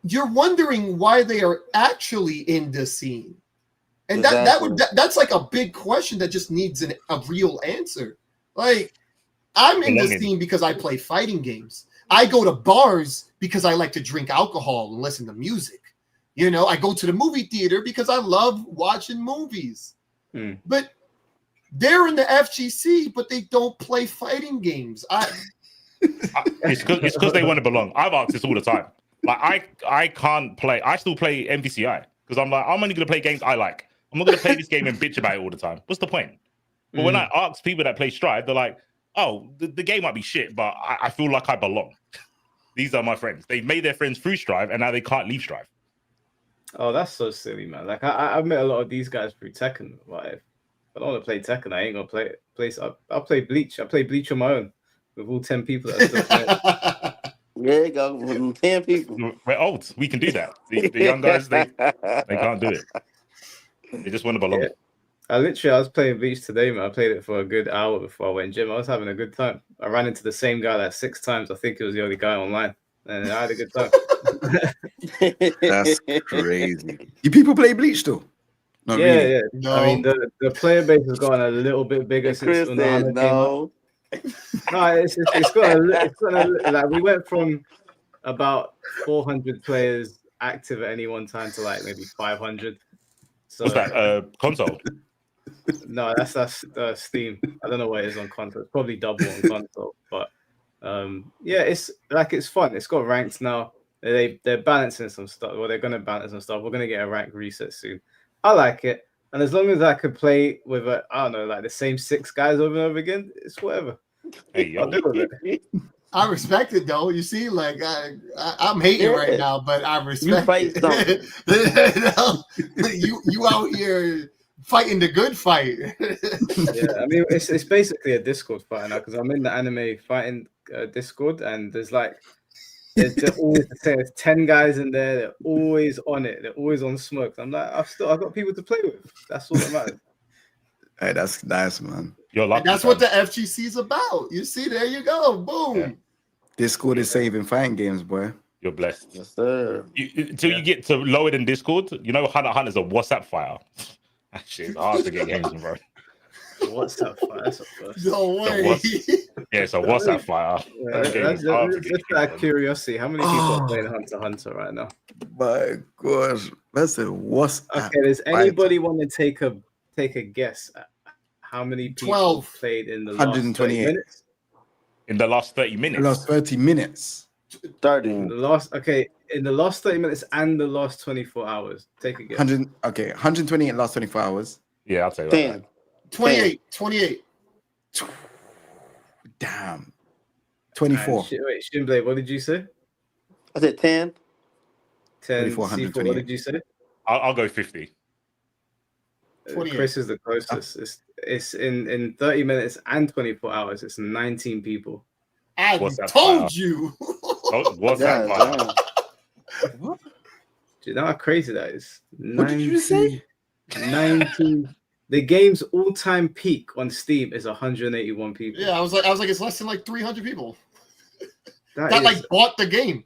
you're wondering why they are actually in the scene, and that's like a big question that just needs a real answer. Like, I'm in this scene because I play fighting games. I go to bars because I like to drink alcohol and listen to music. You know, I go to the movie theater because I love watching movies. But they're in the FGC, but they don't play fighting games. It's because they want to belong. I've asked this all the time. Like, I can't play. I still play MVCI because I'm like, I'm only going to play games I like. I'm not going to play this game and bitch about it all the time. What's the point? But when I ask people that play Strive, they're like, oh, the game might be shit, but I feel like I belong. These are my friends. They've made their friends through Strive, and now they can't leave Strive. Oh, that's so silly, man. Like, I've met a lot of these guys through Tekken. Like, if I don't want to play Tekken, I ain't going to play. I'll play Bleach. I play Bleach on my own with all 10 people that are still playing. There you go. 10 people. We're old. We can do that. The young guys, they can't do it. They just want to belong. Yeah. I was playing Bleach today, man. I played it for a good hour before I went gym. I was having a good time. I ran into the same guy like 6 times. I think it was the only guy online, and I had a good time. That's crazy. You people play Bleach still? Not really. Yeah. No. I mean, the player base has gotten a little bit bigger since Unana came up. No, it's got like, we went from about 400 players active at any one time to like maybe 500. So, what's that? Console? No, that's Steam. I don't know what it is on console. It's probably double on console, but yeah, it's fun. It's got ranks now. They're balancing some stuff. Well, they're gonna balance some stuff. We're gonna get a rank reset soon. I like it, and as long as I could play with I don't know, like the same 6 guys over and over again, it's whatever. Hey, yo. I'll do it. I respect it though. You see, like I'm hating right now, but I respect it. you out here fighting the good fight. Yeah, I mean, it's basically a Discord fight now because I'm in the anime fighting Discord, and there's always the same. There's 10 guys in there. They're always on it. They're always on smoke. I'm like, I've got people to play with. That's all that matters. Hey, that's nice, man. And that's what the FGC is about. You see, there you go. Boom. Yeah. Discord is saving fighting games, boy. You're blessed. Yes, sir. Until you get to lower than Discord, you know, Hunter Hunter's a WhatsApp fire. That shit is hard to get games in, bro. WhatsApp fire. That's a first. No way. Yeah, it's a WhatsApp fire. Yeah, just out of curiosity, how many people are playing Hunter Hunter right now? My gosh, that's a WhatsApp. Okay, does anybody want to take a guess at how many people 12. played in the last 128 minutes? In the last 30 minutes. The last 30 minutes. 30. In the last 30 minutes and the last 24 hours. Take a guess. 120 in the last 24 hours. Yeah, I'll say 10. 28. Damn. 24. Wait, Shinblade, what did you say? I said 10. 10. 24, C4, what did you say? I'll go 50. Chris is the closest. It's in 30 minutes and 24 hours. It's 19 people. I told you. What's that? What? Do you know how crazy that is? What did you say? 19. The game's all-time peak on Steam is 181 people. Yeah, I was like, it's less than like 300 people That that is- like bought the game.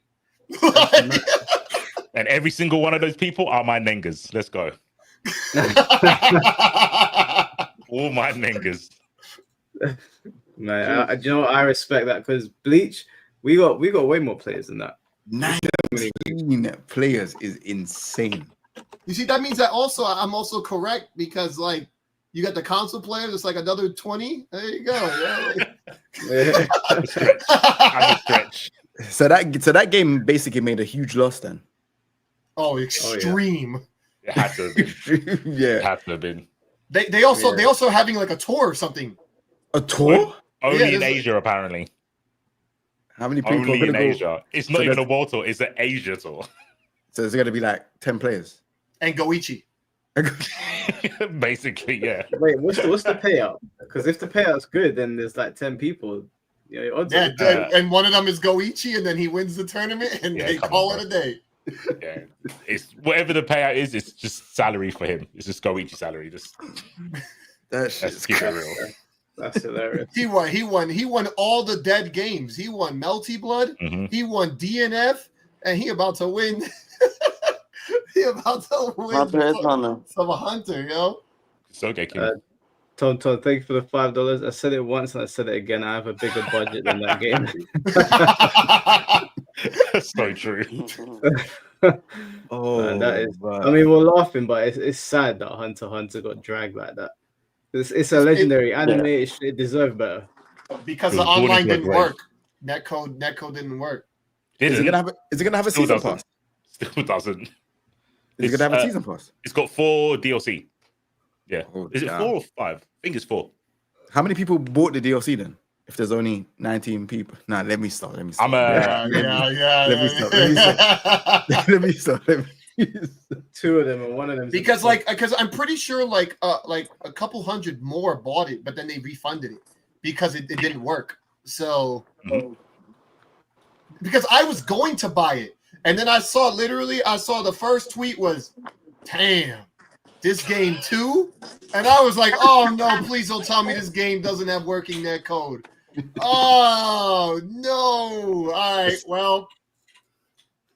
And every single one of those people are my Nengas. Let's go. All my Nengas. Man, do you know what? I respect that because Bleach, we got way more players than that. 19 players is insane. You see, that means that also I'm also correct because like you got the console players, it's like another 20. There you go. Yeah. So that game basically made a huge loss then. Oh, extreme. It had to have been. Yeah. It had to have been. They also having like a tour or something. A tour? Only in Asia, apparently. How many people Only are in gonna go? Asia. It's not even a world tour, it's an Asia tour. So it's gonna be like 10 players. And Goichi. Basically, yeah. Wait, what's the payout? Because if the payout's good, then there's like 10 people. You know, odds Yeah, are- and one of them is Goichi, and then he wins the tournament, and they call it a day. Yeah. It's whatever the payout is, it's just salary for him. It's just Goichi salary. Just let's keep it real. That's hilarious. He won all the dead games. He won Melty Blood. Mhm. He won DNF, and he about to win. He about to win some Hunter, yo. It's okay, Kim. Tom, thank you for the $5. I said it once and I said it again. I have a bigger budget than that game. So true. Man, that is. I mean, we're laughing, but it's sad that Hunter x Hunter got dragged like that. It's a legendary anime. It deserved better. Because the online didn't work. Netcode didn't work. Is it gonna have a Still season doesn't. pass? Still doesn't. Is it gonna have a season pass? It's got 4 DLC. Yeah. Is it damn. 4 or 5? I think it's 4. How many people bought the DLC then? If there's only 19 people. Nah, let me start. Let me start. Yeah. Let me start. 2 of them and one of them. Because I'm pretty sure like a couple hundred more bought it, but then they refunded it because it didn't work. So because I was going to buy it, and then I saw the first tweet was, damn, this game too? And I was like, oh no, please don't tell me this game doesn't have working net code. Oh no. All right, well.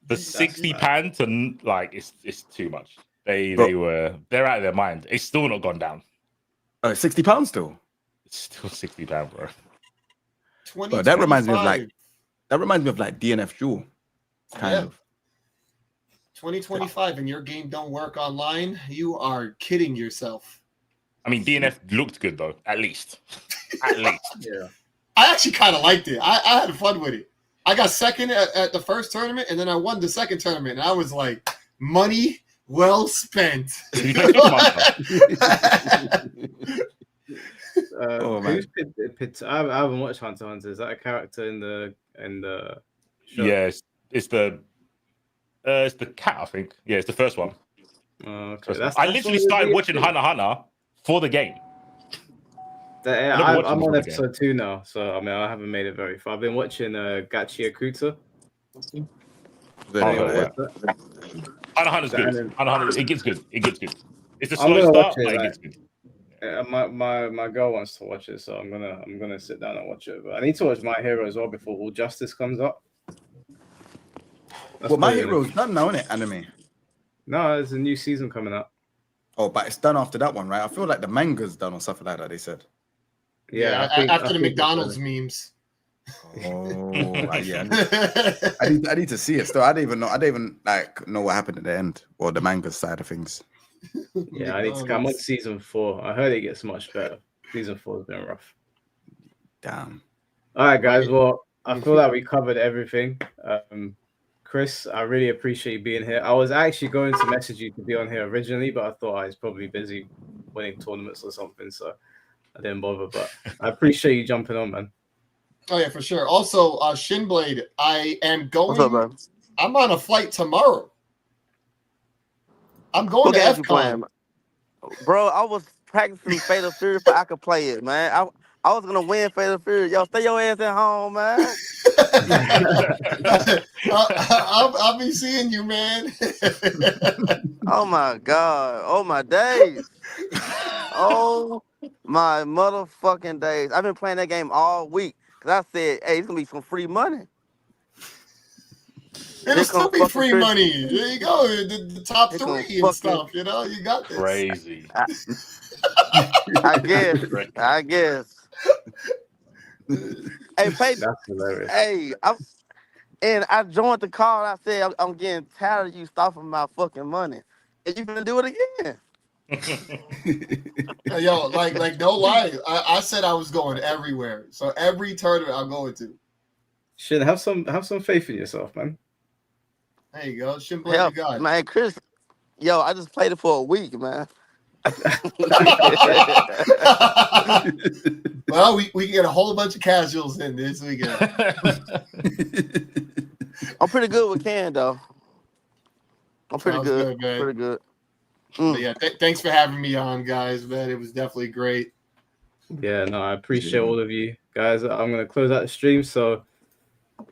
The £60 to like it's too much. They're out of their mind. It's still not gone down. £60 still? It's still £60, bro. Bro, that reminds me of like DNF Duel. Kind of. 2025 and your game don't work online, you are kidding yourself. I mean, DNF looked good though, at least. At least. Yeah. I actually kind of liked it. I had fun with it. I got second at the first tournament, and then I won the second tournament, and I was like, money well spent. Oh, man. Who's I haven't watched Hunter x Hunter. Is that a character in the show? Yeah, it's the cat, I think. Yeah, it's the first one. Okay. I literally started watching Hunter x Hunter for the game. I'm on episode 2 now, so I mean I haven't made it very far. I've been watching Gachi Akuta. Hunter x Hunter's good. Hunter x Hunter, it gets good. It gets good. It's a I'm slow gonna start, watch it, but it like- gets good. My girl wants to watch it, so I'm gonna sit down and watch it. But I need to watch My Hero as well before All Justice comes up. Well, My Hero's done now, isn't it? Anime. No, there's a new season coming up. Oh, but it's done after that one, right? I feel like the manga's done or something like that. They said. Yeah, after the McDonald's memes. Oh, yeah. I need to see it. Still, I don't even know what happened at the end or the manga side of things. Yeah, I need to come on season 4. I heard it gets much better. Season 4 has been rough. Damn. All right, guys. Well, I feel like we covered everything. Chris, I really appreciate you being here. I was actually going to message you to be on here originally, but I thought I was probably busy winning tournaments or something, so I didn't bother. But I appreciate you jumping on, man. Oh yeah, for sure. Also, Shinblade, I am going. What's up, bro? I'm on a flight tomorrow. I'm going What to games you playing? FCON. Bro, I was practicing Fatal Fury so I could play it, man. I was gonna win Fatal Fury. Yo, stay your ass at home, man. I'll be seeing you, man. Oh my God. Oh my days. Oh my motherfucking days. I've been playing that game all week. Cause I said, hey, it's gonna be some free money. It'll still be free money. There you go. The top three and stuff. You know, you got this. Crazy. I guess. Hey, Peyton. That's hilarious. Hey, I joined the call. And I said, I'm getting tired of you stopping my fucking money. And you gonna do it again? Yo, like no lie. I said I was going everywhere. So every tournament I'm going to. Shit, have some faith in yourself, man. There you go. Shouldn't blame the guy. Man, Chris. Yo, I just played it for a week, man. Well, we can get a whole bunch of casuals in this weekend. I'm pretty good with Ken, though. I'm pretty Sounds good. man. Pretty good. But yeah, thanks for having me on, guys, man. It was definitely great. Yeah, no, I appreciate all of you guys. I'm gonna close out the stream, so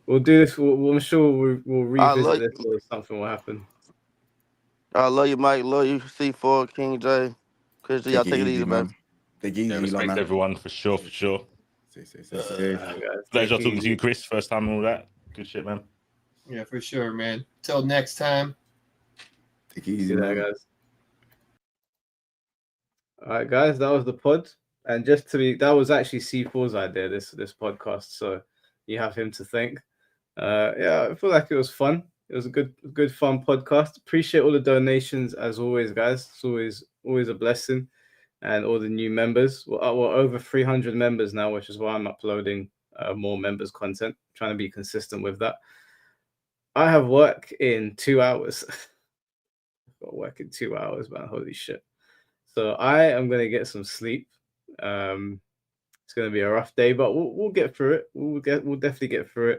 we'll do this. I'm sure we'll revisit this or something will happen. I love you, Mike. Love you, C4, King J. Chris, y'all take it easy, man. Take it easy, respect man. everyone for sure. Pleasure talking to you, Chris. First time and all that. Good shit, man. Yeah, for sure, man. Till next time. Take it easy, guys. All right, guys, that was the pod, and that was actually C4's idea. This podcast, so you have him to thank. Yeah, I feel like it was fun. It was a good fun podcast. Appreciate all the donations as always, guys. It's always a blessing, and all the new members. We're over 300 members now, which is why I'm uploading more members content. Trying to be consistent with that. I have work in 2 hours. I've got work in 2 hours, man. Holy shit. So I am gonna get some sleep. It's gonna be a rough day, but we'll get through it. We'll definitely get through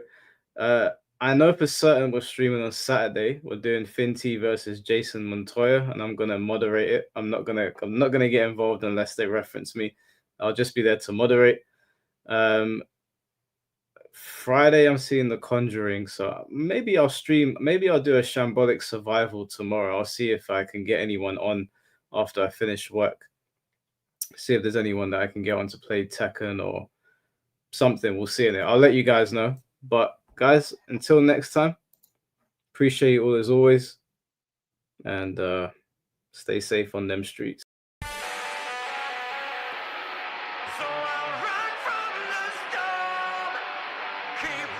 it. I know for certain we're streaming on Saturday. We're doing Finty versus Jason Montoya, and I'm gonna moderate it. I'm not gonna get involved unless they reference me. I'll just be there to moderate. Friday I'm seeing The Conjuring, so maybe I'll stream. Maybe I'll do a Shambolic Survival tomorrow. I'll see if I can get anyone on after I finish work. See if there's anyone that I can get on to play Tekken or something. We'll see in it. I'll let you guys know. But guys, until next time, appreciate you all as always, and stay safe on them streets. So I'll run from the storm, keep